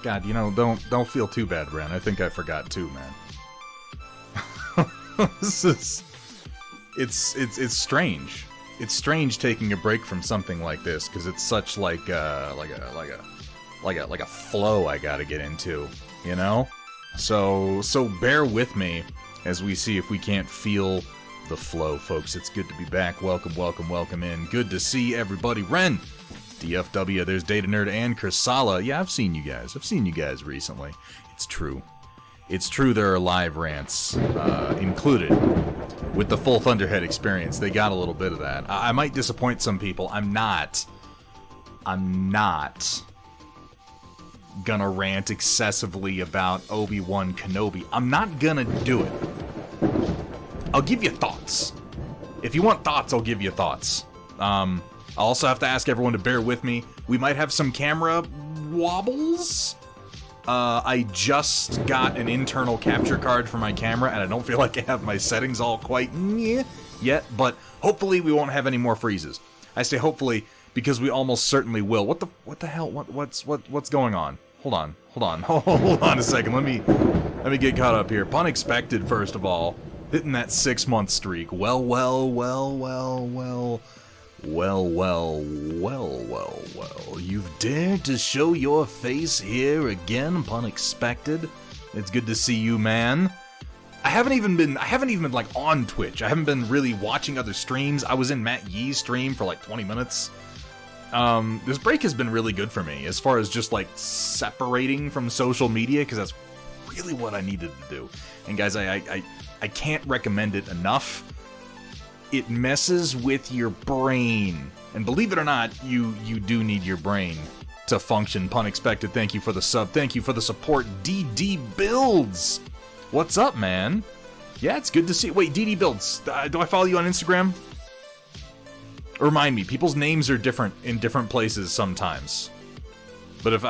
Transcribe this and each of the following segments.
God, you know, don't feel too bad, Bran. I think I forgot too, man. This is... It's strange. It's strange taking a break from something like this, because it's such like a flow I gotta get into, you know? So bear with me as we see if we can't feel the flow, folks. It's good to be back. Welcome in. Good to see everybody. Ren, DFW, there's Data Nerd and Kursala. Yeah, I've seen you guys recently. It's true. It's true there are live rants included with the full Thunderhead experience. They got a little bit of that. I might disappoint some people. I'm not gonna rant excessively about Obi-Wan Kenobi. I'm not gonna do it. I'll give you thoughts. If you want thoughts, I'll give you thoughts. I'll also have to ask everyone to bear with me. We might have some camera wobbles. I just got an internal capture card for my camera, and I don't feel like I have my settings all quite yet, but hopefully we won't have any more freezes. I say hopefully because we almost certainly will. What the hell? What's going on? Hold on. Hold on a second. Let me get caught up here. Unexpected, first of all. Hitting that 6-month streak. Well. You've dared to show your face here again, Unexpected. It's good to see you, man. I haven't even been like on Twitch. I haven't been really watching other streams. I was in Matt Yee's stream for like 20 minutes. This break has been really good for me as far as just like separating from social media, because that's really what I needed to do. And guys, I can't recommend it enough. It messes with your brain. And believe it or not, you do need your brain to function. Unexpected, thank you for the sub. Thank you for the support. DD Builds. What's up, man? Yeah, it's good to see. Wait, DD Builds. Do I follow you on Instagram? Remind me, people's names are different in different places sometimes. But if if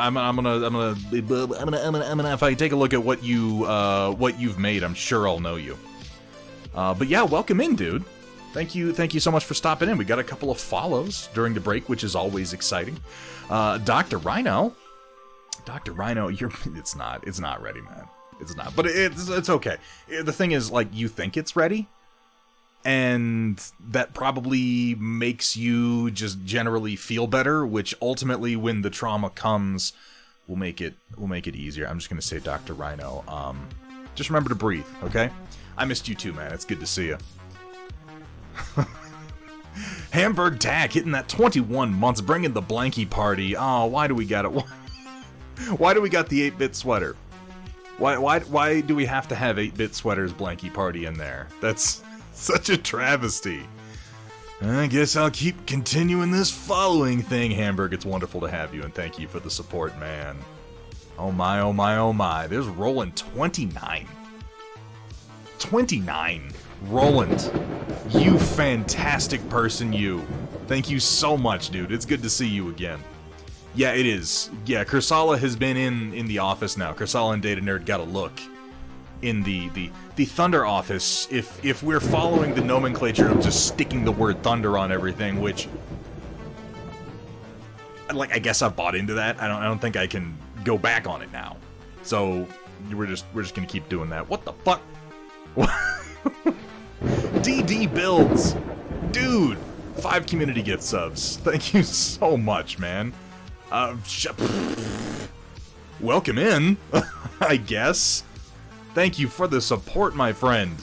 I take a look at what you've made, I'm sure I'll know you. But yeah, welcome in, dude. Thank you so much for stopping in. We got a couple of follows during the break, which is always exciting. Dr. Rhino, it's not ready, man. It's not, but it's okay. The thing is, like, you think it's ready, and that probably makes you just generally feel better, which ultimately, when the trauma comes, will make it easier. I'm just gonna say, Dr. Rhino, just remember to breathe, okay? I missed you too, man. It's good to see you. Hamburg Tack hitting that 21 months, bringing the blankie party. Oh, why do we got it? Why do we got the 8-bit sweater? Why do we have to have 8-bit sweaters blankie party in there? That's such a travesty. I guess I'll keep continuing this following thing. Hamburg, it's wonderful to have you, and thank you for the support, man. Oh my. There's Roland 29. 29. Roland, you fantastic person, you. Thank you so much, dude. It's good to see you again. Yeah, it is. Yeah, Kursala has been in the office now. Kursala and Data Nerd got a look in the Thunder office. If we're following the nomenclature of just sticking the word Thunder on everything, which, like, I guess I've bought into that. I don't think I can go back on it now. So we're just gonna keep doing that. What the fuck? DD Builds, dude, 5 community gift subs. Thank you so much, man. Welcome in, I guess. Thank you for the support, my friend.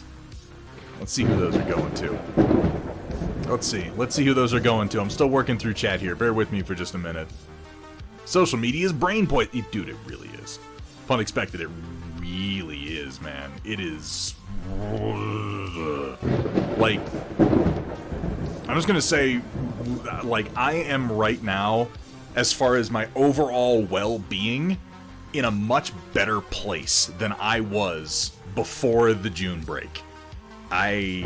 Let's see who those are going to. Let's see who those are going to. I'm still working through chat here. Bear with me for just a minute. Social media is brain poison. Dude, it really is. Unexpected, it really is, man. It is. Like, I'm just gonna say, like, I am right now, as far as my overall well-being, in a much better place than I was before the June break. I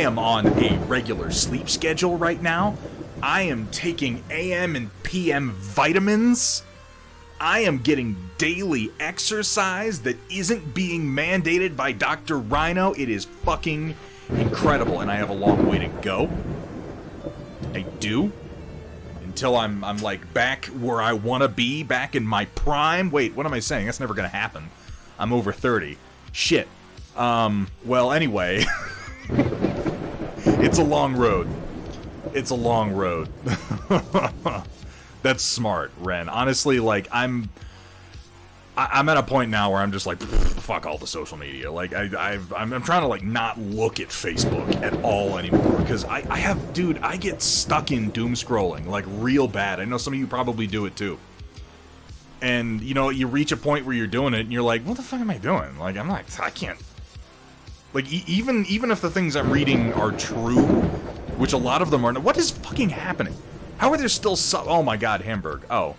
am on a regular sleep schedule right now. I am taking AM and PM vitamins. I am getting daily exercise that isn't being mandated by Dr. Rhino. It is fucking incredible, and I have a long way to go. I do. And until I'm like back where I want to be, back in my prime. Wait, what am I saying? That's never gonna happen. I'm over 30. Shit. Well, anyway. It's a long road. It's a long road. That's smart, Ren. Honestly, like, I'm at a point now where I'm just like, fuck all the social media. Like, I'm trying to, like, not look at Facebook at all anymore. Because I get stuck in doom scrolling, like, real bad. I know some of you probably do it, too. And, you know, you reach a point where you're doing it, and you're like, what the fuck am I doing? Like, I'm like, I can't... Like, even if the things I'm reading are true, which a lot of them are... What is fucking happening? How are there still oh my god, Hamburg. Oh.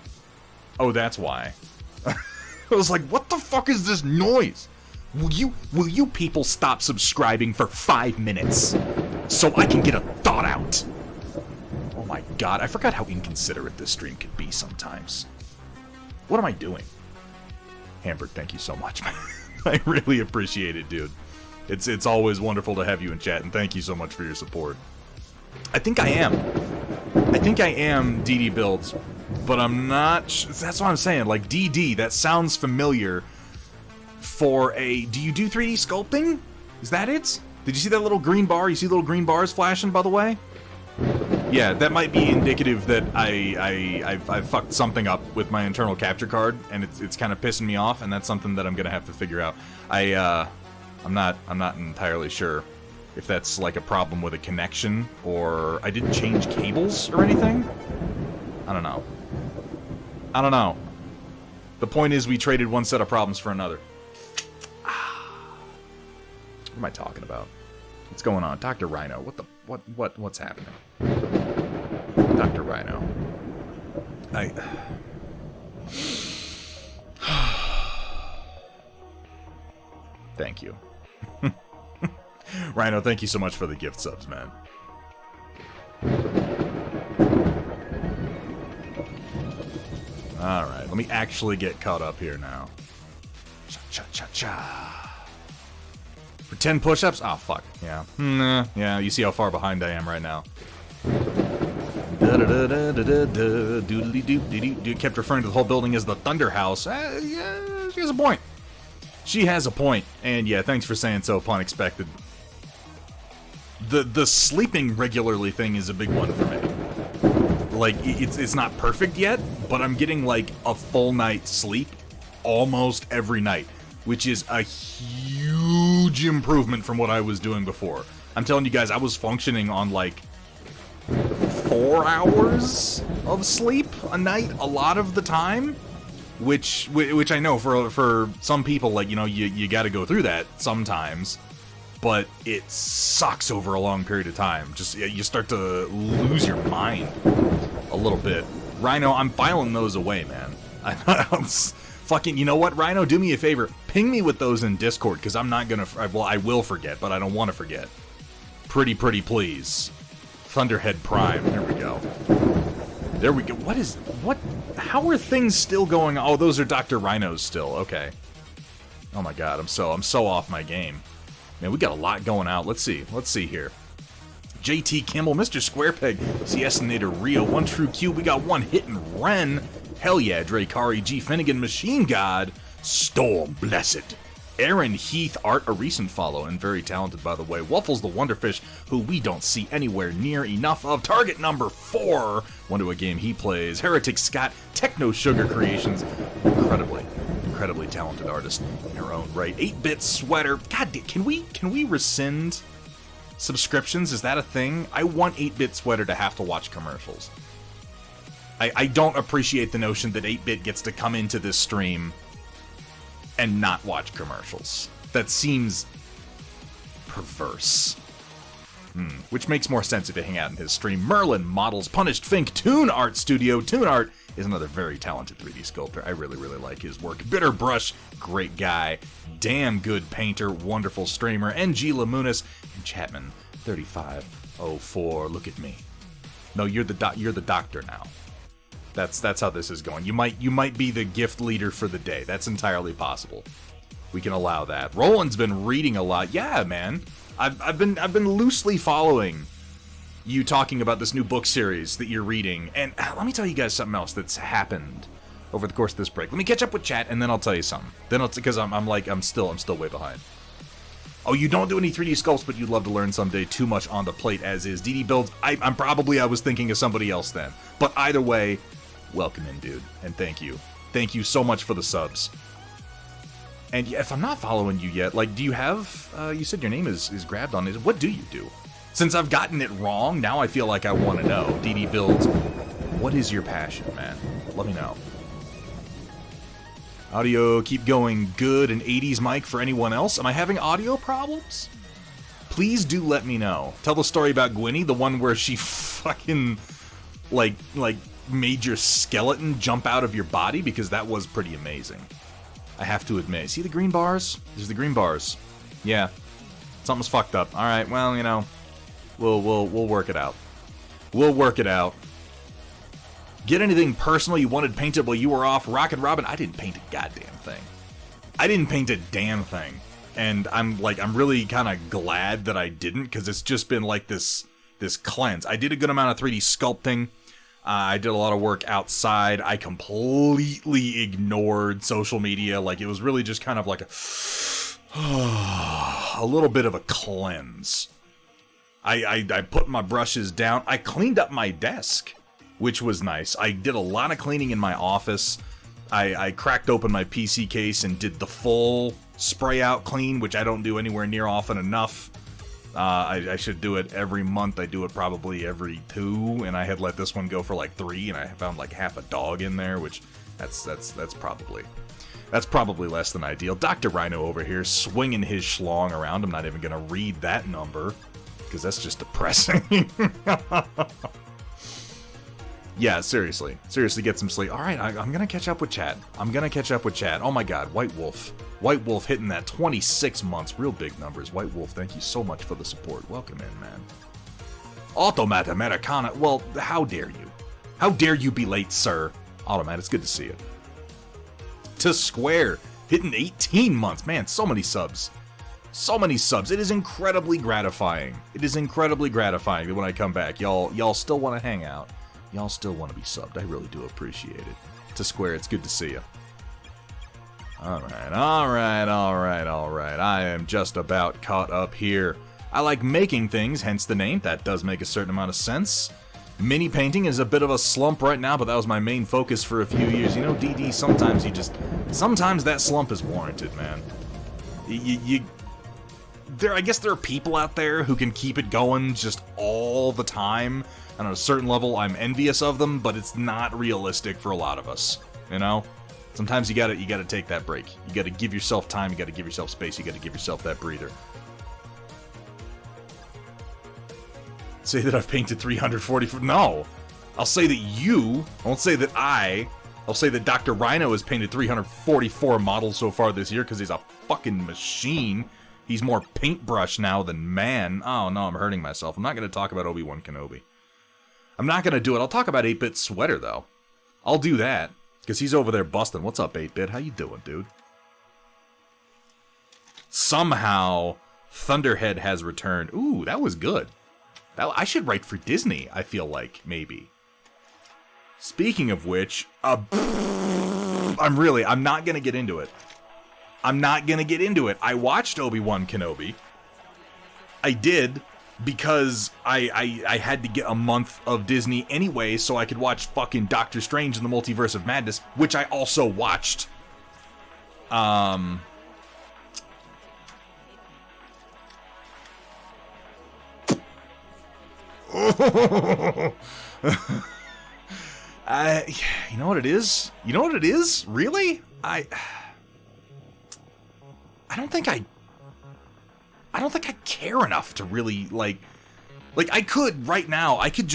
Oh, that's why. I was like, what the fuck is this noise? Will you people stop subscribing for 5 minutes so I can get a thought out? Oh my god, I forgot how inconsiderate this stream could be sometimes. What am I doing? Hamburg, thank you so much, man. I really appreciate it, dude. It's always wonderful to have you in chat, and thank you so much for your support. I think I am DD Builds, but I'm not that's what I'm saying, like, DD, that sounds familiar for a... Do you do 3D sculpting? Is that it? Did you see that little green bar? You see little green bars flashing, by the way? Yeah, that might be indicative that I fucked something up with my internal capture card, and it's kind of pissing me off, and that's something that I'm gonna have to figure out. I'm not entirely sure if that's like a problem with a connection, or I didn't change cables or anything. I don't know. The point is, we traded one set of problems for another. What am I talking about? What's going on? Dr. Rhino, what's happening? Dr. Rhino. Thank you. Rhino, thank you so much for the gift subs, man. Alright, let me actually get caught up here now. Cha-cha-cha-cha. For 10 push-ups? Oh, fuck. Yeah. Yeah, you see how far behind I am right now. Doodly-doop, kept referring to the whole building as the Thunder House. Yeah, she has a point. She has a point. And yeah, thanks for saying so, Pun Expected. The sleeping regularly thing is a big one for me. Like, it's not perfect yet, but I'm getting, like, a full night's sleep almost every night, which is a huge improvement from what I was doing before. I'm telling you guys, I was functioning on, like, 4 hours of sleep a night a lot of the time, which I know for some people, like, you know, you gotta go through that sometimes. But it sucks over a long period of time. Just, you start to lose your mind a little bit. Rhino, I'm filing those away, man. I'm fucking, you know what, Rhino? Do me a favor. Ping me with those in Discord, because I'm not gonna, well, I will forget, but I don't want to forget. Pretty please. Thunderhead Prime. There we go. There we go. What? How are things still going? Oh, those are Dr. Rhinos still. Okay. Oh my god, I'm so off my game. Man, we got a lot going out. Let's see here. JT Kimmel, Mr. Squarepeg, CSinator Rio, One True Q. We got One Hittin' Ren. Hell yeah, Drakari, G Finnegan, Machine God, Storm Blessed, Aaron Heath, Art, a recent follow, and very talented, by the way. Waffles the Wonderfish, who we don't see anywhere near enough of. Target number 4. Wonder what game he plays. Heretic Scott, Techno Sugar Creations. Incredibly talented artist in her own right. 8-Bit Sweater. God, can we rescind subscriptions? Is that a thing? I want 8-Bit Sweater to have to watch commercials. I don't appreciate the notion that 8-Bit gets to come into this stream and not watch commercials. That seems perverse. Which makes more sense if you hang out in his stream. Merlin Models, Punished Fink, Toon Art Studio. Toon Art is another very talented 3D sculptor. I really like his work. Bitter Brush, great guy. Damn good painter, wonderful streamer. NG Lamunis and Chapman 3504. Look at me. No, you're the doctor now. That's how this is going. You might be the gift leader for the day. That's entirely possible. We can allow that. Roland's been reading a lot. Yeah, man. I've been loosely following you talking about this new book series that you're reading. And let me tell you guys something else that's happened over the course of this break. Let me catch up with chat, and then I'll tell you something. Then because I'm still way behind. Oh, you don't do any 3D sculpts, but you'd love to learn someday. Too much on the plate as is. DD builds. I was thinking of somebody else then. But either way, welcome in, dude, and thank you. Thank you so much for the subs. And yeah, if I'm not following you yet, like, do you have, you said your name is grabbed on it. What do you do? Since I've gotten it wrong, now I feel like I want to know. DD builds, what is your passion, man? Let me know. Audio keep going good, an 80s mic for anyone else? Am I having audio problems? Please do let me know. Tell the story about Gwynny, the one where she fucking, like made your skeleton jump out of your body, because that was pretty amazing. I have to admit. See the green bars? There's the green bars. Yeah. Something's fucked up. Alright, well, you know, we'll work it out. We'll work it out. Get anything personal you wanted painted while you were off? Rocket Robin, I didn't paint a goddamn thing. I didn't paint a damn thing. And I'm really kind of glad that I didn't, because it's just been like this cleanse. I did a good amount of 3D sculpting. I did a lot of work outside. I completely ignored social media. Like, it was really just kind of like a little bit of a cleanse. I put my brushes down. I cleaned up my desk, which was nice. I did a lot of cleaning in my office. I cracked open my PC case and did the full spray out clean, which I don't do anywhere near often enough. I should do it every month. I do it probably every 2, and I had let this one go for like 3, and I found like half a dog in there, which that's probably less than ideal. Dr. Rhino over here swinging his schlong around. I'm not even gonna read that number because that's just depressing. Yeah, seriously, get some sleep. All right, I'm gonna catch up with chat. Oh my God, White Wolf hitting that 26 months, real big numbers. White Wolf, thank you so much for the support. Welcome in, man. Automat Americana, well, how dare you? How dare you be late, sir? Automat, it's good to see you. To Square, hitting 18 months. Man, so many subs. So many subs. It is incredibly gratifying. That when I come back, y'all still want to hang out. Y'all still want to be subbed. I really do appreciate it. To Square, it's good to see you. Alright. I am just about caught up here. I like making things, hence the name. That does make a certain amount of sense. Mini painting is a bit of a slump right now, but that was my main focus for a few years. You know, DD, sometimes that slump is warranted, man. I guess there are people out there who can keep it going just all the time. And on a certain level, I'm envious of them, but it's not realistic for a lot of us, you know? Sometimes you gotta take that break. You gotta give yourself time, you gotta give yourself space, you gotta give yourself that breather. Say that I've painted 340... No! I'll say that you... I won't say that I'll say that Dr. Rhino has painted 344 models so far this year, because he's a fucking machine. He's more paintbrush now than man. Oh no, I'm hurting myself. I'm not gonna talk about Obi-Wan Kenobi. I'm not gonna do it. I'll talk about 8-Bit Sweater, though. I'll do that, because he's over there busting. What's up, 8-Bit? How you doing, dude? Somehow, Thunderhead has returned. Ooh, that was good. I should write for Disney, I feel like, maybe. Speaking of which, I'm not gonna get into it. I watched Obi-Wan Kenobi. I did, because I had to get a month of Disney anyway so I could watch fucking Doctor Strange in the Multiverse of Madness, which I also watched. You know what it is? Really? I don't think I care enough to really, like I could, right now, I could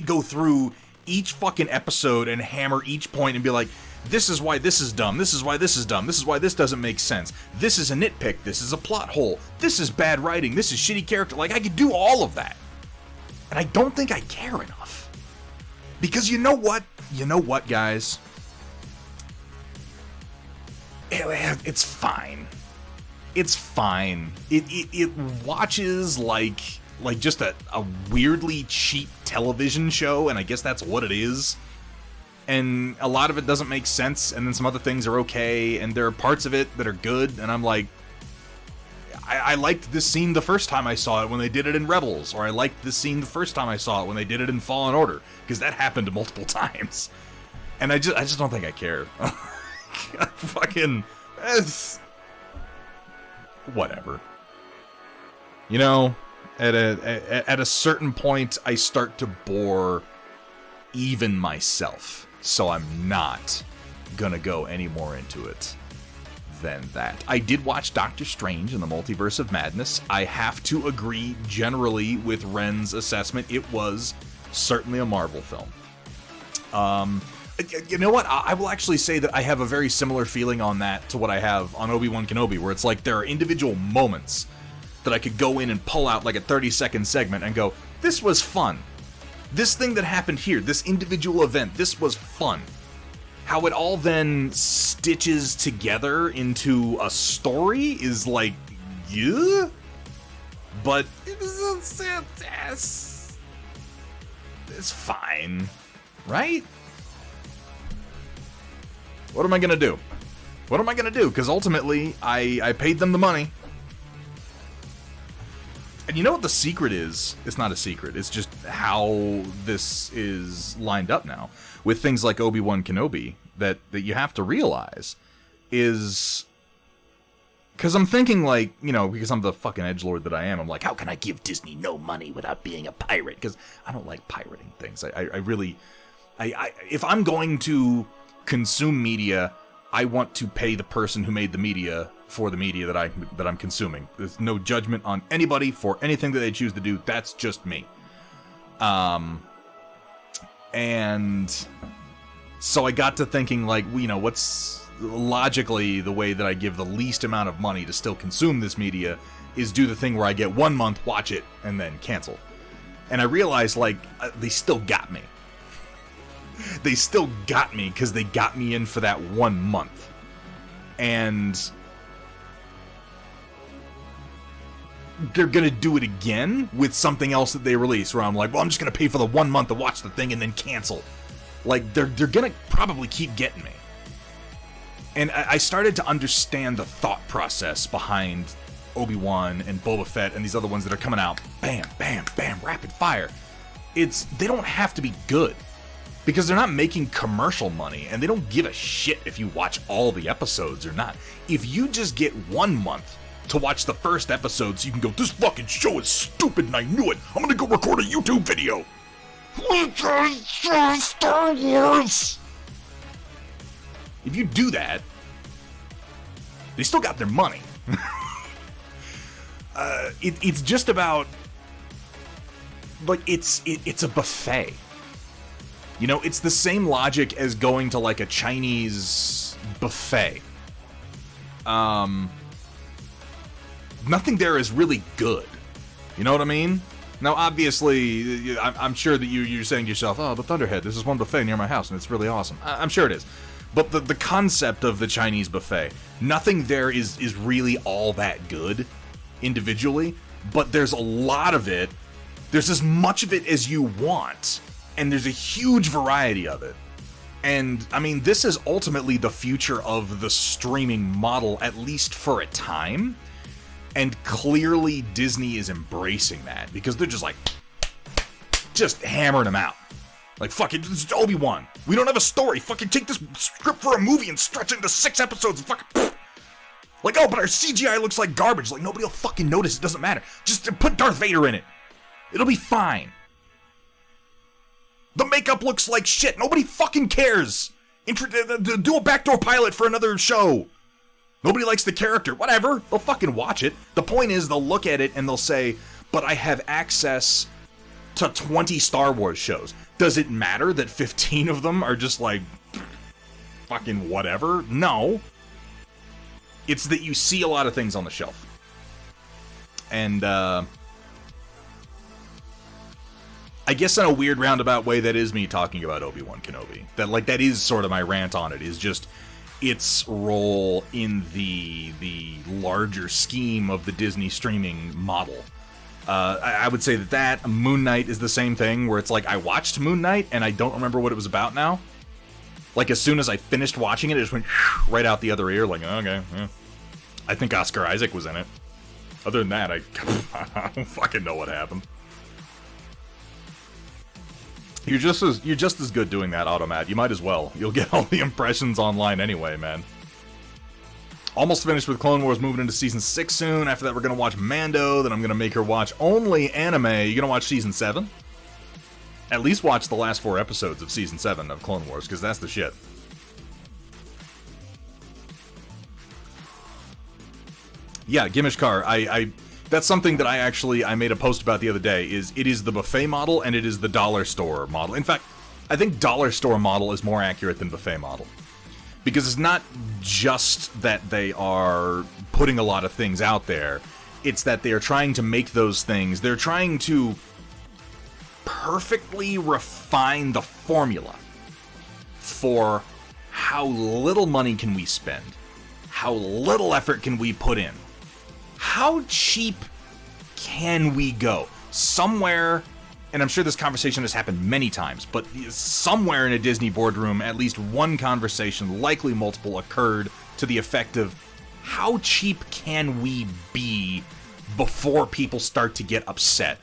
go through each fucking episode and hammer each point and be like, this is why this is dumb, this is why this is dumb, this is why this doesn't make sense, this is a nitpick, this is a plot hole, this is bad writing, this is shitty character. Like, I could do all of that. And I don't think I care enough. Because you know what? Guys? It's fine. It's fine. It watches like like just a weirdly cheap television show, and I guess that's what it is. And a lot of it doesn't make sense, and then some other things are okay, and there are parts of it that are good, and I'm like, I liked this scene the first time I saw it when they did it in Rebels, or I liked this scene the first time I saw it when they did it in Fallen Order, because that happened multiple times. And I just don't think I care. Fucking, whatever. You know, at a certain point, I start to bore even myself, so I'm not gonna go any more into it than that. I did watch Doctor Strange in the Multiverse of Madness. I have to agree generally with Ren's assessment. It was certainly a Marvel film. You know what? I will actually say that I have a very similar feeling on that to what I have on Obi-Wan Kenobi, where it's like there are individual moments that I could go in and pull out like a 30-second segment and go, this was fun. This thing that happened here, this individual event, this was fun. How it all then stitches together into a story is like, yeah? But it's fine, right? What am I gonna do? What am I gonna do? Because ultimately, I paid them the money. And you know what the secret is? It's not a secret. It's just how this is lined up now. With things like Obi-Wan Kenobi, that you have to realize is... Because I'm thinking, like, you know, because I'm the fucking edgelord that I am, I'm like, how can I give Disney no money without being a pirate? Because I don't like pirating things. I really... if I'm going to consume media, I want to pay the person who made the media for the media that I'm consuming. There's no judgment on anybody for anything that they choose to do. That's just me. And so I got to thinking, like, you know, what's logically the way that I give the least amount of money to still consume this media is do the thing where I get 1 month, watch it, and then cancel. And I realized, like, they still got me. They still got me because they got me in for that 1 month. And they're gonna do it again with something else that they release, where I'm like, well, I'm just gonna pay for the 1 month to watch the thing and then cancel. Like, they're gonna probably keep getting me. And I started to understand the thought process behind Obi-Wan and Boba Fett and these other ones that are coming out, bam, bam, bam, rapid fire. They don't have to be good, because they're not making commercial money, and they don't give a shit if you watch all the episodes or not. If you just get 1 month to watch the first episode so you can go, this fucking show is stupid and I knew it, I'm gonna go record a YouTube video. Star Wars! If you do that, they still got their money. It's just about, like, it's a buffet. You know, it's the same logic as going to, like, a Chinese buffet. Nothing there is really good. You know what I mean? Now, obviously, I'm sure that you're saying to yourself, oh, but Thunderhead, this is one buffet near my house, and it's really awesome. I'm sure it is. But the concept of the Chinese buffet, nothing there is really all that good individually, but there's a lot of it. There's as much of it as you want, and there's a huge variety of it. And, I mean, this is ultimately the future of the streaming model, at least for a time. And clearly Disney is embracing that, because they're just like, just hammering them out. Like, fuck it, this is Obi-Wan. We don't have a story. Fucking take this script for a movie and stretch it into 6 episodes and fucking... Like, oh, but our CGI looks like garbage. Like, nobody will fucking notice. It doesn't matter. Just put Darth Vader in it. It'll be fine. The makeup looks like shit. Nobody fucking cares. Do a backdoor pilot for another show. Nobody likes the character. Whatever. They'll fucking watch it. The point is, they'll look at it and they'll say, but I have access to 20 Star Wars shows. Does it matter that 15 of them are just like, fucking whatever? No. It's that you see a lot of things on the shelf. And, I guess in a weird roundabout way, that is me talking about Obi-Wan Kenobi. That is sort of my rant on it, is just its role in the larger scheme of the Disney streaming model. I would say that Moon Knight is the same thing, where it's like I watched Moon Knight and I don't remember what it was about now. Like as soon as I finished watching it, it just went right out the other ear. Like, okay, yeah. I think Oscar Isaac was in it. Other than that, I don't fucking know what happened. You're just as good doing that, Automat. You might as well. You'll get all the impressions online anyway, man. Almost finished with Clone Wars, moving into Season 6 soon. After that, we're gonna watch Mando. Then I'm gonna make her watch only anime. You gonna watch Season 7? At least watch the last 4 episodes of Season 7 of Clone Wars, because that's the shit. Yeah, Gimishkar, that's something that I made a post about the other day, it is the buffet model and it is the dollar store model. In fact, I think dollar store model is more accurate than buffet model. Because it's not just that they are putting a lot of things out there, it's that they are trying to make those things, they're trying to perfectly refine the formula for how little money can we spend, how little effort can we put in, how cheap can we go? Somewhere, and I'm sure this conversation has happened many times, but somewhere in a Disney boardroom, at least one conversation, likely multiple, occurred to the effect of, how cheap can we be before people start to get upset?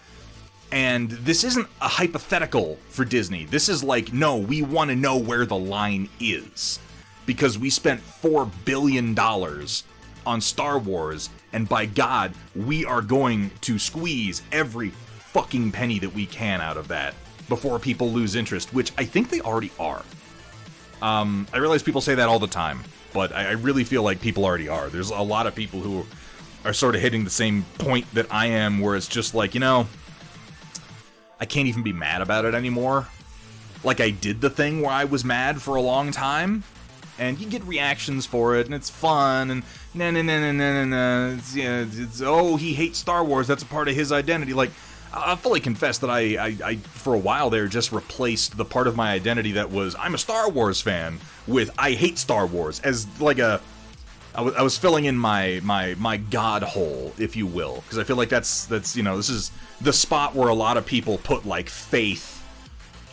And this isn't a hypothetical for Disney. This is like, no, we want to know where the line is. Because we spent $4 billion on Star Wars, and by God, we are going to squeeze every fucking penny that we can out of that before people lose interest, which I think they already are. I realize people say that all the time, but I really feel like people already are. There's a lot of people who are sort of hitting the same point that I am, where it's just like, you know, I can't even be mad about it anymore. Like, I did the thing where I was mad for a long time, and you get reactions for it, and it's fun, and it's, oh, he hates Star Wars, that's a part of his identity. Like, I'll fully confess that I for a while there, just replaced the part of my identity that was, I'm a Star Wars fan, with I hate Star Wars, as like I was filling in my god hole, if you will, because I feel like that's you know, this is the spot where a lot of people put like faith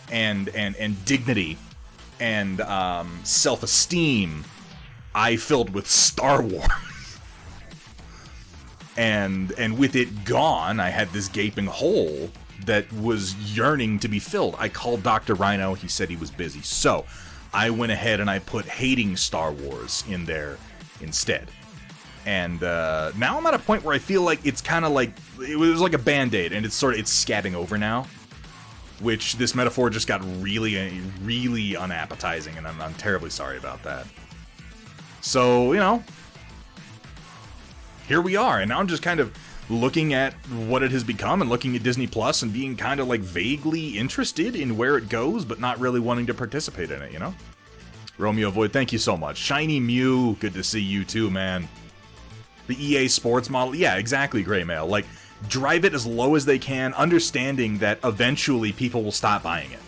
and dignity and self-esteem. I filled with Star Wars. And with it gone, I had this gaping hole that was yearning to be filled. I called Dr. Rhino, he said he was busy. So, I went ahead and I put hating Star Wars in there instead. And now I'm at a point where I feel like it's kind of like, it was like a Band-Aid, and it's scabbing over now. Which, this metaphor just got really, really unappetizing, and I'm terribly sorry about that. So, you know, here we are, and now I'm just kind of looking at what it has become and looking at Disney Plus and being kind of like vaguely interested in where it goes, but not really wanting to participate in it, you know? Romeo Void, thank you so much. Shiny Mew, good to see you too, man. The EA Sports model, yeah, exactly, Grey Mail. Like, drive it as low as they can, understanding that eventually people will stop buying it.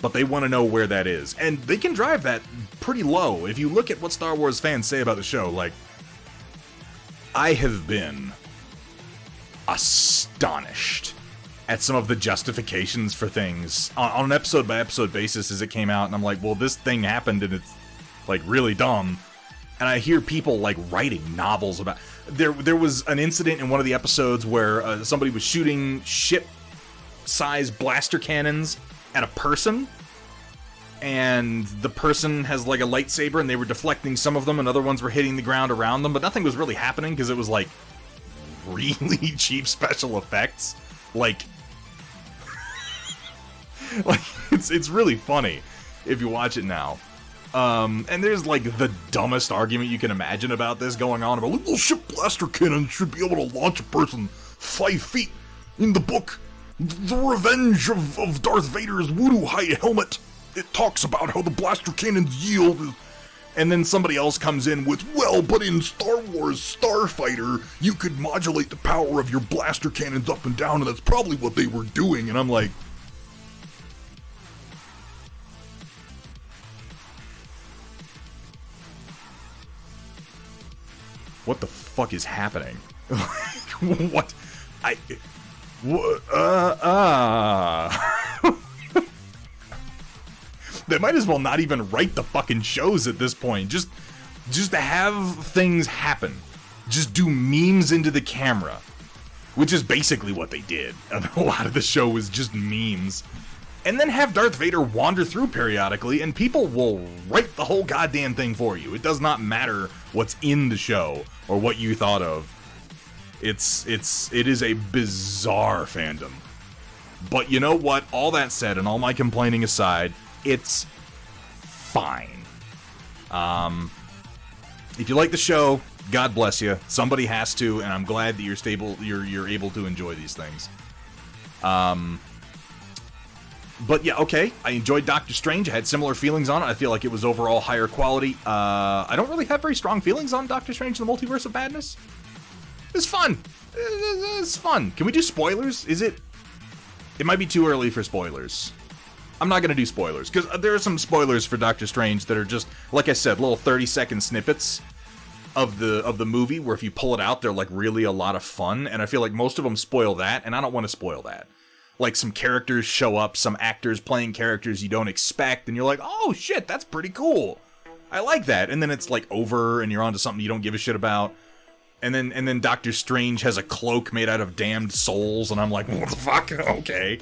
But they want to know where that is. And they can drive that pretty low. If you look at what Star Wars fans say about the show, like, I have been astonished at some of the justifications for things on an episode-by-episode basis as it came out, and I'm like, well, this thing happened and it's, like, really dumb. And I hear people, like, writing novels about... There was an incident in one of the episodes where somebody was shooting ship-sized blaster cannons at a person, and the person has, like, a lightsaber, and they were deflecting some of them, and other ones were hitting the ground around them, but nothing was really happening, because it was, like, really cheap special effects. Like, it's really funny if you watch it now. And there's, like, the dumbest argument you can imagine about this going on about, little ship blaster cannon should be able to launch a person 5 feet. In the book, The Revenge of Darth Vader's Voodoo Hide Helmet, it talks about how the blaster cannons yield. And then somebody else comes in with, well, but in Star Wars Starfighter, you could modulate the power of your blaster cannons up and down, and that's probably what they were doing. And I'm like, what the fuck is happening? What? They might as well not even write the fucking shows at this point. Just to have things happen. Just do memes into the camera. Which is basically what they did. A lot of the show was just memes. And then have Darth Vader wander through periodically, and people will write the whole goddamn thing for you. It does not matter what's in the show, or what you thought of. It is a bizarre fandom. But you know what? All that said, and all my complaining aside, it's fine. If you like the show, God bless you. Somebody has to, and I'm glad that you're able to enjoy these things. But yeah, okay. I enjoyed Doctor Strange. I had similar feelings on it. I feel like it was overall higher quality. I don't really have very strong feelings on Doctor Strange and the Multiverse of Madness. It's fun. It's fun. Can we do spoilers? It might be too early for spoilers. I'm not going to do spoilers, because there are some spoilers for Doctor Strange that are just, like I said, little 30-second snippets of the movie, where if you pull it out, they're like really a lot of fun, and I feel like most of them spoil that, and I don't want to spoil that. Like, some characters show up, some actors playing characters you don't expect, and you're like, oh shit, that's pretty cool. I like that. And then it's like over, and you're onto something you don't give a shit about. And then Doctor Strange has a cloak made out of damned souls, and I'm like, what the fuck? Okay.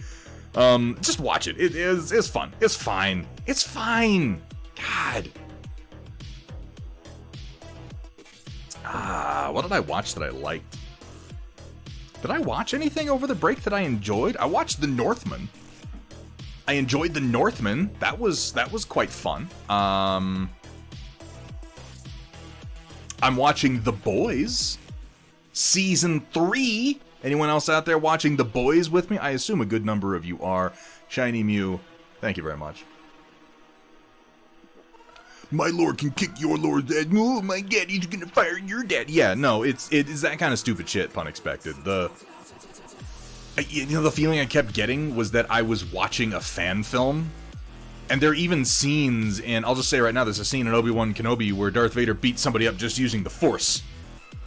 Just watch it. It's fun. It's fine. It's fine. God. What did I watch that I liked? Did I watch anything over the break that I enjoyed? I watched The Northman. I enjoyed The Northman. That was quite fun. I'm watching The Boys Season 3. Anyone else out there watching The Boys with me? I assume a good number of you are. Shiny Mew, thank you very much. My lord can kick your lord's ass. Oh my god, he's gonna fire your dad. Yeah, no, it's that kind of stupid shit, pun expected. The feeling I kept getting was that I was watching a fan film. And there are even scenes in, I'll just say right now, there's a scene in Obi-Wan Kenobi where Darth Vader beats somebody up just using the Force.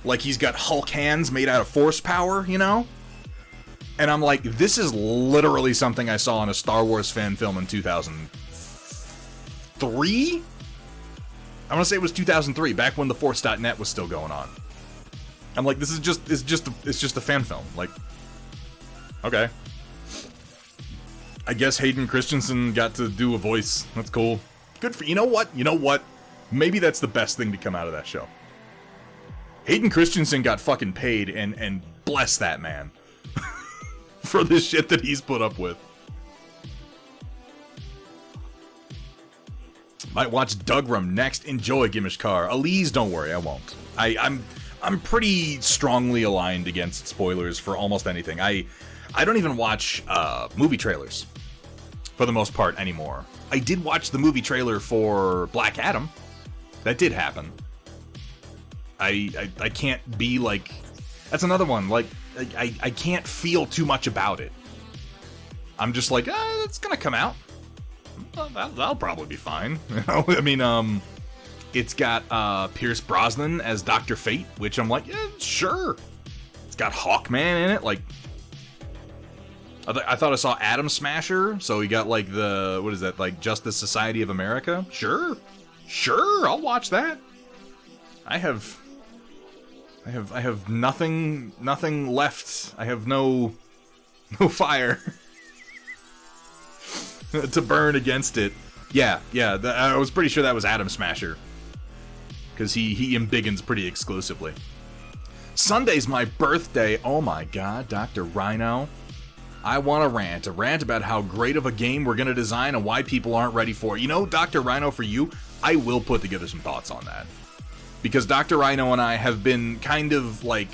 Like he's got Hulk hands made out of Force power, you know? And I'm like, this is literally something I saw in a Star Wars fan film in 2003? I want to say it was 2003, back when the Force.net was still going on. I'm like, this is just a fan film. Like, okay. I guess Hayden Christensen got to do a voice. That's cool. Good for you. Know what? Maybe that's the best thing to come out of that show. Hayden Christensen got fucking paid, and bless that man for the shit that he's put up with. Might watch Dougram next. Enjoy, Gimishkar. Elise, don't worry, I won't. I'm pretty strongly aligned against spoilers for almost anything. I don't even watch movie trailers for the most part anymore. I did watch the movie trailer for Black Adam. That did happen. I can't be like... That's another one. Like, I can't feel too much about it. I'm just like, it's gonna come out. That'll probably be fine. You know? I mean, it's got Pierce Brosnan as Dr. Fate, which I'm like, yeah, sure. It's got Hawkman in it, like... I thought I saw Atom Smasher, so he got like the, what is that, like Justice Society of America? Sure, I'll watch that. I have nothing left. I have no fire to burn against it. Yeah, I was pretty sure that was Atom Smasher, because he embiggens pretty exclusively. Sunday's my birthday. Oh my god, Dr. Rhino. I want to rant about how great of a game we're going to design and why people aren't ready for it. You know, Dr. Rhino, for you, I will put together some thoughts on that. Because Dr. Rhino and I have been kind of, like,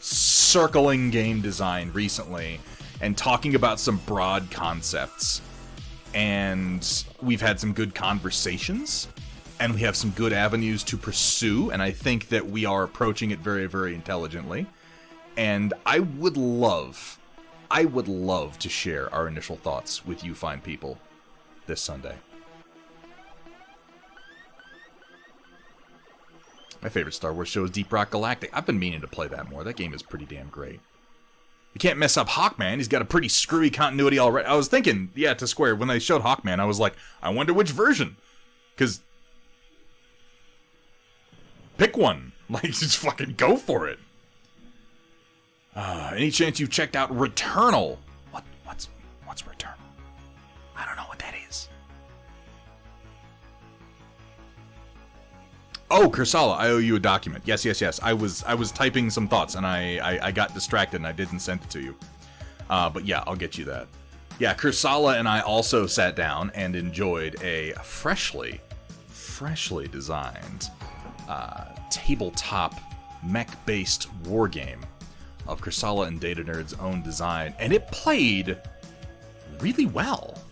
circling game design recently and talking about some broad concepts. And we've had some good conversations, and we have some good avenues to pursue, and I think that we are approaching it very, very intelligently. And I would love to share our initial thoughts with you fine people this Sunday. My favorite Star Wars show is Deep Rock Galactic. I've been meaning to play that more. That game is pretty damn great. You can't mess up Hawkman. He's got a pretty screwy continuity already. I was thinking, yeah, to Square, when they showed Hawkman, I was like, I wonder which version. Because pick one. Like, just fucking go for it. Any chance you've checked out Returnal? What's Returnal? I don't know what that is. Oh, Kursala, I owe you a document. Yes. I was typing some thoughts, and I got distracted, and I didn't send it to you. But yeah, I'll get you that. Yeah, Kursala and I also sat down and enjoyed a freshly designed tabletop mech-based war game of Kursala and Data Nerd's own design, and it played really well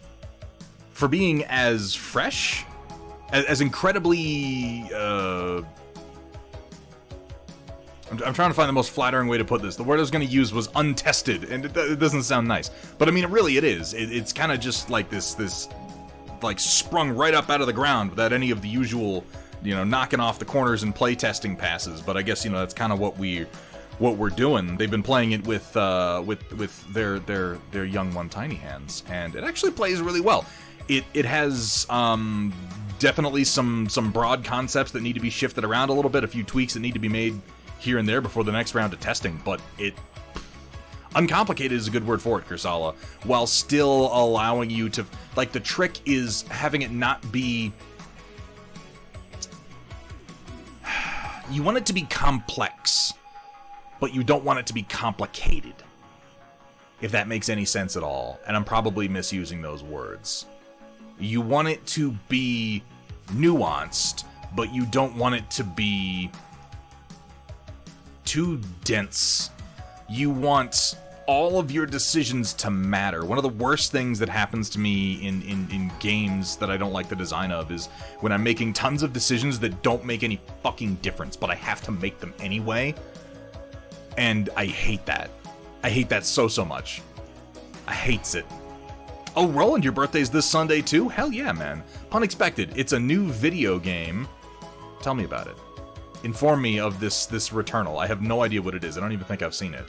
for being as fresh, as incredibly. I'm trying to find the most flattering way to put this. The word I was going to use was untested, and it doesn't sound nice, but I mean, it is. It's kind of just like this, like sprung right up out of the ground without any of the usual, knocking off the corners and playtesting passes. But I guess that's kind of what we're doing. They've been playing it with their young one Tiny Hands, and it actually plays really well. It has definitely some broad concepts that need to be shifted around a little bit, a few tweaks that need to be made here and there before the next round of testing, but uncomplicated is a good word for it, Kursala, while still allowing you to, like, the trick is having it not be, you want it to be complex, but you don't want it to be complicated, if that makes any sense at all, and I'm probably misusing those words. You want it to be nuanced, but you don't want it to be too dense. You want all of your decisions to matter. One of the worst things that happens to me in games that I don't like the design of is when I'm making tons of decisions that don't make any fucking difference, but I have to make them anyway. And I hate that. I hate that so much. I hates it. Oh, Roland, your birthday's this Sunday too? Hell yeah, man. Unexpected. It's a new video game. Tell me about it. Inform me of this Returnal. I have no idea what it is. I don't even think I've seen it.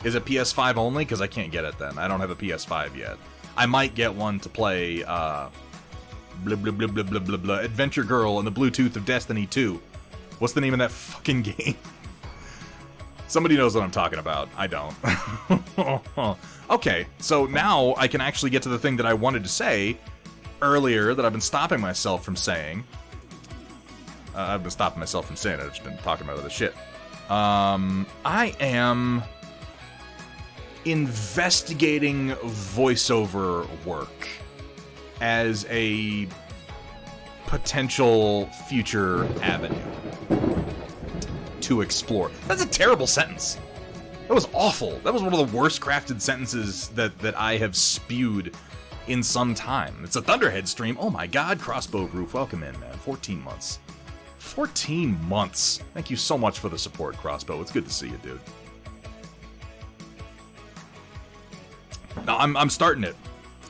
Is it PS5 only? Because I can't get it then. I don't have a PS5 yet. I might get one to play blah blah blah blah blah blah blah Adventure Girl and the Bluetooth of Destiny 2. What's the name of that fucking game? Somebody knows what I'm talking about. I don't. Okay, so now I can actually get to the thing that I wanted to say earlier that I've been stopping myself from saying. I've been stopping myself from saying it. I've just been talking about other shit. I am investigating voiceover work as a potential future avenue to explore. That's a terrible sentence. That was awful. That was one of the worst crafted sentences that I have spewed in some time. It's a Thunderhead stream. Oh my god, Crossbow Roof. Welcome in, man. 14 months. 14 months. Thank you so much for the support, Crossbow. It's good to see you, dude. No, I'm starting it.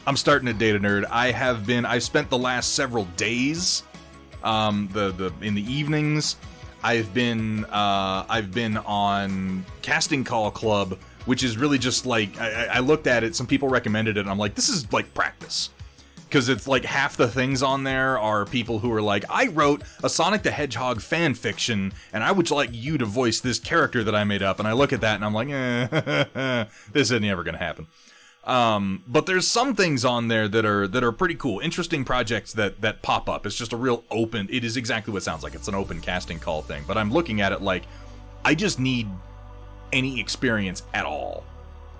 I'm starting it, Data Nerd. I've spent the last several days, in the evenings, I've been on Casting Call Club, which is really just like, I looked at it, some people recommended it, and I'm like, this is like practice. Because it's like half the things on there are people who are like, I wrote a Sonic the Hedgehog fan fiction, and I would like you to voice this character that I made up. And I look at that and I'm like, this isn't ever going to happen. But there's some things on there that are pretty cool, interesting projects that pop up. It's just a real open. It is exactly what it sounds like. It's an open casting call thing. But I'm looking at it like I just need any experience at all.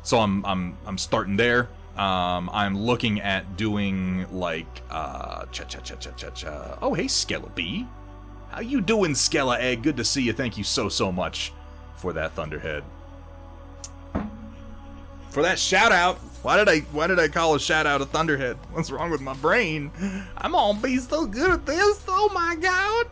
So I'm starting there. I'm looking at doing like oh hey Skellabee, how you doing, Skella Egg? Good to see you. Thank you so much for that Thunderhead. For that shout out. Why did I call a shout out a Thunderhead? What's wrong with my brain? I'm gonna be so good at this. Oh my god.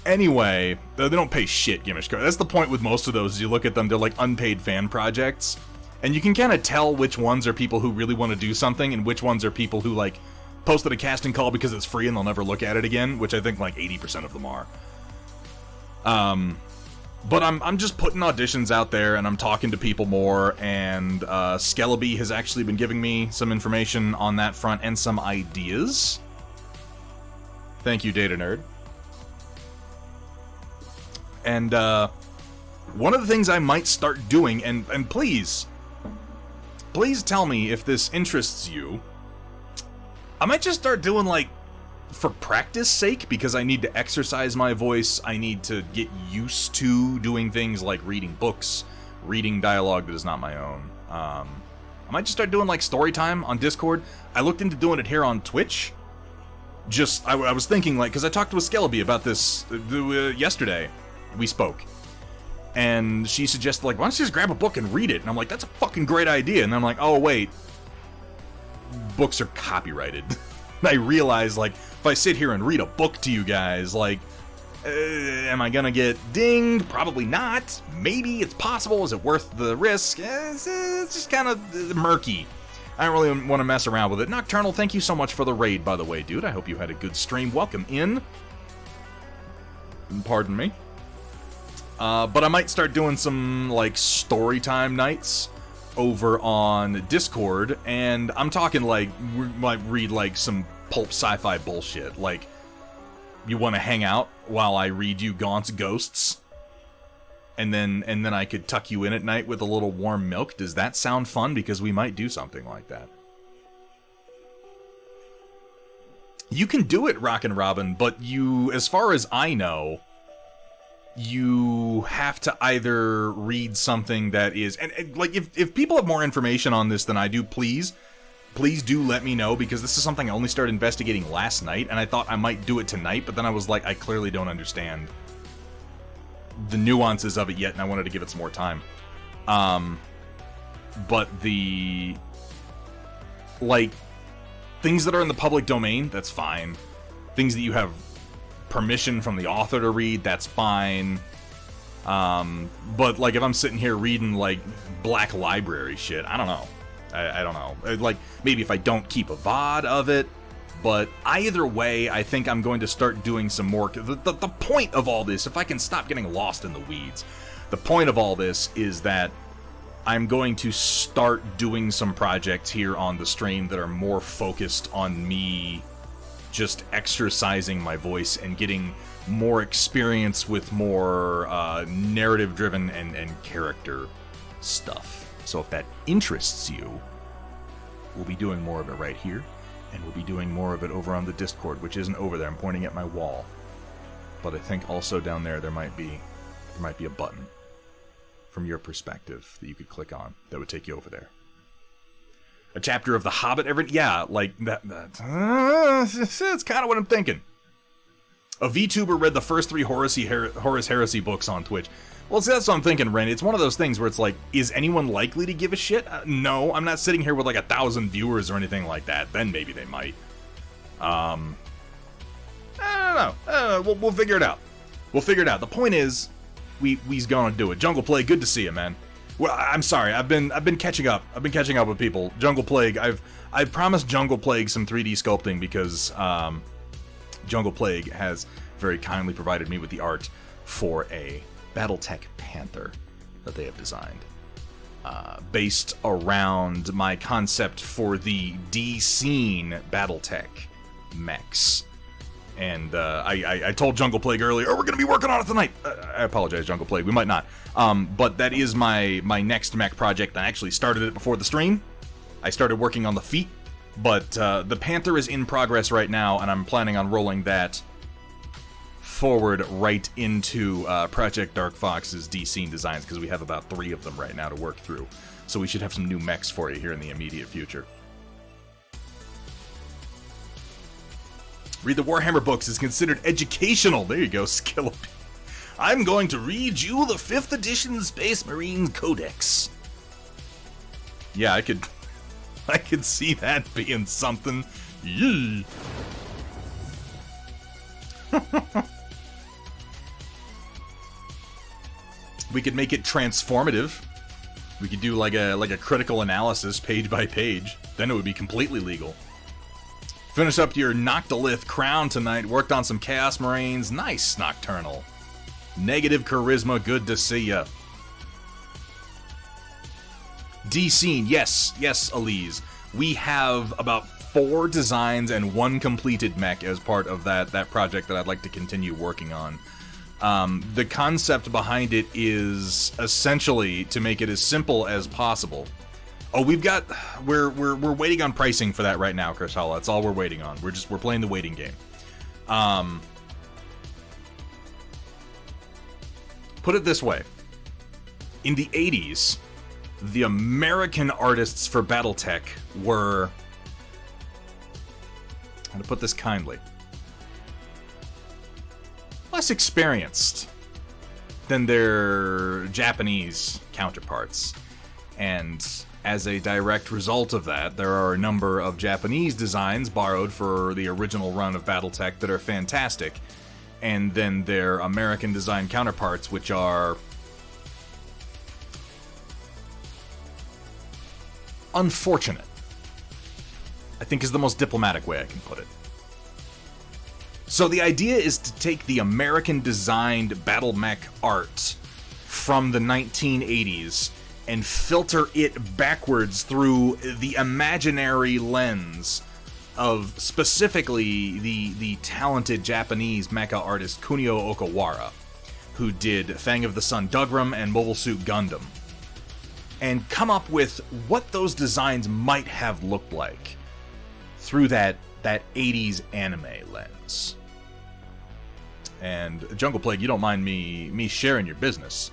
Anyway, they don't pay shit, Gimishko. That's the point with most of those. You look at them, they're like unpaid fan projects. And you can kind of tell which ones are people who really want to do something and which ones are people who like posted a casting call because it's free and they'll never look at it again, which I think like 80% of them are. But I'm just putting auditions out there, and I'm talking to people more, and Skeleby has actually been giving me some information on that front and some ideas. Thank you, Data Nerd. And one of the things I might start doing, and please tell me if this interests you, I might just start doing, like, for practice sake, because I need to exercise my voice, I need to get used to doing things like reading books, reading dialogue that is not my own. I might just start doing, like, story time on Discord. I looked into doing it here on Twitch. I was thinking, like, because I talked with Skeleby about this yesterday. We spoke. And she suggested, like, why don't you just grab a book and read it? And I'm like, that's a fucking great idea. And I'm like, oh, wait. Books are copyrighted. I realized, like, if I sit here and read a book to you guys, like, am I gonna get dinged? Probably not. Maybe it's possible. Is it worth the risk? It's just kind of murky. I don't really want to mess around with it. Nocturnal, thank you so much for the raid, by the way, dude. I hope you had a good stream. Welcome in. Pardon me. But I might start doing some, like, story time nights over on Discord, and I'm talking, like, we might read, like, some pulp sci-fi bullshit. Like, you want to hang out while I read you Gaunt's Ghosts? And then I could tuck you in at night with a little warm milk. Does that sound fun? Because we might do something like that. You can do it, Rockin' Robin, but you, as far as I know, you have to either read something that is... And like, if people have more information on this than I do, please do let me know, because this is something I only started investigating last night, and I thought I might do it tonight, but then I was like, I clearly don't understand the nuances of it yet, and I wanted to give it some more time. But the... like, things that are in the public domain, that's fine. Things that you have permission from the author to read, that's fine. But, like, if I'm sitting here reading, like, Black Library shit, I don't know. I don't know. Like, maybe if I don't keep a VOD of it, but either way, I think I'm going to start doing some more... The point of all this, if I can stop getting lost in the weeds, the point of all this is that I'm going to start doing some projects here on the stream that are more focused on me just exercising my voice and getting more experience with more narrative-driven and character stuff. So if that interests you, we'll be doing more of it right here, and we'll be doing more of it over on the Discord, which isn't over there. I'm pointing at my wall. But I think also down there might be a button from your perspective that you could click on that would take you over there. A chapter of The Hobbit yeah, like that that's kind of what I'm thinking. A VTuber read the first 3 Horus Heresy books on Twitch. Well, see, that's what I'm thinking, Ren. It's one of those things where it's like, is anyone likely to give a shit? No, I'm not sitting here with like 1,000 viewers or anything like that. Then maybe they might. I don't know. We'll figure it out. We'll figure it out. The point is, we's gonna do it. JunglePlague, good to see you, man. Well, I'm sorry. I've been catching up. I've been catching up with people. JunglePlague. I've promised JunglePlague some 3D sculpting because JunglePlague has very kindly provided me with the art for a Battletech Panther that they have designed, based around my concept for the D-Scene Battletech mechs. And I told JunglePlague earlier, we're going to be working on it tonight. I apologize, JunglePlague, we might not. But that is my next mech project. I actually started it before the stream. I started working on the feet, but the Panther is in progress right now, and I'm planning on rolling that forward right into Project Dark Fox's D-Scene designs, because we have about 3 of them right now to work through. So we should have some new mechs for you here in the immediate future. Read the Warhammer books is considered educational. There you go, Skillop. I'm going to read you the 5th edition Space Marine Codex. Yeah, I could see that being something. Yeah. We could make it transformative. We could do like a critical analysis page by page. Then it would be completely legal. Finish up your Noctilith crown tonight. Worked on some Chaos Marines. Nice, Nocturnal. Negative charisma, good to see ya. D-Scene, yes, Elise. We have about 4 designs and 1 completed mech as part of that project that I'd like to continue working on. The concept behind it is essentially to make it as simple as possible. Oh, we're waiting on pricing for that right now, Chris Holla. That's all we're waiting on. We're playing the waiting game. Put it this way. In the 80s, the American artists for Battletech were, how to put this kindly, less experienced than their Japanese counterparts. And as a direct result of that, there are a number of Japanese designs borrowed for the original run of Battletech that are fantastic. And then their American design counterparts, which are unfortunate, I think is the most diplomatic way I can put it. So the idea is to take the American designed battle mech art from the 1980s and filter it backwards through the imaginary lens of specifically the talented Japanese mecha artist Kunio Okawara, who did Fang of the Sun Dougram and Mobile Suit Gundam, and come up with what those designs might have looked like through that 80s anime lens. And JunglePlague, you don't mind me sharing your business.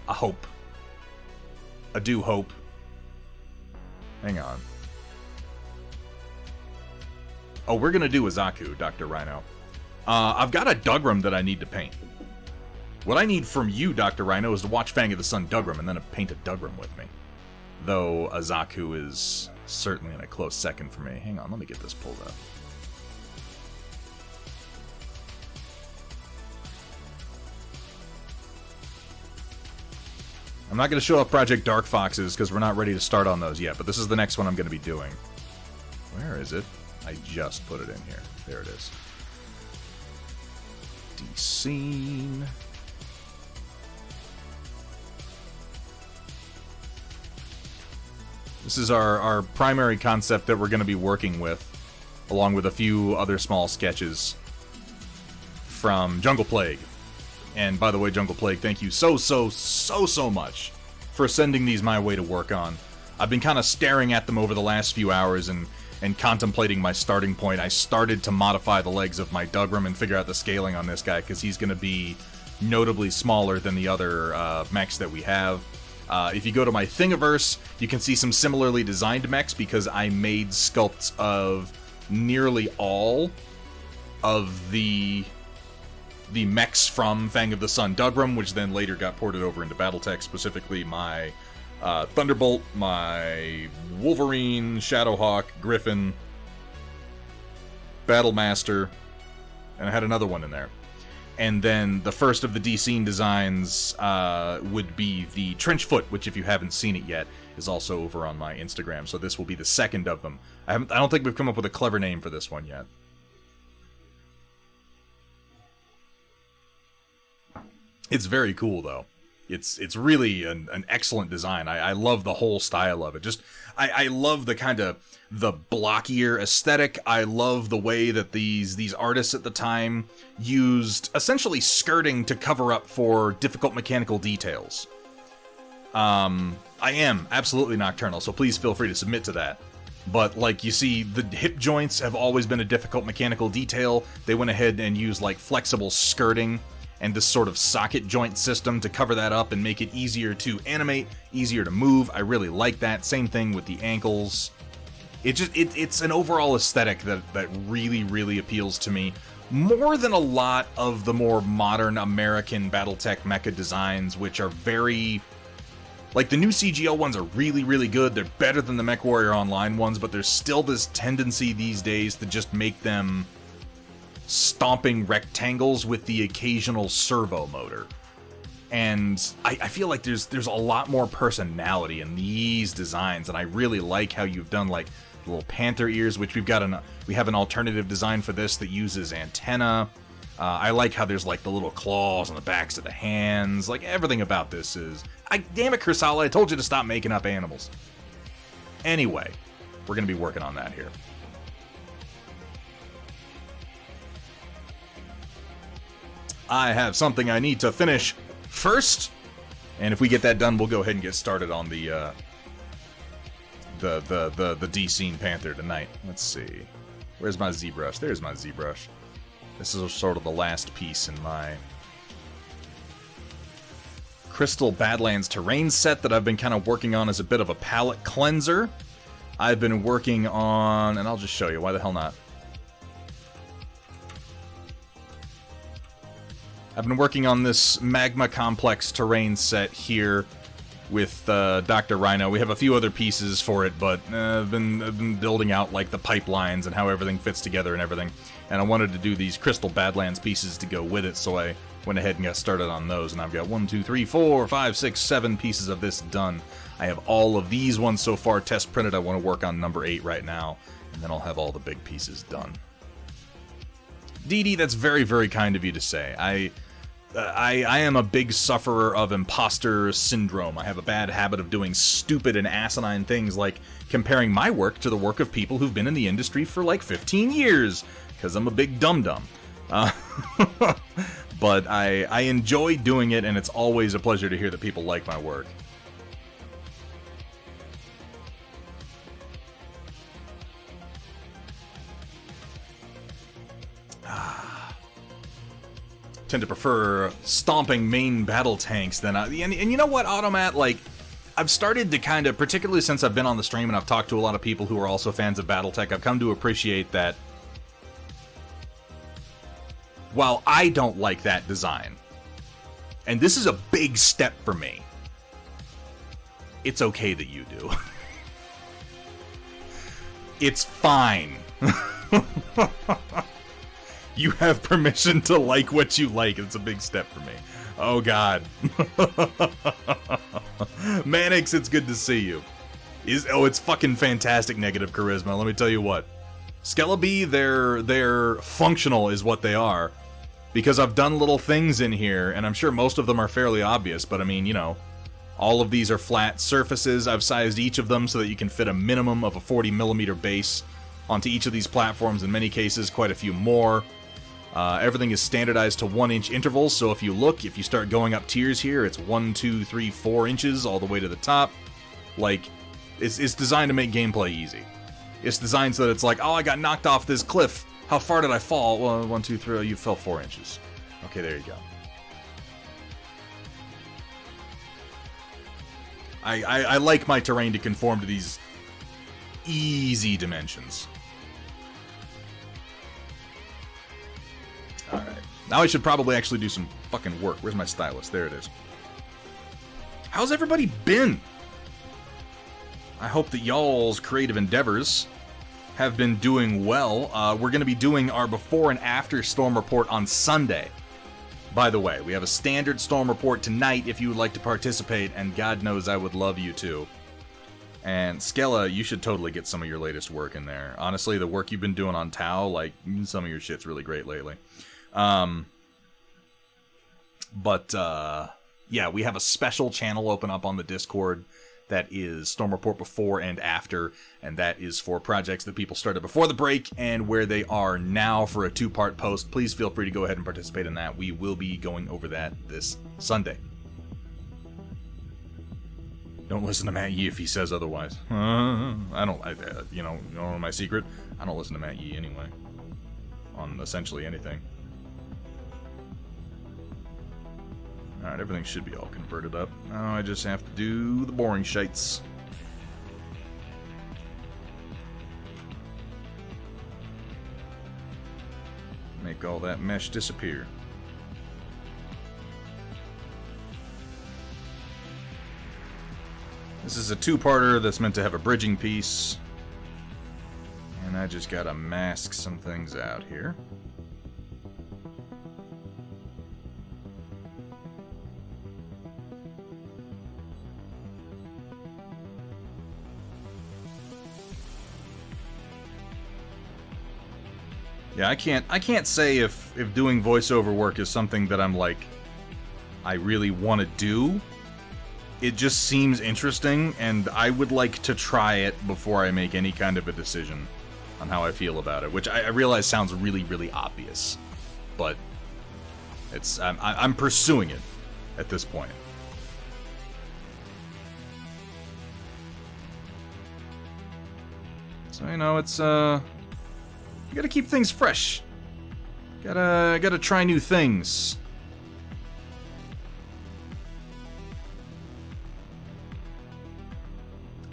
I hope. I do hope. Hang on. Oh, we're gonna do a Zaku, Dr. Rhino. I've got a Dougram that I need to paint. What I need from you, Dr. Rhino, is to watch Fang of the Sun Dougram and then paint a Dougram with me. Though a Zaku is certainly in a close second for me. Hang on, let me get this pulled up. I'm not going to show off Project Dark Foxes because we're not ready to start on those yet, but this is the next one I'm going to be doing. Where is it? I just put it in here. There it is. D-Scene. This is our primary concept that we're going to be working with, along with a few other small sketches from JunglePlague. And by the way, JunglePlague, thank you so much for sending these my way to work on. I've been kind of staring at them over the last few hours and contemplating my starting point. I started to modify the legs of my Dougram and figure out the scaling on this guy, because he's going to be notably smaller than the other mechs that we have. If you go to my Thingiverse, you can see some similarly designed mechs, because I made sculpts of nearly all of the mechs from Fang of the Sun Dougram, which then later got ported over into Battletech, specifically my Thunderbolt, my Wolverine, Shadowhawk, Griffin, Battlemaster, and I had another one in there. And then the first of the D-Scene designs would be the Trenchfoot, which, if you haven't seen it yet, is also over on my Instagram. So this will be the second of them. I don't think we've come up with a clever name for this one yet. It's very cool, though. It's really an excellent design. I love the whole style of it. Just I love the kind of the blockier aesthetic. I love the way that these artists at the time used essentially skirting to cover up for difficult mechanical details. I am absolutely nocturnal, so please feel free to submit to that. But, like, you see, the hip joints have always been a difficult mechanical detail. They went ahead and used, like, flexible skirting and this sort of socket joint system to cover that up and make it easier to animate, easier to move. I really like that. Same thing with the ankles. It's an overall aesthetic that really appeals to me, more than a lot of the more modern American Battletech mecha designs, which are very... Like, the new CGL ones are really good. They're better than the MechWarrior Online ones, but there's still this tendency these days to just make them stomping rectangles with the occasional servo motor. And I feel like there's a lot more personality in these designs, and I really like how you've done, like, little panther ears, which we have an alternative design for this that uses antenna. I like how there's like the little claws on the backs of the hands. Like everything about this is... damn it, Kursala, I told you to stop making up animals. Anyway, we're going to be working on that here. I have something I need to finish first, and if we get that done, we'll go ahead and get started on the D-Scene Panther tonight. Let's see. Where's my ZBrush? There's my ZBrush. This is sort of the last piece in my Crystal Badlands terrain set that I've been kind of working on as a bit of a palette cleanser. I've been working on, and I'll just show you, why the hell not? I've been working on this Magma Complex terrain set here with Dr. Rhino. We have a few other pieces for it, but I've been building out like the pipelines and how everything fits together and everything. And I wanted to do these Crystal Badlands pieces to go with it, so I went ahead and got started on those. And I've got 1, 2, 3, 4, 5, 6, 7 pieces of this done. I have all of these ones so far test printed. I want to work on number 8 right now, and then I'll have all the big pieces done. Dee Dee, that's very, very kind of you to say. I am a big sufferer of imposter syndrome. I have a bad habit of doing stupid and asinine things like comparing my work to the work of people who've been in the industry for like 15 years, because I'm a big dum-dum. But I enjoy doing it, and it's always a pleasure to hear that people like my work. Tend to prefer stomping main battle tanks than and you know what, Automat, like, I've started to kind of, particularly since I've been on the stream and I've talked to a lot of people who are also fans of Battletech, I've come to appreciate that while I don't like that design, and this is a big step for me, it's okay that you do. It's fine. You have permission to like what you like. It's a big step for me. Oh, God. Mannix, it's good to see you. It's fucking fantastic negative charisma. Let me tell you what. Skelebi, they're functional is what they are. Because I've done little things in here, and I'm sure most of them are fairly obvious, but I mean, you know, all of these are flat surfaces. I've sized each of them so that you can fit a minimum of a 40mm base onto each of these platforms, in many cases, quite a few more. Everything is standardized to 1-inch intervals, so if you start going up tiers here, it's 1, 2, 3, 4 inches all the way to the top. Like, it's designed to make gameplay easy. It's designed so that it's like, oh, I got knocked off this cliff. How far did I fall? Well, 1, 2, 3, you fell 4 inches. Okay, there you go. I like my terrain to conform to these easy dimensions. Alright. Now I should probably actually do some fucking work. Where's my stylus? There it is. How's everybody been? I hope that y'all's creative endeavors have been doing well. We're going to be doing our before and after storm report on Sunday. By the way, we have a standard storm report tonight if you would like to participate, and God knows I would love you to. And Skella, you should totally get some of your latest work in there. Honestly, the work you've been doing on Tau, like, some of your shit's really great lately. Yeah, we have a special channel open up on the Discord that is Storm Report before and after, and that is for projects that people started before the break and where they are now for a 2-part post. Please feel free to go ahead and participate in that. We will be going over that this Sunday. Don't listen to Matt Yee if he says otherwise. You know my secret? I don't listen to Matt Yee anyway. On essentially anything. Alright, everything should be all converted up. Now I just have to do the boring shites. Make all that mesh disappear. This is a 2-parter that's meant to have a bridging piece. And I just gotta mask some things out here. Yeah, I can't say if doing voiceover work is something that I'm like, I really want to do. It just seems interesting, and I would like to try it before I make any kind of a decision on how I feel about it, which I realize sounds really, really obvious, but I'm pursuing it at this point. So, you know, it's, you gotta keep things fresh. Gotta try new things.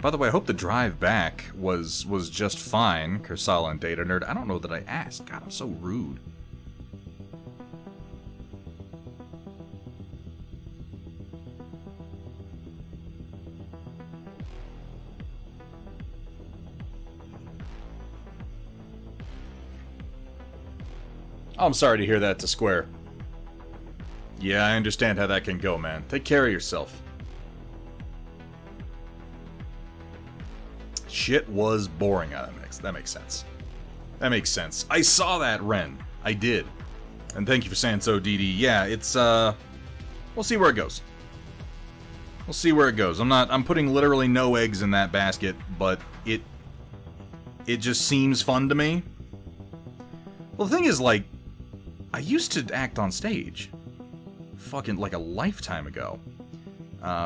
By the way, I hope the drive back was just fine, Kursala and Data Nerd. I don't know that I asked. God, I'm so rude. Oh, I'm sorry to hear that, to Square. Yeah, I understand how that can go, man. Take care of yourself. Shit was boring out of mix. That makes sense. That makes sense. I saw that, Ren. I did. And thank you for saying so, DD. Yeah, it's, we'll see where it goes. We'll see where it goes. I'm putting literally no eggs in that basket, but it just seems fun to me. Well, the thing is, like, I used to act on stage. Fucking, like, a lifetime ago.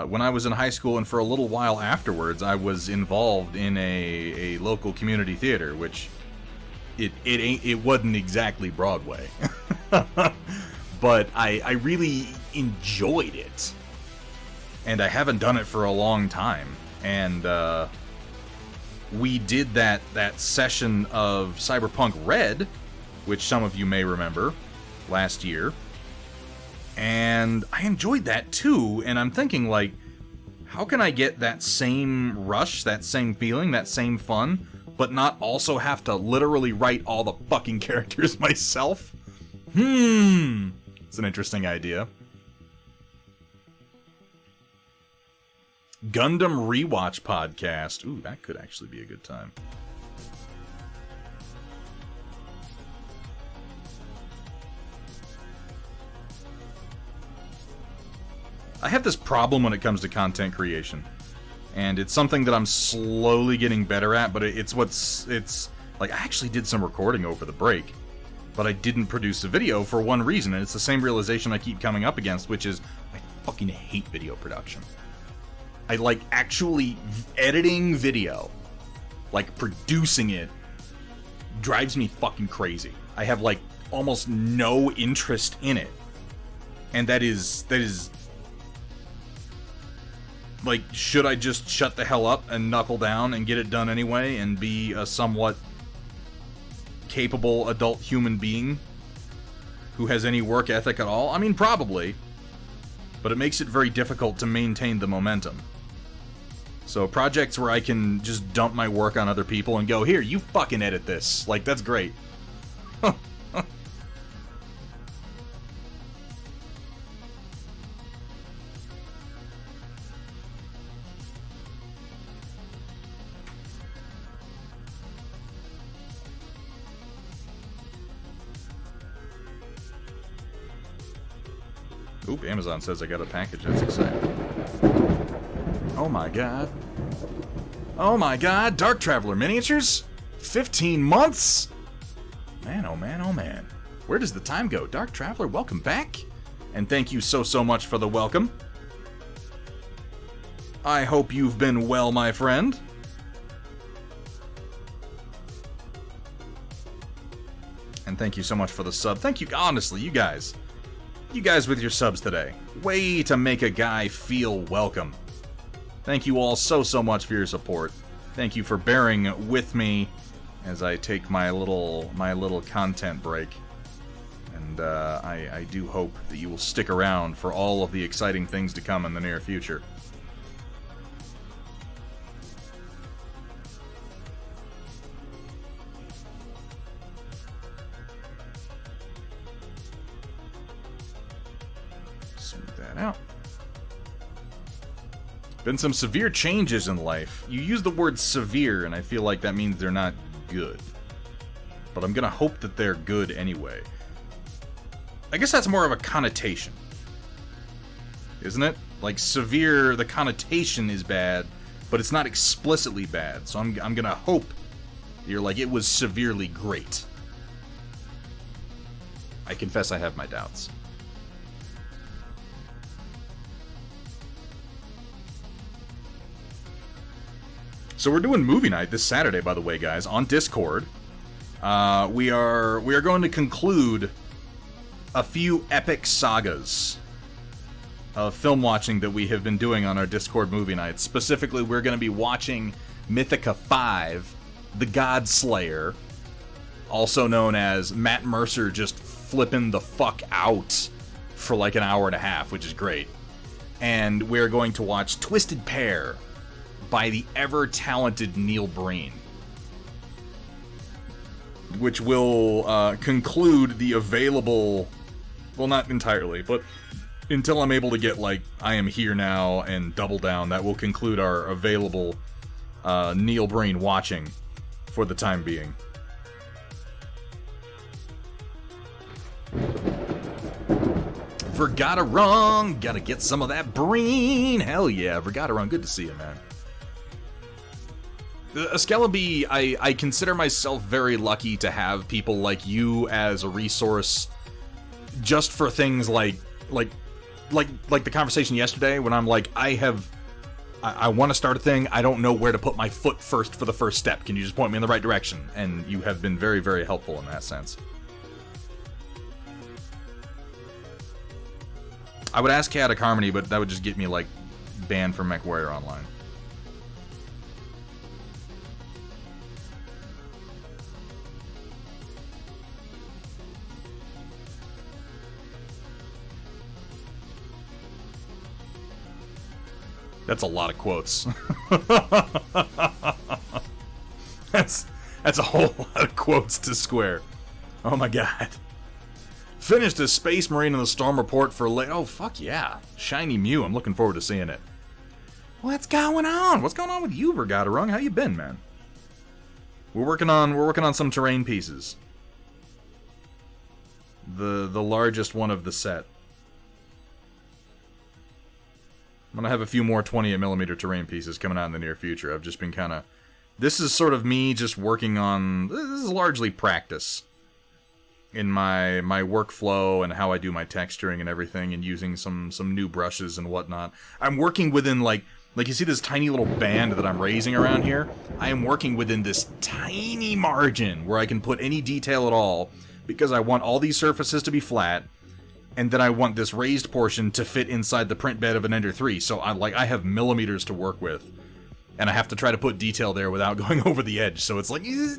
When I was in high school, and for a little while afterwards, I was involved in a local community theater, which it wasn't exactly Broadway, but I really enjoyed it, and I haven't done it for a long time. And we did that session of Cyberpunk Red, which some of you may remember, last year. And I enjoyed that too, and I'm thinking, like, how can I get that same rush, that same feeling, that same fun, but not also have to literally write all the fucking characters myself? It's an interesting idea. Gundam Rewatch Podcast. Ooh, that could actually be a good time. I have this problem when it comes to content creation, and it's something that I'm slowly getting better at, but it's like, I actually did some recording over the break, but I didn't produce a video for one reason, and it's the same realization I keep coming up against, which is, I fucking hate video production. I like actually editing video, like producing it, drives me fucking crazy. I have like almost no interest in it, and that is like, should I just shut the hell up and knuckle down and get it done anyway and be a somewhat capable adult human being who has any work ethic at all? I mean, probably. But it makes it very difficult to maintain the momentum. So projects where I can just dump my work on other people and go, here, you fucking edit this. Like, that's great. Oop, Amazon says I got a package. That's exciting. Oh my god. Oh my god, Dark Traveler miniatures? 15 months? Man, oh man, oh man. Where does the time go? Dark Traveler, welcome back. And thank you so much for the welcome. I hope you've been well, my friend. And thank you so much for the sub. Thank you, honestly, you guys. You guys with your subs today. Way to make a guy feel welcome. Thank you all so much for your support. Thank you for bearing with me as I take my little content break. And I do hope that you will stick around for all of the exciting things to come in the near future. Out. Been some severe changes in life. You use the word severe, and I feel like that means they're not good. but I'm gonna hope that they're good anyway. I guess that's more of a connotation, isn't it? Like, severe, the connotation is bad, but it's not explicitly bad, so I'm gonna hope you're like, it was severely great. I confess I have my doubts. So we're doing movie night this Saturday, by the way, guys, on Discord. We are going to conclude a few epic sagas of film watching that we have been doing on our Discord movie nights. Specifically, we're going to be watching Mythica 5, The God Slayer, also known as Matt Mercer just flipping the fuck out for like an hour and a half, which is great. And we're going to watch Twisted Pair by the ever-talented Neil Breen, which will conclude the available, well, not entirely, but until I'm able to get, like, I Am Here Now and Double Down, that will conclude our available Neil Breen watching for the time being. Vergata Rung, gotta get some of that Breen. Hell yeah, Vergata Rung, good to see you, man. Skelebi, I consider myself very lucky to have people like you as a resource, just for things like the conversation yesterday when I'm like, I want to start a thing, I don't know where to put my foot first for the first step. Can you just point me in the right direction? And you have been very, very helpful in that sense. I would ask Chaotic Harmony, but that would just get me, like, banned from MechWarrior Online. That's a lot of quotes. That's a whole lot of quotes to square. Oh my god. Finished a Space Marine in the Storm Report for late. Oh fuck yeah. Shiny Mew. I'm looking forward to seeing it. What's going on? What's going on with you, Vergata Rung? How you been, man? We're working on some terrain pieces. The largest one of the set. I'm going to have a few more 28mm terrain pieces coming out in the near future. I've just been kind of... This is sort of me just working on... This is largely practice in my workflow and how I do my texturing and everything, and using some new brushes and whatnot. I'm working within, like you see this tiny little band that I'm raising around here? I am working within this tiny margin where I can put any detail at all, because I want all these surfaces to be flat, and then I want this raised portion to fit inside the print bed of an Ender 3. So I have millimeters to work with, and I have to try to put detail there without going over the edge. So it's like, it's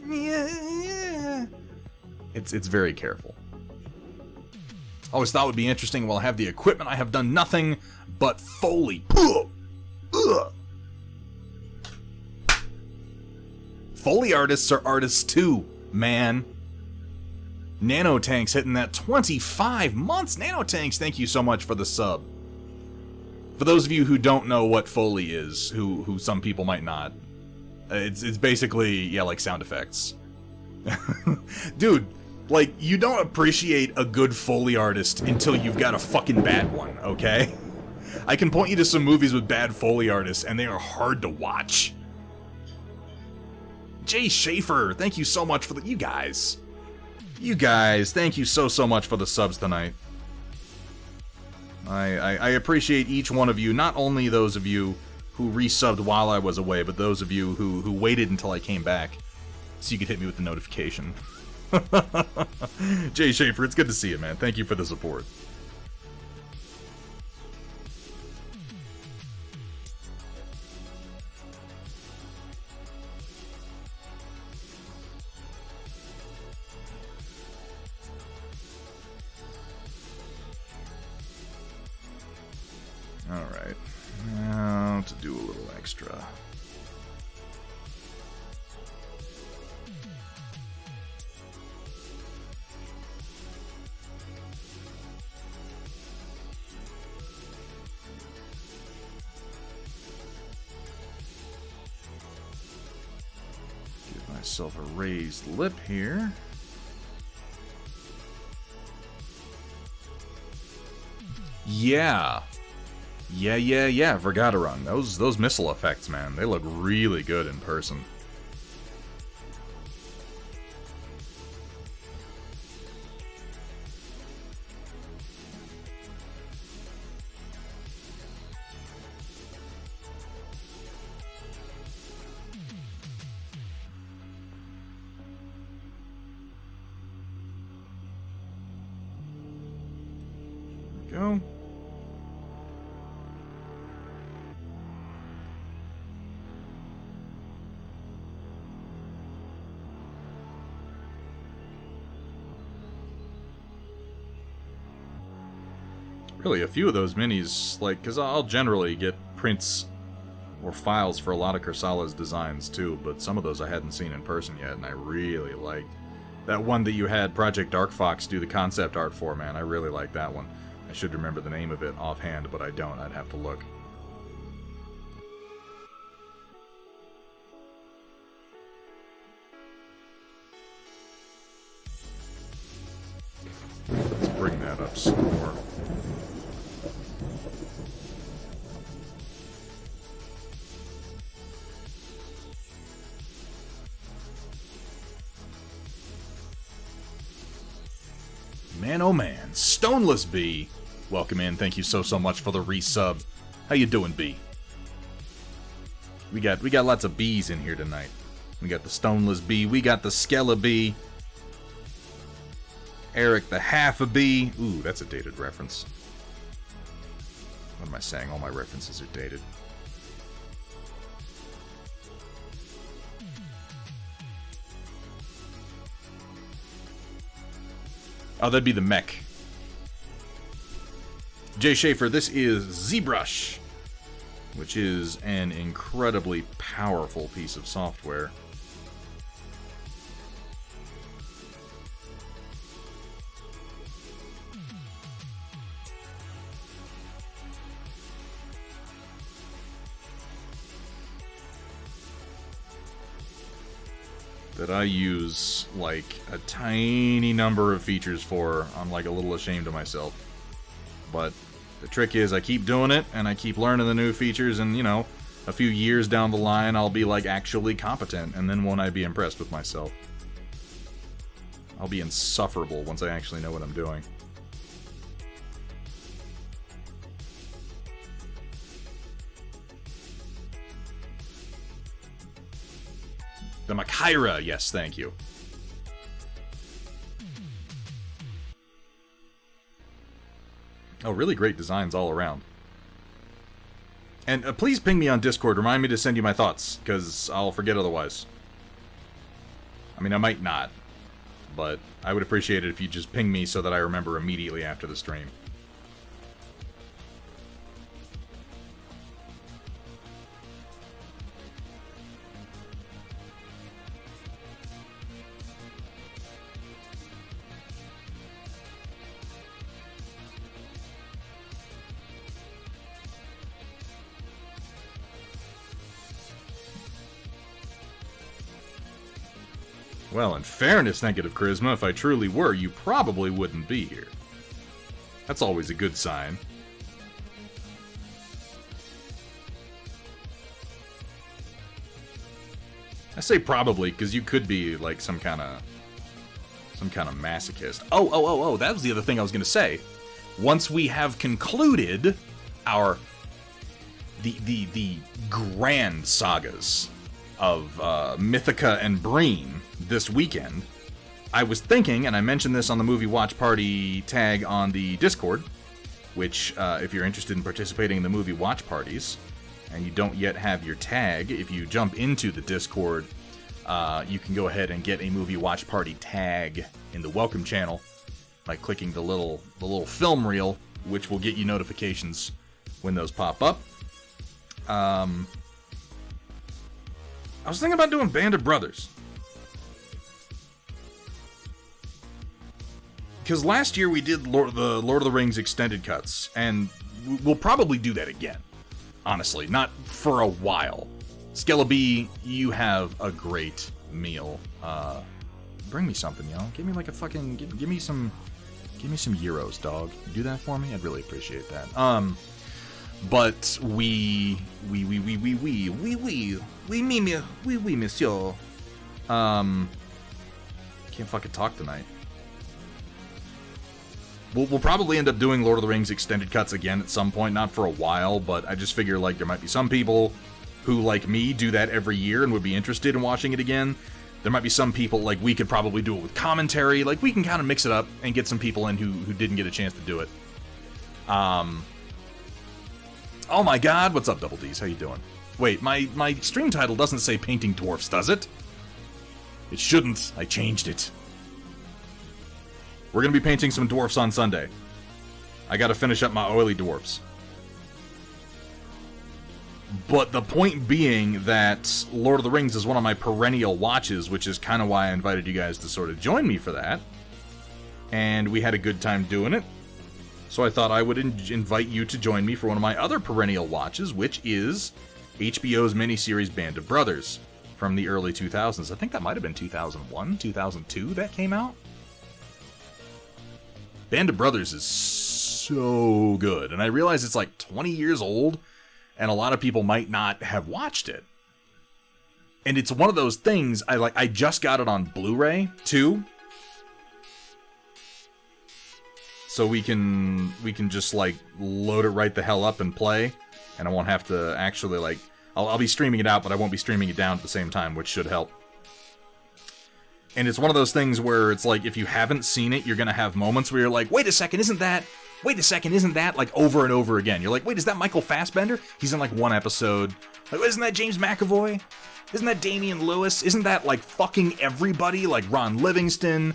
very careful. Always thought it would be interesting. While I have the equipment, I have done nothing but Foley. Foley artists are artists too, man. Nanotanks hitting that 25 months. Nanotanks, thank you so much for the sub. For those of you who don't know what Foley is, who some people might not, it's basically, yeah, like sound effects. Dude, like, you don't appreciate a good Foley artist until you've got a fucking bad one, okay? I can point you to some movies with bad Foley artists, and they are hard to watch. Jay Schaefer, thank you so much for the... You guys, thank you so much for the subs tonight. I appreciate each one of you, not only those of you who resubbed while I was away, but those of you who waited until I came back so you could hit me with the notification. Jay Schaefer, it's good to see you, man. Thank you for the support. Alright, now to do a little extra. Give myself a raised lip here. Yeah. Yeah, Vergaderung. Those missile effects, man, they look really good in person. Go. Really, a few of those minis, like, because I'll generally get prints or files for a lot of Kursala's designs too, but some of those I hadn't seen in person yet, and I really liked. That one that you had Project Dark Fox do the concept art for, man, I really like that one. I should remember the name of it offhand, but I don't. I'd have to look. Let's bring that up some more. Man, oh man, Stoneless B. Welcome in. Thank you so much for the resub. How you doing, B? We got lots of B's in here tonight. We got the Stoneless B. We got the Skella B. Eric the Half a B. Ooh, that's a dated reference. What am I saying? All my references are dated. Oh, that'd be the mech. Jay Schaefer, this is ZBrush, which is an incredibly powerful piece of software. That I use, like, a tiny number of features for. I'm, like, a little ashamed of myself. But the trick is I keep doing it, and I keep learning the new features, and, you know, a few years down the line, I'll be, like, actually competent, and then won't I be impressed with myself? I'll be insufferable once I actually know what I'm doing. The Makaira, yes, thank you. Oh, really great designs all around. And please ping me on Discord. Remind me to send you my thoughts, because I'll forget otherwise. I mean, I might not, but I would appreciate it if you just ping me so that I remember immediately after the stream. Well, in fairness, Negative Charisma, if I truly were, you probably wouldn't be here. That's always a good sign. I say probably, because you could be, like, some kind of masochist. Oh, that was the other thing I was going to say. Once we have concluded our... the grand sagas of Mythica and Breen this weekend, I was thinking, and I mentioned this on the Movie Watch Party tag on the Discord, which, if you're interested in participating in the Movie Watch Parties, and you don't yet have your tag, if you jump into the Discord, you can go ahead and get a Movie Watch Party tag in the Welcome channel by clicking the little film reel, which will get you notifications when those pop up. I was thinking about doing Band of Brothers. Because last year we did the Lord of the Rings extended cuts, and we'll probably do that again. Honestly, not for a while. Skelebi, you have a great meal. Bring me something, yo. Give me like a fucking... Give me some Give me some euros, dog. You do that for me? I'd really appreciate that. But we, monsieur. Can't fucking talk tonight. We'll probably end up doing Lord of the Rings extended cuts again at some point, not for a while, but I just figure, like, there might be some people who, like me, do that every year and would be interested in watching it again. There might be some people, like, we could probably do it with commentary. Like, we can kind of mix it up and get some people in who didn't get a chance to do it. Oh my god, what's up, Double D's? How you doing? Wait, my stream title doesn't say Painting Dwarfs, does it? It shouldn't. I changed it. We're gonna be painting some dwarfs on Sunday. I gotta finish up my oily dwarfs. But the point being that Lord of the Rings is one of my perennial watches, which is kind of why I invited you guys to sort of join me for that. And we had a good time doing it. So I thought I would invite you to join me for one of my other perennial watches, which is HBO's miniseries Band of Brothers from the early 2000s. I think that might have been 2001, 2002 that came out. Band of Brothers is so good, and I realize it's like 20 years old, and a lot of people might not have watched it. And it's one of those things, I just got it on Blu-ray, too. So we can just, like, load it right the hell up and play, and I won't have to actually, like... I'll be streaming it out, but I won't be streaming it down at the same time, which should help. And it's one of those things where it's like, if you haven't seen it, you're gonna have moments where you're like, wait a second, isn't that... Wait a second, isn't that... Like, over and over again. You're like, wait, is that Michael Fassbender? He's in, like, one episode. Like, isn't that James McAvoy? Isn't that Damian Lewis? Isn't that, like, fucking everybody? Like, Ron Livingston,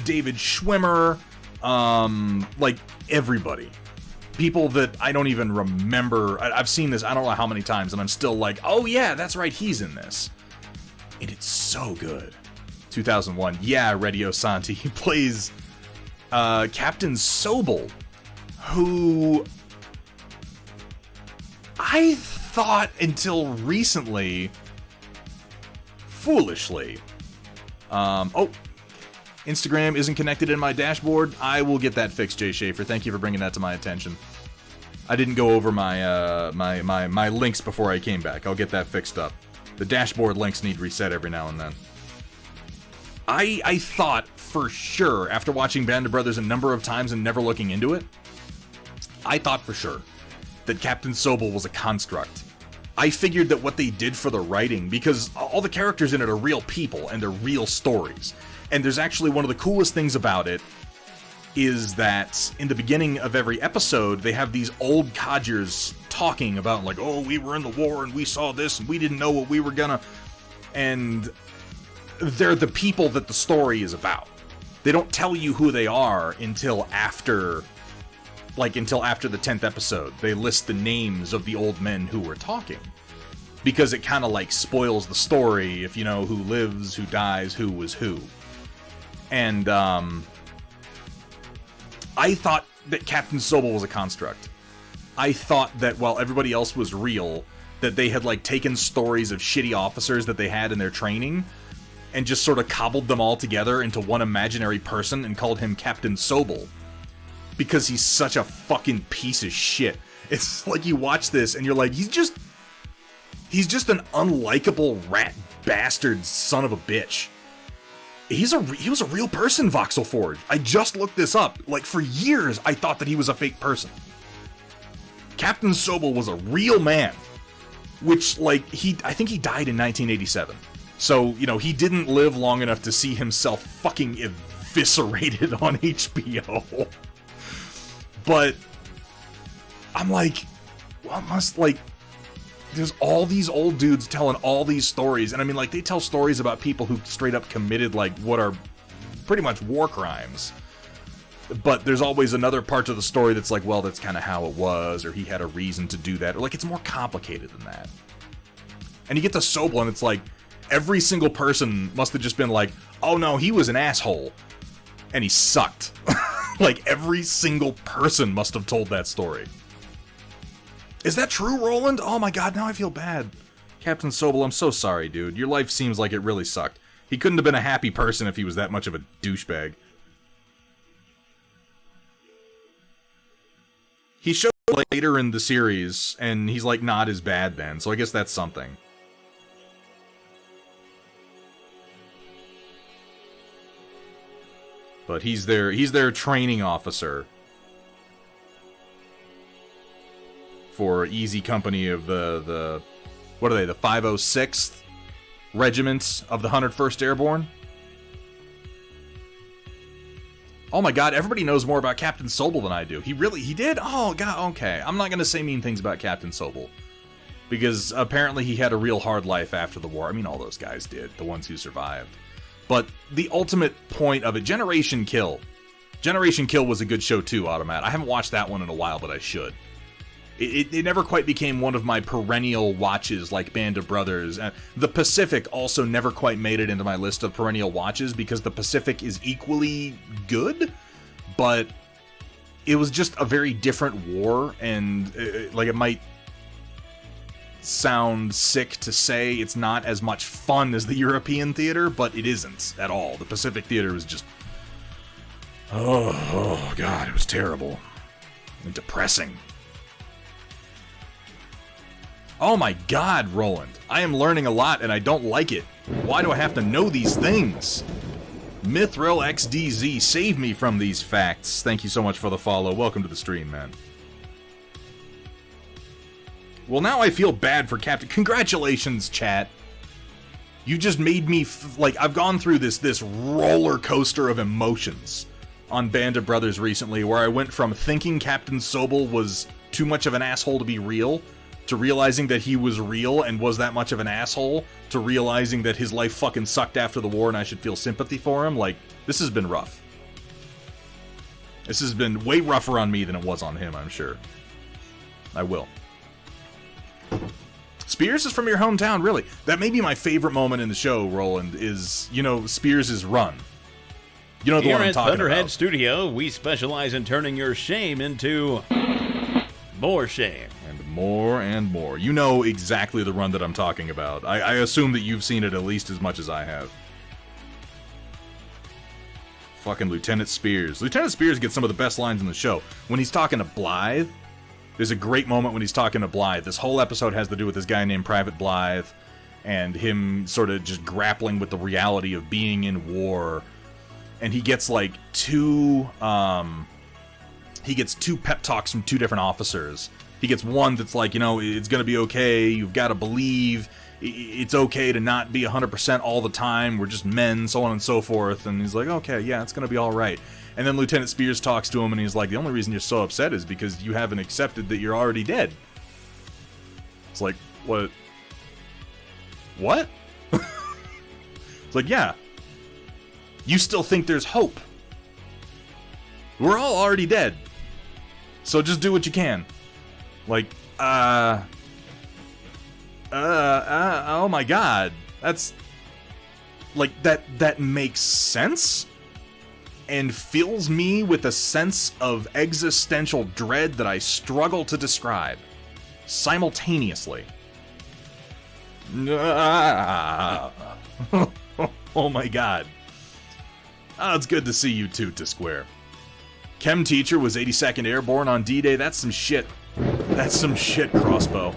David Schwimmer, like, everybody. People that I don't even remember. I've seen this I don't know how many times, and I'm still like, oh yeah, that's right, he's in this. And it's so good. 2001, yeah, Radio Santi. He plays Captain Sobel, who I thought until recently, foolishly, oh, Instagram isn't connected in my dashboard. I will get that fixed, Jay Schaefer. Thank you for bringing that to my attention. I didn't go over my my links before I came back. I'll get that fixed up. The dashboard links need reset every now and then. I thought for sure, after watching Band of Brothers a number of times and never looking into it, I thought for sure that Captain Sobel was a construct. I figured that what they did for the writing, because all the characters in it are real people and they're real stories. And there's actually one of the coolest things about it is that in the beginning of every episode, they have these old codgers talking about, like, oh, we were in the war and we saw this and we didn't know what we were gonna... And they're the people that the story is about. They don't tell you who they are until after... Like, until after the 10th episode. They list the names of the old men who were talking. Because it kind of, like, spoils the story if you know who lives, who dies, who was who. And, I thought that Captain Sobel was a construct. I thought that while everybody else was real, that they had, like, taken stories of shitty officers that they had in their training and just sort of cobbled them all together into one imaginary person and called him Captain Sobel. Because he's such a fucking piece of shit. It's like you watch this and you're like, he's just an unlikable rat bastard son of a bitch. He was a real person, Voxel Forge. I just looked this up. Like, for years, I thought that he was a fake person. Captain Sobel was a real man. Which, like, I think he died in 1987. So, you know, he didn't live long enough to see himself fucking eviscerated on HBO. But I'm like, what must, like... There's all these old dudes telling all these stories, and I mean, like, they tell stories about people who straight up committed, like, what are pretty much war crimes. But there's always another part of the story that's like, well, that's kind of how it was, or he had a reason to do that, or, like, it's more complicated than that. And you get to Sobel, and it's like, every single person must have just been like, oh no, he was an asshole, and he sucked. Like, every single person must have told that story. Is that true, Roland? Oh my god, now I feel bad. Captain Sobel, I'm so sorry, dude. Your life seems like it really sucked. He couldn't have been a happy person if he was that much of a douchebag. He showed later in the series, and he's, like, not as bad then, so I guess that's something. But he's their training officer for Easy Company of the what are they, the 506th Regiment of the 101st Airborne? Oh my god, everybody knows more about Captain Sobel than I do. He did? Oh god, okay. I'm not gonna say mean things about Captain Sobel, because apparently he had a real hard life after the war. I mean, all those guys did, the ones who survived. But the ultimate point of it, Generation Kill. Generation Kill was a good show too, Automat. I haven't watched that one in a while, but I should. It never quite became one of my perennial watches like Band of Brothers. The Pacific also never quite made it into my list of perennial watches because the Pacific is equally good, but it was just a very different war, and like, it might sound sick to say it's not as much fun as the European theater, but it isn't at all. The Pacific theater was just... Oh god, it was terrible. And depressing. Oh my god, Roland. I am learning a lot and I don't like it. Why do I have to know these things? Mithril XDZ, save me from these facts. Thank you so much for the follow. Welcome to the stream, man. Well, now I feel bad for Captain... Congratulations, chat. You just made me... like, I've gone through this roller coaster of emotions on Band of Brothers recently, where I went from thinking Captain Sobel was too much of an asshole to be real, to realizing that he was real and was that much of an asshole, to realizing that his life fucking sucked after the war and I should feel sympathy for him. Like, this has been rough. This has been way rougher on me than it was on him, I'm sure. I will. Spears is from your hometown, really? That may be my favorite moment in the show, Roland, is, you know, Spears' run. You know the one I'm talking about. Here at Thunderhead Studio, we specialize in turning your shame into more shame. And more and more. You know exactly the run that I'm talking about. I assume that you've seen it at least as much as I have. Fucking Lieutenant Spears. Lieutenant Spears gets some of the best lines in the show. When he's talking to Blythe, there's a great moment when he's talking to Blythe. This whole episode has to do with this guy named Private Blythe and him sort of just grappling with the reality of being in war. And he gets like two pep talks from two different officers. He gets one that's like, you know, it's going to be okay. You've got to believe. It's okay to not be 100% all the time. We're just men, so on and so forth. And he's like, okay, yeah, it's going to be all right. And then Lieutenant Spears talks to him, and he's like, the only reason you're so upset is because you haven't accepted that you're already dead. It's like, what? What? It's like, yeah. You still think there's hope. We're all already dead. So just do what you can. Like, oh my god. That's, like, that makes sense? And fills me with a sense of existential dread that I struggle to describe. Simultaneously. Oh my god. Oh, it's good to see you too, T-Square. Chem teacher was 82nd Airborne on D-Day. That's some shit. That's some shit, Crossbow.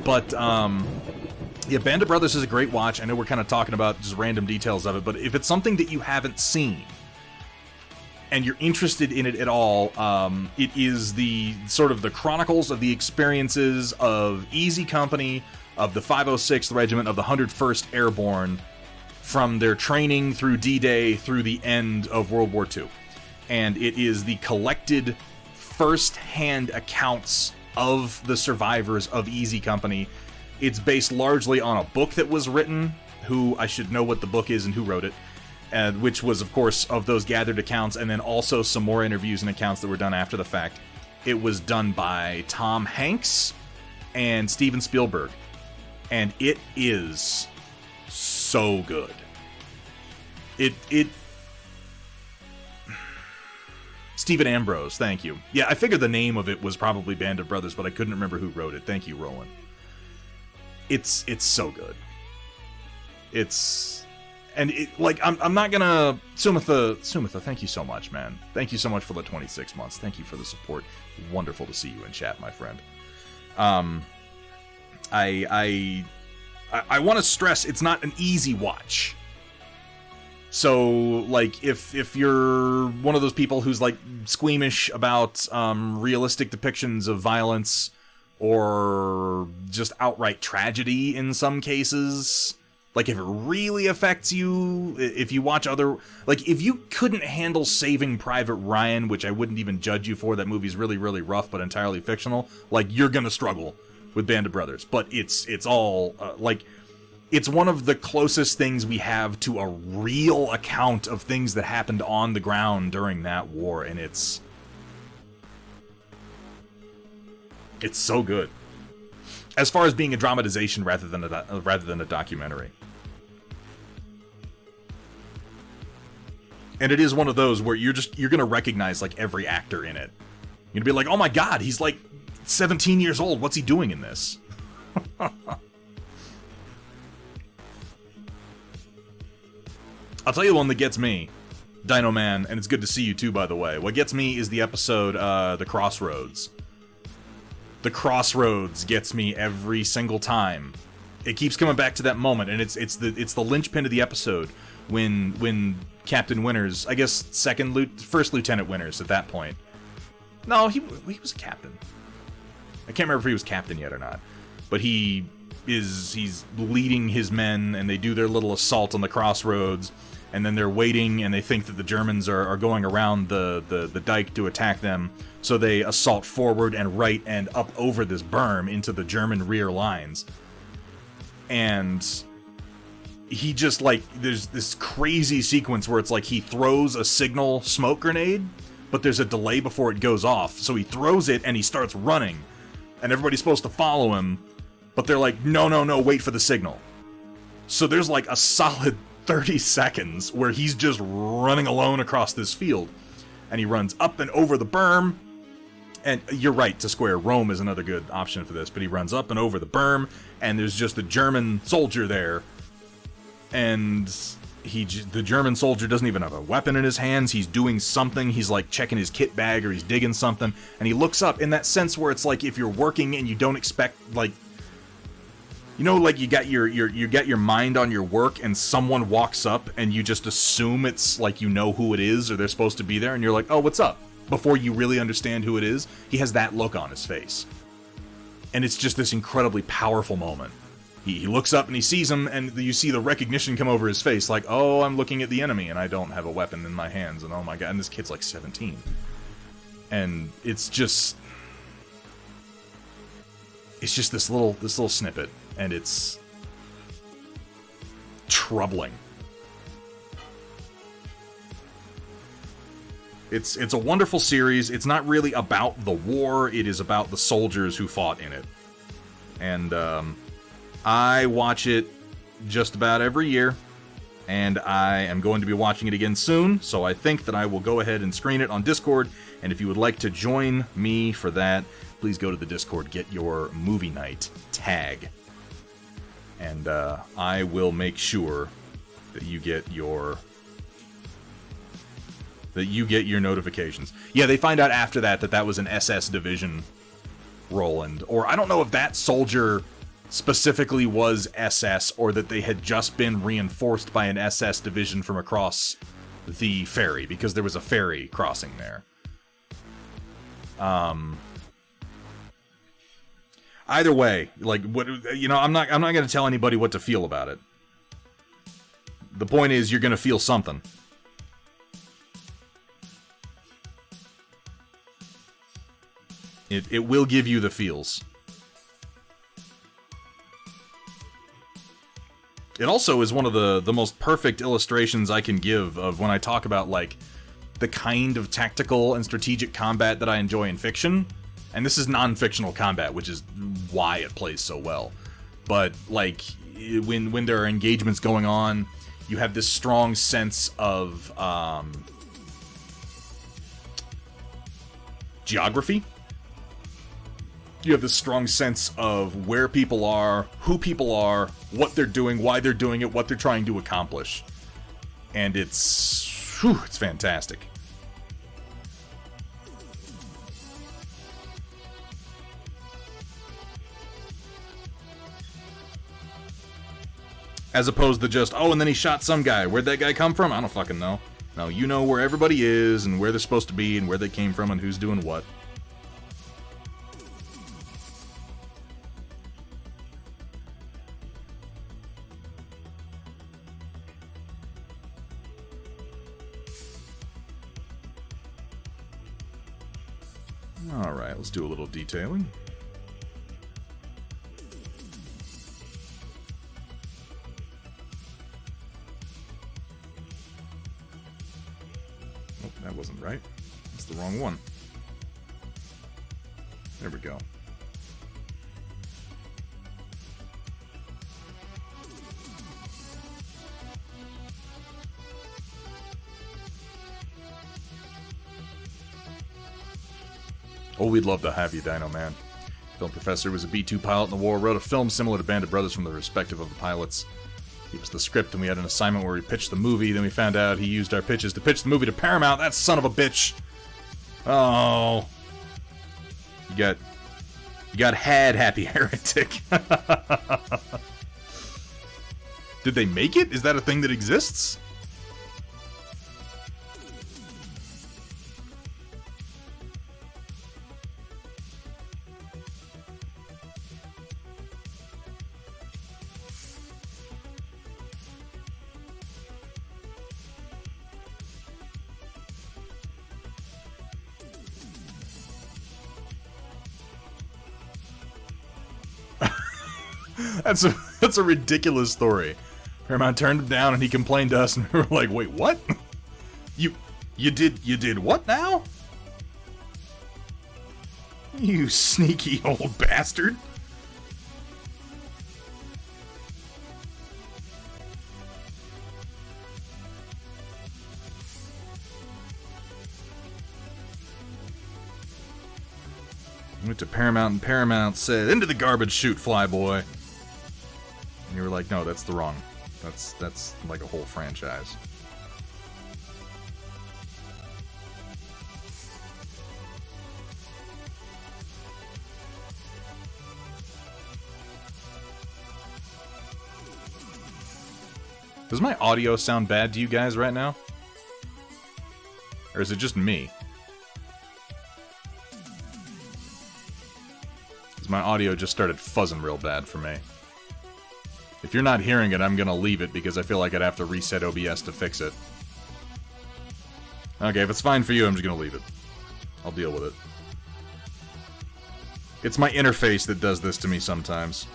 But, yeah, Band of Brothers is a great watch. I know we're kind of talking about just random details of it, but if it's something that you haven't seen, and you're interested in it at all, it is the sort of the chronicles of the experiences of Easy Company, of the 506th Regiment, of the 101st Airborne, from their training through D-Day through the end of World War II. And it is the collected first-hand accounts of the survivors of Easy Company. It's based largely on a book that was written, who I should know what the book is and who wrote it, which was, of course, of those gathered accounts, and then also some more interviews and accounts that were done after the fact. It was done by Tom Hanks and Steven Spielberg. And it is so good. Stephen Ambrose, thank you. Yeah, I figured the name of it was probably Band of Brothers, but I couldn't remember who wrote it. Thank you, Roland. It's so good. I'm not gonna... Sumitha, thank you so much, man. Thank you so much for the 26 months. Thank you for the support. Wonderful to see you in chat, my friend. I want to stress it's not an easy watch. So, like, if you're one of those people who's, like, squeamish about realistic depictions of violence or just outright tragedy in some cases, like, if it really affects you, if you watch other... Like, if you couldn't handle Saving Private Ryan, which I wouldn't even judge you for, that movie's really, really rough but entirely fictional, like, you're gonna struggle with Band of Brothers. But it's all, like... It's one of the closest things we have to a real account of things that happened on the ground during that war, and it's so good. As far as being a dramatization rather than a documentary. And it is one of those where you're gonna recognize like every actor in it. You're gonna be like, oh my god, he's like 17 years old. What's he doing in this? I'll tell you the one that gets me, Dino Man, and it's good to see you too, by the way. What gets me is the episode, The Crossroads. The Crossroads gets me every single time. It keeps coming back to that moment, and it's the linchpin of the episode when Captain Winters, I guess first Lieutenant Winters at that point. No, he was a captain. I can't remember if he was captain yet or not, but he's leading his men, and they do their little assault on the crossroads, and then they're waiting, and they think that the Germans are going around the dike to attack them, so they assault forward and right and up over this berm into the German rear lines. And he just, like, there's this crazy sequence where it's like he throws a signal smoke grenade, but there's a delay before it goes off, so he throws it and he starts running, and everybody's supposed to follow him, but they're like, no, wait for the signal. So there's like a solid 30 seconds where he's just running alone across this field. And he runs up and over the berm. And you're right, to square, Rome is another good option for this. But he runs up and over the berm, and there's just a German soldier there. And the German soldier doesn't even have a weapon in his hands. He's doing something. He's like checking his kit bag, or he's digging something. And he looks up in that sense where it's like if you're working and you don't expect, like, you know, like you got your mind on your work, and someone walks up, and you just assume it's like you know who it is, or they're supposed to be there, and you're like, oh, what's up? Before you really understand who it is, he has that look on his face, and it's just this incredibly powerful moment. He looks up and he sees him, and you see the recognition come over his face, like, oh, I'm looking at the enemy, and I don't have a weapon in my hands, and oh my god, and this kid's like 17, and it's just this little snippet. And it's troubling. It's a wonderful series. It's not really about the war. It is about the soldiers who fought in it. And I watch it just about every year. And I am going to be watching it again soon. So I think that I will go ahead and screen it on Discord. And if you would like to join me for that, please go to the Discord. Get your movie night tag. And I will make sure that you get your notifications. Yeah, they find out after that was an SS division, Roland. Or I don't know if that soldier specifically was SS, or that they had just been reinforced by an SS division from across the ferry, because there was a ferry crossing there. Either way, like, what, you know, I'm not going to tell anybody what to feel about it. The point is, you're going to feel something. It will give you the feels. It also is one of the most perfect illustrations I can give of when I talk about, like, the kind of tactical and strategic combat that I enjoy in fiction. And this is non-fictional combat, which is why it plays so well. But, like, when there are engagements going on, you have this strong sense of geography. You have this strong sense of where people are, who people are, what they're doing, why they're doing it, what they're trying to accomplish. And it's fantastic. As opposed to just, oh, and then he shot some guy. Where'd that guy come from? I don't fucking know. No, you know where everybody is, and where they're supposed to be, and where they came from, and who's doing what. Alright, let's do a little detailing. Oh, that wasn't right. That's the wrong one. There we go. Oh, we'd love to have you, Dino Man. Film professor was a B-2 pilot in the war, wrote a film similar to Band of Brothers from the perspective of the pilots. He was the script, and we had an assignment where we pitched the movie, then we found out he used our pitches to pitch the movie to Paramount. That son of a bitch! Oh. You got had, Happy Heretic. Did they make it? Is that a thing that exists? That's a ridiculous story. Paramount turned him down and he complained to us and we were like, wait, what? You did what now? You sneaky old bastard. Went to Paramount and Paramount said, into the garbage chute, Flyboy. And you were like, no, that's the wrong. That's like a whole franchise. Does my audio sound bad to you guys right now? Or is it just me? Because my audio just started fuzzing real bad for me. If you're not hearing it, I'm gonna leave it because I feel like I'd have to reset OBS to fix it. Okay, if it's fine for you, I'm just gonna leave it. I'll deal with it. It's my interface that does this to me sometimes.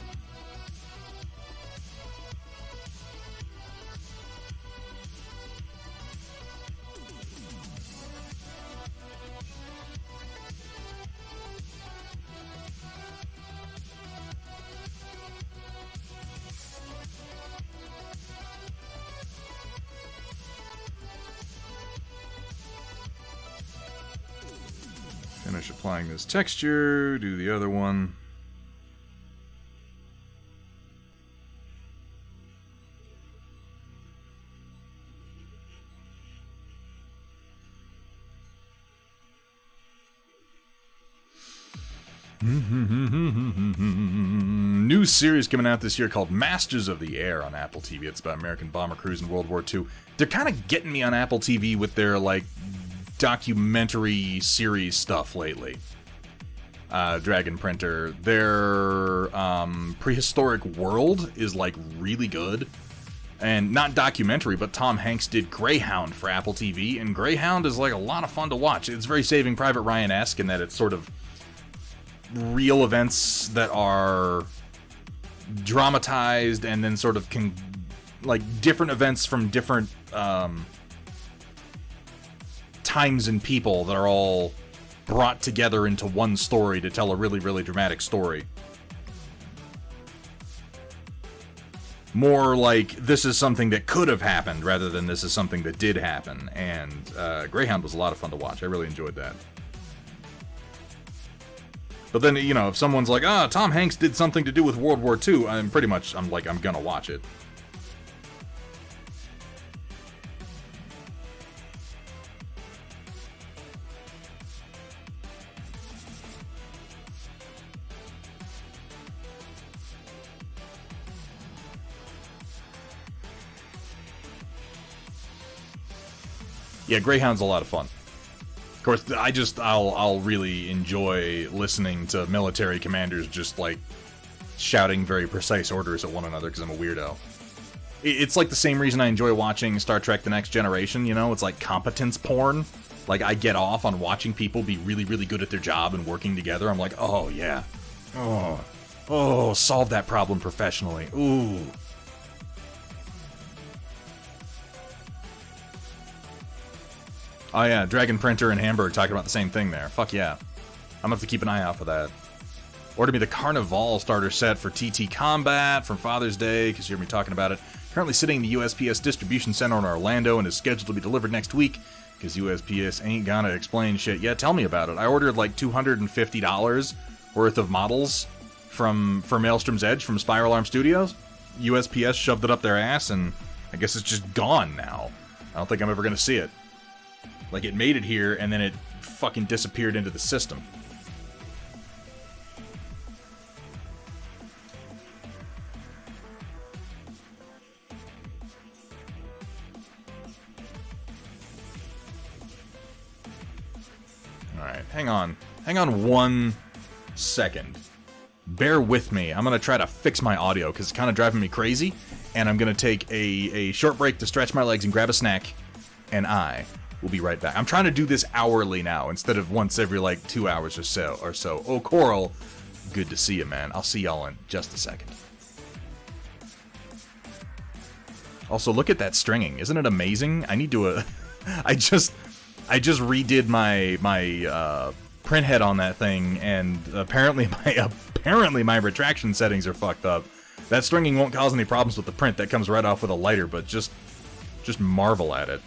Finish applying this texture, do the other one. New series coming out this year called Masters of the Air on Apple TV. It's about American bomber crews in World War II. They're kind of getting me on Apple TV with their, like, documentary series stuff lately. Dragon Printer. Their Prehistoric World is like really good. And not documentary, but Tom Hanks did Greyhound for Apple TV, and Greyhound is like a lot of fun to watch. It's very Saving Private Ryan-esque in that it's sort of real events that are dramatized and then sort of like different events from different times and people that are all brought together into one story to tell a really, really dramatic story. More like this is something that could have happened rather than this is something that did happen. And Greyhound was a lot of fun to watch. I really enjoyed that. But then, you know, if someone's like, Tom Hanks did something to do with World War II, I'm gonna watch it. Yeah, Greyhound's a lot of fun. Of course, I'll really enjoy listening to military commanders just, like, shouting very precise orders at one another because I'm a weirdo. It's like the same reason I enjoy watching Star Trek The Next Generation, you know? It's like competence porn. Like, I get off on watching people be really, really good at their job and working together. I'm like, oh, yeah. Oh, solve that problem professionally. Ooh. Oh yeah, Dragon Printer and Hamburg talking about the same thing there. Fuck yeah. I'm gonna have to keep an eye out for that. Order me the Carnival starter set for TT Combat from Father's Day, because you hear me talking about it. Currently sitting in the USPS distribution center in Orlando and is scheduled to be delivered next week, because USPS ain't gonna explain shit yet. Tell me about it. I ordered like $250 worth of models for Maelstrom's Edge from Spiral Arm Studios. USPS shoved it up their ass, and I guess it's just gone now. I don't think I'm ever gonna see it. Like, it made it here, and then it fucking disappeared into the system. Alright, hang on. Hang on 1 second. Bear with me. I'm gonna try to fix my audio, because it's kind of driving me crazy, and I'm gonna take a short break to stretch my legs and grab a snack, and we'll be right back. I'm trying to do this hourly now, instead of once every, like, 2 hours or so. Oh, Coral, good to see you, man. I'll see y'all in just a second. Also, look at that stringing. Isn't it amazing? I need to, I just redid my print head on that thing, and apparently my retraction settings are fucked up. That stringing won't cause any problems with the print. That comes right off with a lighter, but just marvel at it.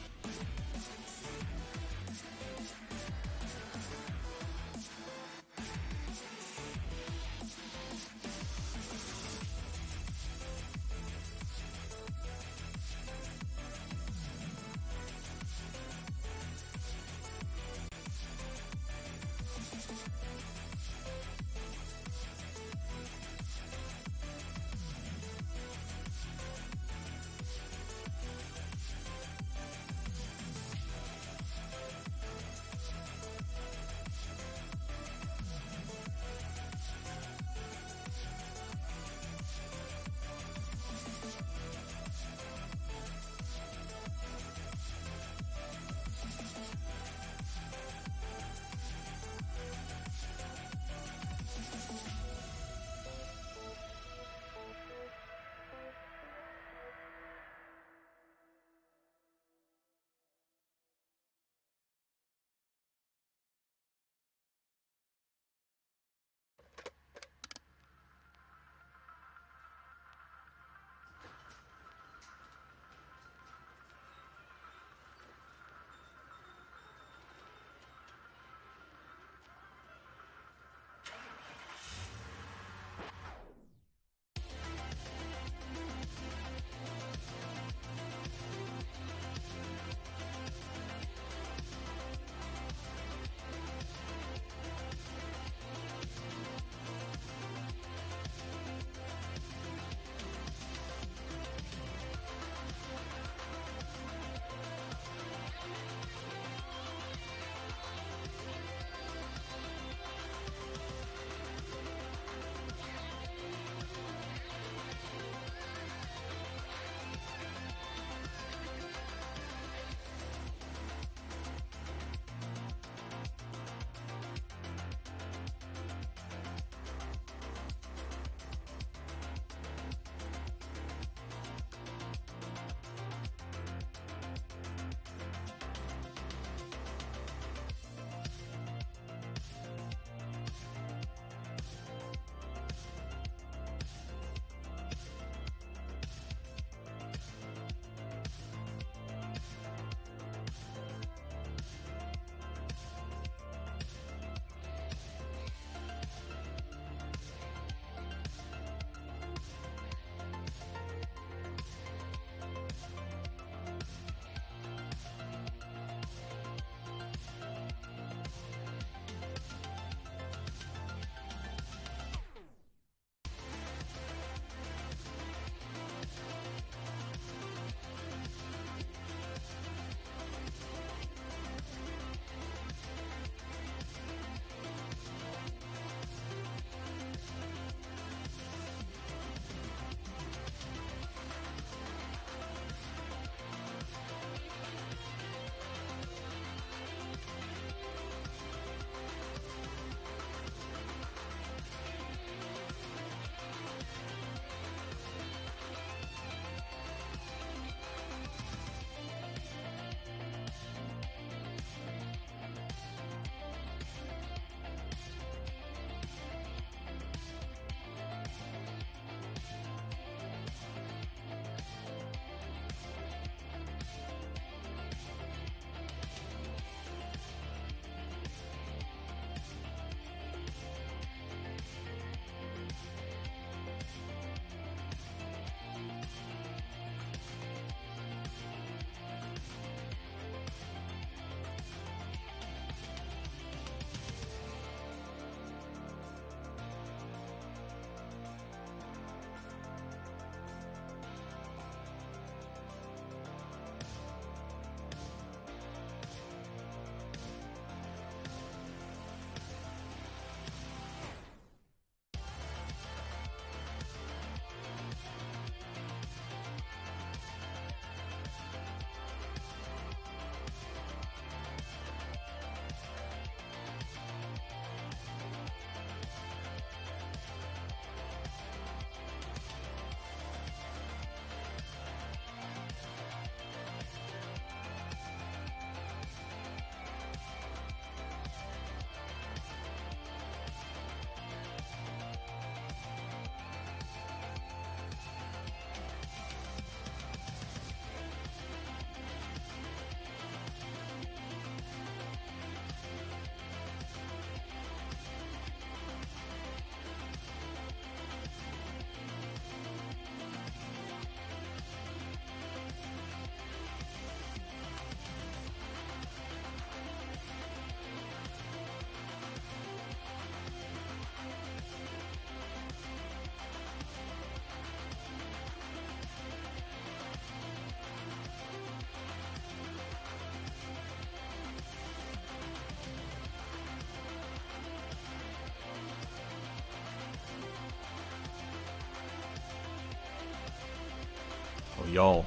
Well,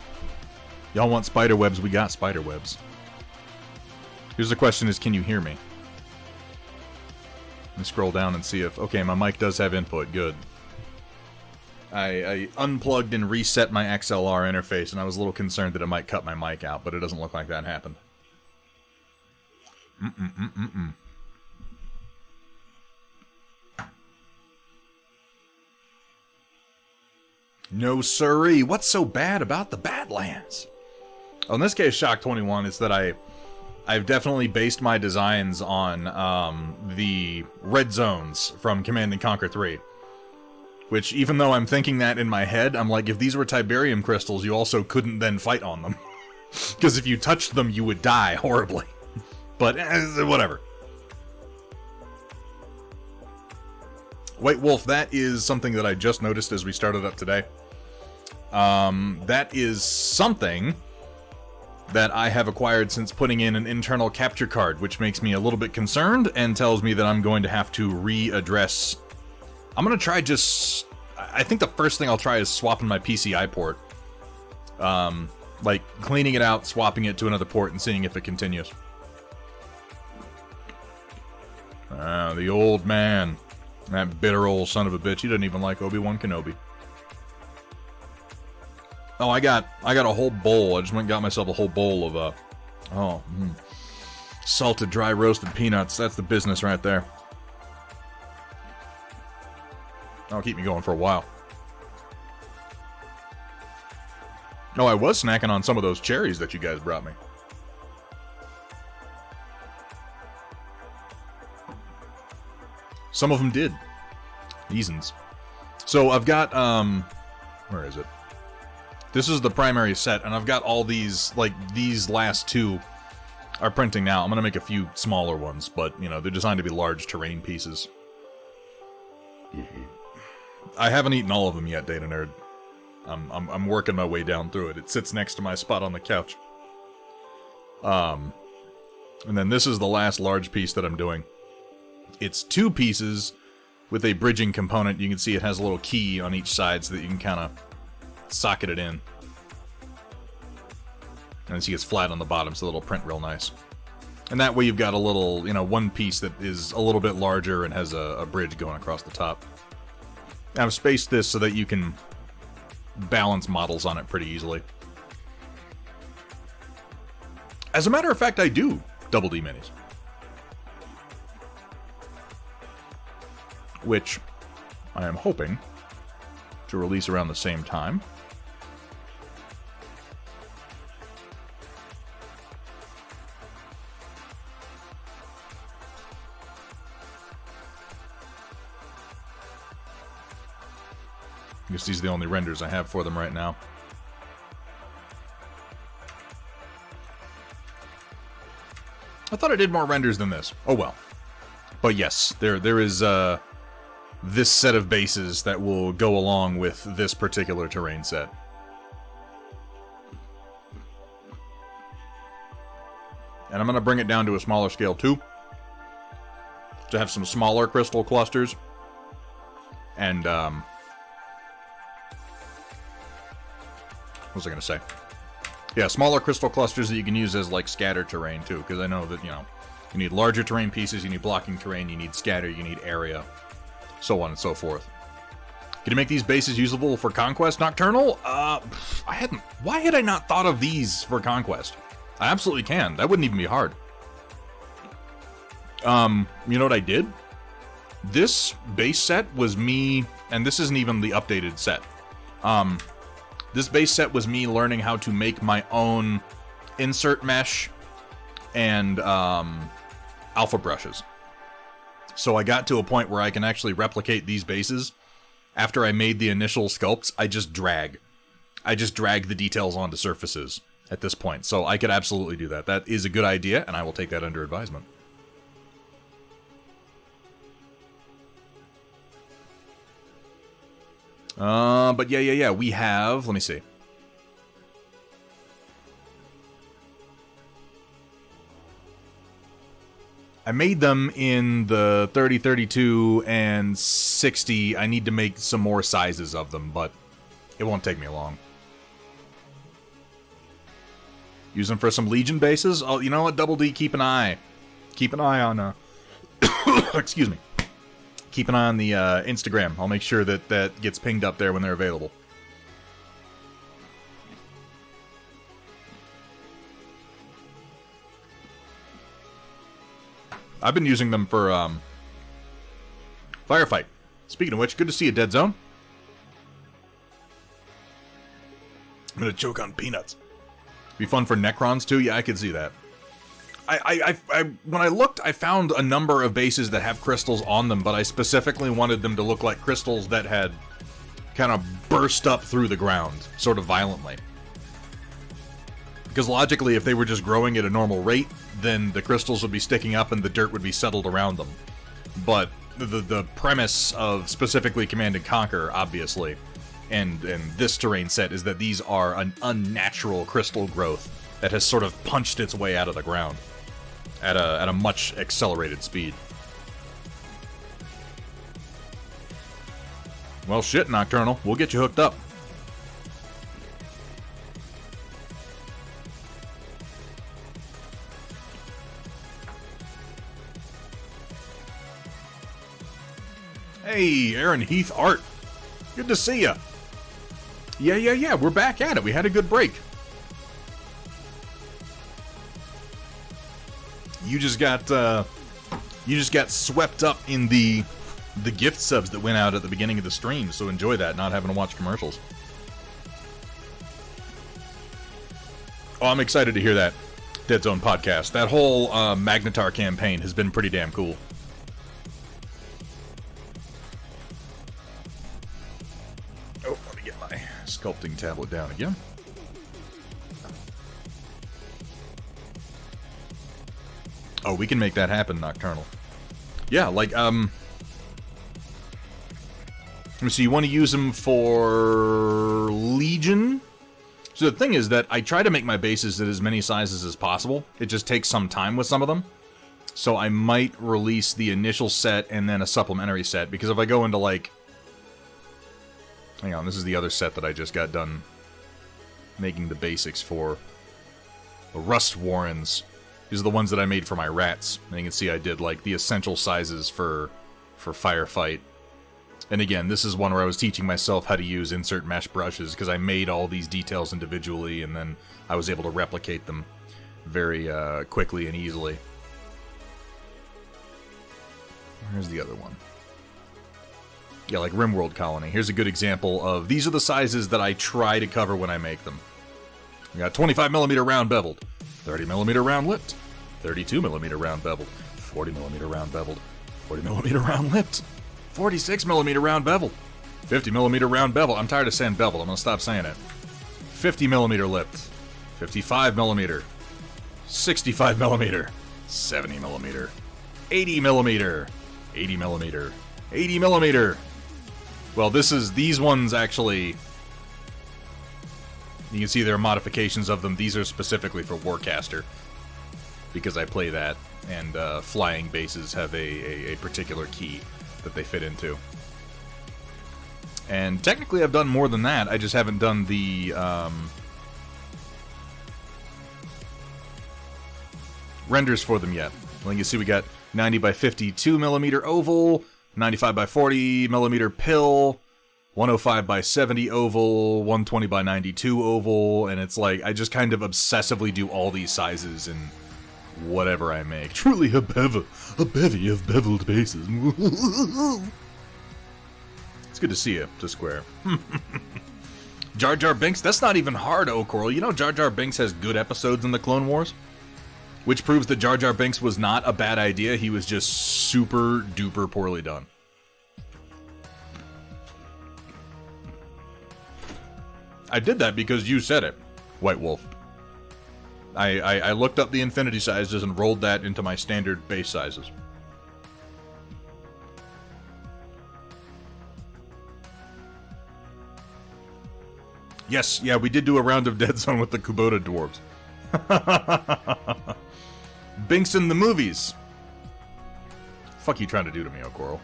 y'all want spider webs, we got spider webs. Here's the question is, can you hear me? Let me scroll down and see if... Okay, my mic does have input. Good. I unplugged and reset my XLR interface, and I was a little concerned that it might cut my mic out, but it doesn't look like that happened. No siree. What's so bad about the Badlands? Well, in this case, Shock 21, is that I've definitely based my designs on the red zones from Command & Conquer 3. Which, even though I'm thinking that in my head, I'm like, if these were Tiberium crystals, you also couldn't then fight on them. Because if you touched them, you would die horribly. But, whatever. White Wolf, that is something that I just noticed as we started up today. That is something that I have acquired since putting in an internal capture card, which makes me a little bit concerned and tells me that I'm going to have to readdress... I'm going to try just... I think the first thing I'll try is swapping my PCI port. Like, cleaning it out, swapping it to another port, and seeing if it continues. The old man. That bitter old son of a bitch. He doesn't even like Obi-Wan Kenobi. Oh, I got a whole bowl. I just went and got myself a whole bowl of, salted, dry, roasted peanuts. That's the business right there. That'll keep me going for a while. Oh, I was snacking on some of those cherries that you guys brought me. Some of them did. Easons. So I've got, where is it? This is the primary set, and I've got all these, like, these last two are printing now. I'm gonna make a few smaller ones, but, you know, they're designed to be large terrain pieces. I haven't eaten all of them yet, Data Nerd. I'm working my way down through it. It sits next to my spot on the couch. And then this is the last large piece that I'm doing. It's 2 pieces with a bridging component. You can see it has a little key on each side so that you can kind of socket it in. And see it's flat on the bottom, so it'll print real nice. And that way you've got a little, you know, one piece that is a little bit larger and has a bridge going across the top. I've spaced this so that you can balance models on it pretty easily. As a matter of fact, I do Double D minis. Which I am hoping to release around the same time. I guess these are the only renders I have for them right now. I thought I did more renders than this. Oh well. But yes, there is this set of bases that will go along with this particular terrain set. And I'm going to bring it down to a smaller scale too. To have some smaller crystal clusters. And, what was I going to say? Yeah, smaller crystal clusters that you can use as, like, scatter terrain, too. Because I know that, you know, you need larger terrain pieces, you need blocking terrain, you need scatter, you need area. So on and so forth. Can you make these bases usable for Conquest Nocturnal? Why had I not thought of these for Conquest? I absolutely can. That wouldn't even be hard. You know what I did? This base set was me, and this isn't even the updated set. This base set was me learning how to make my own insert mesh and alpha brushes. So I got to a point where I can actually replicate these bases. After I made the initial sculpts, I just drag the details onto surfaces at this point. So I could absolutely do that. That is a good idea, and I will take that under advisement. But yeah, we have, let me see. I made them in the 30, 32, and 60. I need to make some more sizes of them, but it won't take me long. Use them for some Legion bases. Oh, you know what, Double D, keep an eye on, excuse me. Keep an eye on the Instagram. I'll make sure that that gets pinged up there when they're available. I've been using them for firefight. Speaking of which, good to see you, Dead Zone. I'm gonna choke on peanuts. Be fun for Necrons too. Yeah, I could see that. When I looked, I found a number of bases that have crystals on them, but I specifically wanted them to look like crystals that had kind of burst up through the ground, sort of violently. Because logically, if they were just growing at a normal rate, then the crystals would be sticking up and the dirt would be settled around them. But the premise of specifically Command & Conquer, obviously, and this terrain set, is that these are an unnatural crystal growth that has sort of punched its way out of the ground at a much accelerated speed. Well, shit, Nocturnal. We'll get you hooked up. Hey, Aaron Heath Art. Good to see ya. Yeah. We're back at it. We had a good break. You just got swept up in the gift subs that went out at the beginning of the stream, so enjoy that, not having to watch commercials. Oh, I'm excited to hear that Dead Zone podcast. That whole Magnetar campaign has been pretty damn cool. Oh, let me get my sculpting tablet down again. Oh, we can make that happen, Nocturnal. Yeah, like, let me see, you want to use them for Legion? So the thing is that I try to make my bases at as many sizes as possible. It just takes some time with some of them. So I might release the initial set and then a supplementary set, because if I go into, like... Hang on, this is the other set that I just got done making the basics for. The Rust Warrens. These are the ones that I made for my rats. And you can see I did, like, the essential sizes for Firefight. And again, this is one where I was teaching myself how to use insert mesh brushes, because I made all these details individually, and then I was able to replicate them very quickly and easily. Where's the other one? Yeah, like Rimworld Colony. Here's a good example of, these are the sizes that I try to cover when I make them. We got 25mm round beveled, 30mm round lipped, 32mm round beveled, 40mm round beveled, 40mm round lipped, 46mm round beveled, 50mm round beveled. I'm tired of saying beveled. I'm gonna stop saying it. 50mm lipped, 55mm, 65mm, 70mm, 80mm, 80mm, 80mm. Well, these ones actually, you can see there are modifications of them. These are specifically for Warcaster, because I play that, and flying bases have a particular key that they fit into. And technically I've done more than that, I just haven't done the renders for them yet. Well, you can see we got 90 by 52mm oval, 95 by 40mm pill, 105 by 70 oval, 120 by 92 oval, and it's like, I just kind of obsessively do all these sizes in whatever I make. Truly a bevy of beveled bases. It's good to see you, to Square. Jar Jar Binks, that's not even hard, O'Coral. You know Jar Jar Binks has good episodes in the Clone Wars? Which proves that Jar Jar Binks was not a bad idea, he was just super duper poorly done. I did that because you said it, White Wolf. I looked up the infinity sizes and rolled that into my standard base sizes. Yes, yeah, we did do a round of Dead Zone with the Kubota dwarves. Binks in the movies. Fuck you trying to do to me, O'Coral?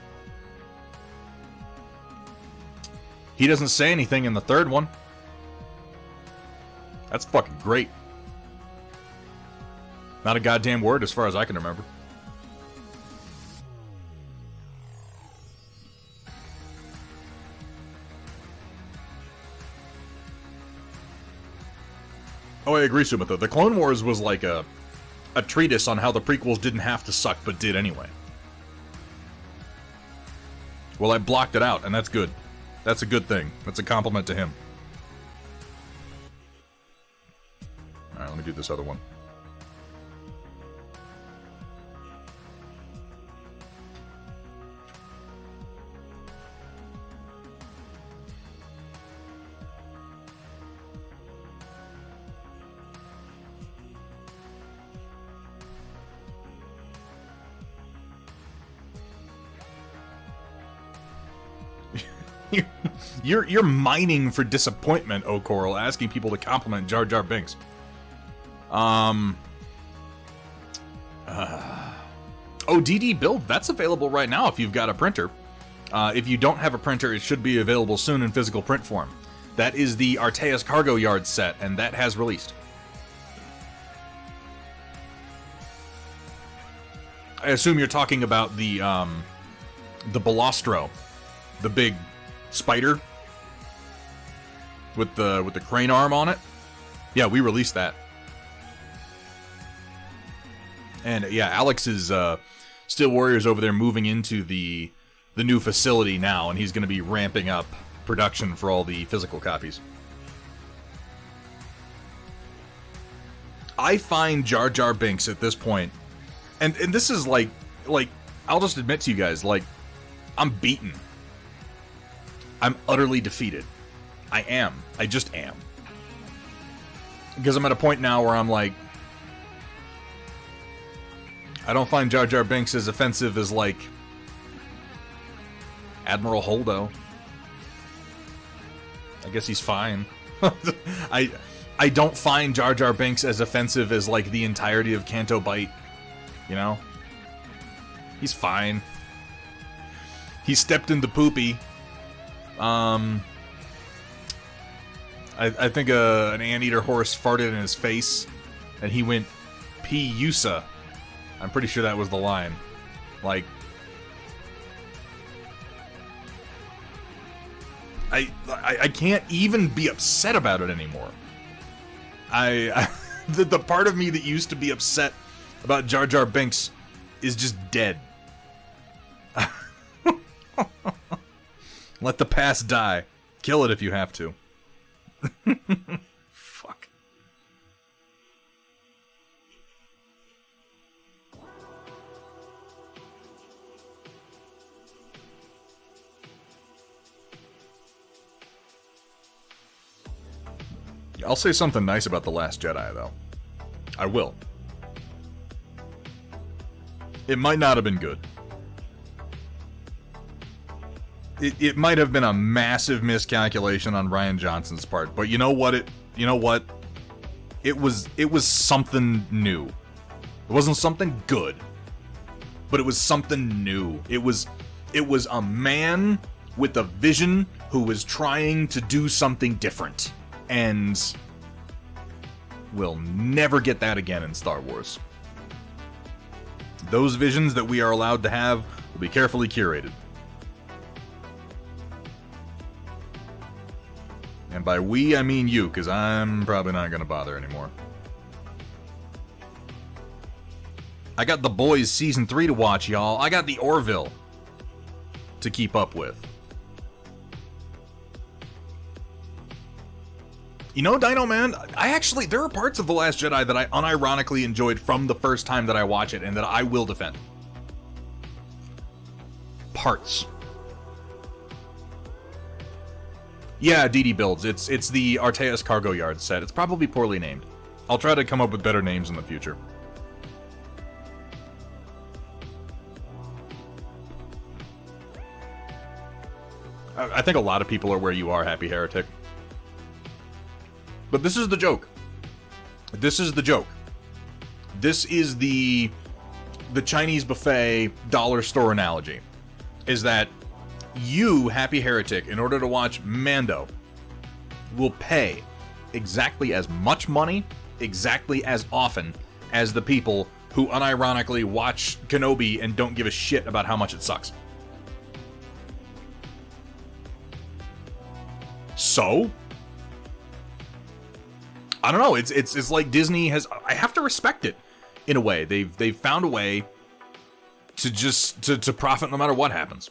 He doesn't say anything in the third one. That's fucking great. Not a goddamn word as far as I can remember. Oh, I agree, Sumitha. The Clone Wars was like a treatise on how the prequels didn't have to suck, but did anyway. Well, I blocked it out, and that's good. That's a good thing. That's a compliment to him. Alright, let me do this other one. You're mining for disappointment, O'Coral, asking people to compliment Jar Jar Binks. DD Build, that's available right now if you've got a printer. If you don't have a printer, it should be available soon in physical print form. That is the Arteas Cargo Yard set, and that has released. I assume you're talking about the Balastro, the big spider with the crane arm on it. Yeah, we released that. And yeah, Alex is Steel Warriors over there moving into the new facility now, and he's going to be ramping up production for all the physical copies. I find Jar Jar Binks at this point, and this is like I'll just admit to you guys, like, I'm beaten. I'm utterly defeated. I am. I just am. Because I'm at a point now where I'm like, I don't find Jar Jar Binks as offensive as, like, Admiral Holdo. I guess he's fine. I don't find Jar Jar Binks as offensive as, like, the entirety of Canto Bight. You know? He's fine. He stepped in the poopy. I think an anteater horse farted in his face, and he went, P-Yusa. I'm pretty sure that was the line. Like, I can't even be upset about it anymore. The part of me that used to be upset about Jar Jar Binks is just dead. Let the past die. Kill it if you have to. Fuck. I'll say something nice about The Last Jedi, though. I will. It might not have been good. It might have been a massive miscalculation on Rian Johnson's part, but you know what? It was something new. It wasn't something good, but it was something new. It was a man with a vision who was trying to do something different, and we'll never get that again in Star Wars. Those visions that we are allowed to have will be carefully curated. And by we, I mean you, because I'm probably not going to bother anymore. I got The Boys Season 3 to watch, y'all. I got the Orville to keep up with. You know, Dino Man, there are parts of The Last Jedi that I unironically enjoyed from the first time that I watch it, and that I will defend. Parts. Yeah, DD Builds. It's the Arteas Cargo Yard set. It's probably poorly named. I'll try to come up with better names in the future. I think a lot of people are where you are, Happy Heretic. But this is the joke. This is the joke. This is the Chinese buffet dollar store analogy. Is that you, Happy Heretic, in order to watch Mando, will pay exactly as much money, exactly as often, as the people who unironically watch Kenobi and don't give a shit about how much it sucks. So, I don't know. It's like Disney has. I have to respect it in a way. They've found a way to just to profit no matter what happens.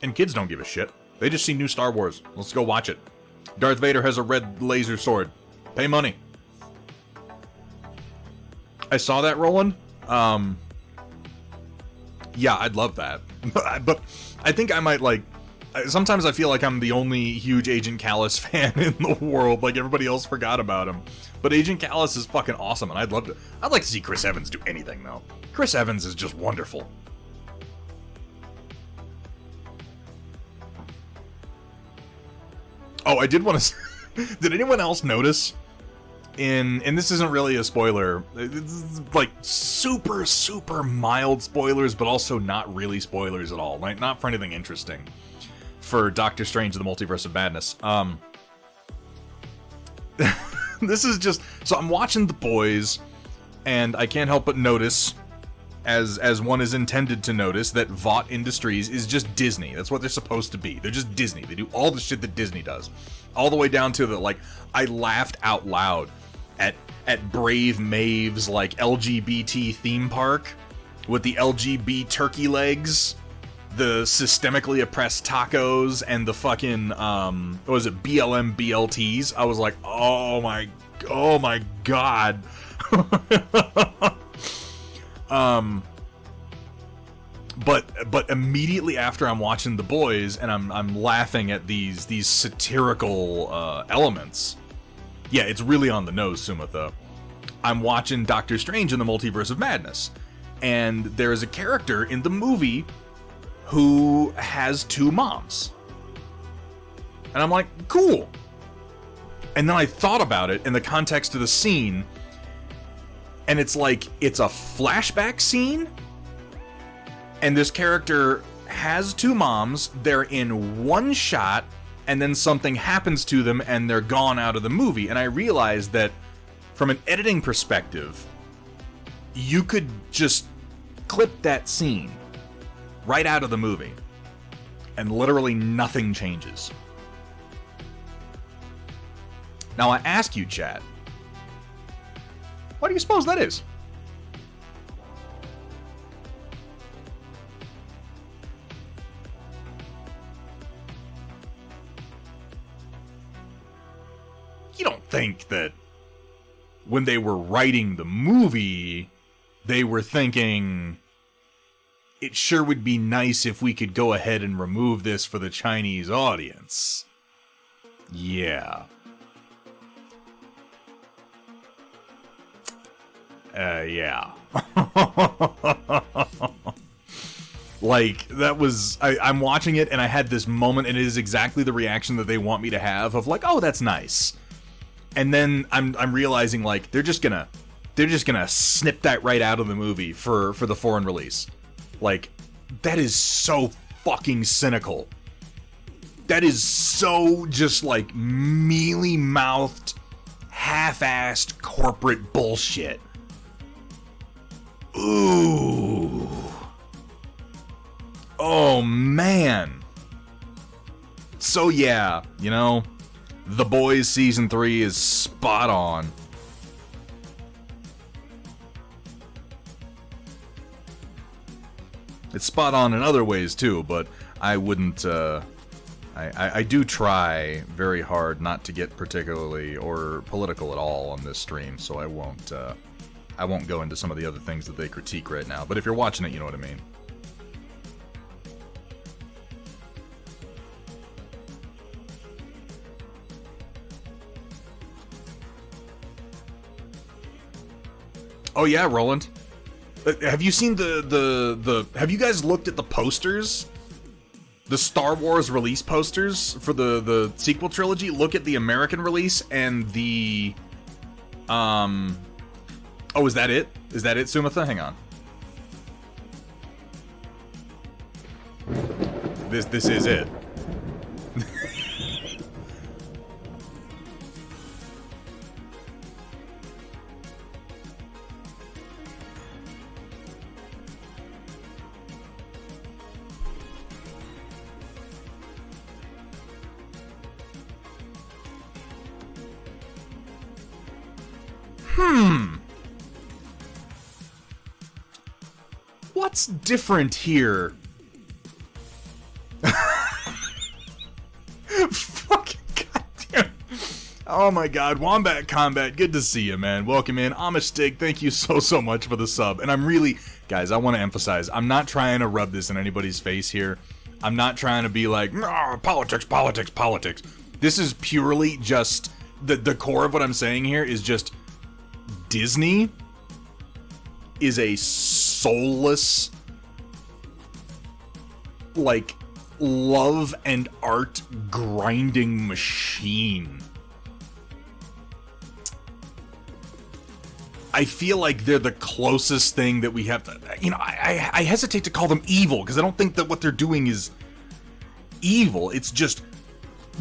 And kids don't give a shit. They just see new Star Wars. Let's go watch it. Darth Vader has a red laser sword. Pay money. I saw that, Roland. Yeah, I'd love that. But I think I might, like... Sometimes I feel like I'm the only huge Agent Callus fan in the world. Like, everybody else forgot about him. But Agent Callus is fucking awesome, and I'd like to see Chris Evans do anything, though. Chris Evans is just wonderful. Oh, I did want to... Did anyone else notice and this isn't really a spoiler, it's like super, super mild spoilers, but also not really spoilers at all. Like, not for anything interesting. For Doctor Strange: The Multiverse of Madness. This is just... So I'm watching The Boys, and I can't help but notice, as one is intended to notice, that Vought Industries is just Disney. That's what they're supposed to be. They're just Disney. They do all the shit that Disney does. All the way down to the, like, I laughed out loud at Brave Maeve's, like, LGBT theme park with the LGB turkey legs, the systemically oppressed tacos, and the fucking, what was it, BLM BLTs. I was like, oh my god. But immediately after I'm watching The Boys and I'm laughing at these satirical elements. Yeah, it's really on the nose, Sumatha. I'm watching Doctor Strange in the Multiverse of Madness, and there is a character in the movie who has two moms. And I'm like, cool. And then I thought about it in the context of the scene, and it's like, it's a flashback scene, and this character has two moms, they're in one shot, and then something happens to them and they're gone out of the movie. And I realized that from an editing perspective, you could just clip that scene right out of the movie, and literally nothing changes. Now I ask you, chat, why do you suppose that is? You don't think that when they were writing the movie, they were thinking, it sure would be nice if we could go ahead and remove this for the Chinese audience. Yeah. Yeah. Like, that was... I'm watching it, and I had this moment, and it is exactly the reaction that they want me to have, of like, oh, that's nice. And then I'm realizing, like, they're just gonna snip that right out of the movie for the foreign release. Like, that is so fucking cynical. That is so just, like, mealy-mouthed, half-assed corporate bullshit. Ooh. Oh, man. So, yeah, you know, The Boys Season 3 is spot on. It's spot on in other ways, too, but I wouldn't, I do try very hard not to get particularly or political at all on this stream, so I won't go into some of the other things that they critique right now. But if you're watching it, you know what I mean. Oh yeah, Roland. Have you seen the have you guys looked at the posters? The Star Wars release posters for the sequel trilogy? Look at the American release and the oh, is that it? Is that it, Sumatha? Hang on. This is it. What's different here? Fucking goddamn. Oh my god, Wombat Combat, good to see you, man. Welcome in. Amistig, thank you so much for the sub. And I'm really, guys, I want to emphasize, I'm not trying to rub this in anybody's face here. I'm not trying to be like, politics. This is purely just, the core of what I'm saying here is just, Disney is a soulless, like, love and art grinding machine. I feel like they're the closest thing that we have to, you know, I hesitate to call them evil, because I don't think that what they're doing is evil. It's just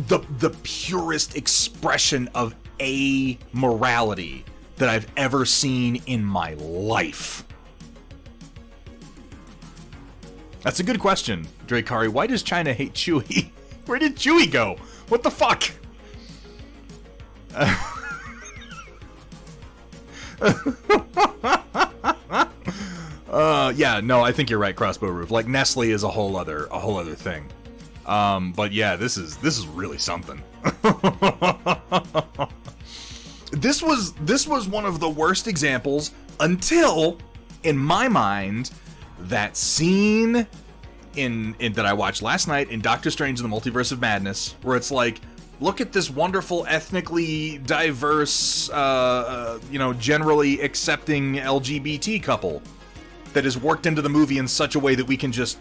the purest expression of amorality that I've ever seen in my life. That's a good question, Drakari. Why does China hate Chewie? Where did Chewie go? What the fuck? Yeah, no, I think you're right, Crossbow Roof. Like, Nestle is a whole other thing. But yeah, this is really something. This was one of the worst examples until, in my mind, that scene in that I watched last night in Doctor Strange in the Multiverse of Madness, where it's like, look at this wonderful, ethnically diverse, generally accepting LGBT couple that is worked into the movie in such a way that we can just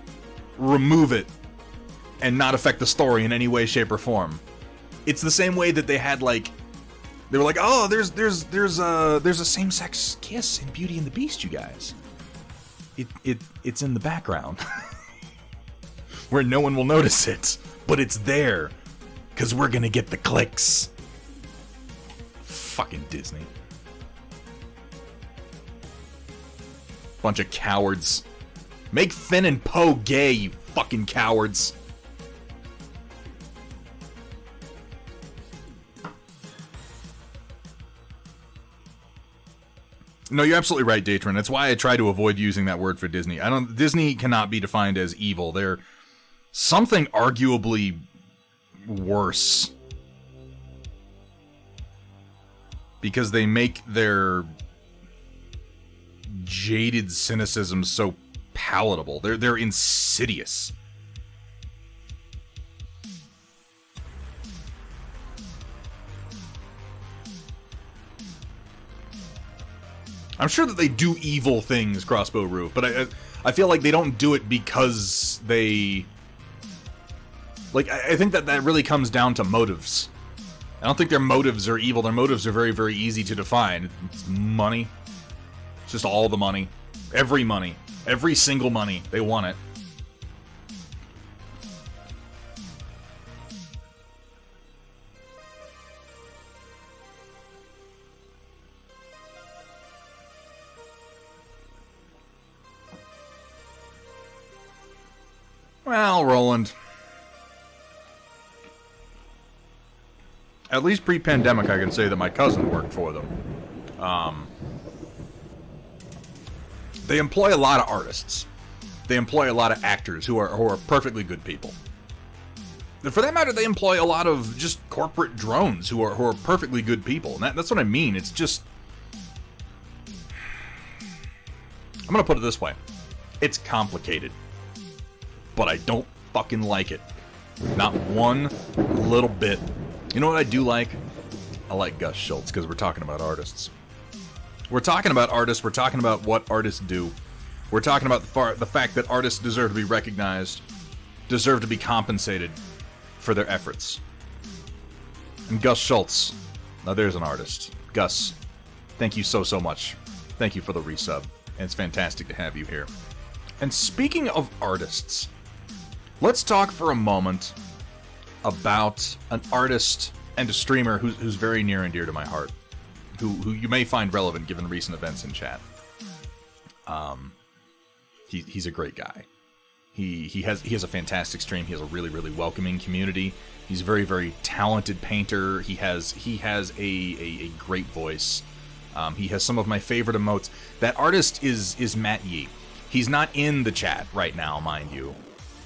remove it and not affect the story in any way, shape, or form. It's the same way that they had, like, they were like, oh, there's a same-sex kiss in Beauty and the Beast, you guys. It's in the background where no one will notice it, but it's there because we're gonna get the clicks. Fucking Disney. Bunch of cowards. Make Finn and Poe gay, you fucking cowards. No, you're absolutely right, Datron. That's why I try to avoid using that word for Disney. Disney cannot be defined as evil. They're something arguably worse. Because they make their jaded cynicism so palatable. They're insidious. I'm sure that they do evil things, Crossbow Roof, but I feel like they don't do it because they... Like, I think that really comes down to motives. I don't think their motives are evil. Their motives are very, very easy to define. It's money. It's just all the money. Every money. Every single money. They want it. Well, Roland. At least pre-pandemic, I can say that my cousin worked for them. They employ a lot of artists. They employ a lot of actors who are perfectly good people. For that matter, they employ a lot of just corporate drones who are perfectly good people. And that's what I mean. It's just... I'm gonna put it this way. It's complicated. But I don't fucking like it. Not one little bit. You know what I do like? I like Gus Schultz, because we're talking about artists. We're talking about artists, we're talking about what artists do. We're talking about the fact that artists deserve to be recognized, deserve to be compensated for their efforts. And Gus Schultz, now there's an artist. Gus, thank you so much. Thank you for the resub, and it's fantastic to have you here. And speaking of artists, let's talk for a moment about an artist and a streamer who's very near and dear to my heart, who you may find relevant given recent events in chat. He's a great guy. He has a fantastic stream. He has a really, really welcoming community. He's a very, very talented painter. He has a great voice. He has some of my favorite emotes. That artist is Matt Yee. He's not in the chat right now, mind you.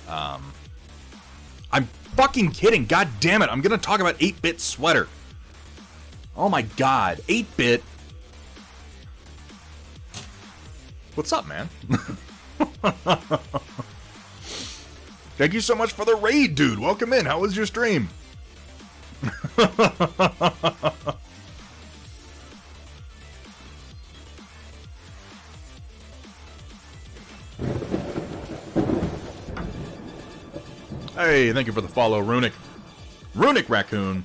I'm fucking kidding. God damn it. I'm going to talk about 8-Bit Sweater. Oh my god. 8-Bit. What's up, man? Thank you so much for the raid, dude. Welcome in. How was your stream? Hey, thank you for the follow, Runic. Runic Raccoon.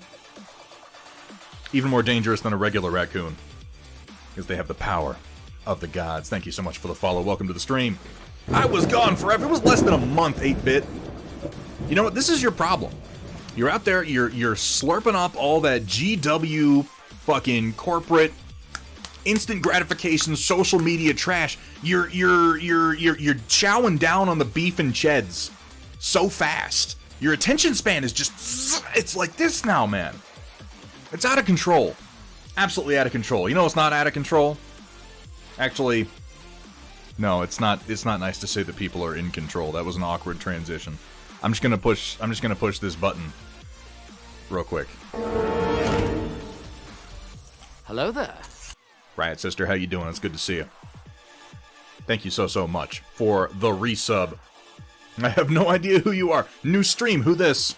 Even more dangerous than a regular raccoon. Because they have the power of the gods. Thank you so much for the follow. Welcome to the stream. I was gone forever. It was less than a month, 8-Bit. You know what? This is your problem. You're out there, you're slurping up all that GW fucking corporate instant gratification social media trash. You're chowing down on the beef and cheds so fast. Your attention span is just, it's like this now, man. It's out of control. Absolutely out of control. You know what's not out of control? Actually, no, it's not nice to say that people are in control. That was an awkward transition. I'm just gonna push this button real quick. Hello there. Riot Sister, how you doing? It's good to see you. Thank you so much for the resub. I have no idea who you are. New stream, who this?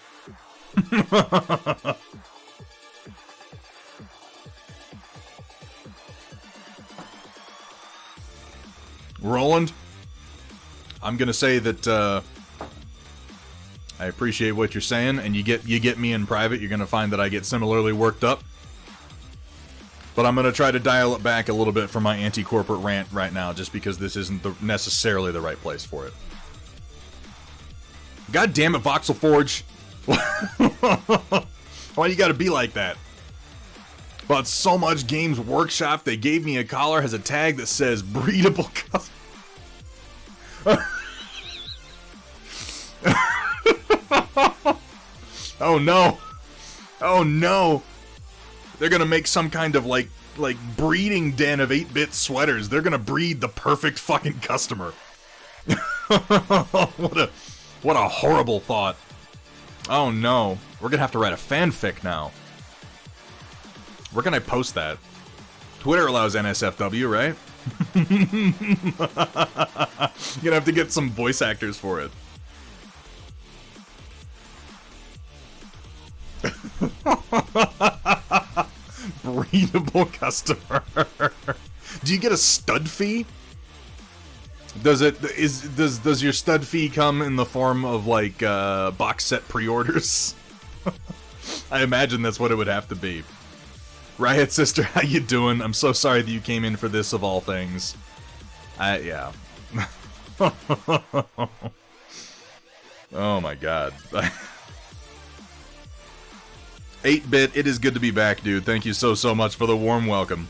Roland, I'm gonna say that I appreciate what you're saying, and you get me in private, you're gonna find that I get similarly worked up. But I'm gonna try to dial it back a little bit for my anti-corporate rant right now, just because this isn't necessarily the right place for it. God damn it, Voxel Forge! Why you gotta be like that? But so much Games Workshop, they gave me a collar, has a tag that says breedable custom. Oh no. Oh no. They're gonna make some kind of like breeding den of 8-Bit sweaters. They're gonna breed the perfect fucking customer. What a horrible thought. Oh no. We're gonna have to write a fanfic now. Where can I post that? Twitter allows NSFW, right? You're gonna have to get some voice actors for it. Breedable customer. Do you get a stud fee? Does your stud fee come in the form of like box set pre-orders? I imagine that's what it would have to be. Riot Sister, how you doing? I'm so sorry that you came in for this of all things. Yeah. Oh my god. 8-Bit, it is good to be back, dude. Thank you so much for the warm welcome.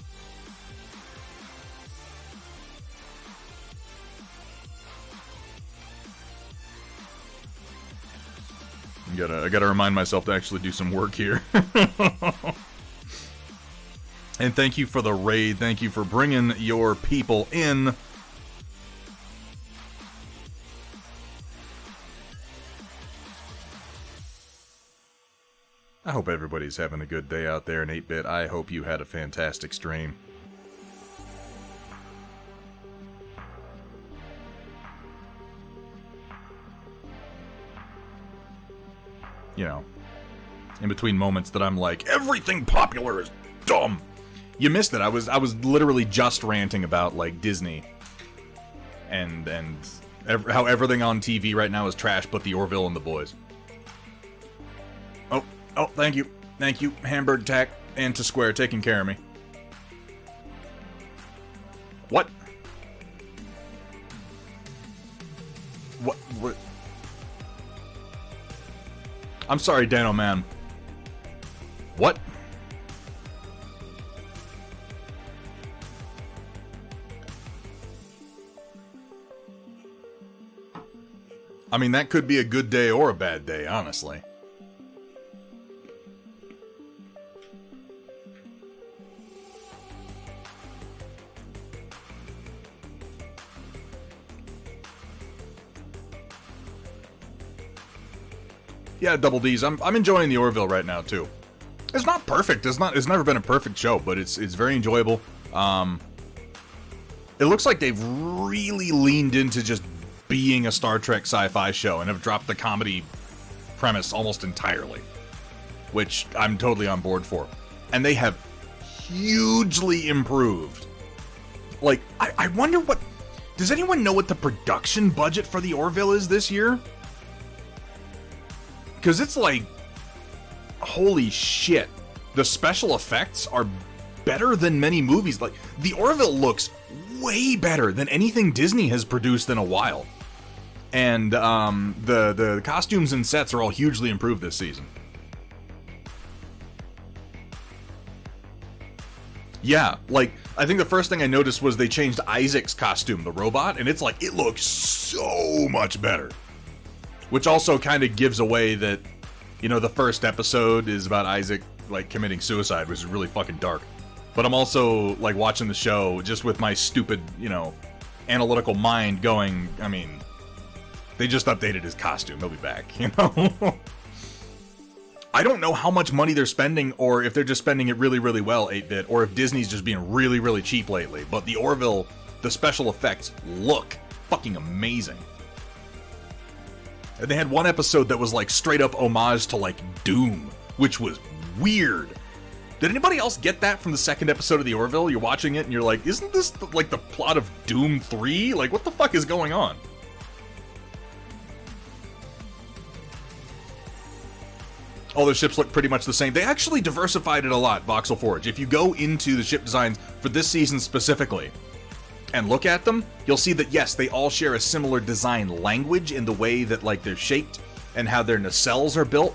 I gotta remind myself to actually do some work here. And thank you for the raid. Thank you for bringing your people in. I hope everybody's having a good day out there in 8-Bit. I hope you had a fantastic stream. You know, in between moments that I'm like, everything popular is dumb. You missed it. I was literally just ranting about like Disney and how everything on TV right now is trash, but the Orville and the Boys. Oh, thank you, Hamburg Tack and to Square taking care of me. What? What? I'm sorry, Dano Man. What? I mean, that could be a good day or a bad day, honestly. Yeah, Double D's. I'm enjoying the Orville right now too. It's not perfect. It's never been a perfect show, but it's very enjoyable. It looks like they've really leaned into just being a Star Trek sci-fi show and have dropped the comedy premise almost entirely, which I'm totally on board for. And they have hugely improved. Like, I wonder what... Does anyone know what the production budget for the Orville is this year? Because it's like... Holy shit. The special effects are better than many movies. Like, the Orville looks way better than anything Disney has produced in a while. And the costumes and sets are all hugely improved this season. Yeah, like, I think the first thing I noticed was they changed Isaac's costume, the robot, and it's like, it looks so much better. Which also kind of gives away that, you know, the first episode is about Isaac, like, committing suicide, which is really fucking dark. But I'm also, like, watching the show just with my stupid, you know, analytical mind going, I mean, they just updated his costume, he'll be back, you know? I don't know how much money they're spending, or if they're just spending it really, really well, 8-bit, or if Disney's just being really, really cheap lately. But the Orville, the special effects look fucking amazing. And they had one episode that was like straight up homage to like Doom, which was weird. Did anybody else get that from the second episode of the Orville? You're watching it and you're like, isn't this like the plot of Doom 3? Like, what the fuck is going on? All the ships look pretty much the same. They actually diversified it a lot, Voxel Forge. If you go into the ship designs for this season specifically and look at them, you'll see that, yes, they all share a similar design language in the way that, like, they're shaped and how their nacelles are built.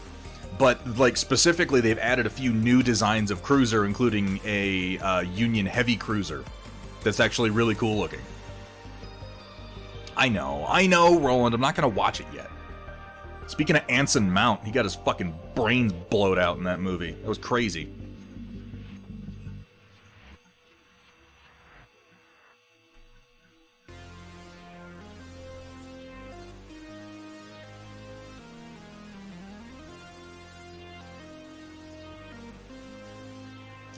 But, like, specifically, they've added a few new designs of cruiser, including a Union Heavy Cruiser that's actually really cool looking. I know, Roland. I'm not going to watch it yet. Speaking of Anson Mount, he got his fucking brains blowed out in that movie. That was crazy.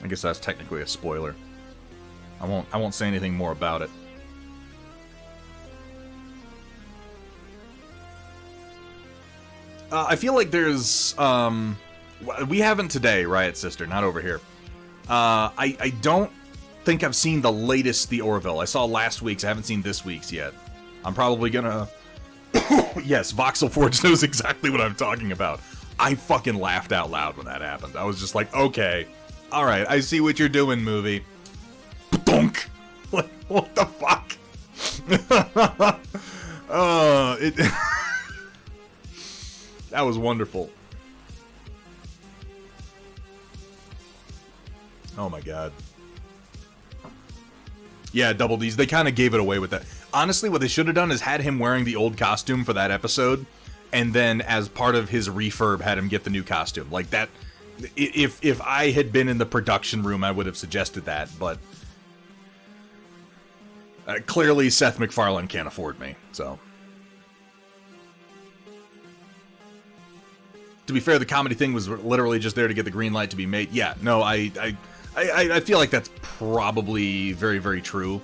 I guess that's technically a spoiler. I won't say anything more about it. I feel like there's, we haven't today, Riot Sister, not over here. I don't think I've seen the latest The Orville. I saw last week's, I haven't seen this week's yet. I'm probably gonna, yes, Voxel Forge knows exactly what I'm talking about. I fucking laughed out loud when that happened. I was just like, okay, alright, I see what you're doing, movie. Dunk! Like, what the fuck? That was wonderful. Oh my god. Yeah, Double D's. They kind of gave it away with that. Honestly, what they should have done is had him wearing the old costume for that episode, and then as part of his refurb, had him get the new costume. Like that. If I had been in the production room, I would have suggested that, but clearly Seth MacFarlane can't afford me, so. To be fair, the comedy thing was literally just there to get the green light to be made. Yeah, no, I feel like that's probably very, very true,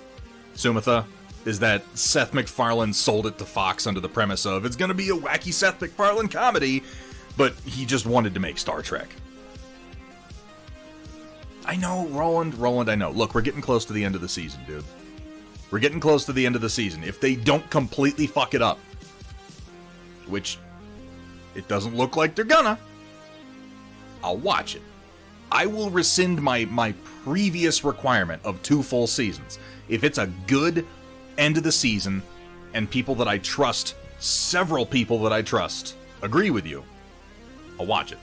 Sumitha, is that Seth MacFarlane sold it to Fox under the premise of, it's gonna be a wacky Seth MacFarlane comedy, but he just wanted to make Star Trek. I know, Roland, I know. Look, we're getting close to the end of the season, dude. We're getting close to the end of the season. If they don't completely fuck it up, which it doesn't look like they're gonna, I'll watch it. I will rescind my previous requirement of 2 full seasons. If it's a good end of the season, and people that I trust, several people that I trust, agree with you, I'll watch it.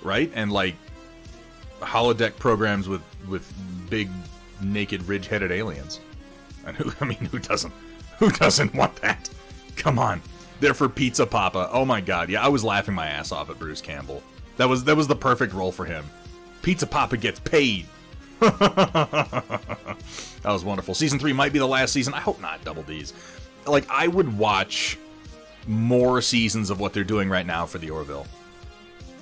Right? And like holodeck programs with big naked ridge-headed aliens. And who doesn't want that? Come on. They're for Pizza Papa. Oh my god. Yeah, I was laughing my ass off at Bruce Campbell. That was the perfect role for him. Pizza Papa gets paid. That was wonderful. Season 3 might be the last season. I hope not, Double D's. Like, I would watch more seasons of what they're doing right now for the Orville.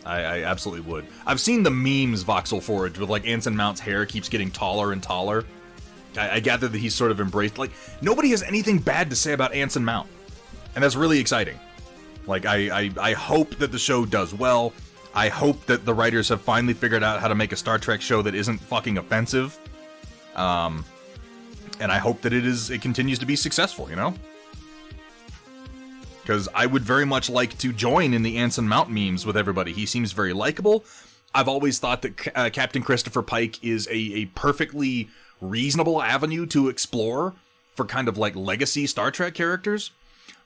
I absolutely would. I've seen the memes, Voxel Forge, with, like, Anson Mount's hair keeps getting taller and taller. I gather that he's sort of embraced... Like, nobody has anything bad to say about Anson Mount. And that's really exciting. Like, I hope that the show does well. I hope that the writers have finally figured out how to make a Star Trek show that isn't fucking offensive. And I hope that it continues to be successful, you know? Because I would very much like to join in the Anson Mount memes with everybody. He seems very likable. I've always thought that Captain Christopher Pike is a perfectly reasonable avenue to explore for kind of like legacy Star Trek characters.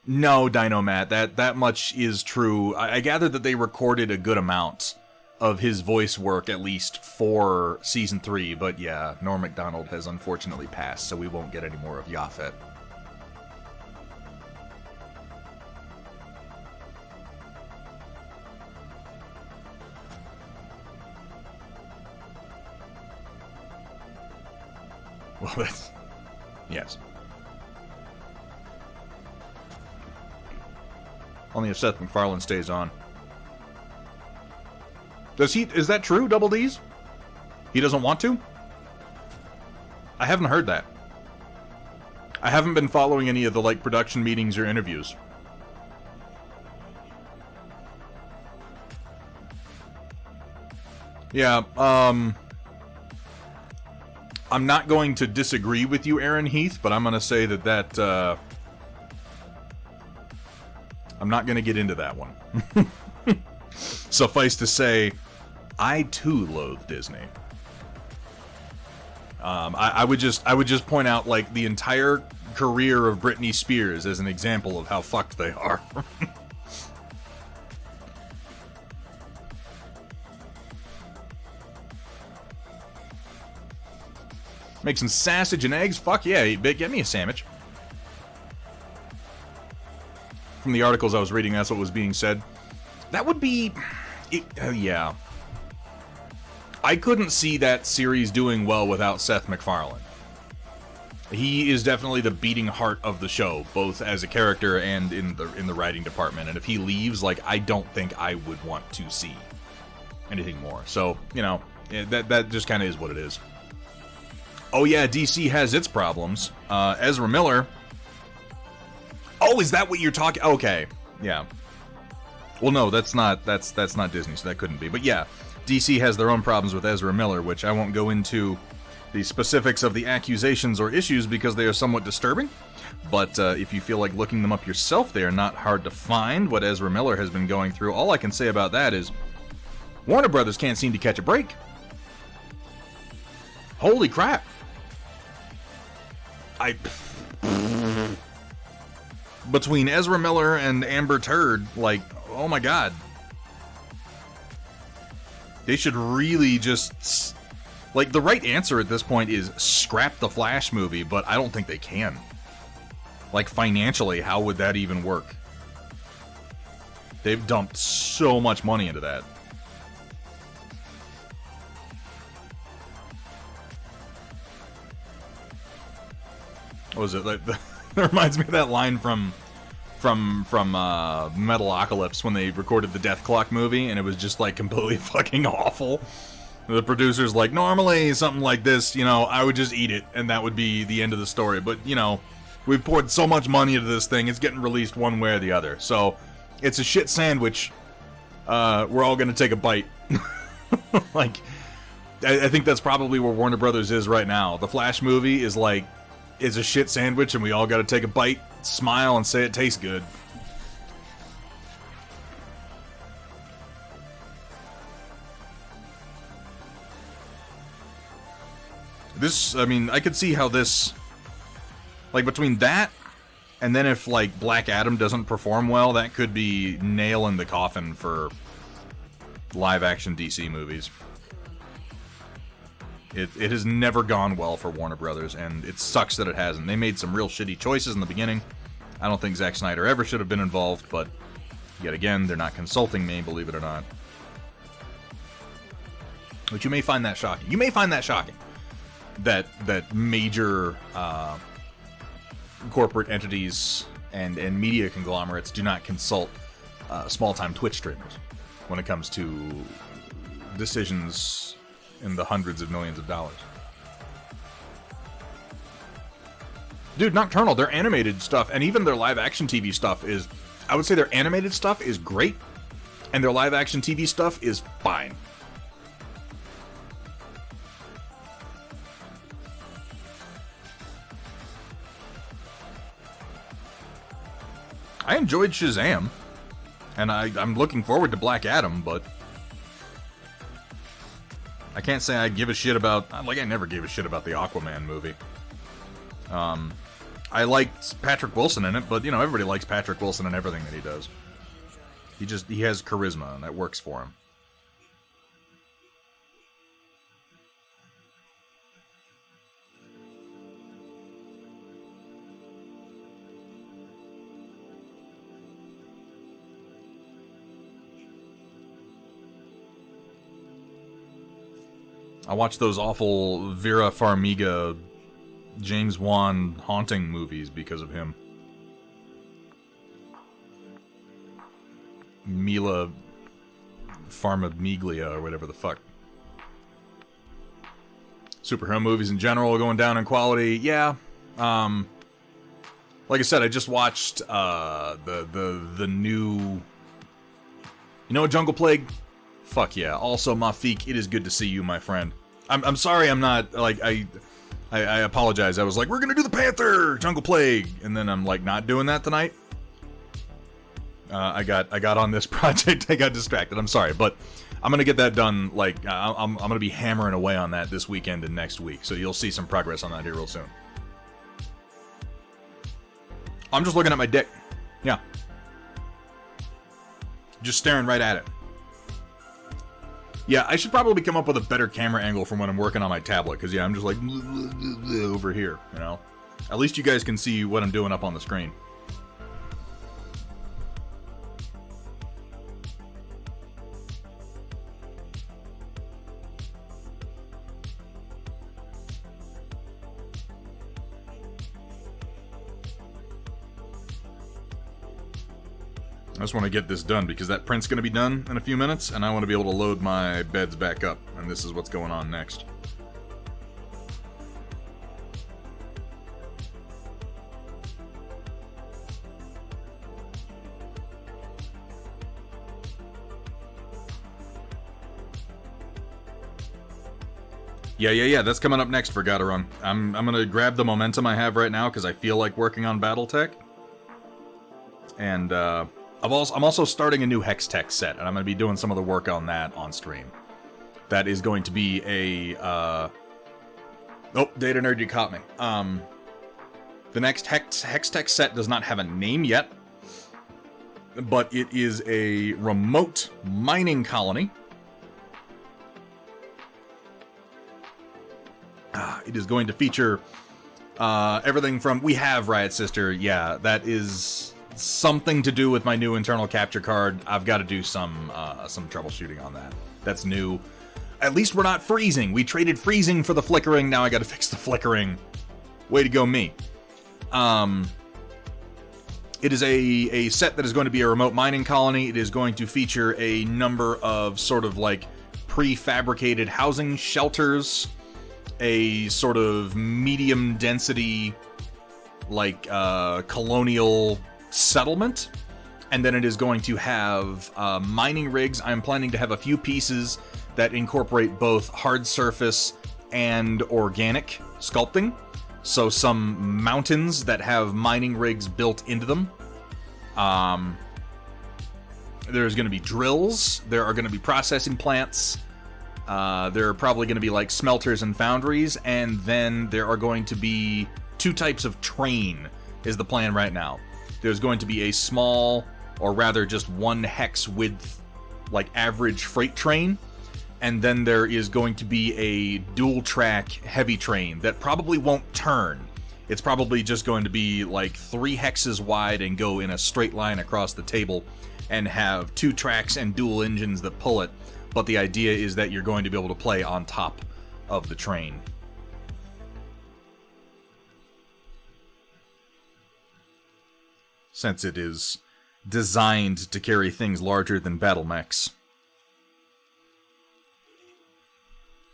No, Dino Matt, that much is true. I gather that they recorded a good amount of his voice work, at least for Season 3, but yeah, Norm Macdonald has unfortunately passed, so we won't get any more of Yaphet. Well, that's... Yes. Only if Seth MacFarlane stays on. Is that true, Double D's? He doesn't want to? I haven't heard that. I haven't been following any of the, like, production meetings or interviews. Yeah, I'm not going to disagree with you, Aaron Heath, but I'm going to say that I'm not going to get into that one. Suffice to say, I too loathe Disney. I would just point out, like, the entire career of Britney Spears as an example of how fucked they are. Make some sausage and eggs? Fuck yeah, get me a sandwich. From the articles I was reading, that's what was being said. That would be... yeah. I couldn't see that series doing well without Seth MacFarlane. He is definitely the beating heart of the show, both as a character and in the writing department. And if he leaves, like, I don't think I would want to see anything more. So, you know, that just kind of is what it is. Oh yeah, DC has its problems. Ezra Miller... Oh, is that what you're talking? Okay, yeah. Well, no, that's not Disney, so that couldn't be. But yeah, DC has their own problems with Ezra Miller, which I won't go into the specifics of the accusations or issues because they are somewhat disturbing. But if you feel like looking them up yourself, they are not hard to find. What Ezra Miller has been going through, all I can say about that is Warner Brothers can't seem to catch a break. Holy crap. Between Ezra Miller and Amber Turd, like, oh my god. They should really just... Like, the right answer at this point is scrap the Flash movie, but I don't think they can. Like, financially, how would that even work? They've dumped so much money into that. What was it? Like, that reminds me of that line from Metalocalypse when they recorded the Death Clock movie, and it was just, like, completely fucking awful. The producer's like, normally something like this, you know, I would just eat it, and that would be the end of the story. But, you know, we've poured so much money into this thing, it's getting released one way or the other. So, it's a shit sandwich. We're all gonna take a bite. Like, I think that's probably where Warner Brothers is right now. The Flash movie is like, is a shit sandwich, and we all gotta take a bite, smile, and say it tastes good. This, I mean, I could see how this, like, between that, and then if, like, Black Adam doesn't perform well, that could be nail in the coffin for live-action DC movies. It has never gone well for Warner Brothers, and it sucks that it hasn't. They made some real shitty choices in the beginning. I don't think Zack Snyder ever should have been involved, but yet again, they're not consulting me, believe it or not. But you may find that shocking. You may find that shocking. that major corporate entities and media conglomerates do not consult small-time Twitch streamers when it comes to decisions in the hundreds of millions of dollars. Dude, Nocturnal, their animated stuff, and even their live-action TV stuff is... I would say their animated stuff is great, and their live-action TV stuff is fine. I enjoyed Shazam, and I'm looking forward to Black Adam, but I can't say I give a shit about... Like, I never gave a shit about the Aquaman movie. I liked Patrick Wilson in it, but, you know, everybody likes Patrick Wilson in everything that he does. He has charisma, and that works for him. I watched those awful Vera Farmiga, James Wan haunting movies because of him. Mila Farmiglia, or whatever the fuck. Superhero movies in general are going down in quality. Yeah. Like I said, I just watched the new... You know what, JunglePlague? Fuck yeah. Also, Mafik, it is good to see you, my friend. I'm sorry I'm not, like, I apologize. I was like, we're gonna do the Panther, JunglePlague, and then I'm like, not doing that tonight. I got on this project. I got distracted. I'm sorry, but I'm gonna get that done. Like, I'm gonna be hammering away on that this weekend and next week, so you'll see some progress on that here real soon. I'm just looking at my dick. Yeah. Just staring right at it. Yeah, I should probably come up with a better camera angle from when I'm working on my tablet, because, yeah, I'm just like, over here, you know? At least you guys can see what I'm doing up on the screen. I just want to get this done because that print's going to be done in a few minutes, and I want to be able to load my beds back up, and this is what's going on next. Yeah, that's coming up next for Gotta Run. I'm going to grab the momentum I have right now because I feel like working on BattleTech. And, I'm also starting a new Hextech set, and I'm going to be doing some of the work on that on stream. That is going to be a, Oh, Data Nerd, you caught me. The next Hextech set does not have a name yet, but it is a remote mining colony. It is going to feature, everything from... We have Riot Sister, yeah, that is... something to do with my new internal capture card. I've got to do some troubleshooting on that. That's new. At least we're not freezing. We traded freezing for the flickering. Now I got to fix the flickering. Way to go, me. It is a set that is going to be a remote mining colony. It is going to feature a number of sort of like prefabricated housing shelters, a sort of medium density like colonial settlement, and then it is going to have mining rigs. I'm planning to have a few pieces that incorporate both hard surface and organic sculpting. So some mountains that have mining rigs built into them. There's going to be drills. There are going to be processing plants. There are probably going to be like smelters and foundries, and then there are going to be 2 types of train is the plan right now. There's going to be a small, or rather just 1 hex width, like average freight train. And then there is going to be a dual track heavy train that probably won't turn. It's probably just going to be like 3 hexes wide and go in a straight line across the table and have 2 tracks and dual engines that pull it. But the idea is that you're going to be able to play on top of the train. since it is designed to carry things larger than battle mechs.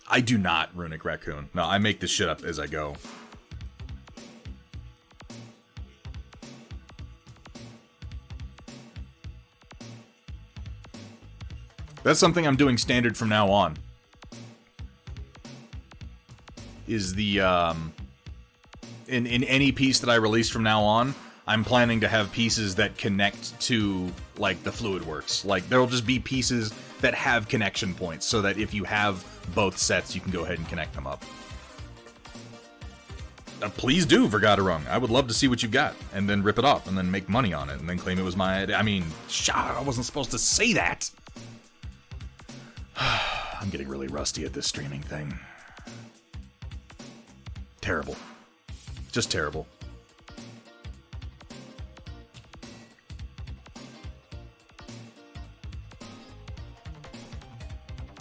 I do not, Runic Raccoon. No, I make this shit up as I go. That's something I'm doing standard from now on. Is the, in any piece that I release from now on, I'm planning to have pieces that connect to, like, the fluid works. Like, there'll just be pieces that have connection points, so that if you have both sets, you can go ahead and connect them up. Please do, Vergaderung. I would love to see what you've got, and then rip it off, and then make money on it, and then claim it was my... I mean, I wasn't supposed to say that! I'm getting really rusty at this streaming thing. Terrible. Just terrible.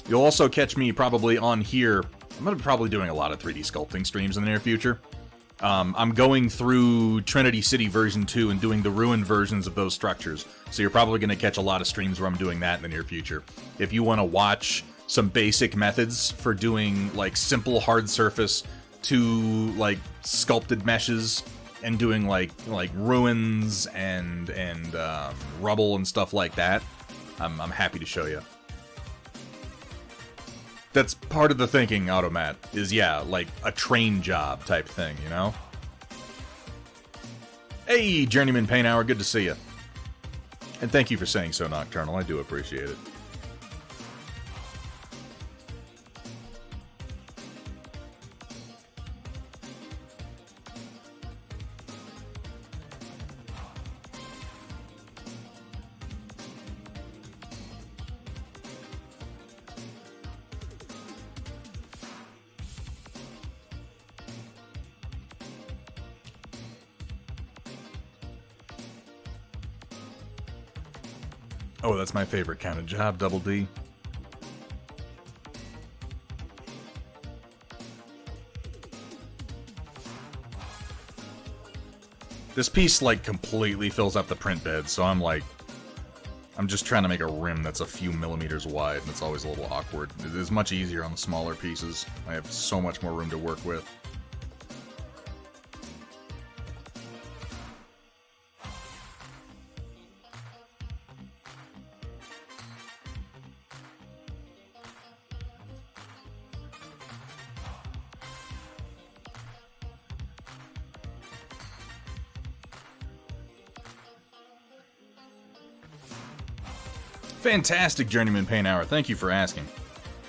You'll also catch me probably on here. I'm going to be probably doing a lot of 3D sculpting streams in the near future. I'm going through Trinity City version 2 and doing the ruined versions of those structures. So you're probably going to catch a lot of streams where I'm doing that in the near future. If you want to watch some basic methods for doing, like, simple hard surface to, like, sculpted meshes and doing, like ruins and rubble and stuff like that, I'm happy to show you. That's part of the thinking, Automat, is, yeah, like a train job type thing, you know? Hey, Journeyman Pain Hour, good to see you. And thank you for saying so, Nocturnal, I do appreciate it. Oh, that's my favorite kind of job, Double D. This piece, like, completely fills up the print bed, so I'm just trying to make a rim that's a few millimeters wide, and it's always a little awkward. It is much easier on the smaller pieces. I have so much more room to work with. Fantastic, Journeyman Pain Hour. Thank you for asking.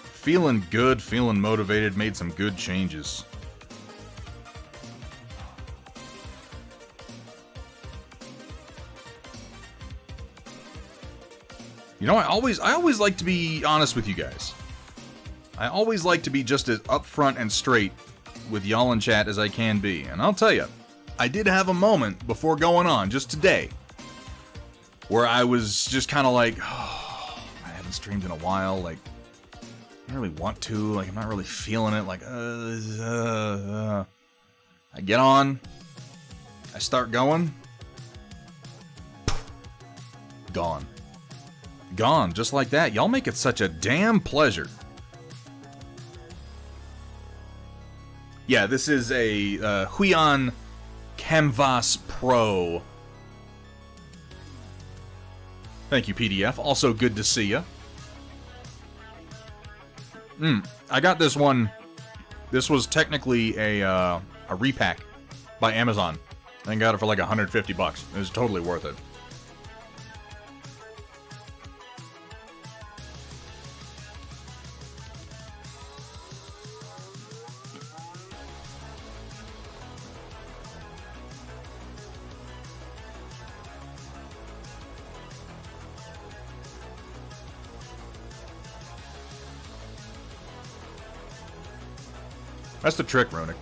Feeling good, feeling motivated, made some good changes. You know, I always like to be honest with you guys. I always like to be just as upfront and straight with y'all in chat as I can be. And I'll tell you, I did have a moment before going on, just today, where I was just kind of like, oh, I haven't streamed in a while, like, I don't really want to, like, I'm not really feeling it, like, I get on, I start going, gone. Gone, just like that. Y'all make it such a damn pleasure. Yeah, this is a Huion Canvas Pro. Thank you, PDF. Also good to see ya. I got this one. This was technically a repack by Amazon. I got it for like $150. It was totally worth it. That's the trick, Runic.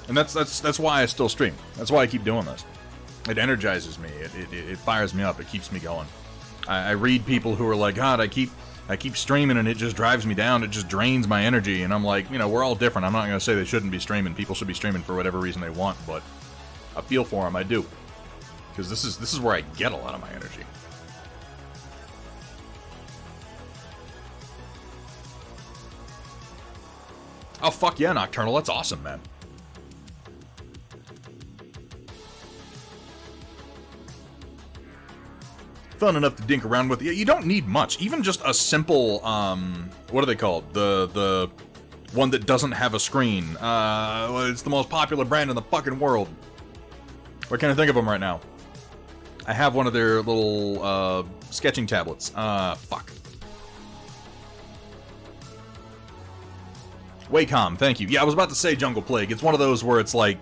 And that's why I still stream. That's why I keep doing this. It energizes me. It fires me up. It keeps me going. I read people who are like, God, I keep streaming and it just drives me down. It just drains my energy. And I'm like, you know, we're all different. I'm not going to say they shouldn't be streaming. People should be streaming for whatever reason they want, but I feel for them. I do. Because this is where I get a lot of my energy. Oh, fuck yeah, Nocturnal. That's awesome, man. Fun enough to dink around with. You don't need much. Even just a simple, what are they called? The one that doesn't have a screen. It's the most popular brand in the fucking world. What can I think of them right now? I have one of their little, sketching tablets. Fuck. Wacom, thank you. Yeah, I was about to say JunglePlague. It's one of those where it's like,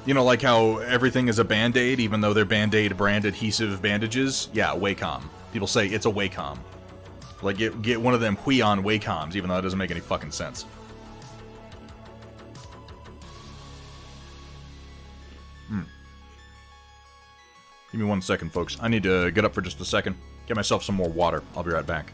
you know, like how everything is a Band-Aid, even though they're Band-Aid brand adhesive bandages? Yeah, Wacom. People say it's a Wacom. Like, get one of them Huion Wacoms, even though that doesn't make any fucking sense. Give me 1 second, folks. I need to get up for just a second. Get myself some more water. I'll be right back.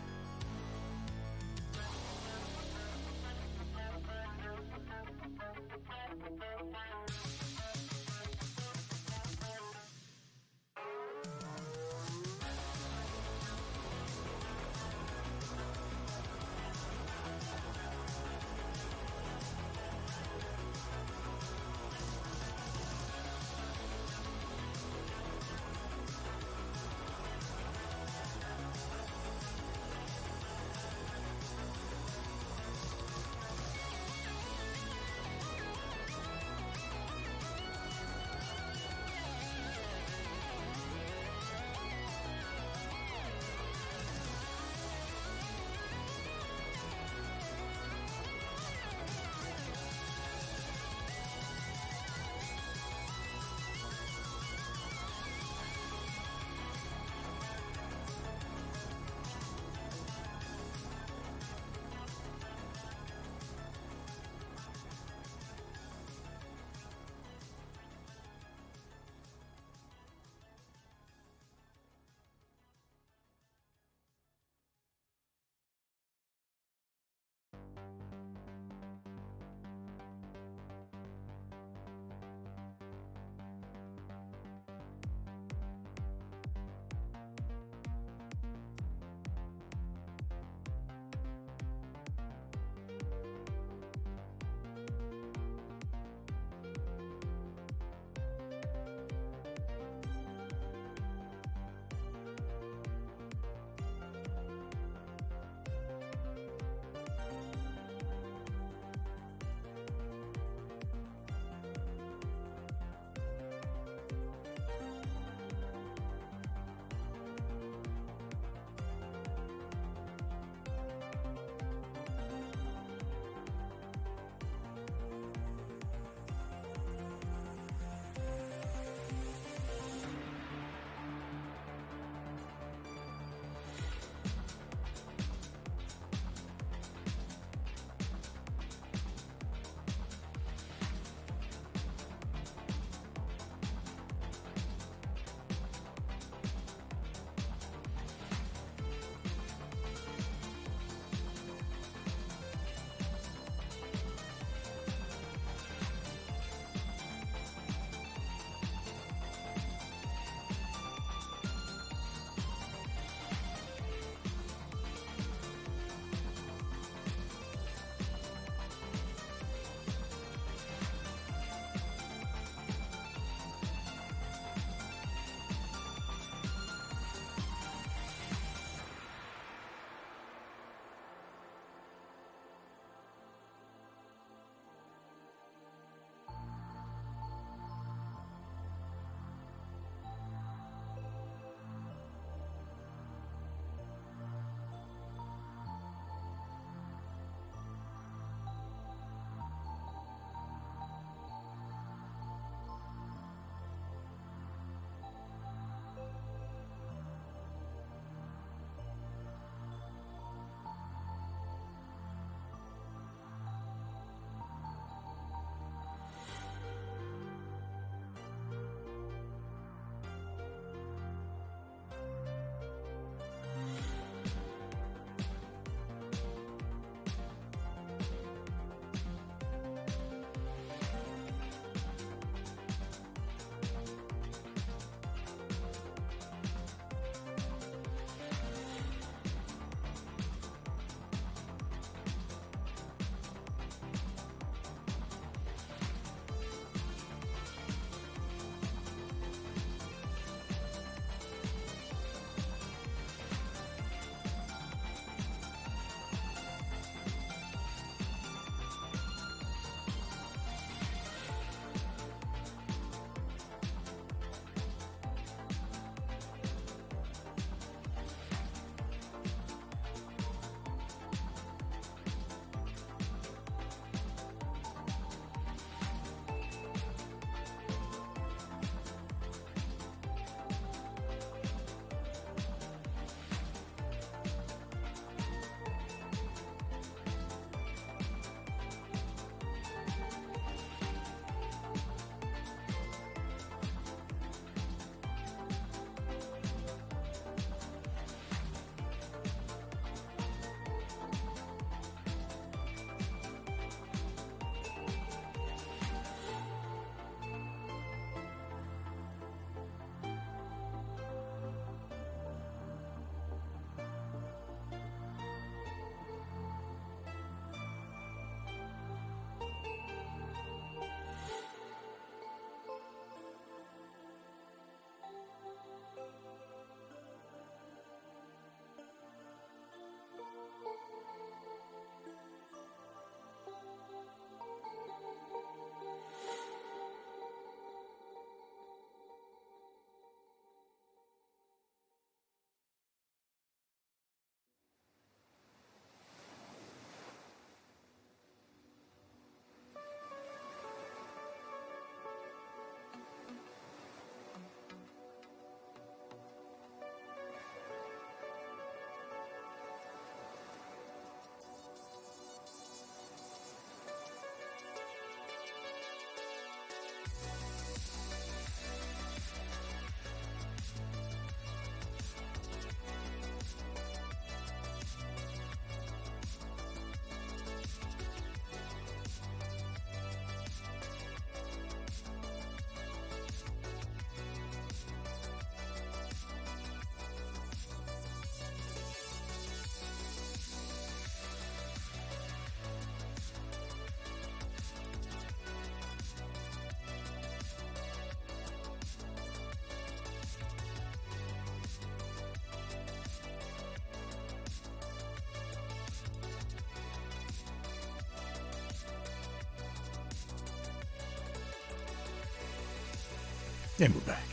And we're back.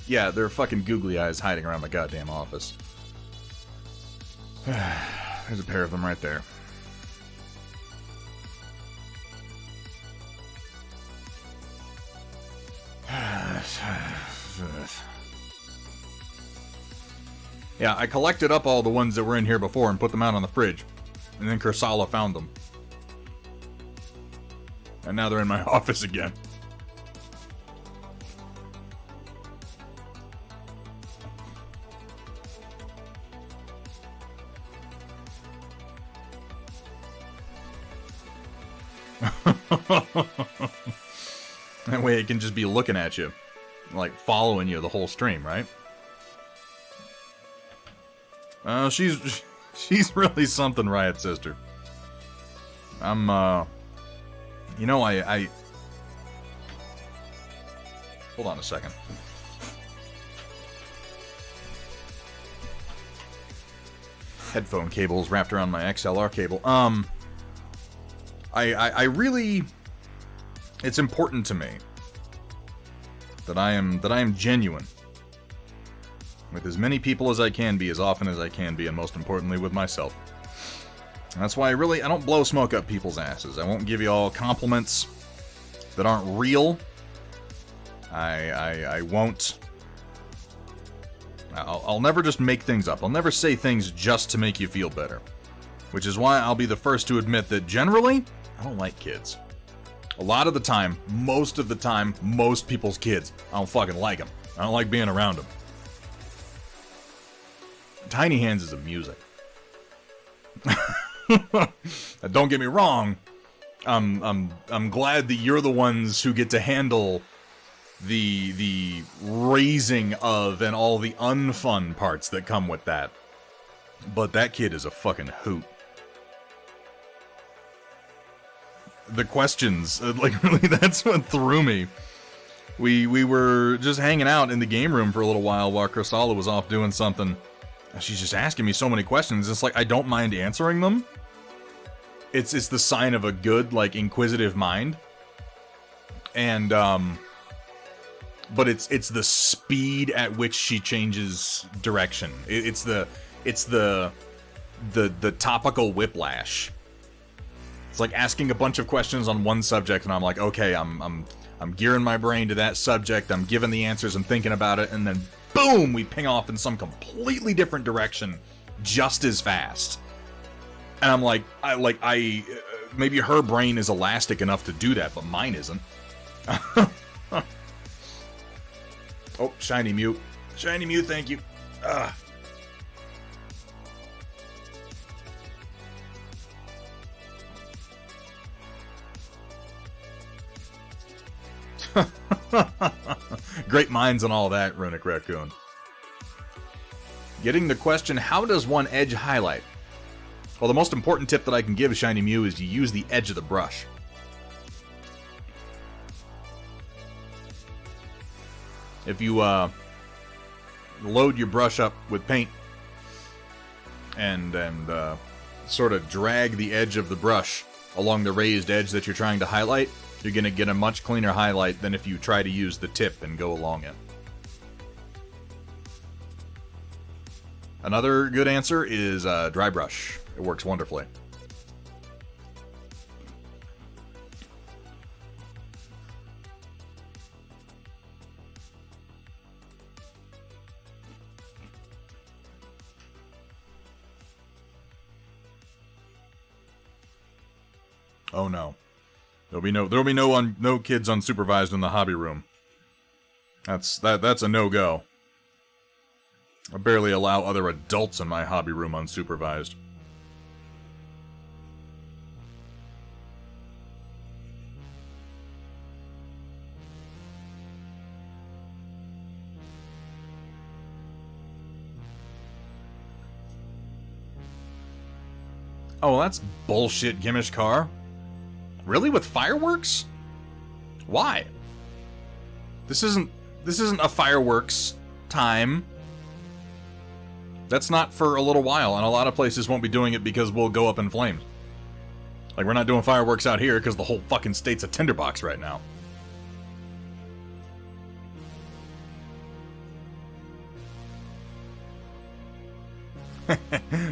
Yeah, there are fucking googly eyes hiding around my goddamn office. There's a pair of them right there. Yeah, I collected up all the ones that were in here before and put them out on the fridge. And then Kursala found them. And now they're in my office again. That way it can just be looking at you. Like, following you the whole stream, right? She's really something, Riot Sister. You know, I... Hold on a second. Headphone cables wrapped around my XLR cable. I really... It's important to me that I am genuine with as many people as I can be, as often as I can be, and most importantly with myself. And that's why I don't blow smoke up people's asses. I won't give you all compliments that aren't real. I won't. I'll never just make things up. I'll never say things just to make you feel better. Which is why I'll be the first to admit that generally, I don't like kids. A lot of the time, most of the time, most people's kids, I don't fucking like them. I don't like being around them. Tiny Hands is amusing. Don't get me wrong. I'm glad that you're the ones who get to handle the raising of and all the unfun parts that come with that. But that kid is a fucking hoot. The questions, like, really, that's what threw me. We were just hanging out in the game room for a little while Kursala was off doing something. She's just asking me so many questions. It's like, I don't mind answering them. It's the sign of a good, like, inquisitive mind. And, but it's the speed at which she changes direction. It's the topical whiplash. It's like asking a bunch of questions on one subject, and I'm like, okay, I'm gearing my brain to that subject. I'm giving the answers. I'm thinking about it, and then boom, we ping off in some completely different direction, just as fast. And I'm like, maybe her brain is elastic enough to do that, but mine isn't. Oh, shiny mute, thank you. Ugh. Great minds and all that, Runic Raccoon. Getting the question, how does one edge highlight? Well, the most important tip that I can give Shiny Mew is you use the edge of the brush. If you load your brush up with paint and sort of drag the edge of the brush along the raised edge that you're trying to highlight, you're going to get a much cleaner highlight than if you try to use the tip and go along it. Another good answer is dry brush. It works wonderfully. Oh no. There'll be no kids unsupervised in the hobby room. That's a no-go. I barely allow other adults in my hobby room unsupervised. Oh, that's bullshit, Gimmish Car. Really? With fireworks? Why? This isn't a fireworks time. That's not for a little while, and a lot of places won't be doing it because we'll go up in flames. Like, we're not doing fireworks out here because the whole fucking state's a tinderbox right now.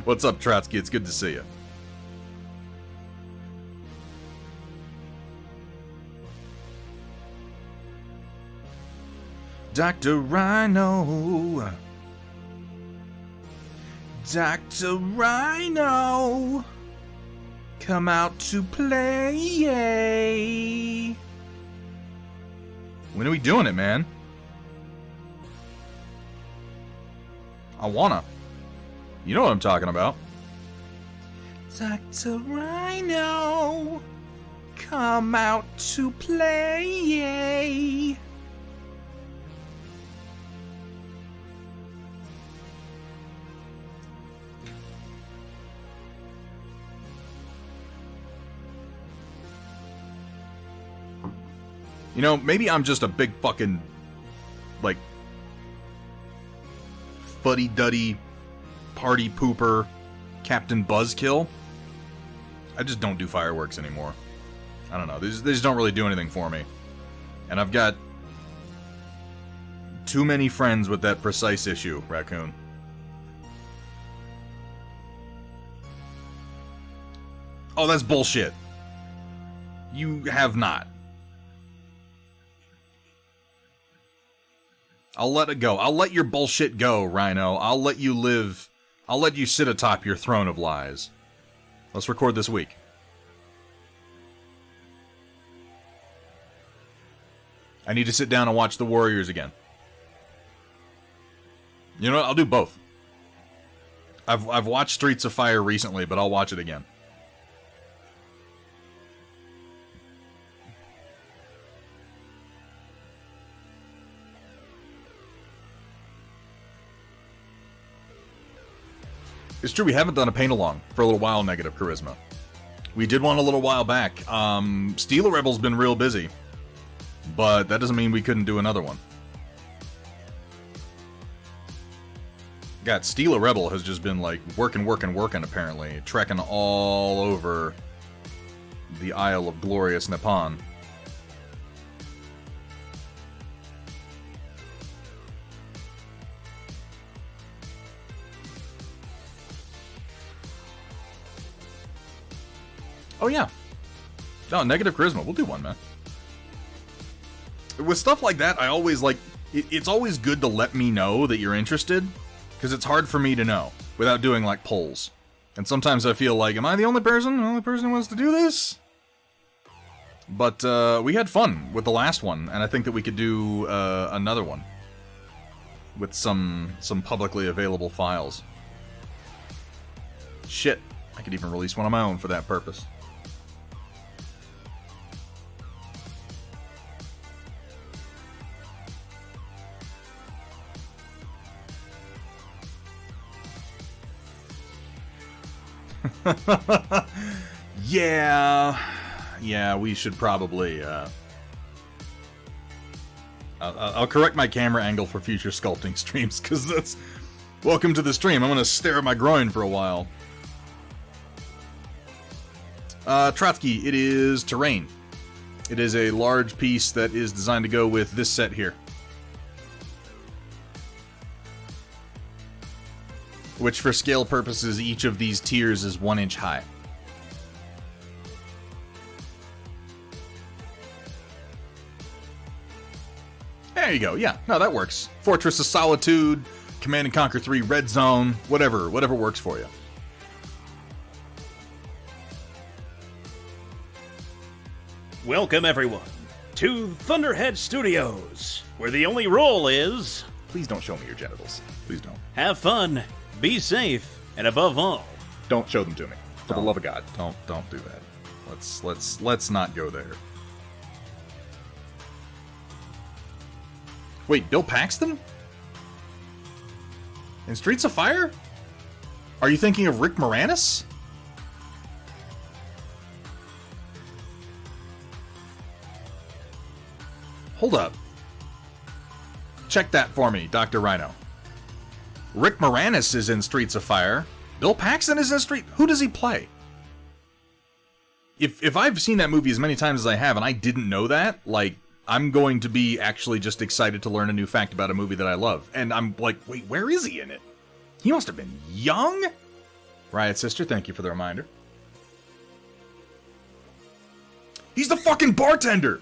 What's up, Trotsky? It's good to see you. Dr. Rhino. Dr. Rhino. Come out to play. When are we doing it, man? I wanna. You know what I'm talking about. Dr. Rhino. Come out to play. You know, maybe I'm just a big fucking, like, fuddy-duddy, party pooper, Captain Buzzkill. I just don't do fireworks anymore. I don't know, they just don't really do anything for me. And I've got too many friends with that precise issue, Raccoon. Oh, that's bullshit. You have not. I'll let it go. I'll let your bullshit go, Rhino. I'll let you live. I'll let you sit atop your throne of lies. Let's record this week. I need to sit down and watch the Warriors again. You know what? I'll do both. I've watched Streets of Fire recently, but I'll watch it again. It's true, we haven't done a paint-along for a little while, Negative Charisma. We did one a little while back. Steel Rebel's been real busy, but that doesn't mean we couldn't do another one. God, Steel Rebel has just been, like, working, apparently. Trekking all over the Isle of Glorious Nippon. Oh, yeah. No, Negative Charisma. We'll do one, man. With stuff like that, I always, like... It's always good to let me know that you're interested, because it's hard for me to know, without doing, like, polls. And sometimes I feel like, am I the only person who wants to do this? But, we had fun with the last one, and I think that we could do, another one. With some publicly available files. Shit. I could even release one of my own for that purpose. Yeah, we should probably, I'll correct my camera angle for future sculpting streams, because that's... Welcome to the stream, I'm gonna stare at my groin for a while. Trotsky, it is terrain. It is a large piece that is designed to go with this set here. Which, for scale purposes, each of these tiers is 1 inch high. There you go, yeah. No, that works. Fortress of Solitude, Command & Conquer 3, Red Zone, whatever works for you. Welcome, everyone, to Thunderhead Studios, where the only rule is... Please don't show me your genitals. Please don't. Have fun, be safe, and above all... Don't show them to me. For the love of God, don't do that. Let's not go there. Wait, Bill Paxton? In Streets of Fire? Are you thinking of Rick Moranis? Hold up. Check that for me, Dr. Rhino. Rick Moranis is in Streets of Fire. Bill Paxton is in Who does he play? if I've seen that movie as many times as I have and I didn't know that, like, I'm going to be actually just excited to learn a new fact about a movie that I love. And I'm like, wait, where is he in it? He must have been young? Riot Sister, thank you for the reminder. He's the fucking bartender!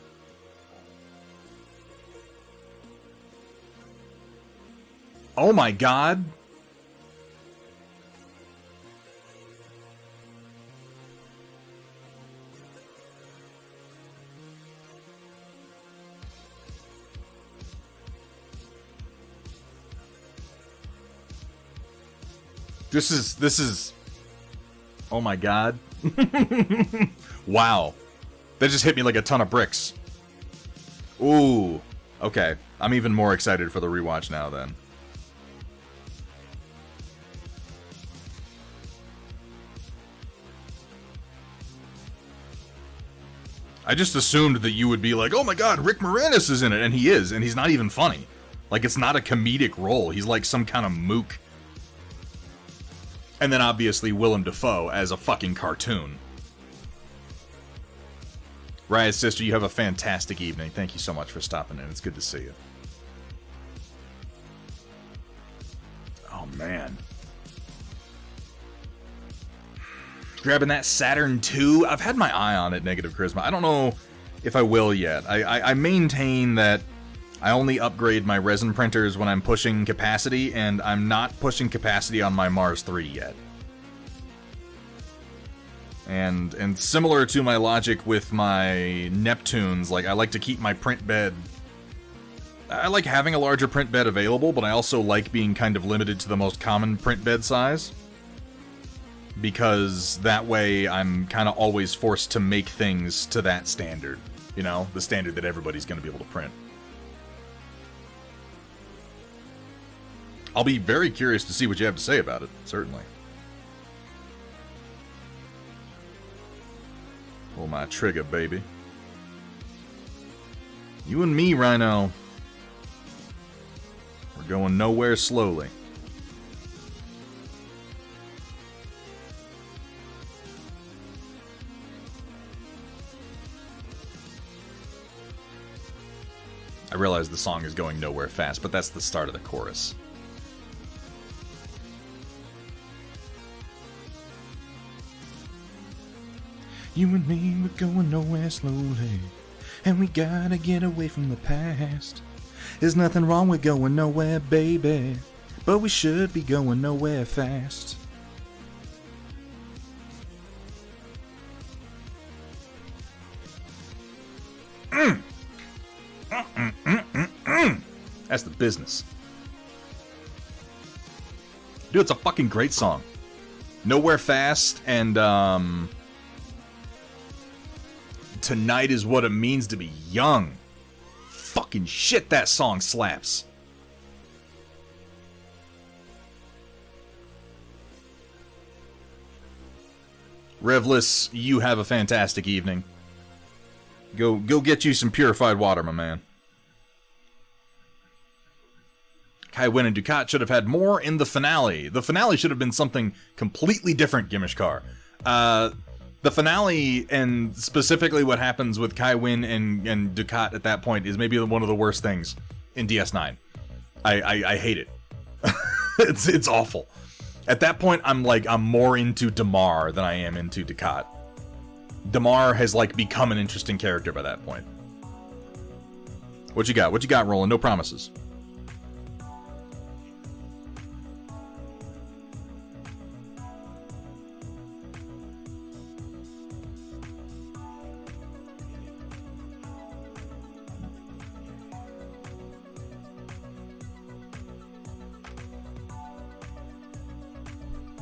Oh my god. This is... Oh my god. Wow. That just hit me like a ton of bricks. Ooh. Okay. I'm even more excited for the rewatch now then. I just assumed that you would be like, oh my god, Rick Moranis is in it, and he is, and he's not even funny. Like, it's not a comedic role. He's like some kind of mook. And then obviously Willem Dafoe as a fucking cartoon. Riot Sister, you have a fantastic evening. Thank you so much for stopping in. It's good to see you. Oh, man. Grabbing that Saturn II. I've had my eye on it, Negative Charisma. I don't know if I will yet. I maintain that I only upgrade my resin printers when I'm pushing capacity, and I'm not pushing capacity on my Mars 3 yet. And similar to my logic with my Neptunes, like, I like to keep my print bed... I like having a larger print bed available, but I also like being kind of limited to the most common print bed size. Because that way I'm kind of always forced to make things to that standard. You know, the standard that everybody's going to be able to print. I'll be very curious to see what you have to say about it, certainly. Pull my trigger, baby. You and me, Rhino. We're going nowhere slowly. I realize the song is going nowhere fast, but that's the start of the chorus. You and me, we're going nowhere slowly, and we gotta get away from the past. There's nothing wrong with going nowhere, baby, but we should be going nowhere fast. That's the business. Dude, it's a fucking great song. Nowhere Fast and, Tonight is What It Means to Be Young. Fucking shit, that song slaps. Revless, you have a fantastic evening. Go get you some purified water, my man. Kai Wynn and Ducat should have had more in the finale. The finale should have been something completely different, Gimishkar. The finale, and specifically what happens with Kai Wynn and Ducat at that point, is maybe one of the worst things in DS9. I hate it. It's awful. At that point, I'm more into Damar than I am into Ducat. Damar has become an interesting character by that point. What you got? What you got, Roland? No promises.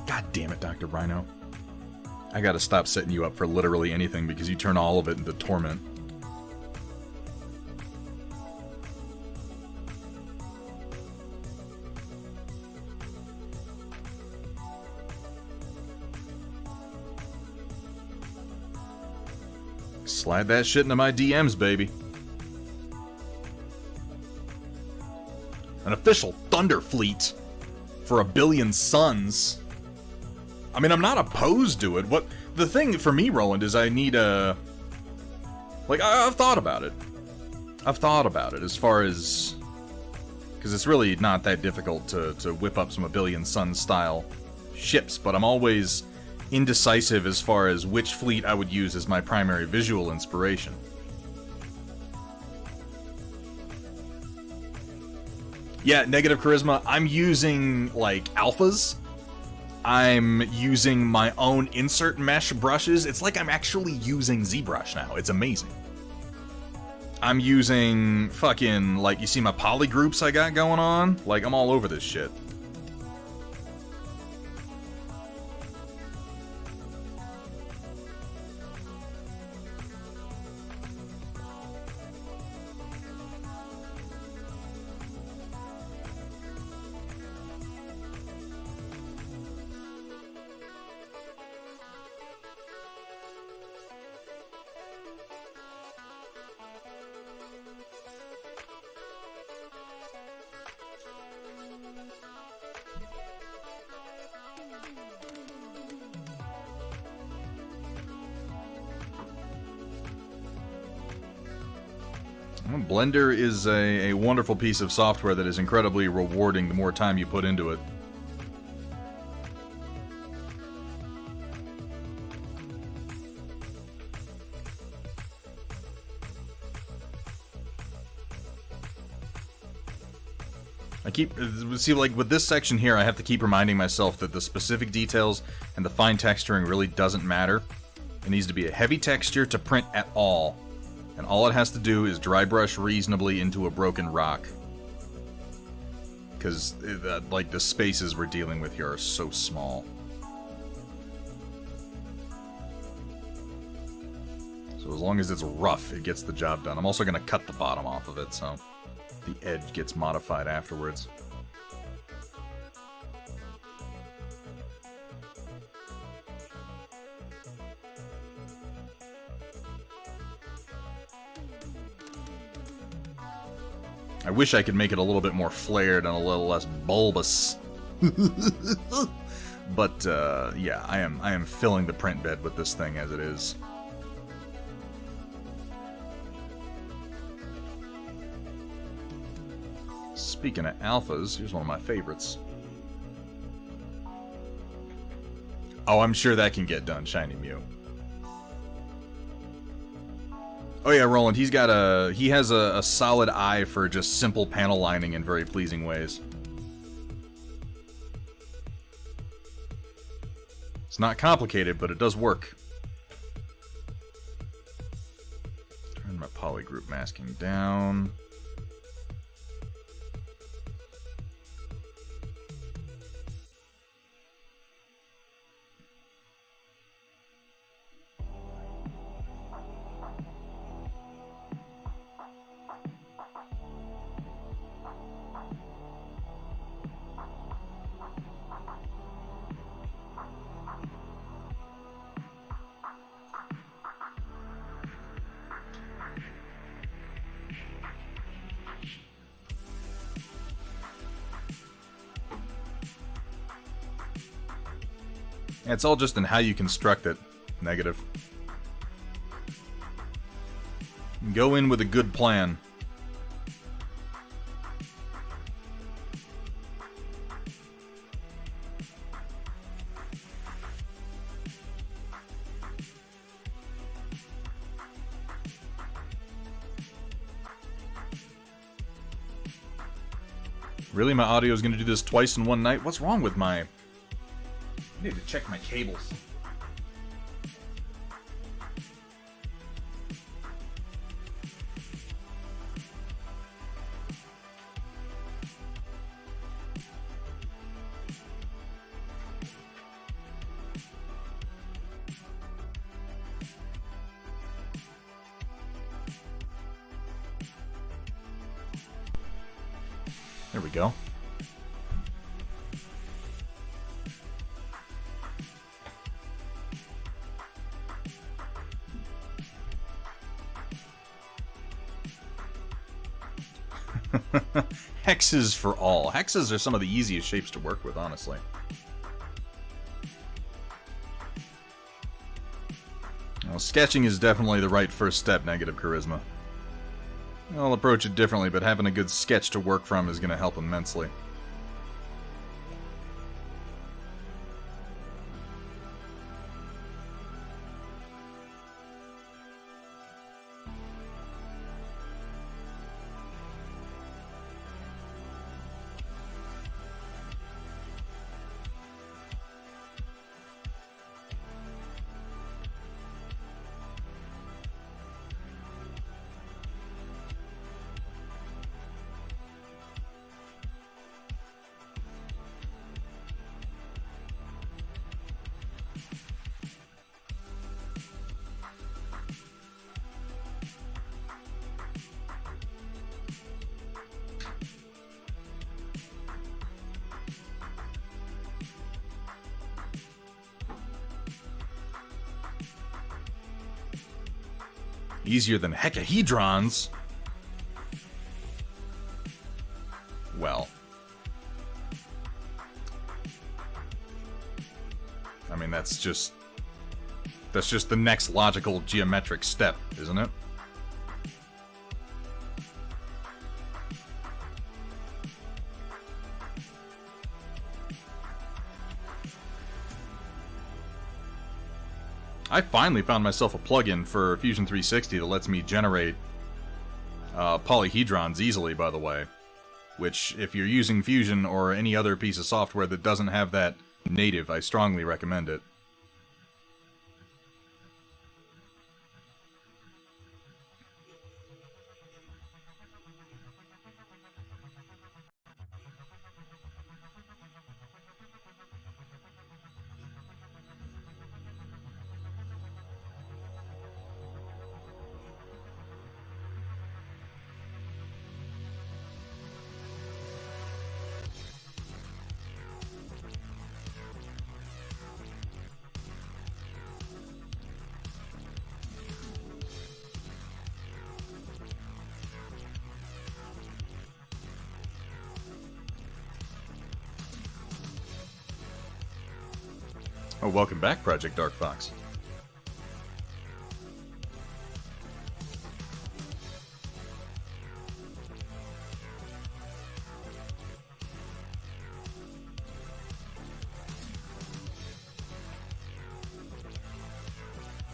God damn it, Dr. Rhino. I gotta stop setting you up for literally anything because you turn all of it into torment. Slide that shit into my DMs, baby. An official Thunder Fleet for 1 billion suns. I mean, I'm not opposed to it. What the thing for me, Roland, is I need a... Like, I've thought about it. I've thought about it as far as... Because it's really not that difficult to whip up some A Billion Suns style ships, but I'm always indecisive as far as which fleet I would use as my primary visual inspiration. Yeah, negative charisma. I'm using, like, alphas. I'm using my own insert mesh brushes. It's like I'm actually using ZBrush now. It's amazing. I'm using fucking, like, you see my poly groups I got going on? Like, I'm all over this shit. Blender is a wonderful piece of software that is incredibly rewarding the more time you put into it. See, like, with this section here, I have to keep reminding myself that the specific details and the fine texturing really doesn't matter. It needs to be a heavy texture to print at all. And all it has to do is dry brush reasonably into a broken rock. Because, like, the spaces we're dealing with here are so small. So as long as it's rough, it gets the job done. I'm also going to cut the bottom off of it, so the edge gets modified afterwards. I wish I could make it a little bit more flared and a little less bulbous. But, yeah, I am filling the print bed with this thing as it is. Speaking of alphas, here's one of my favorites. Oh, I'm sure that can get done, Shiny Mew. Oh yeah, Roland, he has a solid eye for just simple panel lining in very pleasing ways. It's not complicated, but it does work. Turn my polygroup masking down. It's all just in how you construct it. Negative. Go in with a good plan. Really? My audio is going to do this twice in one night? What's wrong with my... I need to check my cables. There we go. Hexes for all. Hexes are some of the easiest shapes to work with, honestly. Sketching is definitely the right first step, negative charisma. I'll approach it differently, but having a good sketch to work from is going to help immensely. Easier than hecahedrons? Well. I mean, that's just the next logical geometric step, isn't it? I finally found myself a plugin for Fusion 360 that lets me generate polyhedrons easily, by the way. Which, if you're using Fusion or any other piece of software that doesn't have that native, I strongly recommend it. Oh, welcome back, Project Dark Fox.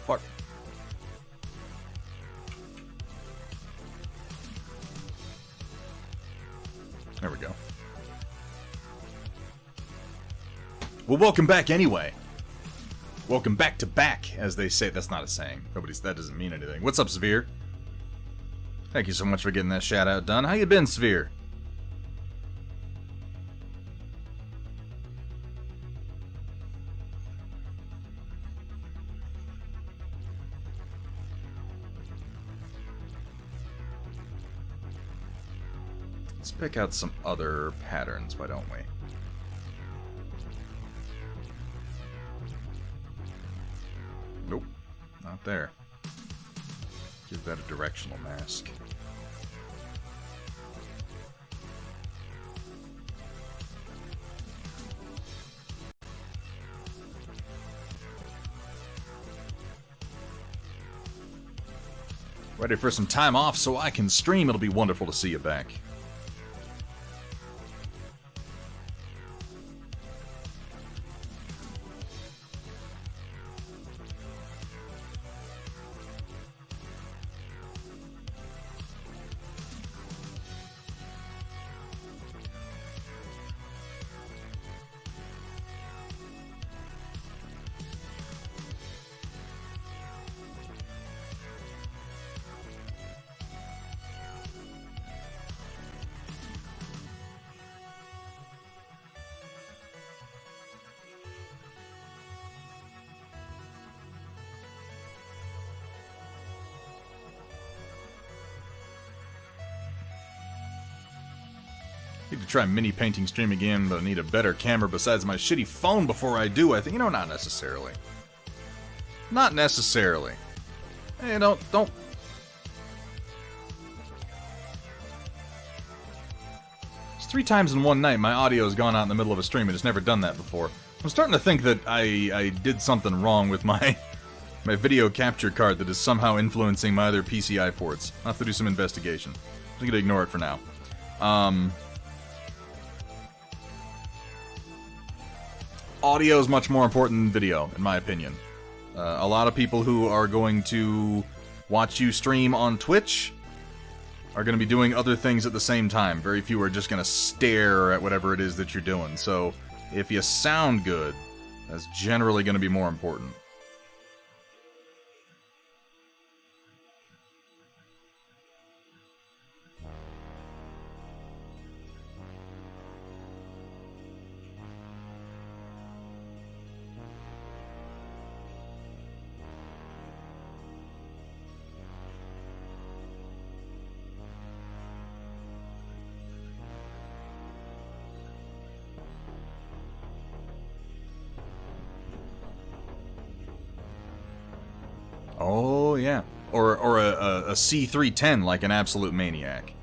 Fuck. There we go. Well, welcome back anyway. Welcome back to back, as they say. That's not a saying. That doesn't mean anything. What's up, Severe? Thank you so much for getting that shout out done. How you been, Severe? Let's pick out some other patterns, why don't we? Nope, not there. Give that a directional mask. Ready for some time off so I can stream. It'll be wonderful to see you back. Need to try mini painting stream again, but I need a better camera besides my shitty phone before I do. I think, you know, not necessarily. Not necessarily. Hey, don't. It's 3 times in one night my audio has gone out in the middle of a stream, and it's never done that before. I'm starting to think that I did something wrong with my my video capture card that is somehow influencing my other PCI ports. I'll have to do some investigation. I'm gonna ignore it for now. Audio is much more important than video, in my opinion. A lot of people who are going to watch you stream on Twitch are going to be doing other things at the same time. Very few are just going to stare at whatever it is that you're doing. So, if you sound good, that's generally going to be more important. Oh, yeah. Or a C310 like an absolute maniac.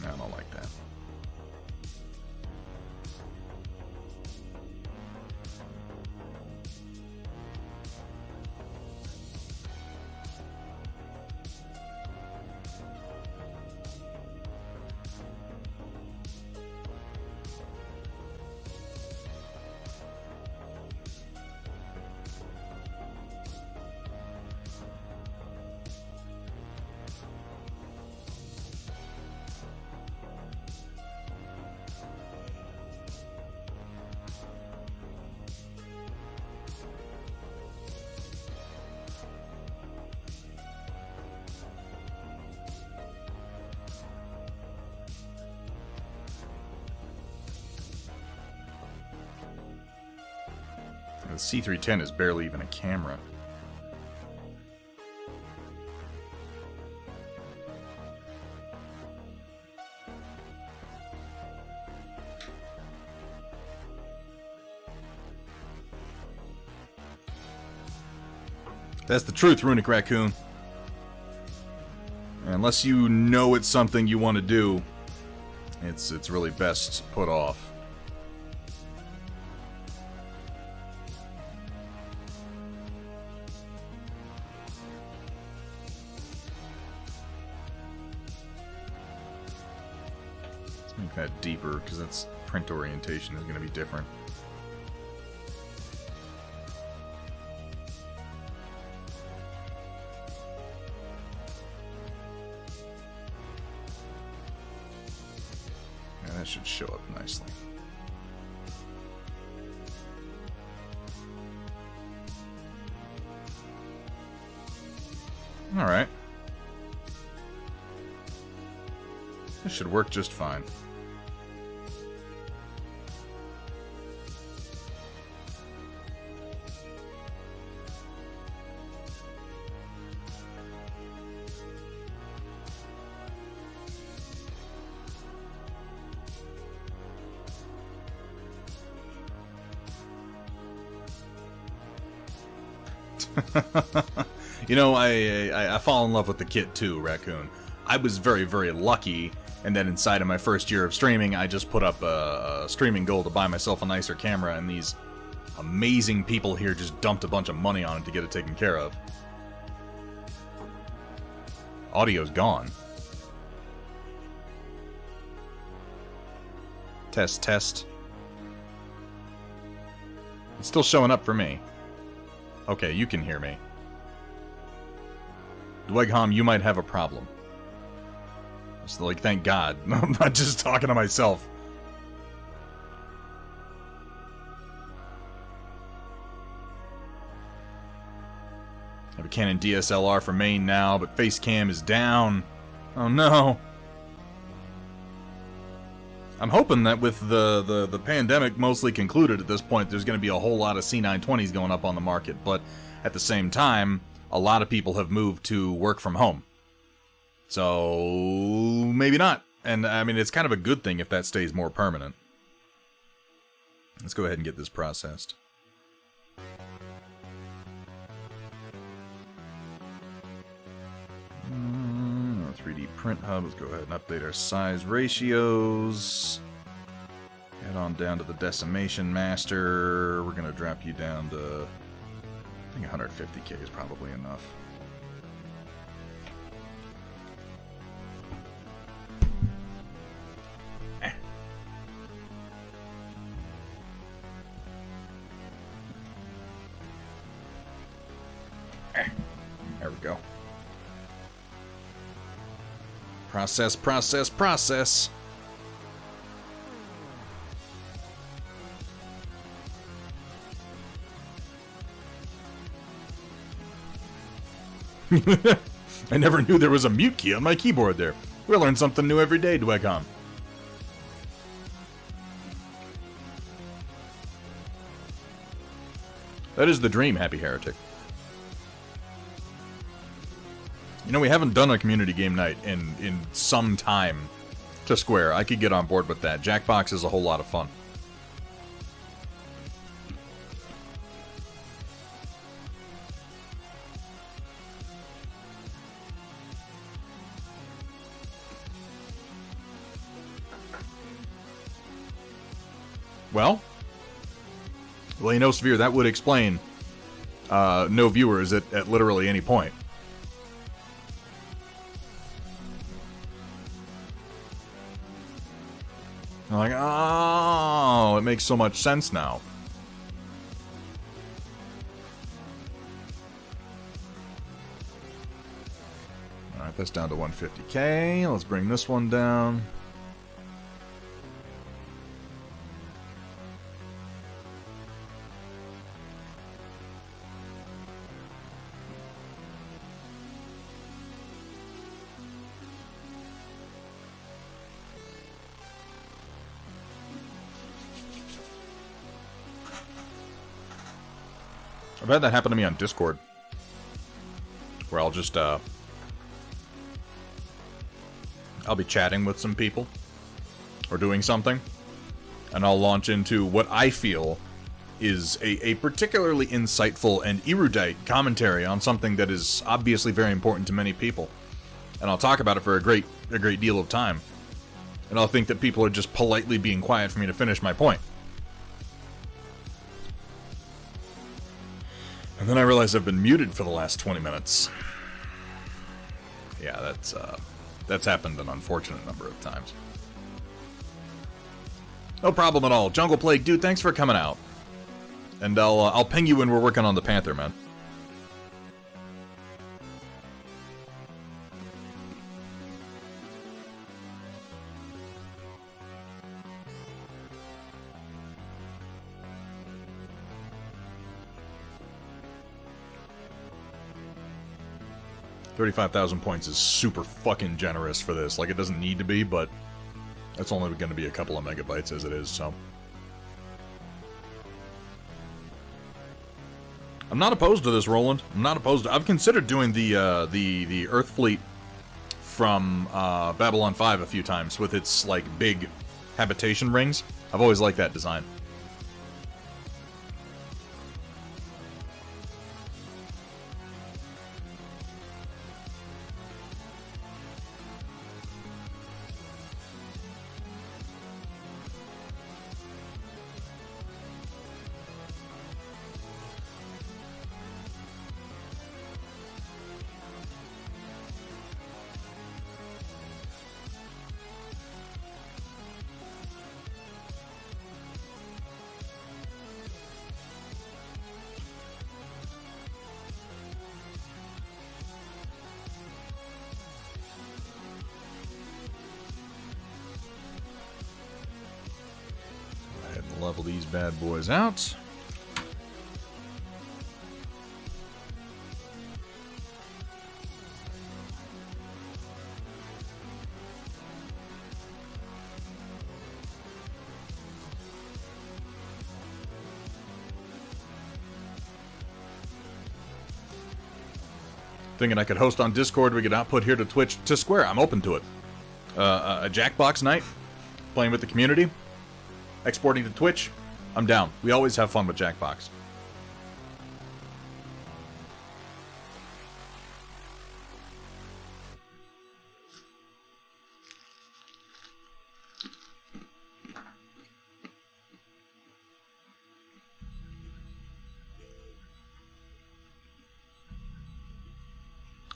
I don't like that. The C310 is barely even a camera. That's the truth, Runic Raccoon. Unless you know it's something you want to do, it's really best put off. Let's make that deeper, because that's print orientation is going to be different. That should show up nicely. Alright. This should work just fine. You know, I fall in love with the kit too, Raccoon. I was very, very lucky, and then inside of my first year of streaming, I just put up a streaming goal to buy myself a nicer camera, and these amazing people here just dumped a bunch of money on it to get it taken care of. Audio's gone. Test, test. It's still showing up for me. Okay, you can hear me. Dweghom, you might have a problem. It's like, thank God. I'm not just talking to myself. I have a Canon DSLR for main now, but face cam is down. Oh no. I'm hoping that with the pandemic mostly concluded at this point, there's going to be a whole lot of C920s going up on the market, but at the same time, a lot of people have moved to work from home. So, maybe not. And, I mean, it's kind of a good thing if that stays more permanent. Let's go ahead and get this processed. print hub. Let's go ahead and update our size ratios. Head on down to the decimation master. We're gonna drop you down to, I think 150k is probably enough. There we go. Process, process, process. I never knew there was a mute key on my keyboard there. We learn something new every day, Dwecom. That is the dream, Happy Heretic. You know, we haven't done a community game night in some time to Square. I could get on board with that. Jackbox is a whole lot of fun. Well, you know, Severe, that would explain no viewers at literally any point. I'm like, oh, it makes so much sense now. Alright, that's down to 150k. Let's bring this one down. I've had that happen to me on Discord, where I'll just, I'll be chatting with some people, or doing something, and I'll launch into what I feel is a particularly insightful and erudite commentary on something that is obviously very important to many people, and I'll talk about it for a great deal of time, and I'll think that people are just politely being quiet for me to finish my point. And then I realize I've been muted for the last 20 minutes. Yeah, that's happened an unfortunate number of times. No problem at all. JunglePlague, dude, thanks for coming out. And I'll ping you when we're working on the Panther, man. $35,000 points is super fucking generous for this. Like, it doesn't need to be, but it's only going to be a couple of megabytes as it is, so. I'm not opposed to this, Roland. I'm not opposed to. I've considered doing the Earth fleet from Babylon 5 a few times with its, like, big habitation rings. I've always liked that design. Level these bad boys out. Thinking I could host on Discord, we could output here to Twitch to Square. I'm open to it. A Jackbox night, playing with the community. Exporting to Twitch, I'm down. We always have fun with Jackbox.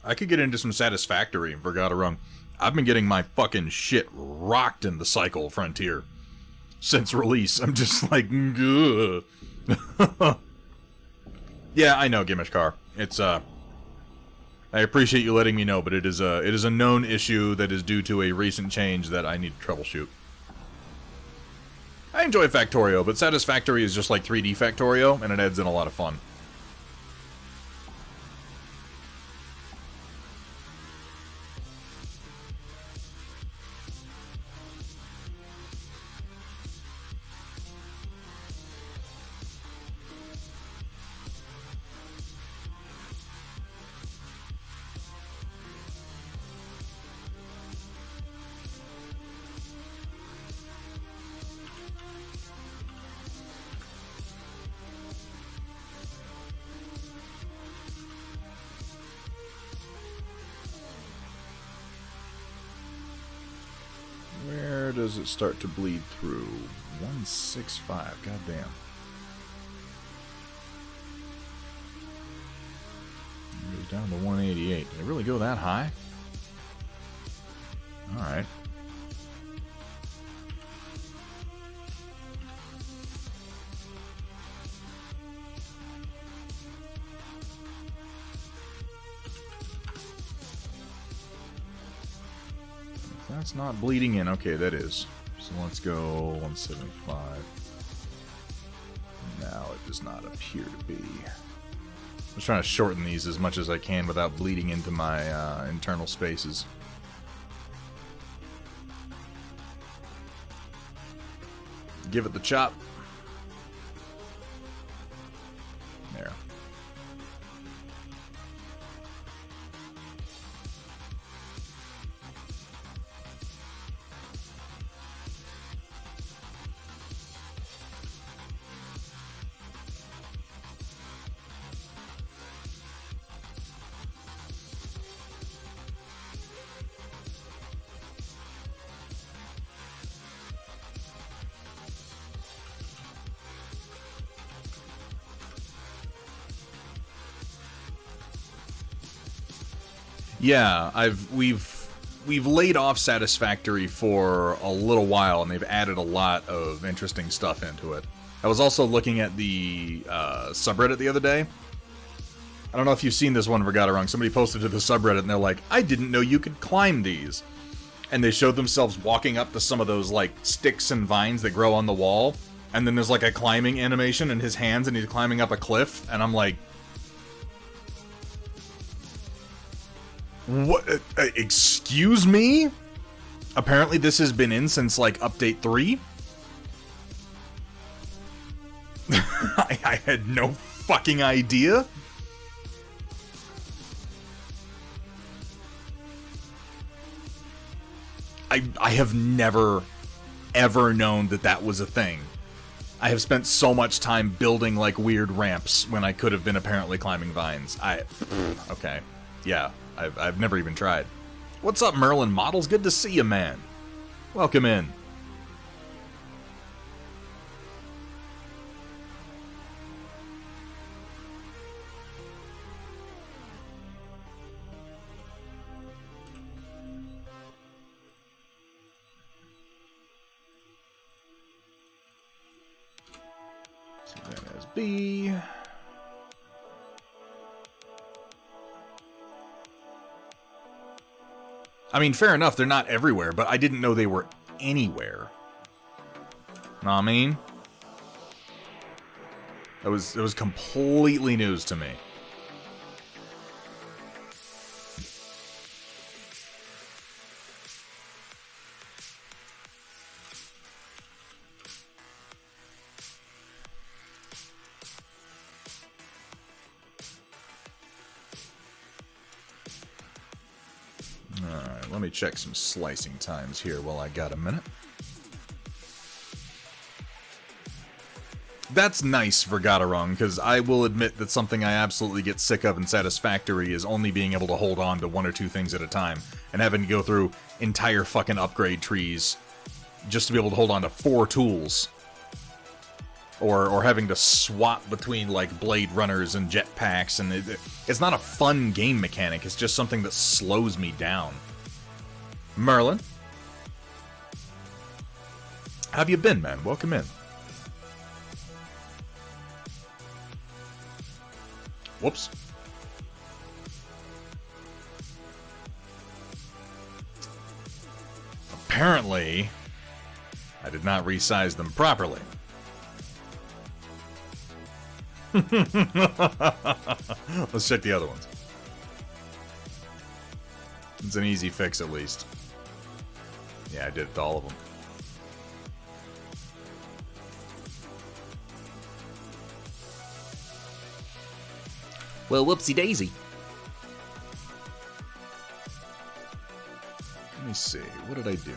I could get into some Satisfactory and Vergata Rung. I've been getting my fucking shit rocked in the Cycle Frontier since release. I'm just like, ugh. Yeah, I know, Gimishkar. It's, I appreciate you letting me know, but it is a known issue that is due to a recent change that I need to troubleshoot. I enjoy Factorio, but Satisfactory is just like 3D Factorio, and it adds in a lot of fun. Where does it start to bleed through? 165, goddamn. It goes down to 188. Did it really go that high? Alright. That's not bleeding in. Okay, that is. So let's go 175. Now it does not appear to be. I'm just trying to shorten these as much as I can without bleeding into my internal spaces. Give it the chop. There. Yeah, we've laid off Satisfactory for a little while, and they've added a lot of interesting stuff into it. I was also looking at the subreddit the other day. I don't know if you've seen this one, Vergata Rung. Somebody posted to the subreddit, and they're like, I didn't know you could climb these. And they showed themselves walking up to some of those, like, sticks and vines that grow on the wall. And then there's, like, a climbing animation in his hands, and he's climbing up a cliff. And I'm like... What? Excuse me? Apparently this has been in since, like, update 3? I had no fucking idea. I have never, ever known that that was a thing. I have spent so much time building, like, weird ramps when I could have been apparently climbing vines. Okay. Yeah. I've never even tried. What's up, Merlin Models? Good to see you, man. Welcome in. So that is B. I mean, fair enough, they're not everywhere, but I didn't know they were anywhere. Know what I mean? It was completely news to me. Alright, let me check some slicing times here while I got a minute. That's nice for Gatarung, because I will admit that something I absolutely get sick of in Satisfactory is only being able to hold on to one or two things at a time, and having to go through entire fucking upgrade trees just to be able to hold on to 4 tools. or having to swap between, like, Blade Runners and jetpacks, and it's not a fun game mechanic, it's just something that slows me down. Merlin? How have you been, man? Welcome in. Whoops. Apparently, I did not resize them properly. Let's check the other ones. It's an easy fix, at least. Yeah, I did it to all of them. Well, whoopsie daisy. Let me see. What did I do?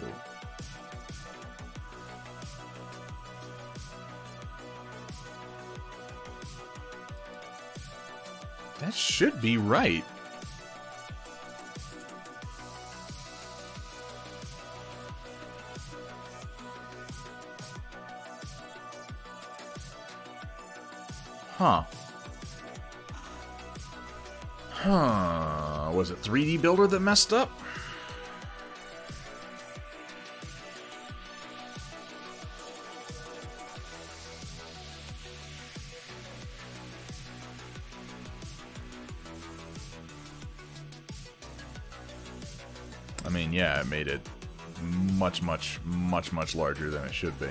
That should be right. Huh. Was it 3D Builder that messed up? I mean, yeah, it made it much larger than it should be.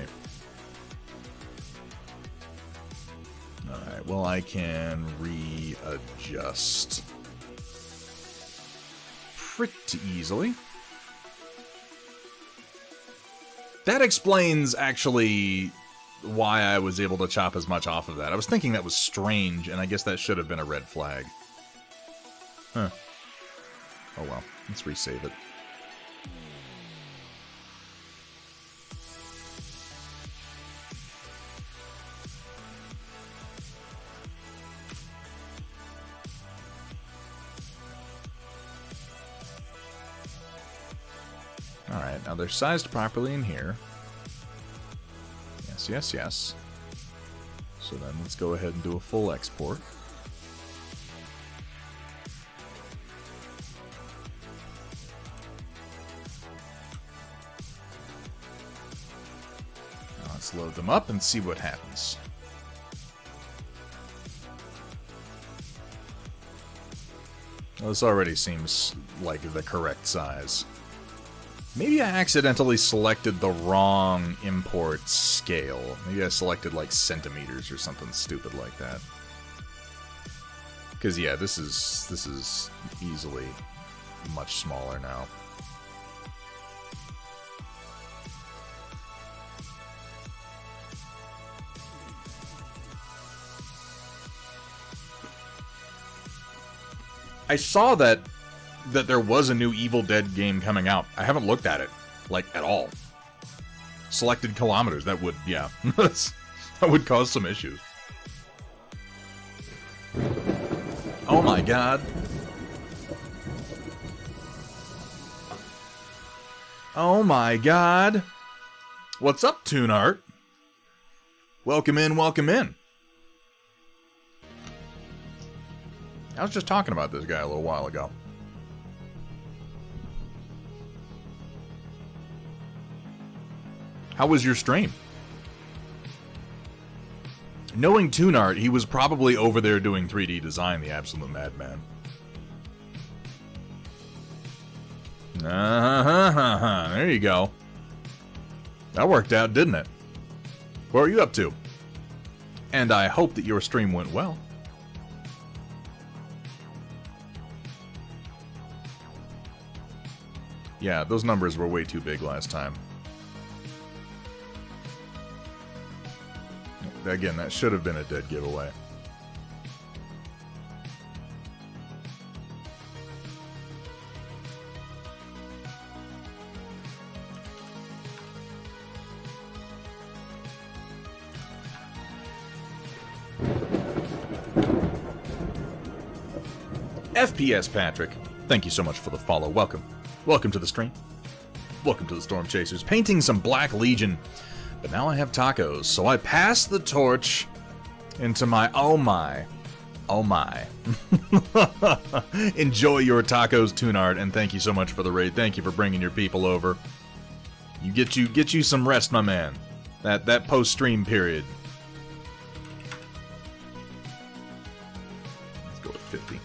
Alright, well, I can readjust pretty easily. That explains, actually, why I was able to chop as much off of that. I was thinking that was strange, and I guess that should have been a red flag. Huh. Oh well, let's resave it. Alright, now they're sized properly in here. Yes, yes, yes. So then let's go ahead and do a full export. Now let's load them up and see what happens. Well, this already seems like the correct size. Maybe I accidentally selected the wrong import scale. Maybe I selected like centimeters or something stupid like that. Because yeah, this is easily much smaller now. I saw that there was a new Evil Dead game coming out. I haven't looked at it, like, at all. Selected kilometers, that would, yeah. That would cause some issues. Oh my god. Oh my god. What's up, Toon Art? Welcome in, welcome in. I was just talking about this guy a little while ago. How was your stream? Knowing Toon Art, he was probably over there doing 3D design, the absolute madman. There you go. That worked out, didn't it? What are you up to? And I hope that your stream went well. Yeah, those numbers were way too big last time. Again, that should have been a dead giveaway. FPS Patrick, thank you so much for the follow. Welcome. Welcome to the stream. Welcome to the Storm Chasers. Painting some Black Legion But now I have tacos, so I pass the torch into my... Oh my. Oh my. Enjoy your tacos, Tunard, and thank you so much for the raid. Thank you for bringing your people over. You get you some rest, my man. That post-stream period. Let's go with 50.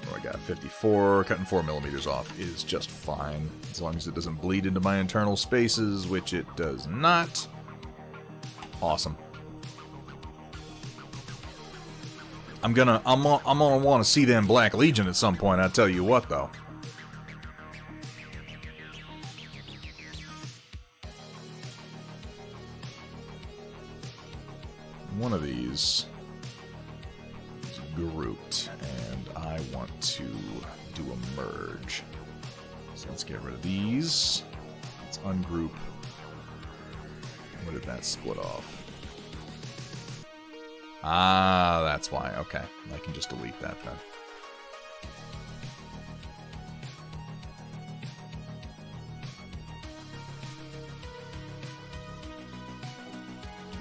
Oh, I got 54. Cutting 4mm off is just fine. As long as it doesn't bleed into my internal spaces, which it does not. Awesome. I'm gonna want to see them Black Legion at some point, I tell you what, though. One of these is grouped, and I want to do a merge. So let's get rid of these. Let's ungroup. Where did that split off? Ah, that's why. Okay. I can just delete that then.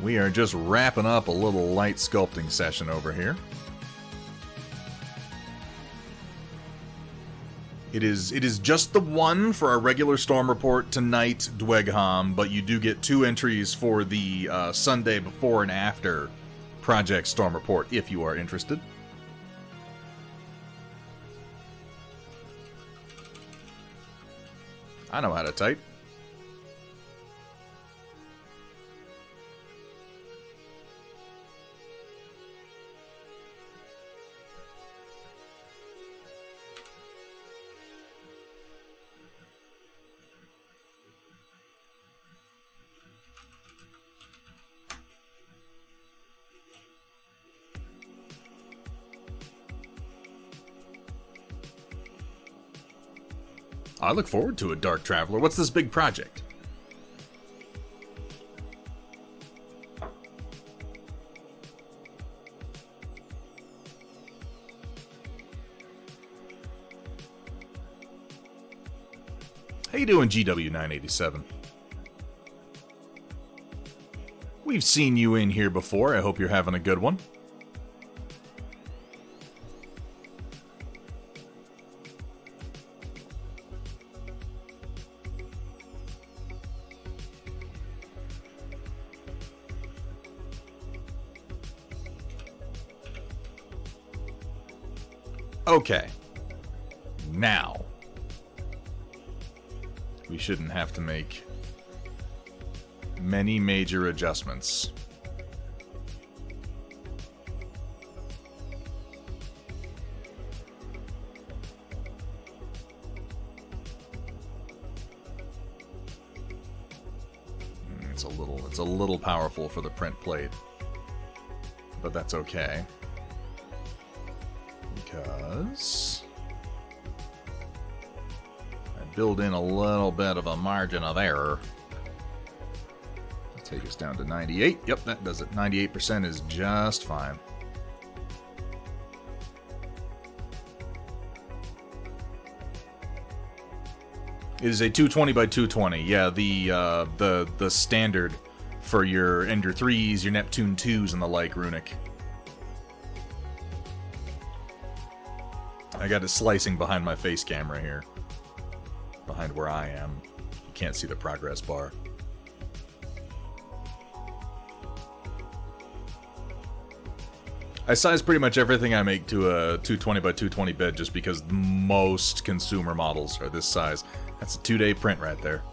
We are just wrapping up a little light sculpting session over here. It is just the one for our regular storm report tonight, Dwegham, but you do get 2 entries for the Sunday before and after Project Storm Report if you are interested. I know how to type. I look forward to it, Dark Traveler. What's this big project? How you doing, GW987? We've seen you in here before. I hope you're having a good one. Okay. Now. We shouldn't have to make many major adjustments. It's a little powerful for the print plate. But that's okay. Because I build in a little bit of a margin of error. Let's take us down to 98. Yep, that does it. 98% is just fine. It is a 220 by 220. Yeah, the standard for your Ender 3s, your Neptune 2s, and the like, Runic. I got it slicing behind my face camera here. Behind where I am. You can't see the progress bar. I size pretty much everything I make to a 220 by 220 bed just because most consumer models are this size. That's a 2-day print right there.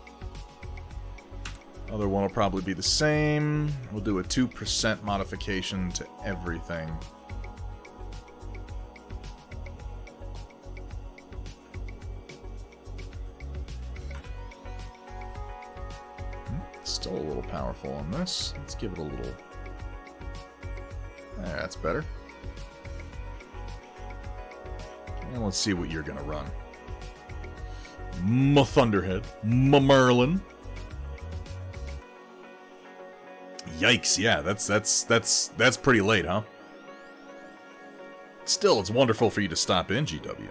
Other one will probably be the same. We'll do a 2% modification to everything. Still a little powerful on this. Let's give it a little... That's better. And let's see what you're gonna run. My Thunderhead. My Merlin. Yikes, yeah, that's pretty late, huh? Still, it's wonderful for you to stop in, GW.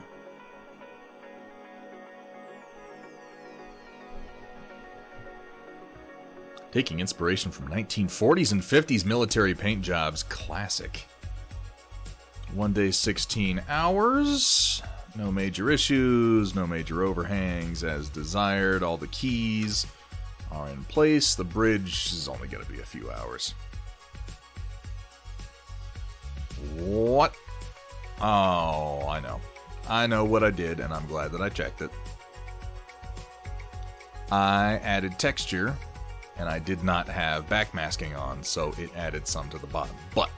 Taking inspiration from 1940s and 50s military paint jobs. Classic. 1 day, 16 hours. No major issues, no major overhangs as desired. All the keys are in place. The bridge is only going to be a few hours. What? Oh, I know. I know what I did, and I'm glad that I checked it. I added texture, and I did not have backmasking on, so it added some to the bottom. But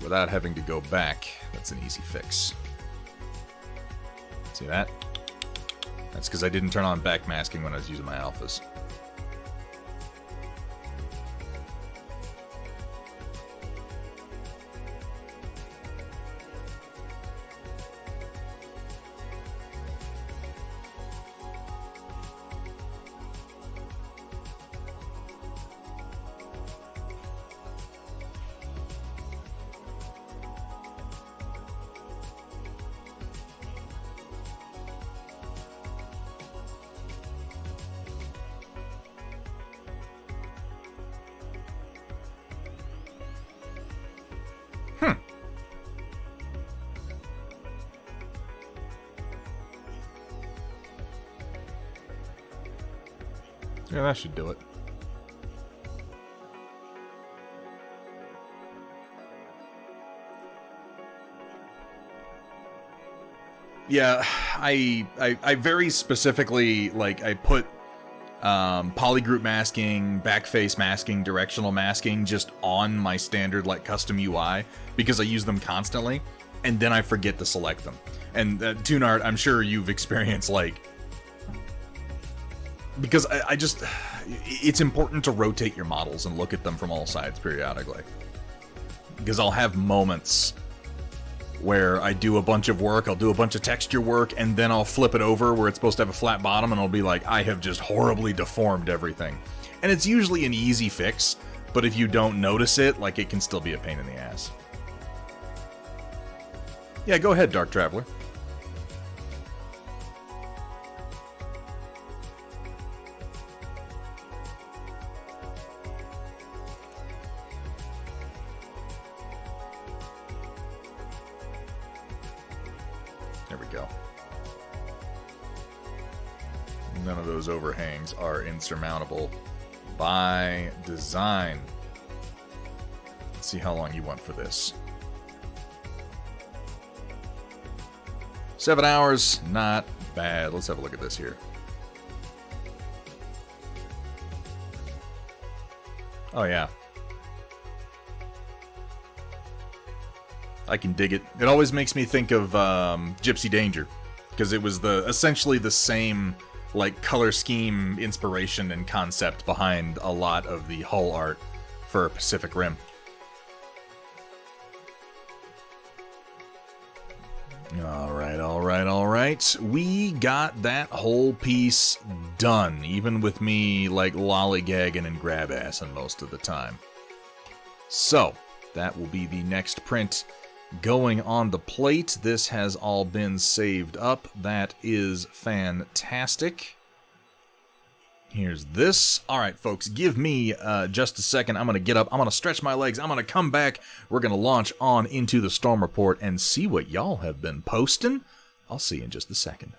without having to go back, that's an easy fix. See that? That's because I didn't turn on backmasking when I was using my alphas. Yeah, that should do it. Yeah, I very specifically, like, I put polygroup masking, backface masking, directional masking just on my standard, like, custom UI because I use them constantly, and then I forget to select them. And Tunart, I'm sure you've experienced, like, because I just, it's important to rotate your models and look at them from all sides periodically. Because I'll have moments where I do a bunch of work, I'll do a bunch of texture work, and then I'll flip it over where it's supposed to have a flat bottom, and I'll be like, I have just horribly deformed everything. And it's usually an easy fix, but if you don't notice it, like, it can still be a pain in the ass. Yeah, go ahead, Dark Traveler. There we go. None of those overhangs are insurmountable by design. Let's see how long you want for this. 7 hours, not bad. Let's have a look at this here. Oh yeah. I can dig it. It always makes me think of Gypsy Danger, because it was essentially the same, like, color scheme, inspiration, and concept behind a lot of the hull art for Pacific Rim. Alright. We got that whole piece done, even with me, like, lollygagging and grab-assing most of the time. So, that will be the next print going on the plate. This has all been saved up. That is fantastic. Here's this. All right, folks, give me just a second. I'm going to get up. I'm going to stretch my legs. I'm going to come back. We're going to launch on into the Storm Report and see what y'all have been posting. I'll see you in just a second.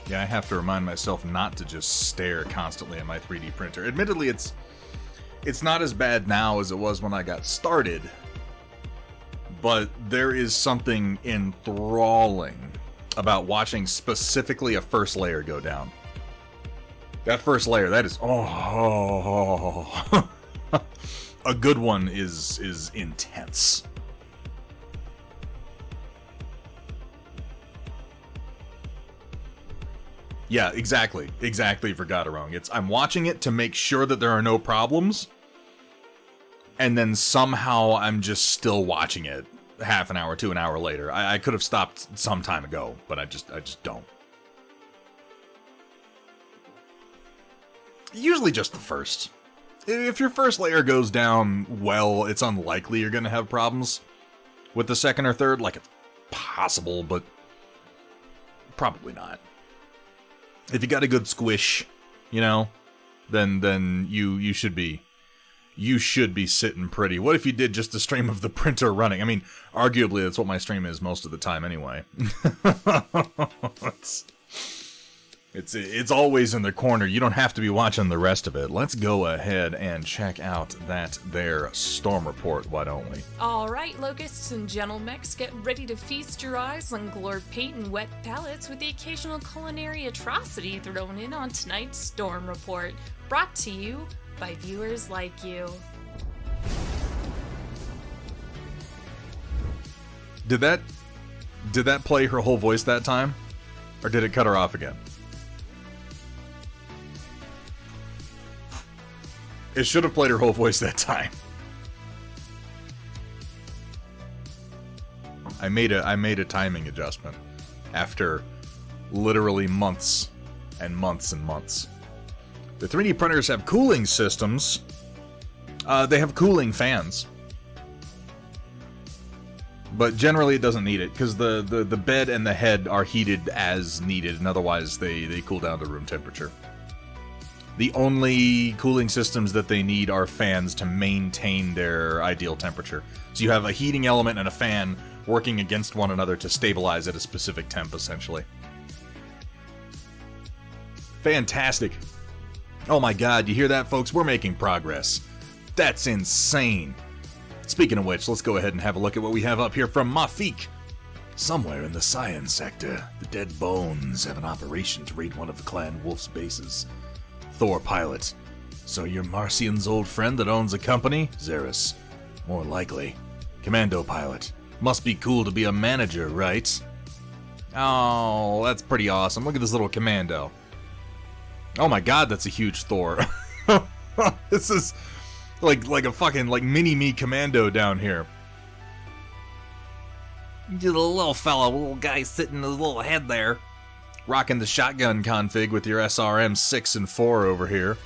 Yeah, I have to remind myself not to just stare constantly at my 3D printer. Admittedly, it's not as bad now as it was when I got started, but there is something enthralling about watching specifically a first layer go down. That first layer, that is... Oh... A good one is intense. Yeah, exactly for Gadarong. I'm watching it to make sure that there are no problems, and then somehow I'm just still watching it half an hour to an hour later. I could have stopped some time ago, but I just don't. Usually just the first. If your first layer goes down well, it's unlikely you're gonna have problems. With the second or third, like, it's possible, but probably not. If you got a good squish, you know, then you should be sitting pretty. What if you did just a stream of the printer running? I mean, arguably that's what my stream is most of the time anyway. It's always in the corner. You don't have to be watching the rest of it. Let's go ahead and check out that there storm report, why don't we? Alright, locusts and JungleMechs, get ready to feast your eyes on glowed paint and wet palettes with the occasional culinary atrocity thrown in on tonight's storm report, brought to you by viewers like you. Did that play her whole voice that time? Or did it cut her off again? It should have played her whole voice that time. I made a timing adjustment after literally months and months and months. The 3D printers have cooling systems. They have cooling fans. But generally it doesn't need it, because the bed and the head are heated as needed, and otherwise they cool down to room temperature. The only cooling systems that they need are fans to maintain their ideal temperature. So you have a heating element and a fan working against one another to stabilize at a specific temp, essentially. Fantastic. Oh my god, you hear that, folks? We're making progress. That's insane. Speaking of which, let's go ahead and have a look at what we have up here from Mafik. Somewhere in the science sector, the Dead Bones have an operation to raid one of the Clan Wolf's bases. Thor pilot. So you're Marcian's old friend that owns a company? Xeris. More likely. Commando pilot. Must be cool to be a manager, right? Oh, that's pretty awesome. Look at this little commando. Oh my god, that's a huge Thor. This is like a fucking mini-me commando down here. You're the little fella, little guy sitting in his little head there. Rocking the shotgun config with your SRM 6 and 4 over here.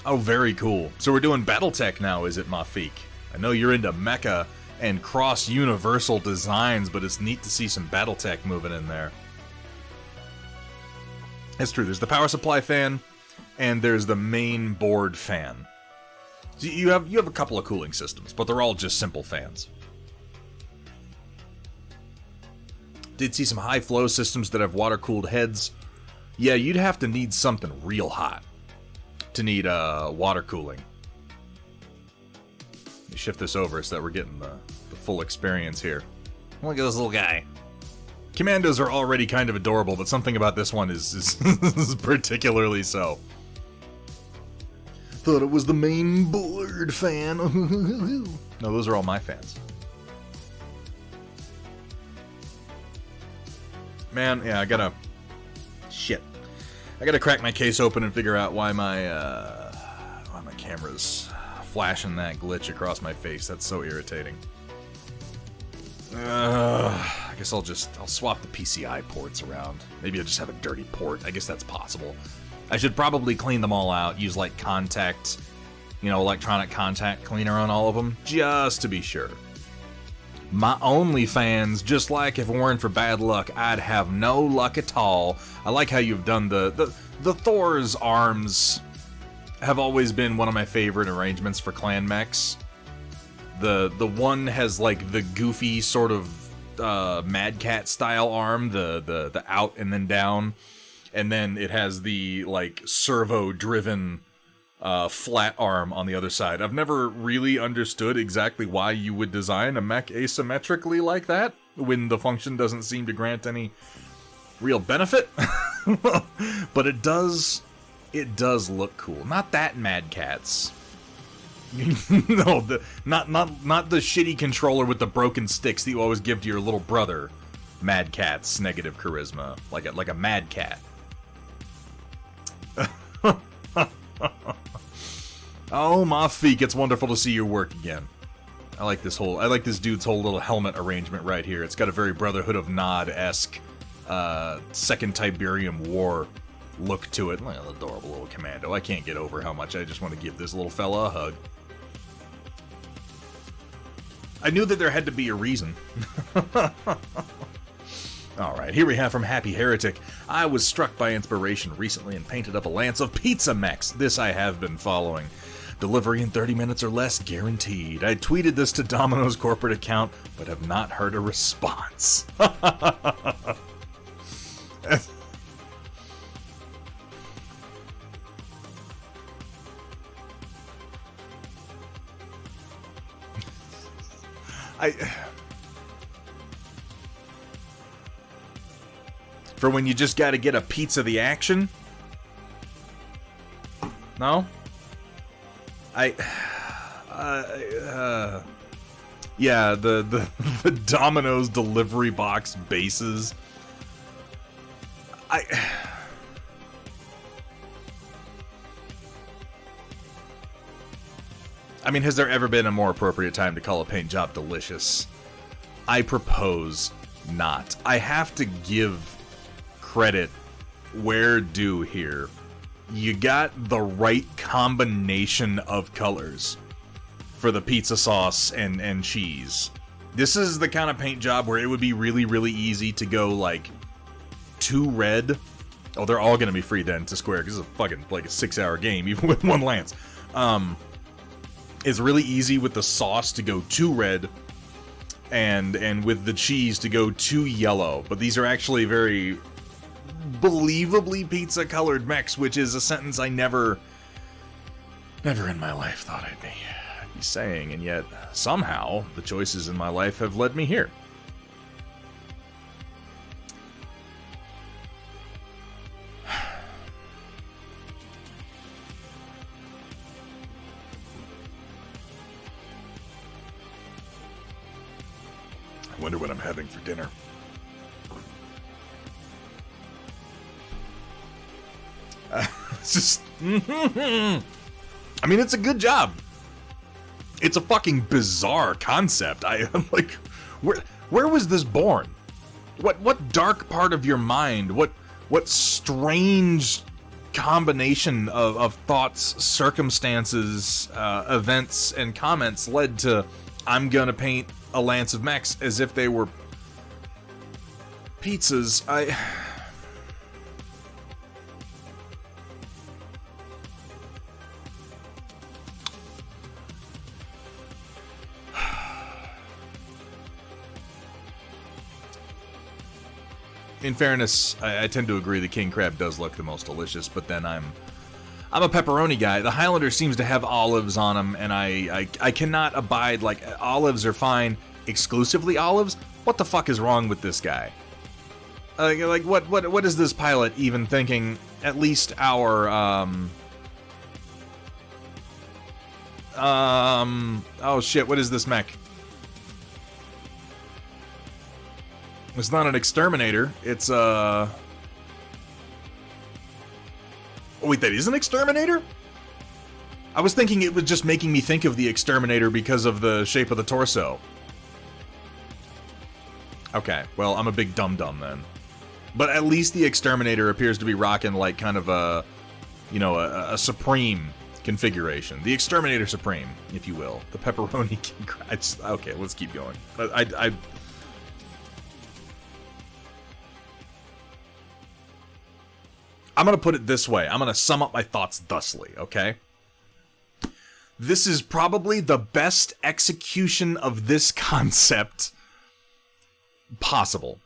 Oh, very cool. So we're doing Battletech now, is it, Mafik? I know you're into mecha and cross-universal designs, but it's neat to see some Battletech moving in there. It's true, there's the power supply fan, and there's the main board fan. So you have a couple of cooling systems, but they're all just simple fans. Did see some high flow systems that have water cooled heads. Yeah, you'd have to need something real hot to need water cooling. Let me shift this over so that we're getting the full experience here. Look at this little guy. Commandos are already kind of adorable, but something about this one is particularly so. Thought it was the main board fan. No, those are all my fans. Man, yeah, I gotta crack my case open and figure out why my camera's flashing that glitch across my face. That's so irritating. I guess I'll swap the PCI ports around. Maybe I'll just have a dirty port. I guess that's possible. I should probably clean them all out, use like electronic contact cleaner on all of them, just to be sure. My OnlyFans, just like if it weren't for bad luck, I'd have no luck at all. I like how you've done the Thor's arms have always been one of my favorite arrangements for clan mechs. The one has like the goofy sort of Mad Cat style arm, the out and then down, and then it has the like servo driven flat arm on the other side. I've never really understood exactly why you would design a mech asymmetrically like that when the function doesn't seem to grant any real benefit. But it does look cool. Not that Mad Cat's. No, not the shitty controller with the broken sticks that you always give to your little brother. Mad Cat's negative charisma, like a Mad Cat. Oh, my feek, it's wonderful to see your work again. I like this dude's whole little helmet arrangement right here. It's got a very Brotherhood of Nod-esque Second Tiberium War look to it. Look at the adorable little commando. I can't get over how much I just want to give this little fella a hug. I knew that there had to be a reason. Alright, here we have from Happy Heretic. I was struck by inspiration recently and painted up a lance of pizza mechs. This I have been following. Delivery in 30 minutes or less, guaranteed. I tweeted this to Domino's corporate account, but have not heard a response. For when you just gotta get a pizza the action? No? Yeah, the Domino's delivery box bases. I mean, has there ever been a more appropriate time to call a paint job delicious? I propose not. I have to give credit where due here. You got the right combination of colors for the pizza sauce and cheese. This is the kind of paint job where it would be really, really easy to go, like, 2 red. Oh, they're all gonna be free then to square, because it's a fucking, like, a 6-hour game, even with 1 lance. It's really easy with the sauce to go 2 red, and with the cheese to go 2 yellow. But these are actually very believably pizza-colored mechs, which is a sentence I never in my life thought I'd be saying, and yet somehow the choices in my life have led me here. I wonder what I'm having for dinner. It's just... I mean, it's a good job. It's a fucking bizarre concept. I'm like, where was this born? What dark part of your mind? What strange combination of thoughts, circumstances, events, and comments led to I'm gonna paint a lance of mechs as if they were pizzas? In fairness, I tend to agree the king crab does look the most delicious, but then I'm a pepperoni guy. The Highlander seems to have olives on them, and I cannot abide, like, olives are fine, exclusively olives? What the fuck is wrong with this guy? Like what is this pilot even thinking? At least our, oh shit, what is this mech? It's not an exterminator, it's oh wait, that is an exterminator? I was thinking it was just making me think of the exterminator because of the shape of the torso. Okay, well, I'm a big dum-dum then. But at least the exterminator appears to be rocking like kind of a, you know, a supreme configuration. The exterminator supreme, if you will. The pepperoni king crab. Okay, let's keep going. But I'm going to put it this way. I'm going to sum up my thoughts thusly, okay? This is probably the best execution of this concept possible.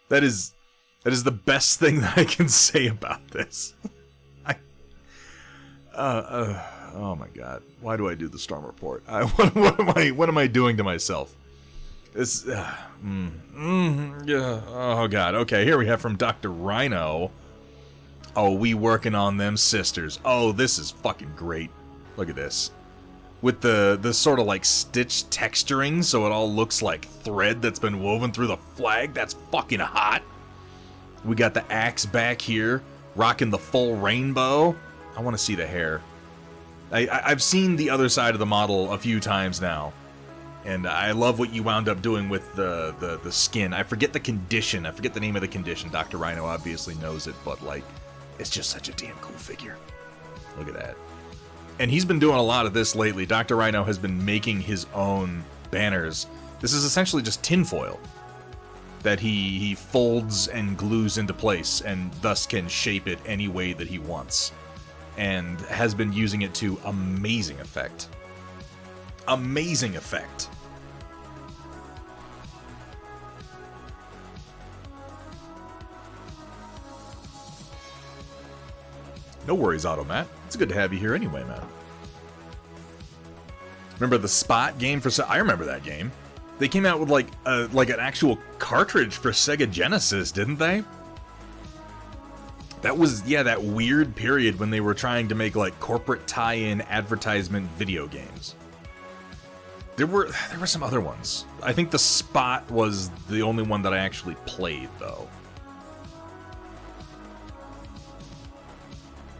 That is the best thing that I can say about this. Oh my god. Why do I do the storm report? What am I doing to myself? This, yeah. Oh god. Okay, here we have from Dr. Rhino. Oh, we working on them sisters. Oh, this is fucking great. Look at this. With the sort of like stitch texturing, so it all looks like thread that's been woven through the flag. That's fucking hot. We got the axe back here, rocking the full rainbow. I want to see the hair. I've seen the other side of the model a few times now, and I love what you wound up doing with the skin. I forget the condition. I forget the name of the condition. Dr. Rhino obviously knows it, but like, it's just such a damn cool figure. Look at that. And he's been doing a lot of this lately. Dr. Rhino has been making his own banners. This is essentially just tinfoil that he folds and glues into place, and thus can shape it any way that he wants. And has been using it to amazing effect. Amazing effect. No worries, Automat. It's good to have you here anyway, man. Remember the Spot game for... I remember that game. They came out with like an actual cartridge for Sega Genesis, didn't they? That was, yeah, that weird period when they were trying to make like corporate tie-in advertisement video games. There were some other ones. I think the Spot was the only one that I actually played, though.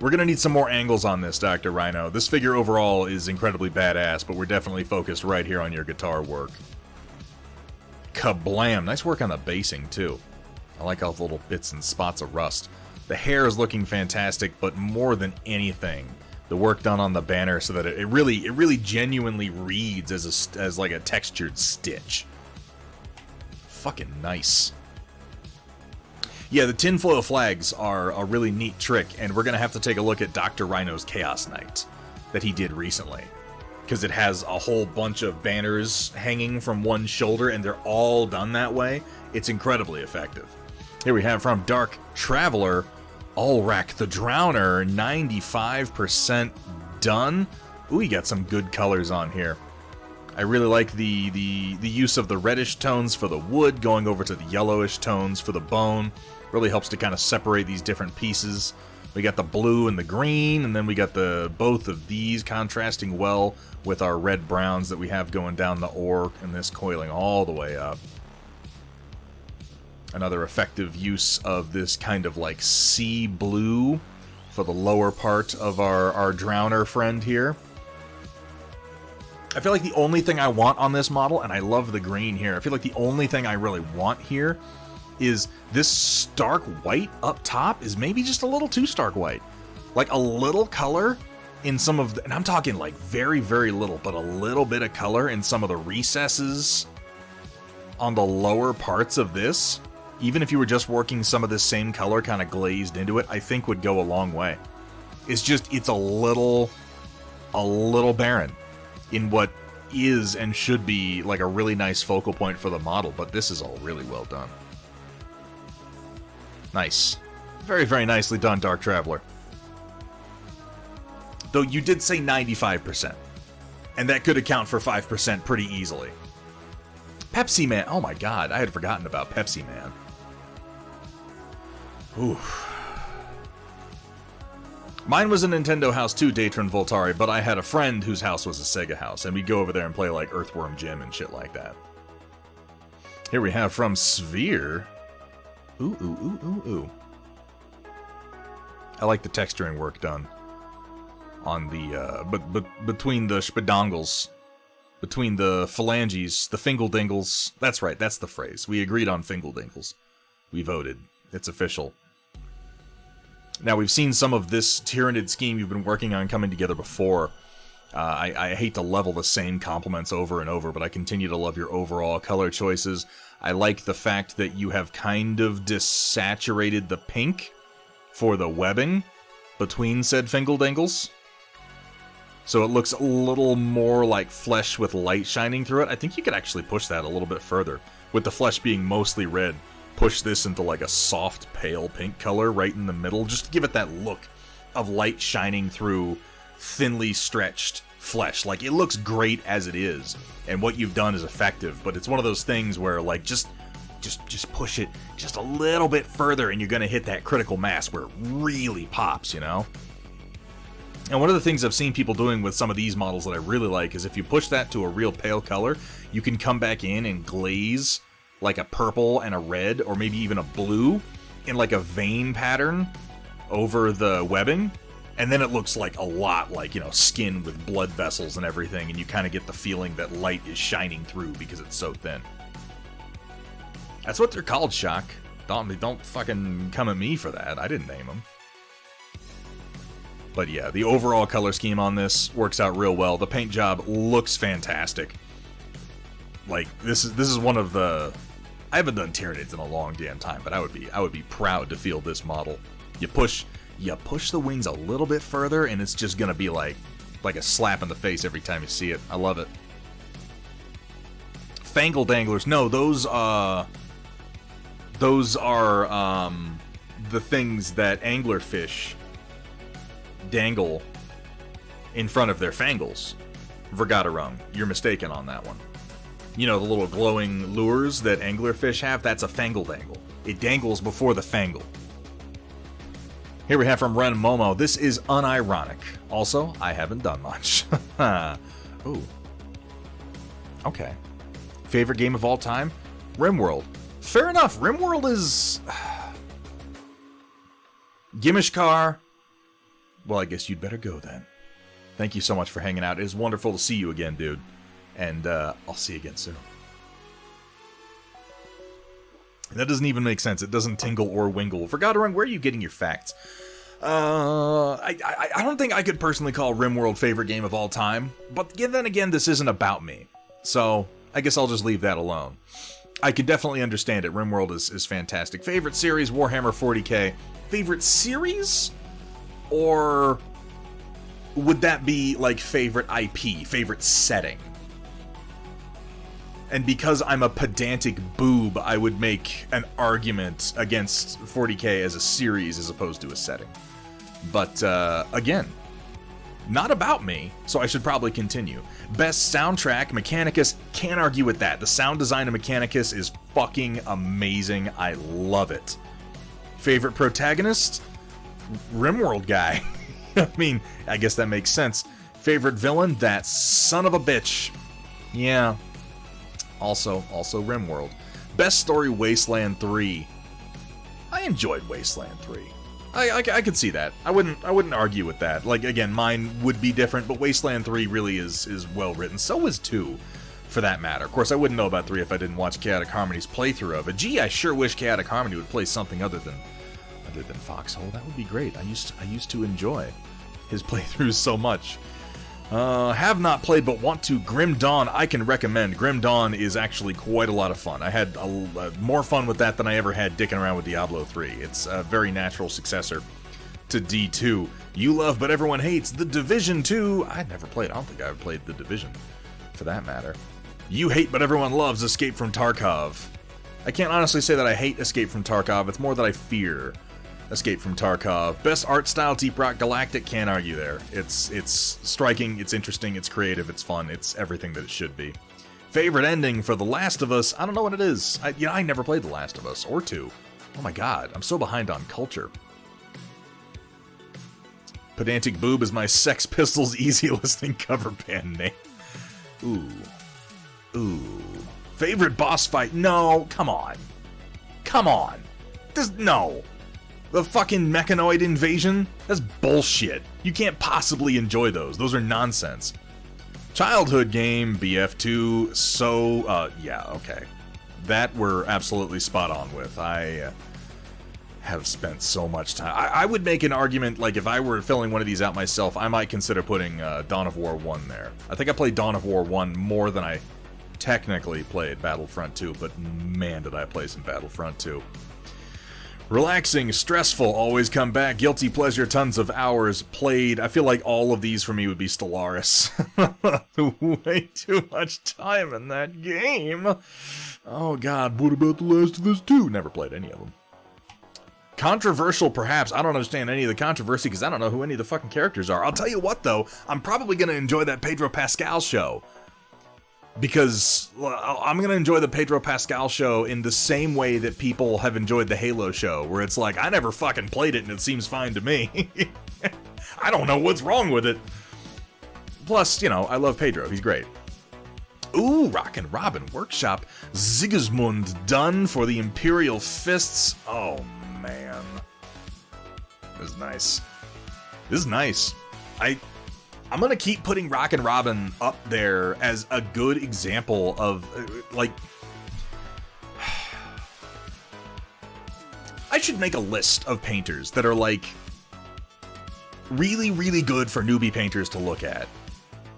We're gonna need some more angles on this, Dr. Rhino. This figure overall is incredibly badass, but we're definitely focused right here on your guitar work. Kablam! Nice work on the basing, too. I like all the little bits and spots of rust. The hair is looking fantastic, but more than anything, the work done on the banner so that it really genuinely reads as like a textured stitch. Fucking nice. Yeah, the tinfoil flags are a really neat trick, and we're going to have to take a look at Dr. Rhino's Chaos Knight that he did recently. Because it has a whole bunch of banners hanging from one shoulder, and they're all done that way. It's incredibly effective. Here we have from Dark Traveler, Ulrak the Drowner, 95% done. Ooh, you got some good colors on here. I really like the use of the reddish tones for the wood, going over to the yellowish tones for the bone. Really helps to kind of separate these different pieces. We got the blue and the green, and then we got both of these contrasting well with our red browns that we have going down the ore, and this coiling all the way up. Another effective use of this kind of like sea blue for the lower part of our drowner friend here. I feel like the only thing I want on this model, and I love the green here, I feel like the only thing I really want here is this stark white up top is maybe just a little too stark white. Like a little color in some of the, and I'm talking like very, very little, but a little bit of color in some of the recesses on the lower parts of this, even if you were just working some of this same color kind of glazed into it, I think would go a long way. It's just, it's a little barren in what is and should be like a really nice focal point for the model, but this is all really well done. Nice. Very, very nicely done, Dark Traveler. Though you did say 95%, and that could account for 5% pretty easily. Pepsi Man. Oh my god, I had forgotten about Pepsi Man. Oof. Mine was a Nintendo house too, Datron Voltari, but I had a friend whose house was a Sega house, and we'd go over there and play like Earthworm Jim and shit like that. Here we have from Sphere. Ooh, ooh, ooh, ooh, ooh. I like the texturing work done on the, between the spedongles, between the phalanges, the fingledingles. That's right, that's the phrase. We agreed on fingledingles. We voted. It's official. Now, we've seen some of this Tyrannid scheme you've been working on coming together before. I hate to level the same compliments over and over, but I continue to love your overall color choices. I like the fact that you have kind of desaturated the pink for the webbing between said fingledingles. So it looks a little more like flesh with light shining through it. I think you could actually push that a little bit further. with the flesh being mostly red, push this into like a soft pale pink color right in the middle, just to give it that look of light shining through thinly stretched flesh. Like, it looks great as it is, and what you've done is effective, but it's one of those things where, like, just push it just a little bit further and you're gonna hit that critical mass where it really pops, you know? And one of the things I've seen people doing with some of these models that I really like is if you push that to a real pale color, you can come back in and glaze like a purple and a red, or maybe even a blue, in like a vein pattern over the webbing. And then it looks like a lot like, you know, skin with blood vessels and everything, and you kind of get the feeling that light is shining through because it's so thin. That's what they're called, Shock. Don't fucking come at me for that. I didn't name them. But yeah, the overall color scheme on this works out real well. The paint job looks fantastic. Like, this is one of the... I haven't done Tyranids in a long damn time, but I would be proud to field this model. You push the wings a little bit further, and it's just gonna be like a slap in the face every time you see it. I love it. Fangle danglers. No, those are the things that anglerfish dangle in front of their fangles. Vergaderung. You're mistaken on that one. You know, the little glowing lures that anglerfish have? That's a fangle dangle. It dangles before the fangle. Here we have from Ren Momo. This is unironic. Also, I haven't done much. Ooh. Okay. Favorite game of all time? RimWorld. Fair enough. RimWorld is... Gimishkar. Well, I guess you'd better go then. Thank you so much for hanging out. It is wonderful to see you again, dude. And I'll see you again soon. That doesn't even make sense. It doesn't tingle or wingle. Vergaderung, where are you getting your facts? I don't think I could personally call RimWorld favorite game of all time. But then again, this isn't about me. So I guess I'll just leave that alone. I can definitely understand it. RimWorld is fantastic. Favorite series, Warhammer 40k. Favorite series? Or would that be like favorite IP, favorite setting? And because I'm a pedantic boob, I would make an argument against 40k as a series as opposed to a setting. But, again, not about me, so I should probably continue. Best soundtrack, Mechanicus, can't argue with that. The sound design of Mechanicus is fucking amazing. I love it. Favorite protagonist? RimWorld guy. I mean, I guess that makes sense. Favorite villain? That son of a bitch. Yeah. Also RimWorld. Best story, Wasteland 3. I enjoyed Wasteland 3. I could see that. I wouldn't argue with that. Like, again, mine would be different, but Wasteland 3 really is well written. So was 2, for that matter. Of course, I wouldn't know about 3 if I didn't watch Chaotic Harmony's playthrough of it. Gee, I sure wish Chaotic Harmony would play something other than Foxhole. That would be great. I used to enjoy his playthroughs so much. Have not played but want to. Grim Dawn, I can recommend. Grim Dawn is actually quite a lot of fun. I had more fun with that than I ever had dicking around with Diablo 3. It's a very natural successor to D2. You love but everyone hates The Division 2. I never played. I don't think I ever played The Division, for that matter. You hate but everyone loves Escape from Tarkov. I can't honestly say that I hate Escape from Tarkov. It's more that I fear Escape from Tarkov. Best art style, Deep Rock Galactic, can't argue there. It's striking, it's interesting, it's creative, it's fun, it's everything that it should be. Favorite ending for The Last of Us, I don't know what it is. I never played The Last of Us, or 2. Oh my god, I'm so behind on culture. Pedantic Boob is my Sex Pistols easy listening cover band name. Ooh. Favorite boss fight? No, come on. No. The fucking mechanoid invasion? That's bullshit. You can't possibly enjoy those. Those are nonsense. Childhood game, BF2, so, yeah, okay. That we're absolutely spot on with. I have spent so much time. I would make an argument, like, if I were filling one of these out myself, I might consider putting Dawn of War 1 there. I think I played Dawn of War 1 more than I technically played Battlefront 2, but man, did I play some Battlefront 2. Relaxing, stressful, always come back, guilty pleasure, tons of hours played. I feel like all of these for me would be Stellaris. Way too much time in that game. Oh god, what about The Last of Us 2? Never played any of them. Controversial, perhaps. I don't understand any of the controversy because I don't know who any of the fucking characters are. I'll tell you what, though. I'm probably going to enjoy that Pedro Pascal show. Because I'm going to enjoy the Pedro Pascal show in the same way that people have enjoyed the Halo show, where it's like, I never fucking played it and it seems fine to me. I don't know what's wrong with it. Plus, you know, I love Pedro. He's great. Ooh, Rockin' Robin Workshop. Sigismund done for the Imperial Fists. Oh, man. This is nice. This is nice. I'm gonna keep putting Rockin' Robin up there as a good example of, like... I should make a list of painters that are, like, really, really good for newbie painters to look at.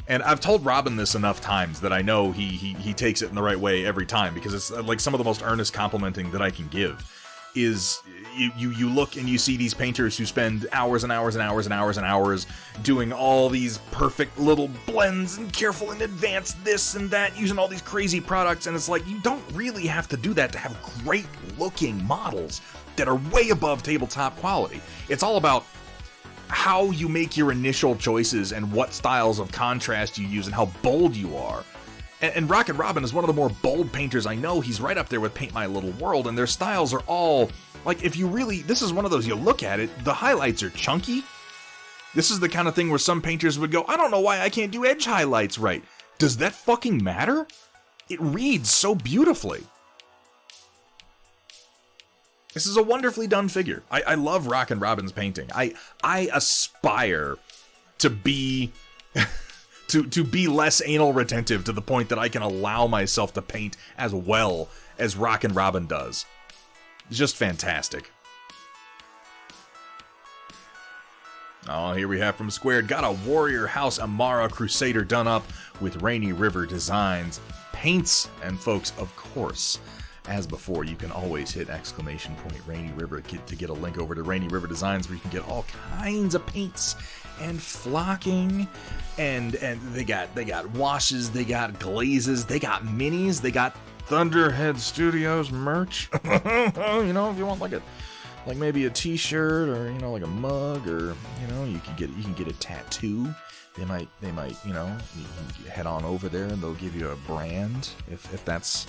And I've told Robin this enough times that I know he takes it in the right way every time, because it's, like, some of the most earnest complimenting that I can give. Is you look and you see these painters who spend hours and hours and hours and hours and hours doing all these perfect little blends and careful in advance this and that, using all these crazy products, and it's like, you don't really have to do that to have great looking models that are way above tabletop quality. It's all about how you make your initial choices and what styles of contrast you use and how bold you are. And Rockin' Robin is one of the more bold painters I know. He's right up there with Paint My Little World, and their styles are all, like, if you really, this is one of those, you look at it, the highlights are chunky. This is the kind of thing where some painters would go, I don't know why I can't do edge highlights right. Does that fucking matter? It reads so beautifully. This is a wonderfully done figure. I love Rockin' Robin's painting. I aspire to be... To be less anal retentive to the point that I can allow myself to paint as well as Rockin' Robin does. It's just fantastic. Oh, here we have from Squared. Got a Warrior House Amara Crusader done up with Rainy River Designs. Paints, and folks, of course, as before, you can always hit ! Rainy River to get a link over to Rainy River Designs, where you can get all kinds of paints and flocking, and they got washes, they got glazes, they got minis, they got Thunderhead Studios merch. You know, if you want like maybe a t-shirt, or, you know, like a mug, or, you know, you can get a tattoo. They might, you know, you can head on over there and they'll give you a brand if that's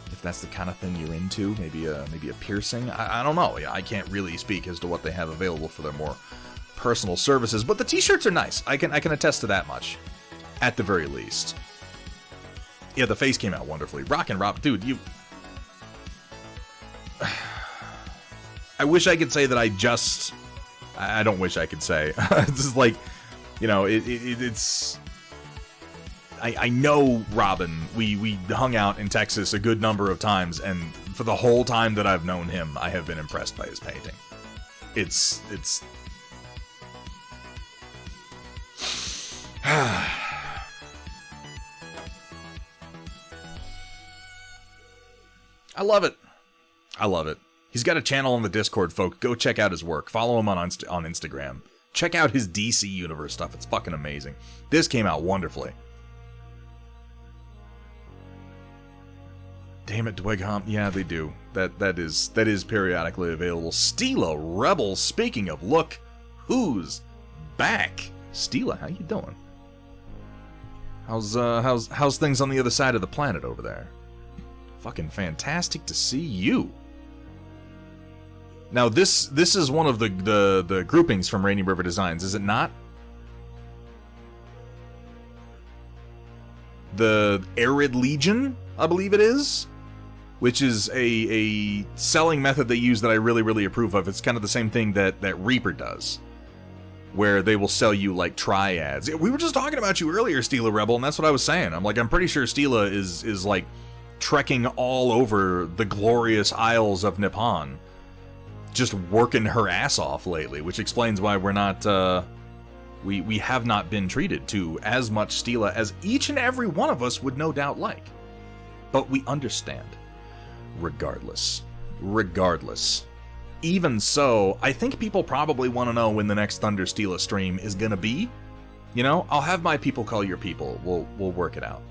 the kind of thing you're into. Maybe a piercing. I don't know. I can't really speak as to what they have available for their more personal services, but the t-shirts are nice. I can attest to that much, at the very least. Yeah, the face came out wonderfully. Rockin' Rob, dude, you... I wish I could say that I don't wish I could say. It's just like, you know, it's... I know Robin. We hung out in Texas a good number of times, and for the whole time that I've known him, I have been impressed by his painting. It's... I love it. I love it. He's got a channel on the Discord, folks. Go check out his work. Follow him on Instagram. Check out his DC Universe stuff. It's fucking amazing. This came out wonderfully. Damn it, Dweghom. Yeah, they do. That is periodically available. Stila Rebel. Speaking of look, who's back? Stila, how you doing? How's things on the other side of the planet over there? Fucking fantastic to see you. Now this is one of the groupings from Rainy River Designs, is it not? The Arid Legion, I believe it is, which is a selling method they use that I really, really approve of. It's kind of the same thing that Reaper does, where they will sell you, like, triads. We were just talking about you earlier, Stila Rebel, and that's what I was saying. I'm pretty sure Stila is like, trekking all over the glorious Isles of Nippon, just working her ass off lately, which explains why we're not, we have not been treated to as much Stila as each and every one of us would no doubt like. But we understand. Regardless. even so, I think people probably want to know when the next Thunderstila stream is gonna be. You know, I'll have my people call your people. We'll work it out.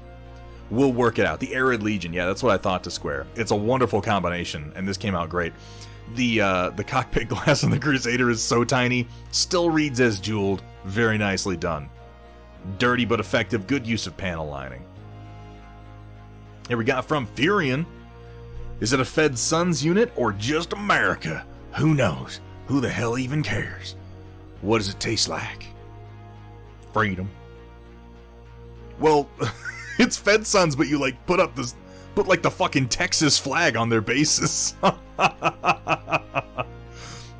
We'll work it out. The Arid Legion, yeah, that's what I thought to Square. It's a wonderful combination, and this came out great. The cockpit glass on the Crusader is so tiny, still reads as jeweled. Very nicely done. Dirty but effective, good use of panel lining. Here we got from Furion. Is it a Fed Suns unit or just America? Who knows? Who the hell even cares? What does it taste like? Freedom. Well, it's Fed Suns, but you like put like the fucking Texas flag on their bases.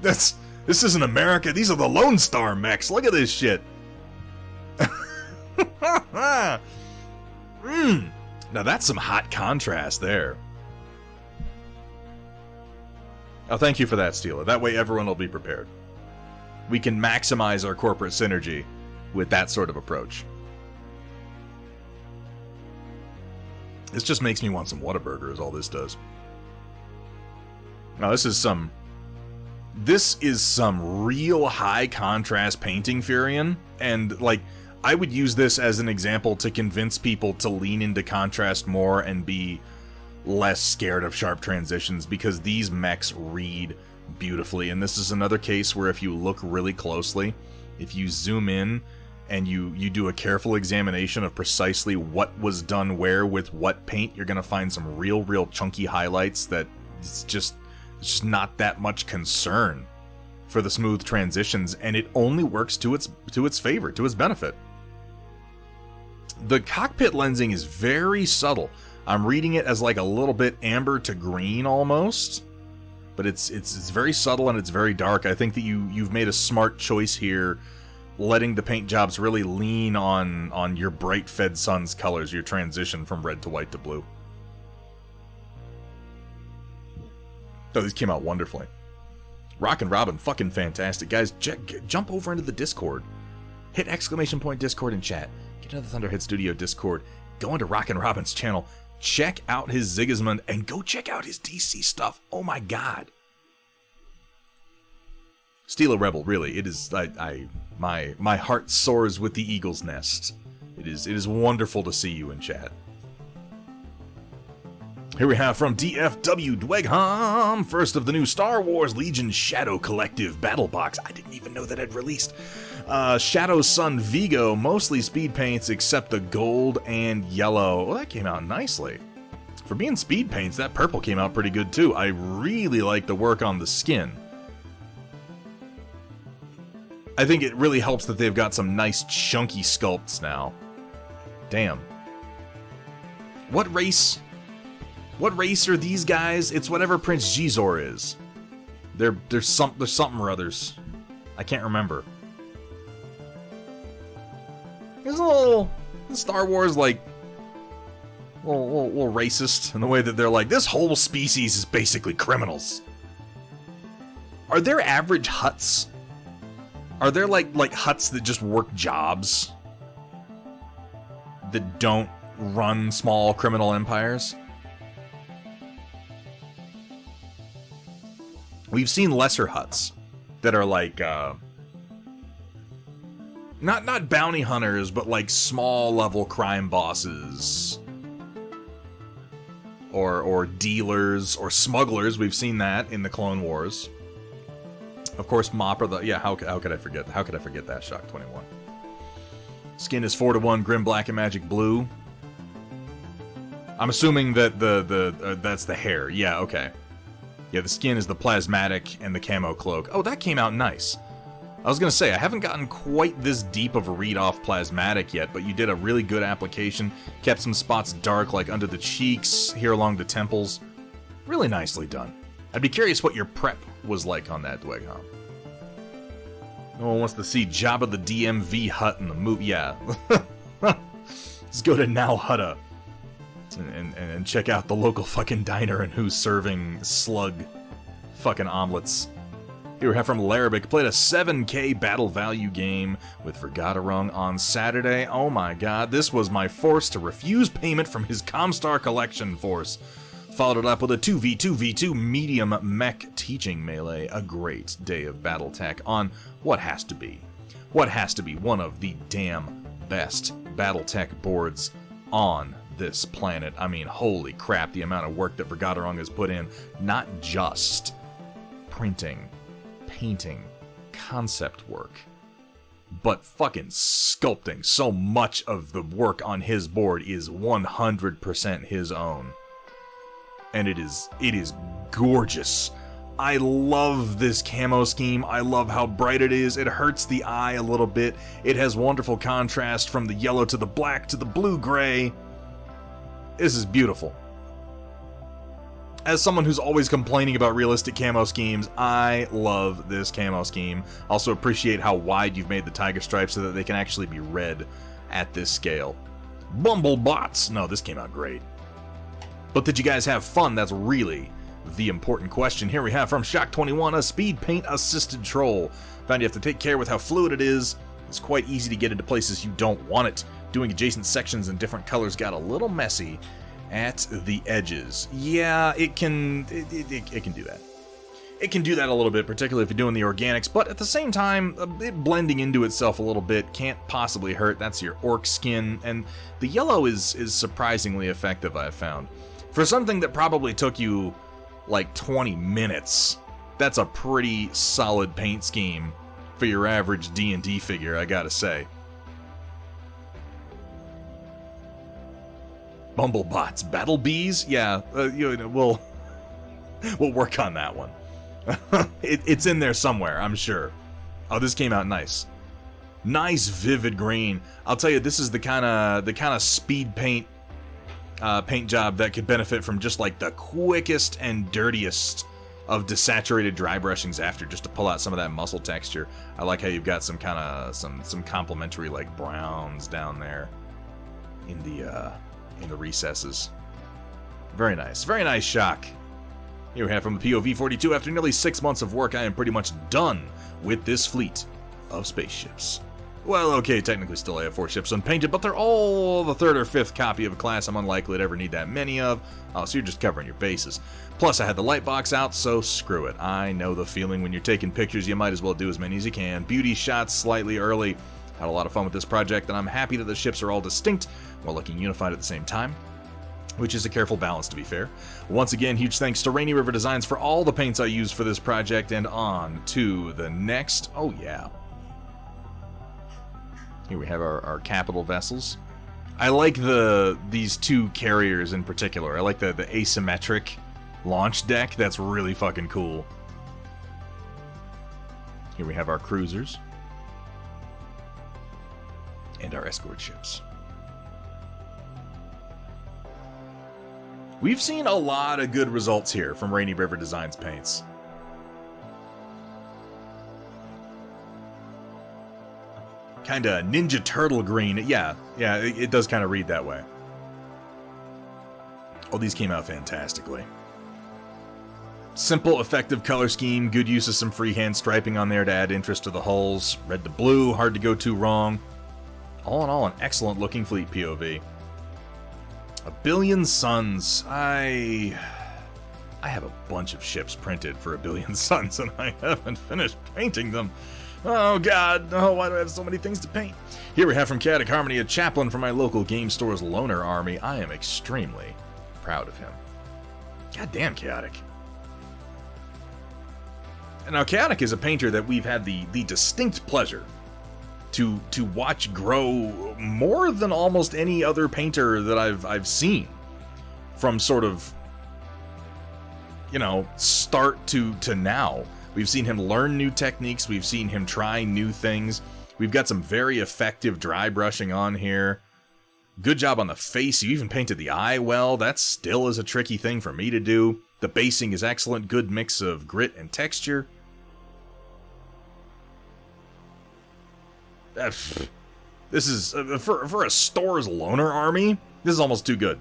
This isn't America. These are the Lone Star mechs. Look at this shit. Now that's some hot contrast there. Oh, thank you for that, Steeler. That way everyone will be prepared. We can maximize our corporate synergy with that sort of approach. This just makes me want some Whataburger is all this does. Now this is some real high contrast painting, Furion, and like I would use this as an example to convince people to lean into contrast more and be less scared of sharp transitions, because these mechs read beautifully. And this is another case where if you look really closely, if you zoom in and you do a careful examination of precisely what was done where with what paint, you're gonna find some real chunky highlights that it's just not that much concern for the smooth transitions, and it only works to its favor, to its benefit. The cockpit lensing is very subtle. I'm reading it as like a little bit amber to green almost, but it's very subtle and it's very dark. I think that you've made a smart choice here, letting the paint jobs really lean on your bright Fed Suns colors, your transition from red to white to blue. Oh, these came out wonderfully. Rockin' Robin, fucking fantastic. Guys, jump over into the Discord. Hit ! Discord and chat. Get into the Thunderhead Studio Discord. Go into Rockin' Robin's channel. Check out his Sigismund and go check out his DC stuff. Oh my god. Steal a Rebel, really. It is my heart soars with the eagle's nest. It is wonderful to see you in chat. Here we have from DFW Dwegham, first of the new Star Wars Legion Shadow Collective Battle Box. I didn't even know that had released. Shadow Sun Vigo, mostly speed paints except the gold and yellow. Well, that came out nicely. For being speed paints, that purple came out pretty good too. I really like the work on the skin. I think it really helps that they've got some nice chunky sculpts now. Damn. What race are these guys? It's whatever Prince Gizor is. There's something or others. I can't remember. There's a little Star Wars like little racist in the way that they're like, this whole species is basically criminals. Are there average Hutts? Are there like Hutts that just work jobs that don't run small criminal empires? We've seen lesser Hutts that are like not bounty hunters, but like small level crime bosses or dealers or smugglers. We've seen that in the Clone Wars. Of course, Mopper. How could I forget? How could I forget that? Shock 21. Skin is 4-1, Grim Black and Magic Blue. I'm assuming that that's the hair. Yeah, okay. Yeah, the skin is the plasmatic and the camo cloak. Oh, that came out nice. I was gonna say, I haven't gotten quite this deep of a read off plasmatic yet, but you did a really good application. Kept some spots dark, like under the cheeks, here along the temples. Really nicely done. I'd be curious what your prep was like on that, Dwegham. No one wants to see Jabba the DMV Hutt in the movie. Yeah. Let's go to Now Hutta and check out the local fucking diner and who's serving slug fucking omelets. Here we have from Larabic, played a 7K battle value game with Vergaderung on Saturday. Oh my god, this was my force to refuse payment from his Comstar collection force. Followed it up with a 2v2v2 medium mech teaching melee. A great day of Battletech on what has to be one of the damn best Battletech boards on this planet. I mean, holy crap, the amount of work that Vergaderung has put in, not just printing, painting, concept work, but fucking sculpting. So much of the work on his board is 100% his own. And it is gorgeous. I love this camo scheme. I love how bright it is. It hurts the eye a little bit. It has wonderful contrast from the yellow to the black to the blue-gray. This is beautiful. As someone who's always complaining about realistic camo schemes, I love this camo scheme. Also appreciate how wide you've made the tiger stripes so that they can actually be read at this scale. Bumblebots! No, this came out great. But did you guys have fun? That's really the important question. Here we have from Shock21, a speed paint assisted troll. Found you have to take care with how fluid it is. It's quite easy to get into places you don't want it. Doing adjacent sections in different colors got a little messy at the edges. Yeah, it can do that. It can do that a little bit, particularly if you're doing the organics, but at the same time, it blending into itself a little bit can't possibly hurt. That's your orc skin, and the yellow is surprisingly effective, I've found. For something that probably took you like 20 minutes, that's a pretty solid paint scheme for your average D&D figure, I gotta say. Bumblebots, battle bees? Yeah, we'll work on that one. It's in there somewhere, I'm sure. Oh, this came out nice. Nice vivid green. I'll tell you, this is the kind of speed paint job that could benefit from just like the quickest and dirtiest of desaturated dry brushings after, just to pull out some of that muscle texture. I like how you've got some kind of some complementary like browns down there in the recesses. Very nice Shock. Here we have from the POV 42. After nearly 6 months of work, I am pretty much done with this fleet of spaceships. Well, okay, technically still I have 4 ships unpainted, but they're all the 3rd or 5th copy of a class I'm unlikely to ever need that many of. Oh, so you're just covering your bases. Plus, I had the light box out, so screw it. I know the feeling when you're taking pictures, you might as well do as many as you can. Beauty shots slightly early. Had a lot of fun with this project, and I'm happy that the ships are all distinct while looking unified at the same time, which is a careful balance, to be fair. Once again, huge thanks to Rainy River Designs for all the paints I used for this project, and on to the next. Oh yeah. Here we have our capital vessels. I like these 2 carriers in particular. I like the asymmetric launch deck. That's really fucking cool. Here we have our cruisers and our escort ships. We've seen a lot of good results here from Rainy River Designs paints. Kinda Ninja Turtle green. Yeah, it does kind of read that way. Oh, these came out fantastically. Simple, effective color scheme, good use of some freehand striping on there to add interest to the hulls. Red to blue, hard to go too wrong. All in all, an excellent looking fleet POV. A Billion Suns. I have a bunch of ships printed for A Billion Suns, and I haven't finished painting them. Oh god, oh, why do I have so many things to paint? Here we have from Chaotic Harmony, a chaplain for my local game store's loner army. I am extremely proud of him. God damn, Chaotic. And now, Chaotic is a painter that we've had the distinct pleasure to watch grow more than almost any other painter that I've seen. From sort of, start to now. We've seen him learn new techniques. We've seen him try new things. We've got some very effective dry brushing on here. Good job on the face. You even painted the eye well. That still is a tricky thing for me to do. The basing is excellent. Good mix of grit and texture. This is, for a store's loner army, this is almost too good.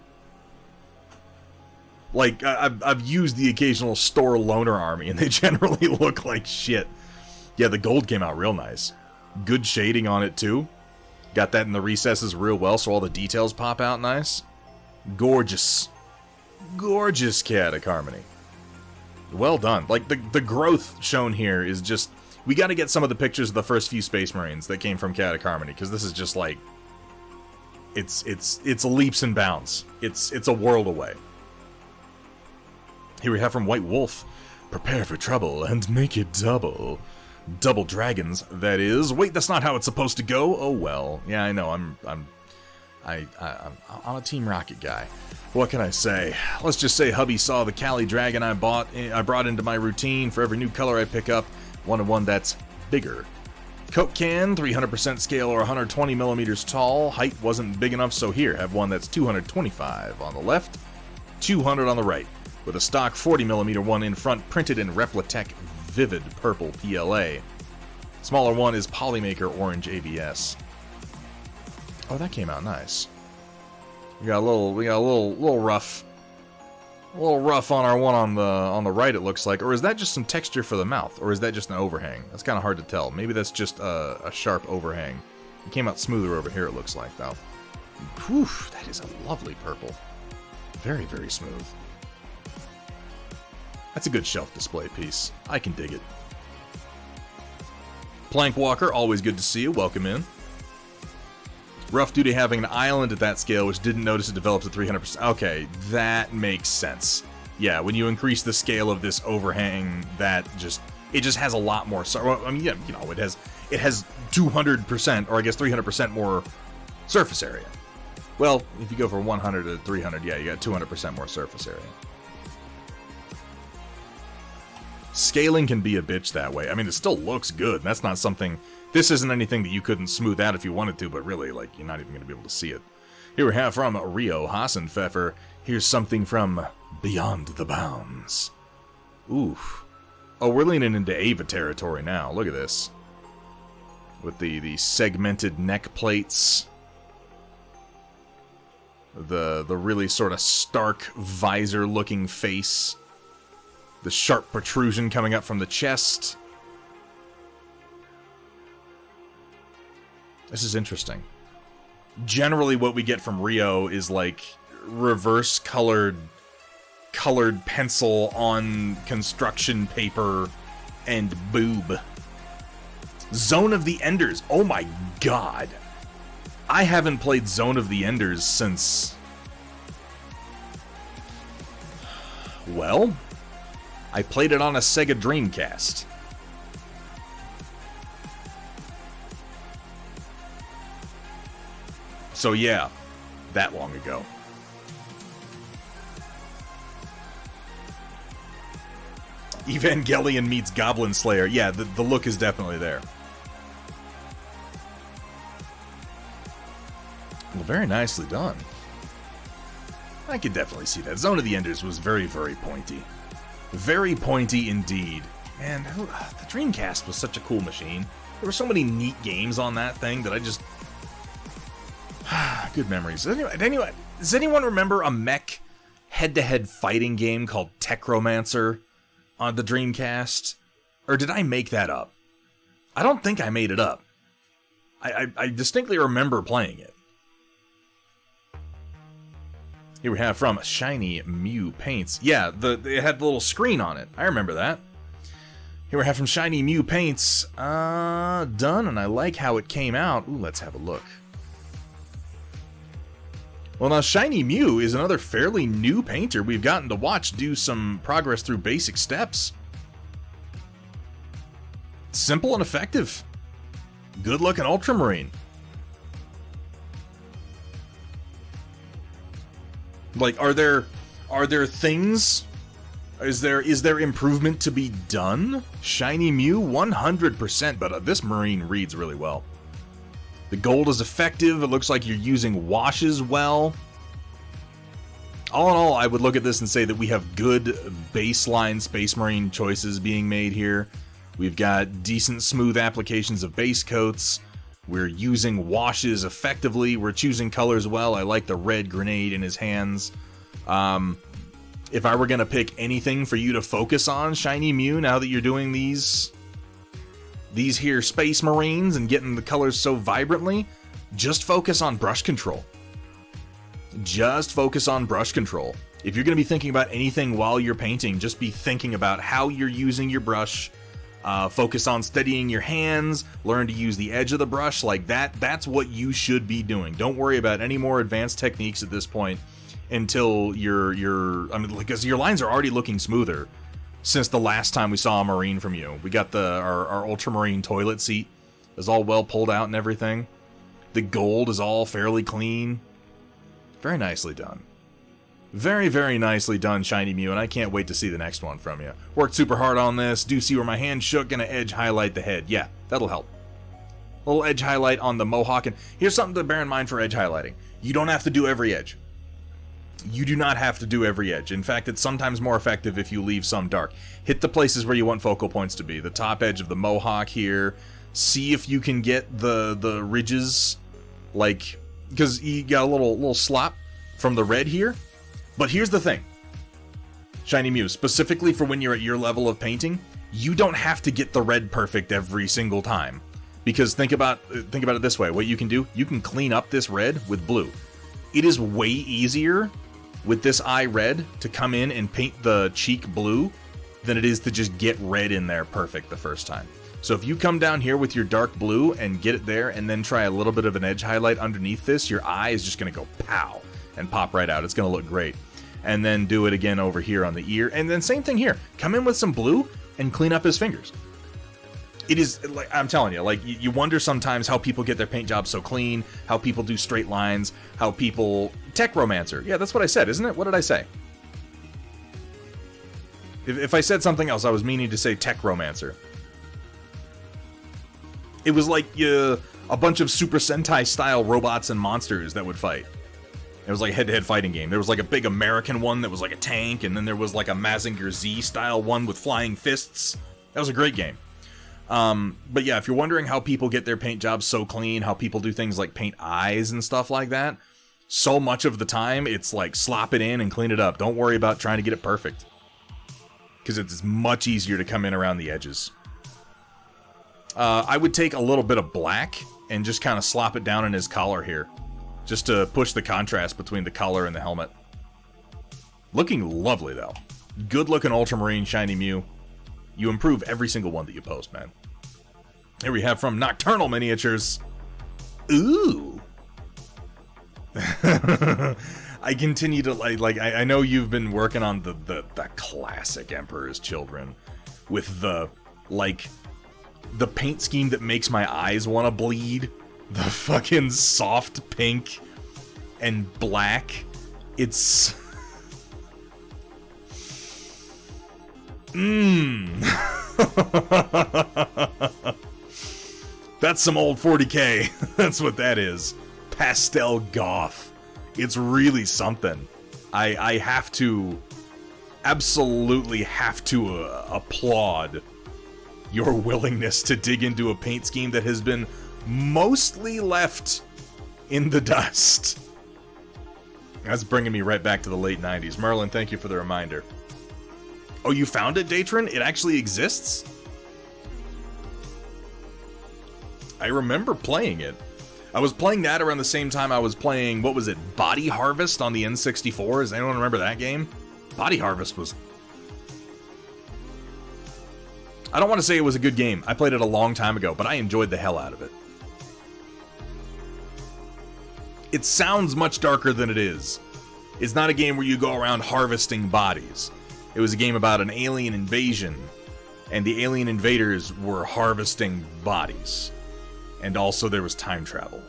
Like, I've used the occasional store loner army, and they generally look like shit. Yeah, the gold came out real nice. Good shading on it, too. Got that in the recesses real well, so all the details pop out nice. Gorgeous. gorgeous chaotic harmony. Well done. Like, the growth shown here is just... We gotta get some of the pictures of the first few Space Marines that came from chaotic harmony, because this is just like... It's leaps and bounds. It's a world away. Here we have from White Wolf. Prepare for trouble and make it double. Double dragons, that is. Wait, that's not how it's supposed to go? Oh well. Yeah, I know. I'm a Team Rocket guy. What can I say? Let's just say hubby saw the Cali dragon I brought into my routine. For every new color I pick up, wanted one that's bigger. Coke can, 300% scale or 120 millimeters tall. Height wasn't big enough, so here, have one that's 225 on the left, 200 on the right, with a stock 40 millimeter one in front, printed in Replatech Vivid Purple PLA. Smaller one is Polymaker Orange ABS. Oh, that came out nice. We got a little rough. A little rough on our one on the right, it looks like. Or is that just some texture for the mouth? Or is that just an overhang? That's kind of hard to tell. Maybe that's just a sharp overhang. It came out smoother over here, it looks like, though. Whew, that is a lovely purple. Very, very smooth. That's a good shelf display piece. I can dig it. Plank Walker, always good to see you. Welcome in. Rough due to having an island at that scale, which didn't notice it develops at 300%. Okay, that makes sense. Yeah, when you increase the scale of this overhang, it just has a lot more. I mean, yeah, you know, it has 200%, or I guess 300% more surface area. Well, if you go from 100 to 300, yeah, you got 200% more surface area. Scaling can be a bitch that way. I mean, it still looks good. That's not something... This isn't anything that you couldn't smooth out if you wanted to, but really, like, you're not even going to be able to see it. Here we have from Rio Hassenpfeffer. Here's something from Beyond the Bounds. Oof. Oh, we're leaning into Ava territory now. Look at this. With the segmented neck plates. The really sort of stark visor-looking face. The sharp protrusion coming up from the chest. This is interesting. Generally, what we get from Rio is like reverse colored pencil on construction paper and boob. Zone of the Enders. Oh my god. I haven't played Zone of the Enders since... Well, I played it on a Sega Dreamcast. So yeah, that long ago. Evangelion meets Goblin Slayer. Yeah, the look is definitely there. Well, very nicely done. I could definitely see that. Zone of the Enders was very, very pointy. Very pointy indeed. Man, the Dreamcast was such a cool machine. There were so many neat games on that thing that I just... Good memories. Anyway, does anyone remember a mech head-to-head fighting game called Techromancer on the Dreamcast? Or did I make that up? I don't think I made it up. I distinctly remember playing it. Here we have from Shiny Mew Paints. Yeah, it had the little screen on it. I remember that. Here we have from Shiny Mew Paints. Done, and I like how it came out. Ooh, let's have a look. Well, now, Shiny Mew is another fairly new painter we've gotten to watch do some progress through basic steps. Simple and effective. Good-looking Ultramarine. Like, are there things? Is there improvement to be done? Shiny Mew, 100%, but this Marine reads really well. The gold is effective. It looks like you're using washes well. All in all, I would look at this and say that we have good baseline Space Marine choices being made here. We've got decent, smooth applications of base coats. We're using washes effectively. We're choosing colors well. I like the red grenade in his hands. If I were going to pick anything for you to focus on, Shiny Mew, now that you're doing these here Space Marines and getting the colors so vibrantly, just focus on brush control. Just focus on brush control. If you're going to be thinking about anything while you're painting, just be thinking about how you're using your brush. Focus on steadying your hands, learn to use the edge of the brush like that. That's what you should be doing. Don't worry about any more advanced techniques at this point until because your lines are already looking smoother since the last time we saw a Marine from you. We got our Ultramarine toilet seat is all well pulled out and everything. The gold is all fairly clean. Very nicely done. Very, very nicely done, Shiny Mew, and I can't wait to see the next one from you. Worked super hard on this. Do see where my hand shook. Gonna edge highlight the head. Yeah, that'll help. A little edge highlight on the mohawk. And here's something to bear in mind for edge highlighting. You don't have to do every edge. You do not have to do every edge. In fact, it's sometimes more effective if you leave some dark. Hit the places where you want focal points to be. The top edge of the mohawk here. See if you can get the ridges, like, because you got a little slop from the red here. But here's the thing, Shiny Mew, specifically for when you're at your level of painting, you don't have to get the red perfect every single time. Because think about it this way, what you can do, you can clean up this red with blue. It is way easier with this eye red to come in and paint the cheek blue than it is to just get red in there perfect the first time. So if you come down here with your dark blue and get it there and then try a little bit of an edge highlight underneath this, your eye is just going to go pow and pop right out. It's going to look great. And then do it again over here on the ear. And then same thing here. Come in with some blue and clean up his fingers. It is, like, I'm telling you, like, you wonder sometimes how people get their paint jobs so clean, how people do straight lines, how people... Tech Romancer. Yeah, that's what I said, isn't it? What did I say? If I said something else, I was meaning to say Tech Romancer. It was like a bunch of Super Sentai-style robots and monsters that would fight. It was like a head-to-head fighting game. There was like a big American one that was like a tank, and then there was like a Mazinger Z-style one with flying fists. That was a great game. But yeah, if you're wondering how people get their paint jobs so clean, how people do things like paint eyes and stuff like that, so much of the time it's like slop it in and clean it up. Don't worry about trying to get it perfect, because it's much easier to come in around the edges. I would take a little bit of black and just kind of slop it down in his collar here, just to push the contrast between the collar and the helmet. Looking lovely, though. Good looking Ultramarine Shiny Mew. You improve every single one that you post, man. Here we have from Nocturnal Miniatures. Ooh. I continue to like I know you've been working on the classic Emperor's Children with the paint scheme that makes my eyes want to bleed. The fucking soft pink and black. It's... That's some old 40K. That's what that is. Pastel goth. It's really something. I have to... absolutely have to applaud your willingness to dig into a paint scheme that has been mostly left in the dust. That's bringing me right back to the late 90s. Merlin, thank you for the reminder. Oh, you found it, Datron? It actually exists? I remember playing it. I was playing that around the same time I was playing, what was it, Body Harvest on the N64? Does anyone remember that game? Body Harvest was... I don't want to say it was a good game. I played it a long time ago, but I enjoyed the hell out of it. It sounds much darker than it is. It's not a game where you go around harvesting bodies. It was a game about an alien invasion, and the alien invaders were harvesting bodies. And also there was time travel.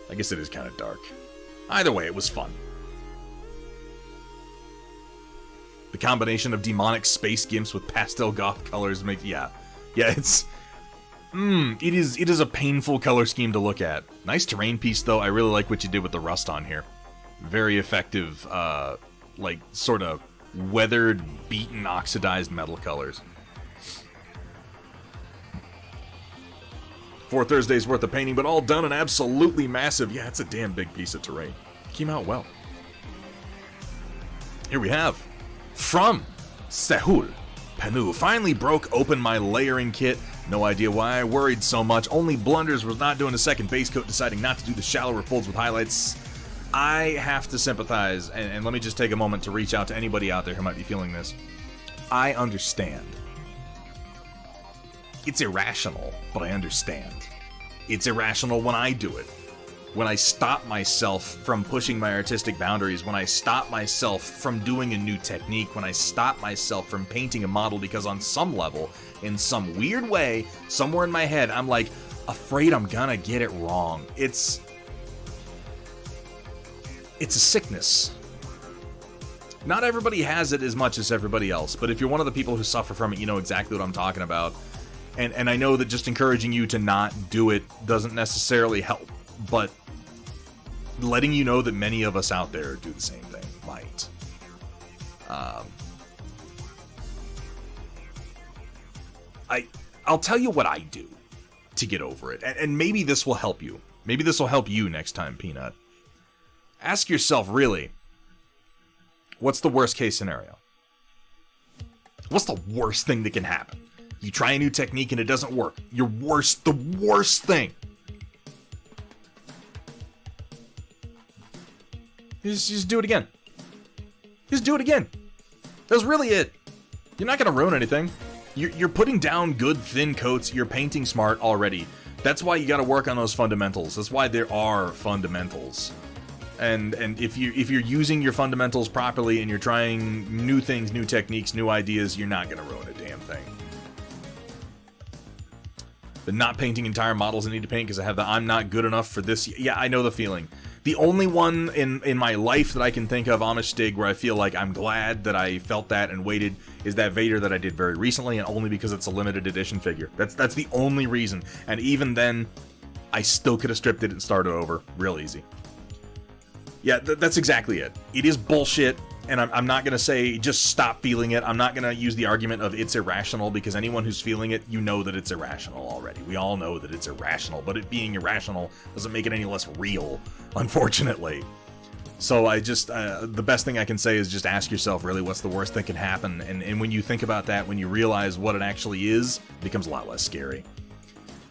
I guess it is kind of dark. Either way, it was fun. The combination of demonic space gimps with pastel goth colors makes... Yeah, it's... It is a painful color scheme to look at. Nice terrain piece, though. I really like what you did with the rust on here. Very effective, like, sort of weathered, beaten, oxidized metal colors. 4 Thursdays worth of painting, but all done and absolutely massive. Yeah, it's a damn big piece of terrain. Came out well. Here we have, from Sehul Panu. Finally broke open my layering kit. No idea why I worried so much. Only blunders was not doing a second base coat, deciding not to do the shallower folds with highlights. I have to sympathize, and let me just take a moment to reach out to anybody out there who might be feeling this. I understand. It's irrational, but I understand. It's irrational when I do it. When I stop myself from pushing my artistic boundaries, when I stop myself from doing a new technique, when I stop myself from painting a model because on some level, in some weird way, somewhere in my head, I'm like, afraid I'm gonna get it wrong. It's a sickness. Not everybody has it as much as everybody else, but if you're one of the people who suffer from it, you know exactly what I'm talking about. And I know that just encouraging you to not do it doesn't necessarily help, but letting you know that many of us out there do the same thing might. I'll tell you what I do to get over it, and maybe this will help you. Maybe this will help you next time, Peanut. Ask yourself, really, what's the worst case scenario? What's the worst thing that can happen? You try a new technique and it doesn't work. The worst thing. Just do it again. Just do it again. That's really it. You're not going to ruin anything. You're putting down good thin coats. You're painting smart already. That's why you got to work on those fundamentals. That's why there are fundamentals. And if you're using your fundamentals properly and you're trying new things, new techniques, new ideas, you're not going to ruin a damn thing. But not painting entire models I need to paint because I have the I'm not good enough for this. Yeah, I know the feeling. The only one in my life that I can think of, honest Stig, where I feel like I'm glad that I felt that and waited, is that Vader that I did very recently, and only because it's a limited edition figure. That's the only reason. And even then, I still could have stripped it and started over real easy. Yeah, that's exactly it. It is bullshit, and I'm not going to say just stop feeling it. I'm not going to use the argument of it's irrational, because anyone who's feeling it, you know that it's irrational already. We all know that it's irrational, but it being irrational doesn't make it any less real, unfortunately. So I just, the best thing I can say is just ask yourself, really, what's the worst that can happen? And when you think about that, when you realize what it actually is, it becomes a lot less scary.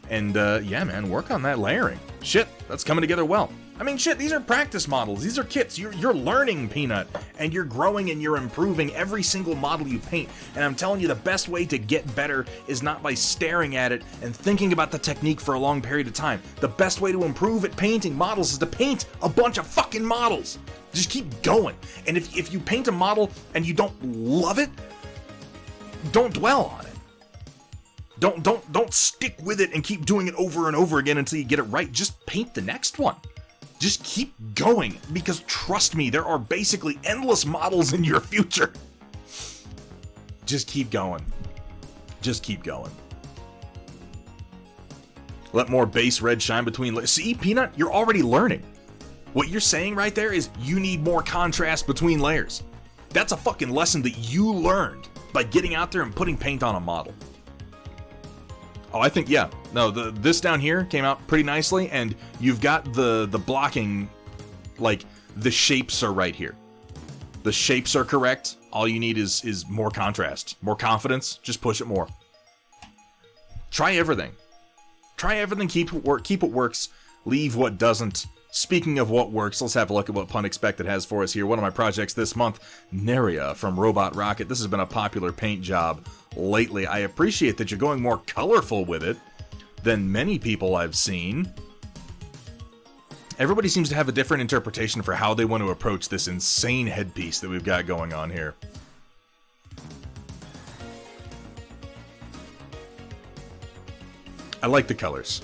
And yeah, man, work on that layering. Shit, that's coming together well. I mean, shit, these are practice models. These are kits. You're learning, Peanut, and you're growing and you're improving every single model you paint. And I'm telling you, the best way to get better is not by staring at it and thinking about the technique for a long period of time. The best way to improve at painting models is to paint a bunch of fucking models. Just keep going. And if you paint a model and you don't love it, don't dwell on it. Don't stick with it and keep doing it over and over again until you get it right. Just paint the next one. Just keep going, because trust me, there are basically endless models in your future. Just keep going. Just keep going. Let more base red shine between layers. See, Peanut, you're already learning. What you're saying right there is you need more contrast between layers. That's a fucking lesson that you learned by getting out there and putting paint on a model. Oh, I think, yeah. No, this down here came out pretty nicely, and you've got the blocking, like, the shapes are right here. The shapes are correct. All you need is more contrast. More confidence. Just push it more. Try everything. Try everything. Keep what works. Leave what doesn't. Speaking of what works, let's have a look at what Pun Expected has for us here. One of my projects this month, Neria from Robot Rocket. This has been a popular paint job lately. I appreciate that you're going more colorful with it than many people I've seen. Everybody seems to have a different interpretation for how they want to approach this insane headpiece that we've got going on here. I like the colors.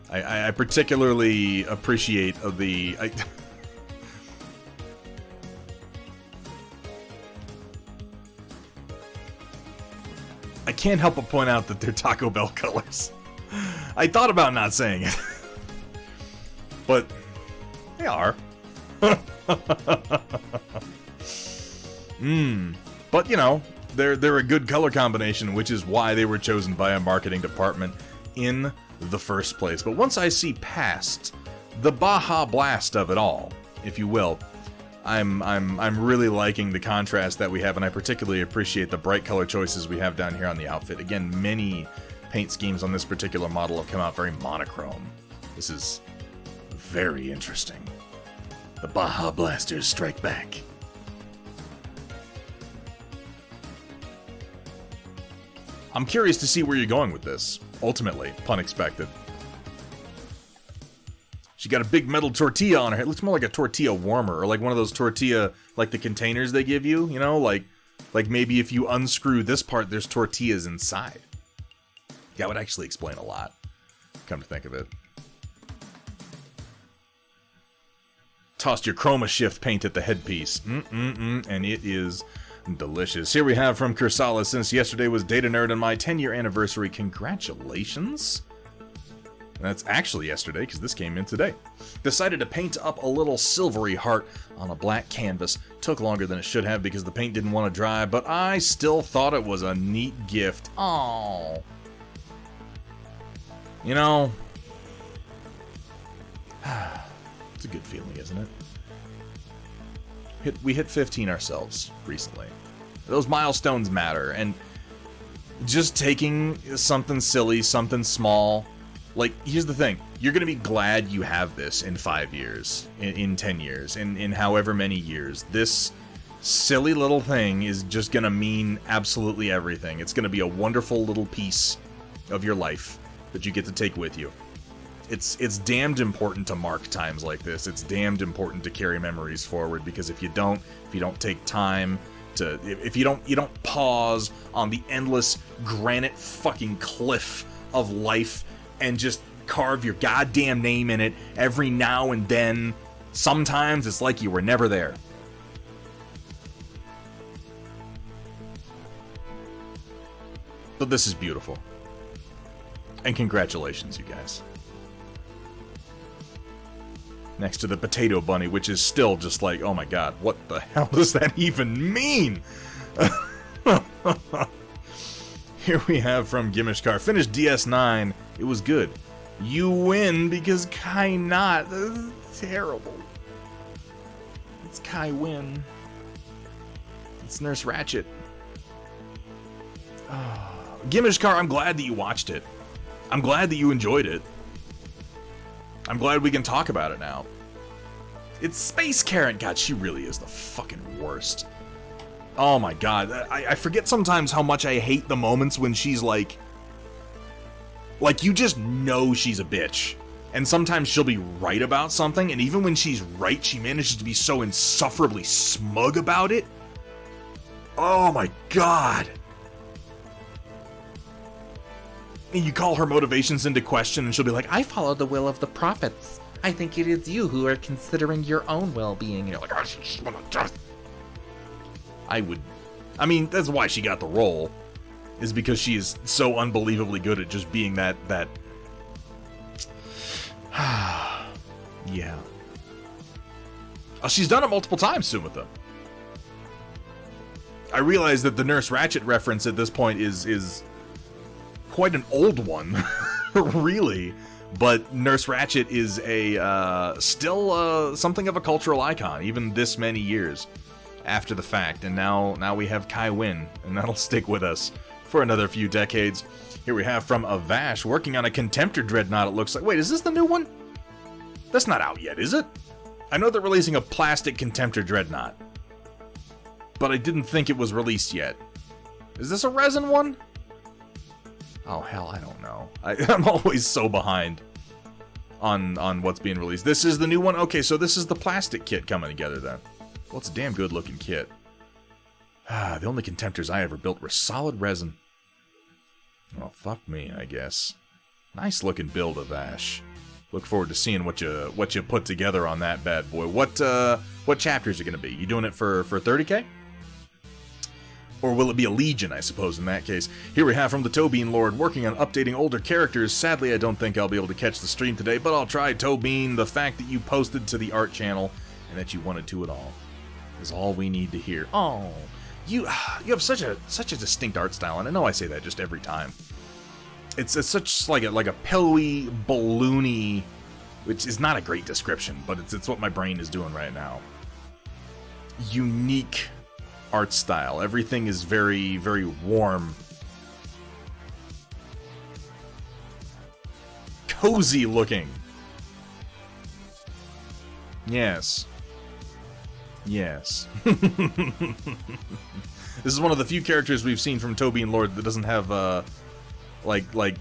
I particularly appreciate the... I can't help but point out that they're Taco Bell colors. I thought about not saying it. But they are. But, you know, they're a good color combination, which is why they were chosen by a marketing department in the first place. But once I see past the Baja Blast of it all, if you will, I'm really liking the contrast that we have, and I particularly appreciate the bright color choices we have down here on the outfit. Again, many paint schemes on this particular model have come out very monochrome. This is very interesting. The Baja Blasters strike back. I'm curious to see where you're going with this. Ultimately, pun expected. She got a big metal tortilla on her head. It looks more like a tortilla warmer, or like one of those tortilla, like the containers they give you, you know? Like maybe if you unscrew this part, there's tortillas inside. That would actually explain a lot, come to think of it. Tossed your chroma shift paint at the headpiece. And it is delicious. Here we have from Kursala, since yesterday was Data Nerd and my 10-year anniversary. Congratulations. That's actually yesterday, because this came in today. Decided to paint up a little silvery heart on a black canvas. Took longer than it should have because the paint didn't want to dry, but I still thought it was a neat gift. Aww. You know, it's a good feeling, isn't it? We hit 15 ourselves recently. Those milestones matter, and just taking something silly, something small, like, here's the thing. You're going to be glad you have this in 5 years, in 10 years, in however many years. This silly little thing is just going to mean absolutely everything. It's going to be a wonderful little piece of your life that you get to take with you. It's damned important to mark times like this. It's damned important to carry memories forward, because if you don't take time to, if you don't pause on the endless granite fucking cliff of life and just carve your goddamn name in it every now and then, sometimes it's like you were never there. But this is beautiful. And congratulations, you guys. Next to the potato bunny, which is still just like, oh my god, what the hell does that even mean? Here we have from Gimishkar. Finished DS9. It was good. You win because Kai not. This is terrible. It's Kai win. It's Nurse Ratchet. Gimishkar, I'm glad that you watched it. I'm glad that you enjoyed it. I'm glad we can talk about it now. It's Space Karen. God, she really is the fucking worst. Oh my god. I forget sometimes how much I hate the moments when she's like you just know she's a bitch. And sometimes she'll be right about something, and even when she's right, she manages to be so insufferably smug about it. Oh my god. And you call her motivations into question, and she'll be like, I follow the will of the prophets. I think it is you who are considering your own well-being. And you're like, I just want to just... I mean, that's why she got the role, is because she is so unbelievably good at just being that... yeah. Oh, she's done it multiple times, Sumitha. I realize that the Nurse Ratchet reference at this point is quite an old one, really. But Nurse Ratchet is still something of a cultural icon, even this many years after the fact. And now we have Kai Wynn, and that'll stick with us for another few decades. Here we have from Avash, working on a Contemptor Dreadnought, it looks like. Wait, is this the new one? That's not out yet, is it? I know they're releasing a plastic Contemptor Dreadnought, but I didn't think it was released yet. Is this a resin one? Oh, hell, I don't know. I'm always so behind on what's being released. This is the new one? Okay, so this is the plastic kit coming together, then. Well, it's a damn good-looking kit. The only Contemptors I ever built were solid resin. Well, fuck me, I guess. Nice-looking build of Ash. Look forward to seeing what you put together on that bad boy. What chapters are going to be? You doing it for 30k? Or will it be a Legion, I suppose, in that case? Here we have from the Tobean Lord, working on updating older characters. Sadly, I don't think I'll be able to catch the stream today, but I'll try. Tobean, the fact that you posted to the art channel and that you wanted to at all is all we need to hear. Oh, you have such a distinct art style, and I know I say that just every time. It's such like a pillowy, balloony, which is not a great description, but it's what my brain is doing right now. Unique art style. Everything is very, very warm. Cozy looking. Yes. Yes. This is one of the few characters we've seen from Toby and Lord that doesn't have, like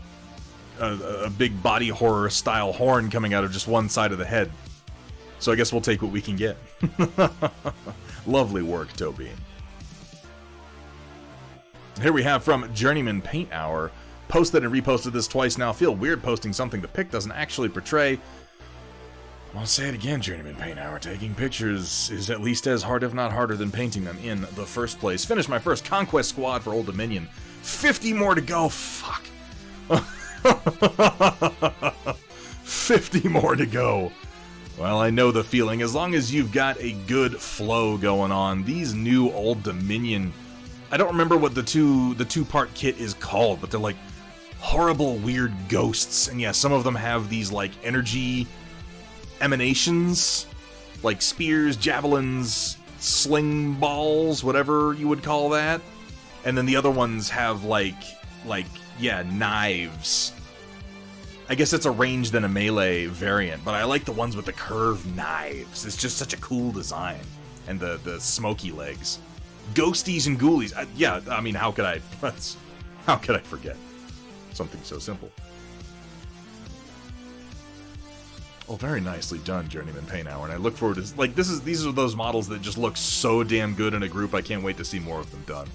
a big body horror style horn coming out of just one side of the head. So I guess we'll take what we can get. Lovely work, Toby. Here we have from Journeyman Paint Hour. Posted and reposted this twice now. Feel weird posting something the pic doesn't actually portray. I'll say it again, Journeyman Paint Hour. Taking pictures is at least as hard, if not harder, than painting them in the first place. Finished my first Conquest Squad for Old Dominion. 50 more to go. Fuck. 50 more to go. Well, I know the feeling. As long as you've got a good flow going on, these new Old Dominion... I don't remember what the two-part kit is called, but they're like horrible, weird ghosts. And yeah, some of them have these like energy emanations, like spears, javelins, sling balls, whatever you would call that. And then the other ones have like knives. I guess it's a ranged and a melee variant, but I like the ones with the curved knives. It's just such a cool design. And the smoky legs. Ghosties and ghoulies. Yeah, I mean, how could I forget something so simple? Oh, very nicely done, Journeyman Paint Hour, and I look forward to, like, these are those models that just look so damn good in a group. I can't wait to see more of them done.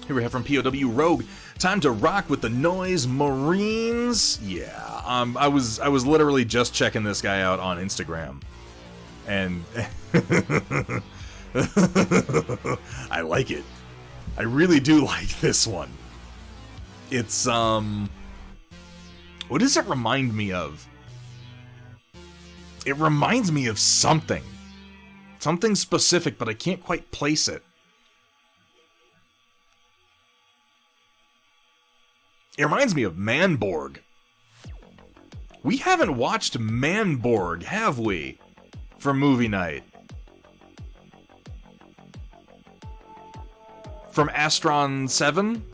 Here we have from POW Rogue. Time to rock with the Noise Marines. Yeah, I was literally just checking this guy out on Instagram, and I like it. I really do like this one. It's what does it remind me of? It reminds me of something. Something specific, but I can't quite place it. It reminds me of Manborg. We haven't watched Manborg, have we? For movie night. From Astron 7?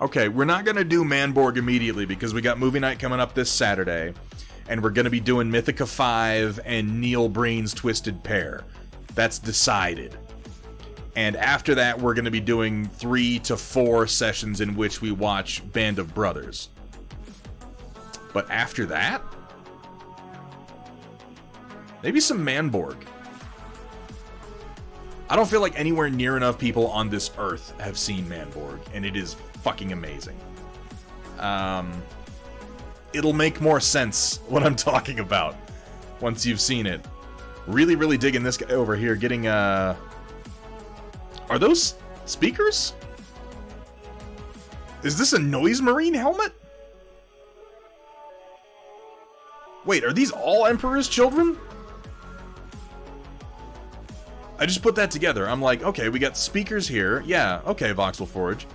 Okay, we're not going to do Manborg immediately because we got movie night coming up this Saturday. And we're going to be doing Mythica 5 and Neil Breen's Twisted Pair. That's decided. And after that, we're going to be doing 3 to 4 sessions in which we watch Band of Brothers. But after that, maybe some Manborg. I don't feel like anywhere near enough people on this earth have seen Manborg, and it is fucking amazing. It'll make more sense what I'm talking about once you've seen it. Really, really digging this guy over here. Getting, are those speakers? Is this a Noise Marine helmet? Wait, are these all Emperor's Children? I just put that together. I'm like, okay, we got speakers here. Yeah, okay, Voxel Forge.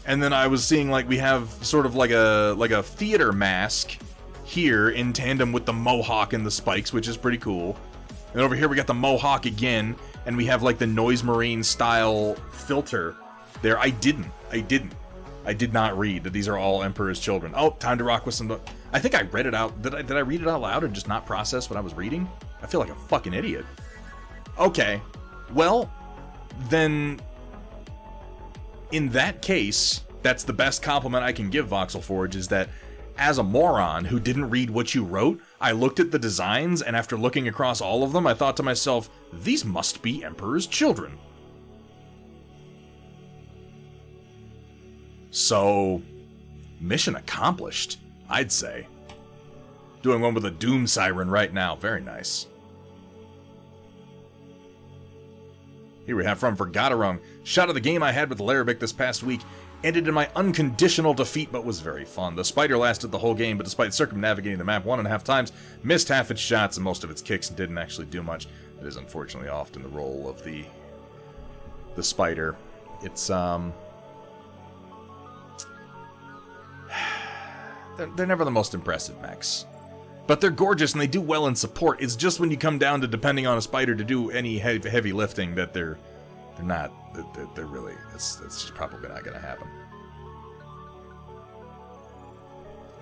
And then I was seeing like we have sort of like a theater mask here in tandem with the mohawk and the spikes, which is pretty cool. And over here we got the mohawk again, and we have like the Noise Marine style filter there. I did not read that these are all Emperor's Children. Oh, time to rock with some... I think I read it out. Did I read it out loud and just not process what I was reading? I feel like a fucking idiot. Okay, well, then... in that case, that's the best compliment I can give Voxel Forge, is that as a moron who didn't read what you wrote, I looked at the designs, and after looking across all of them, I thought to myself, these must be Emperor's Children. So, mission accomplished, I'd say. Doing one with a Doom Siren right now, very nice. Here we have from Forgotarung. Shot of the game I had with Larabic this past week ended in my unconditional defeat, but was very fun. The spider lasted the whole game, but despite circumnavigating the map 1.5 times, missed half its shots and most of its kicks and didn't actually do much. It is unfortunately often the role of the spider. It's, they're never the most impressive mechs. But they're gorgeous and they do well in support. It's just when you come down to depending on a spider to do any heavy lifting that they're not. They're really. It's just probably not going to happen.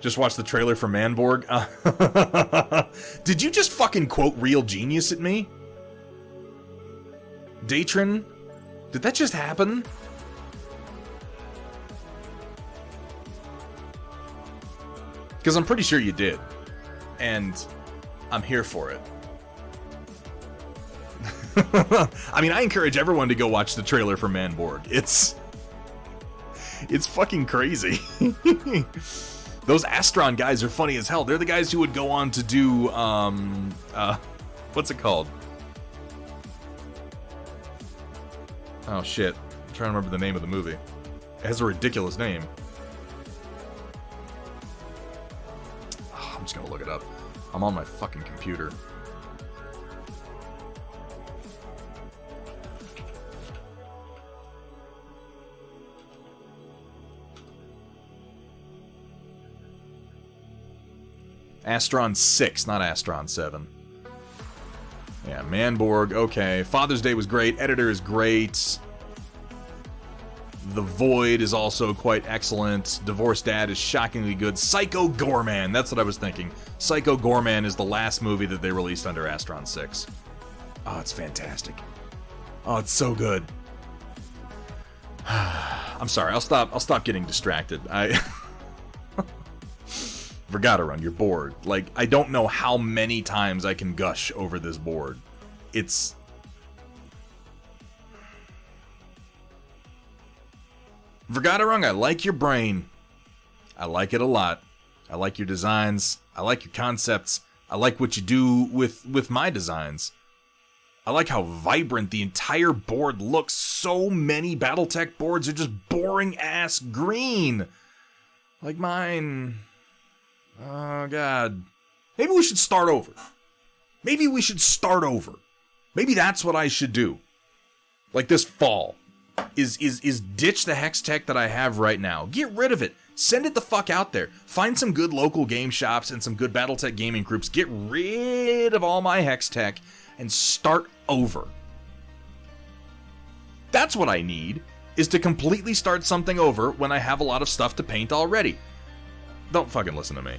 Just watch the trailer for Manborg. Did you just fucking quote Real Genius at me? Datron? Did that just happen? Because I'm pretty sure you did. And I'm here for it. I mean, I encourage everyone to go watch the trailer for Manborg. It's fucking crazy. Those Astron guys are funny as hell. They're the guys who would go on to do, what's it called? Oh shit. I'm trying to remember the name of the movie. It has a ridiculous name. Oh, I'm just gonna look it up. I'm on my fucking computer. Astron 6, not Astron 7. Yeah, Manborg, okay. Father's Day was great. Editor is great. The Void is also quite excellent. Divorced Dad is shockingly good. Psycho Gorman, that's what I was thinking. Psycho Gorman is the last movie that they released under Astron 6. Oh, it's fantastic. Oh, it's so good. I'm sorry, I'll stop getting distracted. Vergata Run, you're bored. Like, I don't know how many times I can gush over this board. It's... Vergata Run, I like your brain. I like it a lot. I like your designs. I like your concepts. I like what you do with my designs. I like how vibrant the entire board looks. So many Battletech boards are just boring-ass green. Like mine... Oh, God. Maybe we should start over. Maybe we should start over. Maybe that's what I should do. Like this fall. Is ditch the Hex Tech that I have right now. Get rid of it. Send it the fuck out there. Find some good local game shops and some good Battletech gaming groups. Get rid of all my Hex Tech and start over. That's what I need, is to completely start something over when I have a lot of stuff to paint already. Don't fucking listen to me.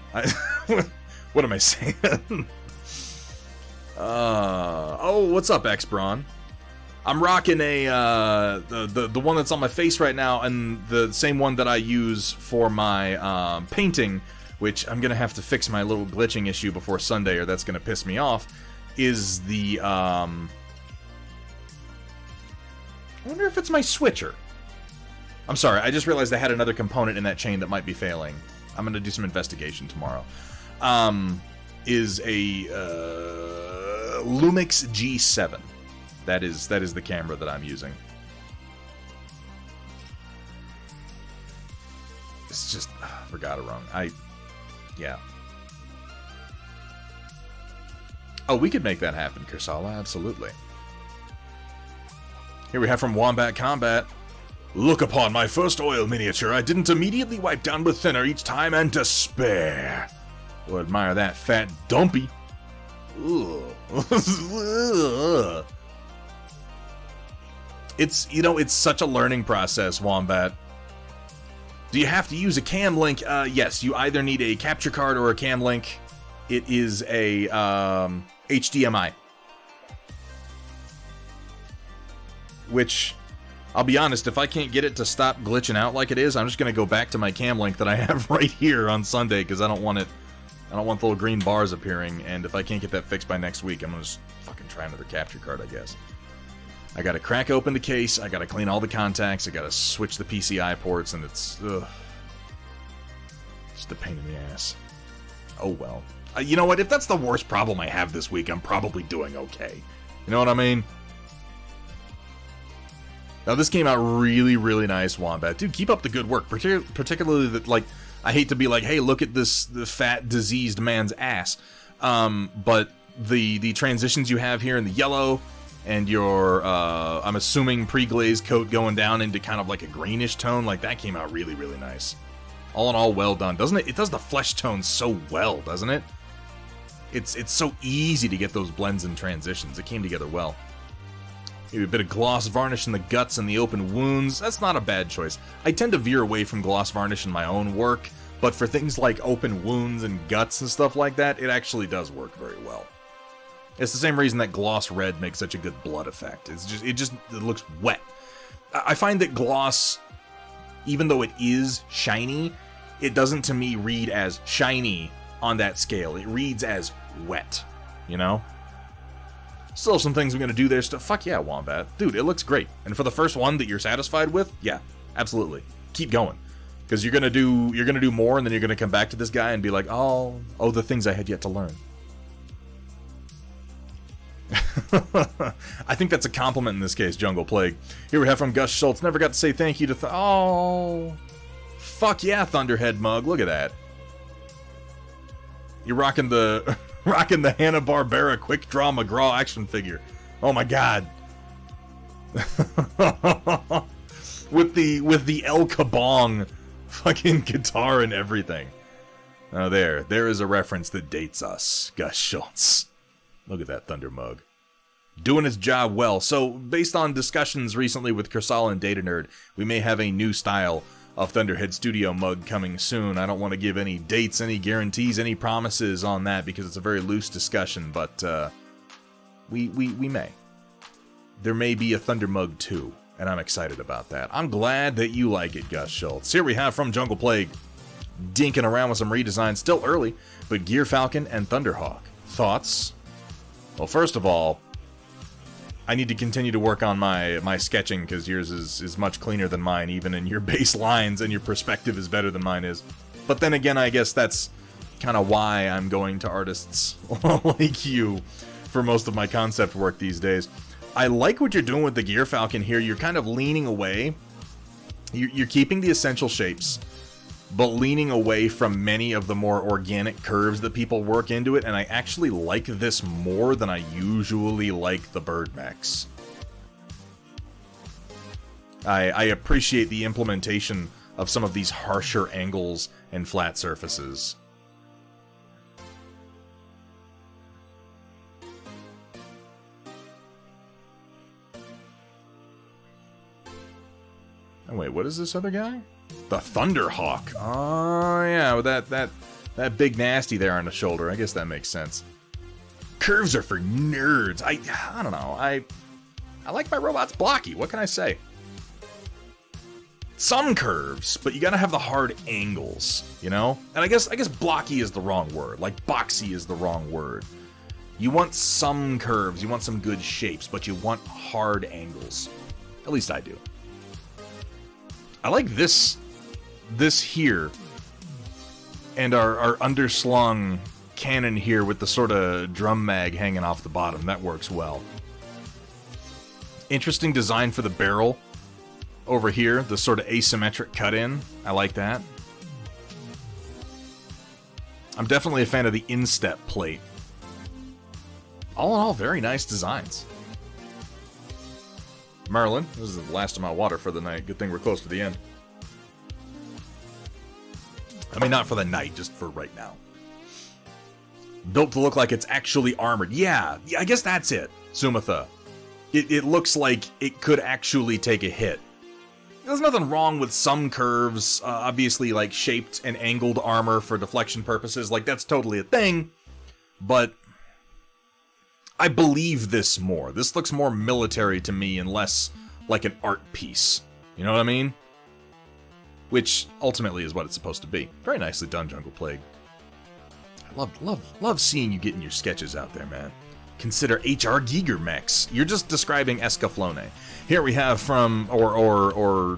What am I saying? Oh, what's up, X-Braun? I'm rocking the one that's on my face right now, and the same one that I use for my painting, which I'm gonna have to fix my little glitching issue before Sunday, or that's gonna piss me off. Is the I wonder if it's my switcher. I'm sorry, I just realized I had another component in that chain that might be failing. I'm gonna do some investigation tomorrow. Is a Lumix G7. That is the camera that I'm using. It's just forgot it wrong. Yeah. Oh, we could make that happen, Kursala, absolutely. Here we have from Wombat Combat. Look upon my first oil miniature I didn't immediately wipe down with thinner each time and despair. We'll admire that fat dumpy. It's, it's such a learning process, Wombat. Do you have to use a cam link? Yes, you either need a capture card or a cam link. It is a HDMI. Which... I'll be honest, if I can't get it to stop glitching out like it is, I'm just going to go back to my cam link that I have right here on Sunday, because I don't want the little green bars appearing, and if I can't get that fixed by next week, I'm going to just fucking try another capture card, I guess. I got to crack open the case, I got to clean all the contacts, I got to switch the PCI ports, and it's, just a pain in the ass. Oh well. You know what, if that's the worst problem I have this week, I'm probably doing okay. You know what I mean? Now, this came out really, really nice, Wombat. Dude, keep up the good work. Particularly that, like, I hate to be like, hey, look at this the fat, diseased man's ass. But the transitions you have here in the yellow and your, I'm assuming, pre-glazed coat going down into kind of like a greenish tone, like, that came out really, really nice. All in all, well done. Doesn't it? It does the flesh tones so well, doesn't it? It's so easy to get those blends and transitions. It came together well. Maybe a bit of gloss varnish in the guts and the open wounds. That's not a bad choice. I tend to veer away from gloss varnish in my own work, but for things like open wounds and guts and stuff like that, it actually does work very well. It's the same reason that gloss red makes such a good blood effect. It looks wet. I find that gloss, even though it is shiny, it doesn't to me read as shiny on that scale. It reads as wet, you know? Still some things I'm gonna do there. Fuck yeah, Wombat. Dude, it looks great. And for the first one that you're satisfied with, yeah, absolutely. Keep going. Because you're gonna do more, and then you're gonna come back to this guy and be like, oh, the things I had yet to learn. I think that's a compliment in this case, JunglePlague. Here we have from Gus Schultz. Never got to say thank you to oh, fuck yeah, Thunderhead Mug. Look at that. You're rocking the rocking the Hanna-Barbera Quick Draw McGraw action figure. Oh my god. with the El Kabong fucking guitar and everything. Oh, there is a reference that dates us, Gus Schultz. Look at that Thunder Mug. Doing its job well. So, based on discussions recently with Kersal and Data Nerd, we may have a new style of Thunderhead Studio mug coming soon. I don't want to give any dates, any guarantees, any promises on that because it's a very loose discussion, but we may. There may be a Thunder Mug too, and I'm excited about that. I'm glad that you like it, Gus Schultz. Here we have from JunglePlague, dinking around with some redesigns, still early, but Gear Falcon and Thunderhawk. Thoughts? Well, first of all, I need to continue to work on my sketching because yours is much cleaner than mine, even in your base lines, and your perspective is better than mine is. But then again, I guess that's kind of why I'm going to artists like you for most of my concept work these days. I like what you're doing with the Gear Falcon here. You're kind of leaning away. You're keeping the essential shapes, but leaning away from many of the more organic curves that people work into it, and I actually like this more than I usually like the bird mechs. I appreciate the implementation of some of these harsher angles and flat surfaces. Oh wait, what is this other guy? The Thunderhawk. Oh yeah, with that big nasty there on the shoulder. I guess that makes sense. Curves are for nerds. I don't know. I like my robots blocky. What can I say? Some curves, but you gotta have the hard angles, you know? And I guess blocky is the wrong word. Like boxy is the wrong word. You want some curves, you want some good shapes, but you want hard angles. At least I do. I like this here, and our underslung cannon here with the sort of drum mag hanging off the bottom. That works well. Interesting design for the barrel over here, the sort of asymmetric cut-in. I like that. I'm definitely a fan of the instep plate. All in all, very nice designs. Merlin, this is the last of my water for the night. Good thing we're close to the end. I mean, not for the night, just for right now. Built to look like it's actually armored. Yeah, I guess that's it, Sumatha. It looks like it could actually take a hit. There's nothing wrong with some curves, obviously like shaped and angled armor for deflection purposes. Like, that's totally a thing, but I believe this more. This looks more military to me and less like an art piece. You know what I mean? Which ultimately is what it's supposed to be. Very nicely done, JunglePlague. I love seeing you getting your sketches out there, man. Consider H.R. Giger mechs. You're just describing Escaflowne. Here we have from or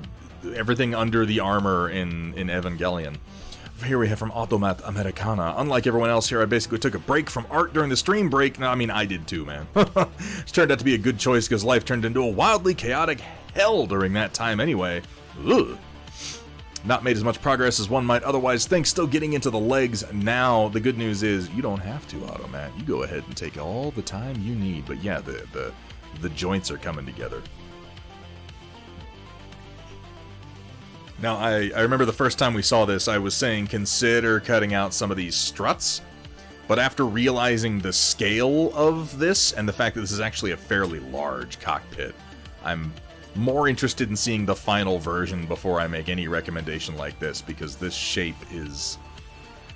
everything under the armor in Evangelion. Here we have from Automat Americana. Unlike everyone else here, I basically took a break from art during the stream break. No, I mean, I did too, man. It's turned out to be a good choice because life turned into a wildly chaotic hell during that time anyway. Ugh. Not made as much progress as one might otherwise think, still getting into the legs now. The good news is you don't have to, Automat. You go ahead and take all the time you need. But yeah, the joints are coming together. Now, I remember the first time we saw this, I was saying consider cutting out some of these struts. But after realizing the scale of this and the fact that this is actually a fairly large cockpit, I'm more interested in seeing the final version before I make any recommendation like this, because this shape is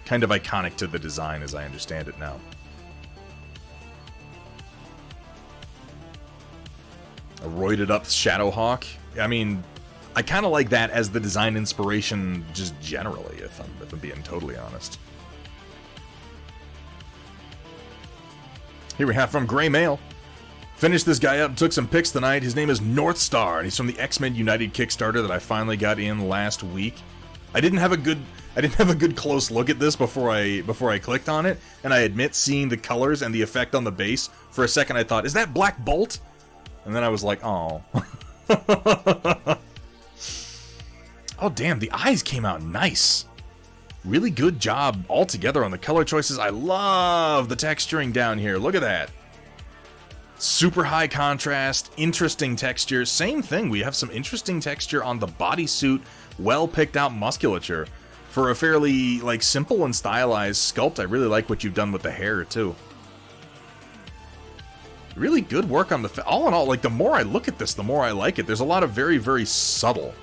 kind of iconic to the design as I understand it now. A roided up Shadowhawk. I mean, I kind of like that as the design inspiration just generally, if I'm being totally honest. Here we have from Gray Mail. Finished this guy up, took some pics tonight. His name is North Star, and he's from the X-Men United Kickstarter that I finally got in last week. I didn't have a good close look at this before I clicked on it, and I admit seeing the colors and the effect on the base, for a second I thought, is that Black Bolt? And then I was like, oh. Oh damn, the eyes came out nice. Really good job altogether on the color choices. I love the texturing down here. Look at that. Super high contrast, interesting texture. Same thing, we have some interesting texture on the bodysuit, well picked out musculature. For a fairly like simple and stylized sculpt, I really like what you've done with the hair too. Really good work on the all in all, like the more I look at this, the more I like it. There's a lot of very, very subtle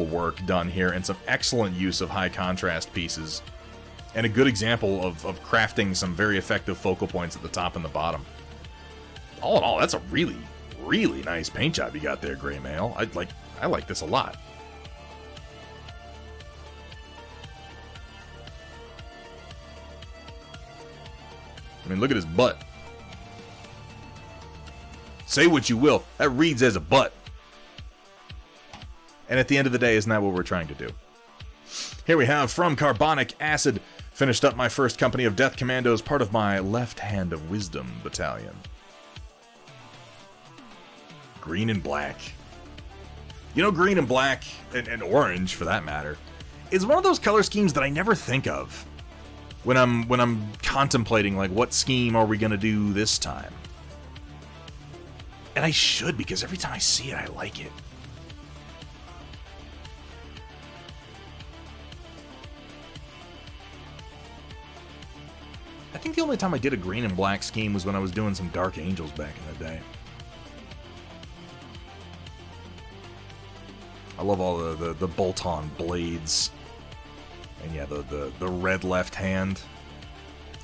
work done here, and some excellent use of high contrast pieces. And a good example of crafting some very effective focal points at the top and the bottom. All in all, that's a really, really nice paint job you got there, Gray Mail. I like this a lot. I mean, look at his butt. Say what you will, that reads as a butt. And at the end of the day, isn't that what we're trying to do? Here we have from Carbonic Acid. Finished up my first company of Death Commandos, part of my Left Hand of Wisdom battalion. Green and black. You know, green and black, and orange for that matter, is one of those color schemes that I never think of when I'm contemplating, like, what scheme are we gonna do this time? And I should, because every time I see it, I like it. I think the only time I did a green and black scheme was when I was doing some Dark Angels back in the day. I love all the bolt-on blades. And yeah, the red left hand.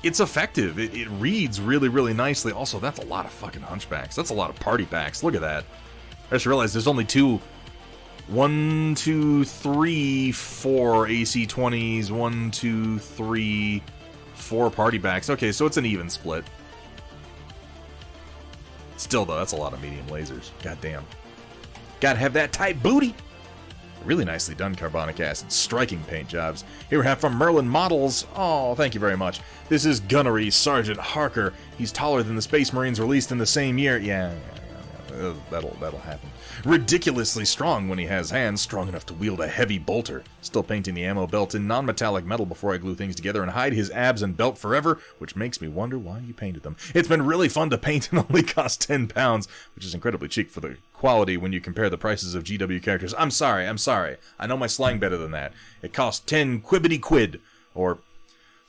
It's effective. It reads really, really nicely. Also, that's a lot of fucking hunchbacks. That's a lot of party packs. Look at that. I just realized there's only two. 1, 2, 3, 4 AC-20s. 1, 2, 3, 4 party packs. Okay, so it's an even split. Still, though, that's a lot of medium lasers. Goddamn. Gotta have that tight booty. Really nicely done, Carbonic Acid. Striking paint jobs. Here we have from Merlin Models. Oh, thank you very much. This is Gunnery Sergeant Harker. He's taller than the Space Marines released in the same year. Yeah. That'll happen. Ridiculously strong when he has hands, strong enough to wield a heavy bolter. Still painting the ammo belt in non-metallic metal before I glue things together and hide his abs and belt forever, which makes me wonder why you painted them. It's been really fun to paint and only cost £10, which is incredibly cheap for the quality when you compare the prices of GW characters. I'm sorry. I know my slang better than that. It costs 10 quibbity quid, or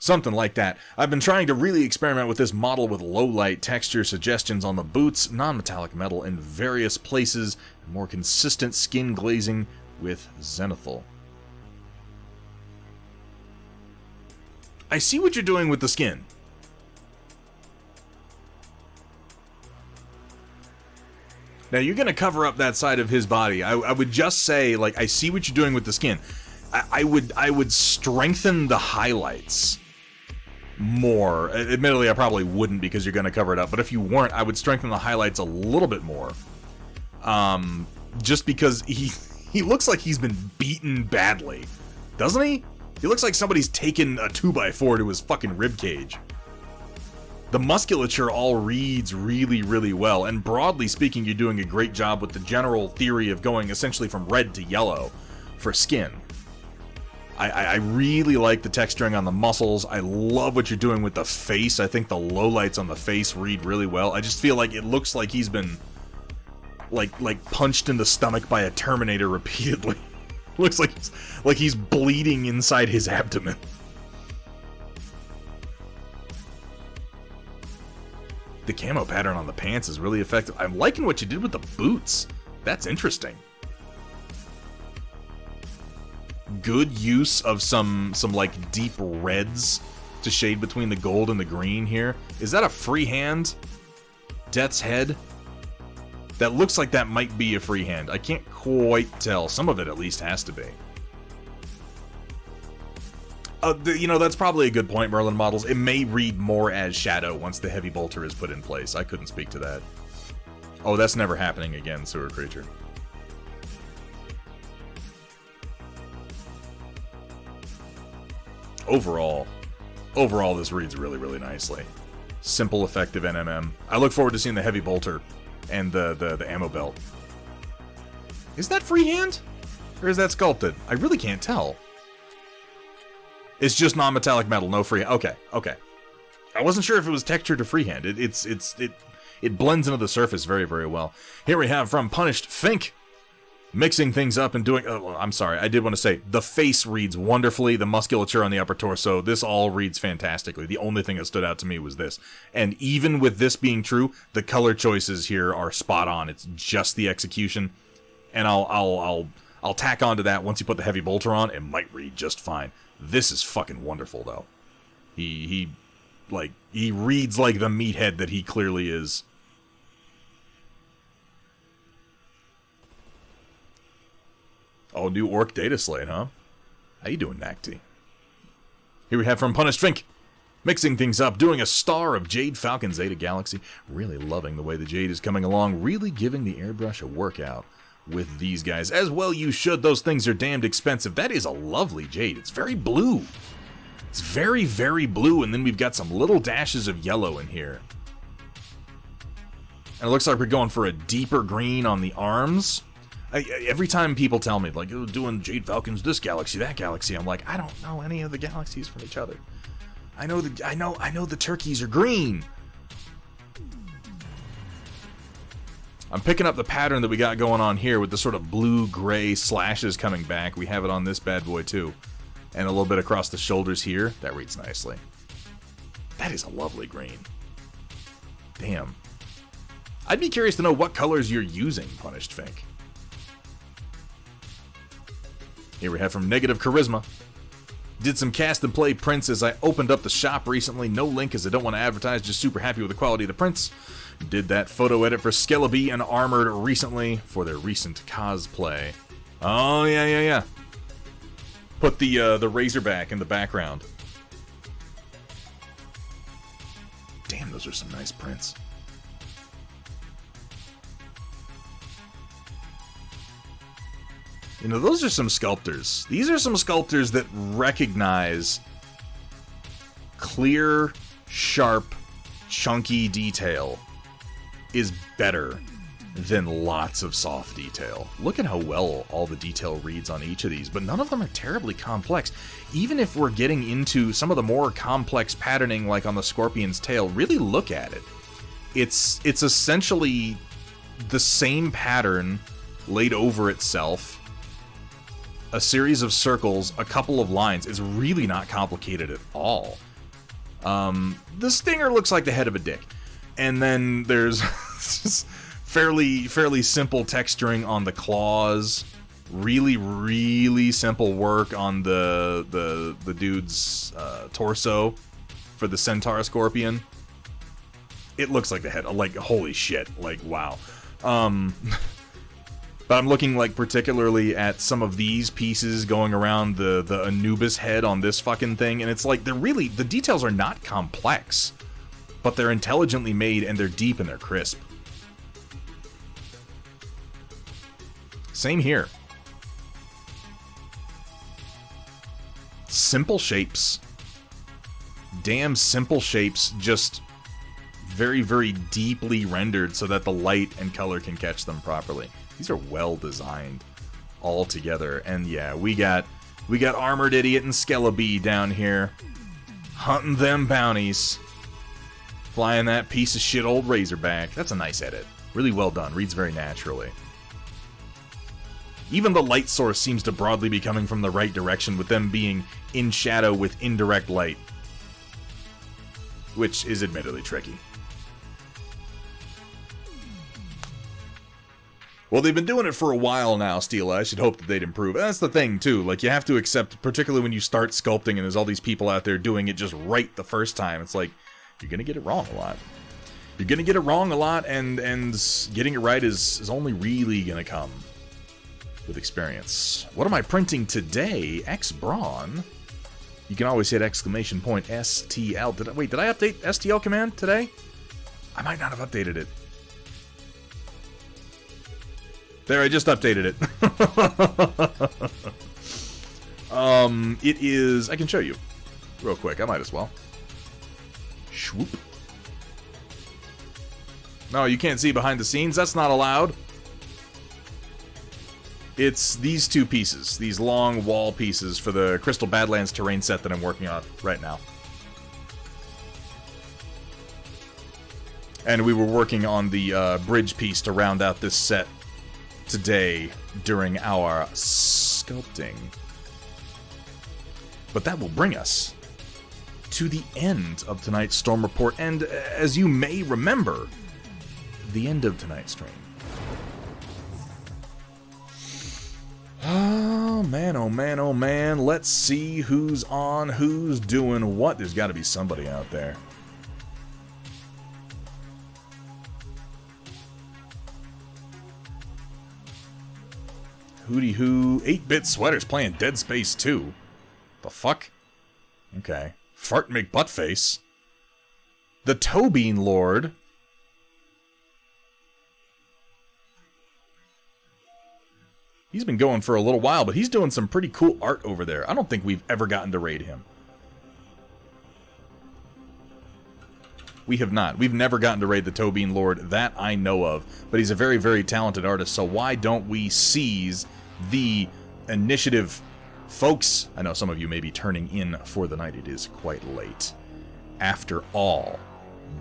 something like that. I've been trying to really experiment with this model with low-light texture suggestions on the boots, non-metallic metal in various places, and more consistent skin glazing with zenithal. I see what you're doing with the skin. Now, you're going to cover up that side of his body. I would just say, like, I see what you're doing with the skin. I would strengthen the highlights more. Admittedly, I probably wouldn't because you're going to cover it up, but if you weren't, I would strengthen the highlights a little bit more. Just because he looks like he's been beaten badly. Doesn't he? He looks like somebody's taken a 2x4 to his fucking ribcage. The musculature all reads really, really well, and broadly speaking, you're doing a great job with the general theory of going essentially from red to yellow for skin. I really like the texturing on the muscles. I love what you're doing with the face. I think the lowlights on the face read really well. I just feel like it looks like he's been like punched in the stomach by a Terminator repeatedly. Looks like he's bleeding inside his abdomen. The camo pattern on the pants is really effective. I'm liking what you did with the boots. That's interesting. Good use of some like deep reds to shade between the gold and the green here. Is that a freehand? Death's Head? That looks like that might be a freehand. I can't quite tell. Some of it at least has to be. You know, that's probably a good point, Merlin Models. It may read more as Shadow once the Heavy Bolter is put in place. I couldn't speak to that. Oh, that's never happening again, Sewer Creature. Overall, this reads really, really nicely. Simple, effective NMM. I look forward to seeing the Heavy Bolter and the ammo belt. Is that freehand? Or is that sculpted? I really can't tell. It's just non-metallic metal, no freehand. Okay. I wasn't sure if it was textured or freehand. It blends into the surface very, very well. Here we have from Punished Fink, mixing things up and doing... Oh, I'm sorry, I did want to say, the face reads wonderfully, the musculature on the upper torso, this all reads fantastically. The only thing that stood out to me was this. And even with this being true, the color choices here are spot on. It's just the execution. And I'll tack onto that once you put the Heavy Bolter on, it might read just fine. This is fucking wonderful, though. He reads like the meathead that he clearly is. Oh, new Orc Data Slate, huh? How you doing, Nacti? Here we have from Punished Fink, mixing things up, doing a Star of Jade Falcon Zeta Galaxy. Really loving the way the Jade is coming along, really giving the airbrush a workout with these guys. As well you should, those things are damned expensive. That is a lovely Jade. It's very blue. It's very, very blue, and then we've got some little dashes of yellow in here. And it looks like we're going for a deeper green on the arms. Every time people tell me, like, oh, doing Jade Falcons this galaxy, that galaxy, I'm like, I don't know any of the galaxies from each other. I know the turkeys are green. I'm picking up the pattern that we got going on here with the sort of blue-gray slashes coming back. We have it on this bad boy, too. And a little bit across the shoulders here. That reads nicely. That is a lovely green. Damn. I'd be curious to know what colors you're using, Punished Fink. Here we have from Negative Charisma. Did some cast and play prints as I opened up the shop recently. No link as I don't want to advertise, just super happy with the quality of the prints. Did that photo edit for Skelebi and Armored recently for their recent cosplay. Oh, yeah. Put the Razorback in the background. Damn, those are some nice prints. You know, those are some sculptors. These are some sculptors that recognize clear, sharp, chunky detail is better than lots of soft detail. Look at how well all the detail reads on each of these, but none of them are terribly complex. Even if we're getting into some of the more complex patterning, like on the Scorpion's tail, really look at it. It's essentially the same pattern laid over itself. A series of circles, a couple of lines. It's really not complicated at all. The Stinger looks like the head of a dick. And then there's fairly simple texturing on the claws. Really simple work on the dude's torso for the Centaur Scorpion. It looks like the head. Like, holy shit. Like, wow. But I'm looking, like, particularly at some of these pieces going around the Anubis head on this fucking thing, and it's like, the details are not complex, but they're intelligently made, and they're deep, and they're crisp. Same here. Simple shapes. Damn simple shapes, just very, very deeply rendered so that the light and color can catch them properly. These are well designed all together. And yeah, we got Armored Idiot and Skelebi down here hunting them bounties. Flying that piece of shit old Razorback. That's a nice edit. Really well done. Reads very naturally. Even the light source seems to broadly be coming from the right direction, with them being in shadow with indirect light. Which is admittedly tricky. Well, they've been doing it for a while now, Steel. I should hope that they'd improve. And that's the thing, too. Like, you have to accept, particularly when you start sculpting and there's all these people out there doing it just right the first time. It's like, you're going to get it wrong a lot. You're going to get it wrong a lot, and getting it right is only really going to come with experience. What am I printing today? X-Brawn. You can always hit exclamation point STL. Did I update STL command today? I might not have updated it. There, I just updated it. It is... I can show you real quick. I might as well. Swoop. No, you can't see behind the scenes. That's not allowed. It's these two pieces. These long wall pieces for the Crystal Badlands terrain set that I'm working on right now. And we were working on the bridge piece to round out this set today during our sculpting. But that will bring us to the end of tonight's Storm Report, and as you may remember, the end of tonight's stream. Oh man, oh man, oh man. Let's see who's on, who's doing what. There's got to be somebody out there. Hooty hoo. 8-bit sweaters playing Dead Space 2. The fuck? Okay. Fart McButtface. The Tobean Lord. He's been going for a little while, but he's doing some pretty cool art over there. I don't think we've ever gotten to raid him. We have not. We've never gotten to raid the Tobean Lord. That I know of. But he's a very, very talented artist, so why don't we seize the initiative? Folks, I know some of you may be turning in for the night. It is quite late, after all.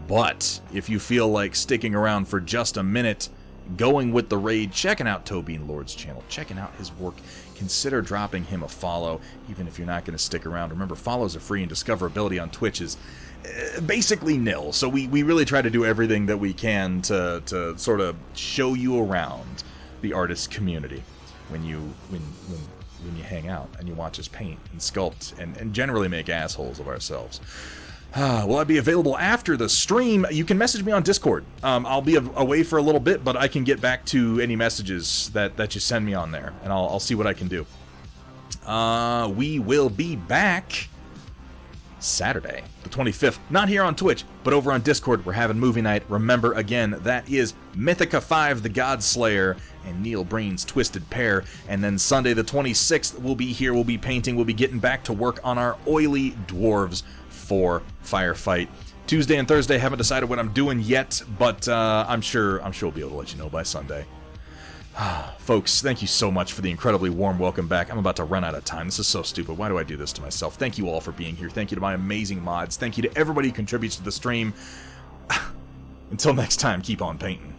But if you feel like sticking around for just a minute, going with the raid, checking out Tobean Lord's channel, checking out his work, consider dropping him a follow, even if you're not going to stick around. Remember, follows are free, and discoverability on Twitch is basically nil. So we really try to do everything that we can to sort of show you around the artist community when you hang out and you watch us paint and sculpt and generally make assholes of ourselves. Will I be available after the stream? You can message me on Discord. I'll be away for a little bit, but I can get back to any messages that you send me on there, and I'll see what I can do. We will be back Saturday, the 25th. Not here on Twitch, but over on Discord. We're having movie night. Remember, again, that is Mythica 5, the Godslayer, and Neil Breen's Twisted Pair. And then Sunday, the 26th, we'll be here. We'll be painting. We'll be getting back to work on our Oily Dwarves for Firefight. Tuesday and Thursday, haven't decided what I'm doing yet, but I'm sure we'll be able to let you know by Sunday. Folks, thank you so much for the incredibly warm welcome back. I'm about to run out of time. This is so stupid. Why do I do this to myself? Thank you all for being here. Thank you to my amazing mods. Thank you to everybody who contributes to the stream. Until next time, keep on painting.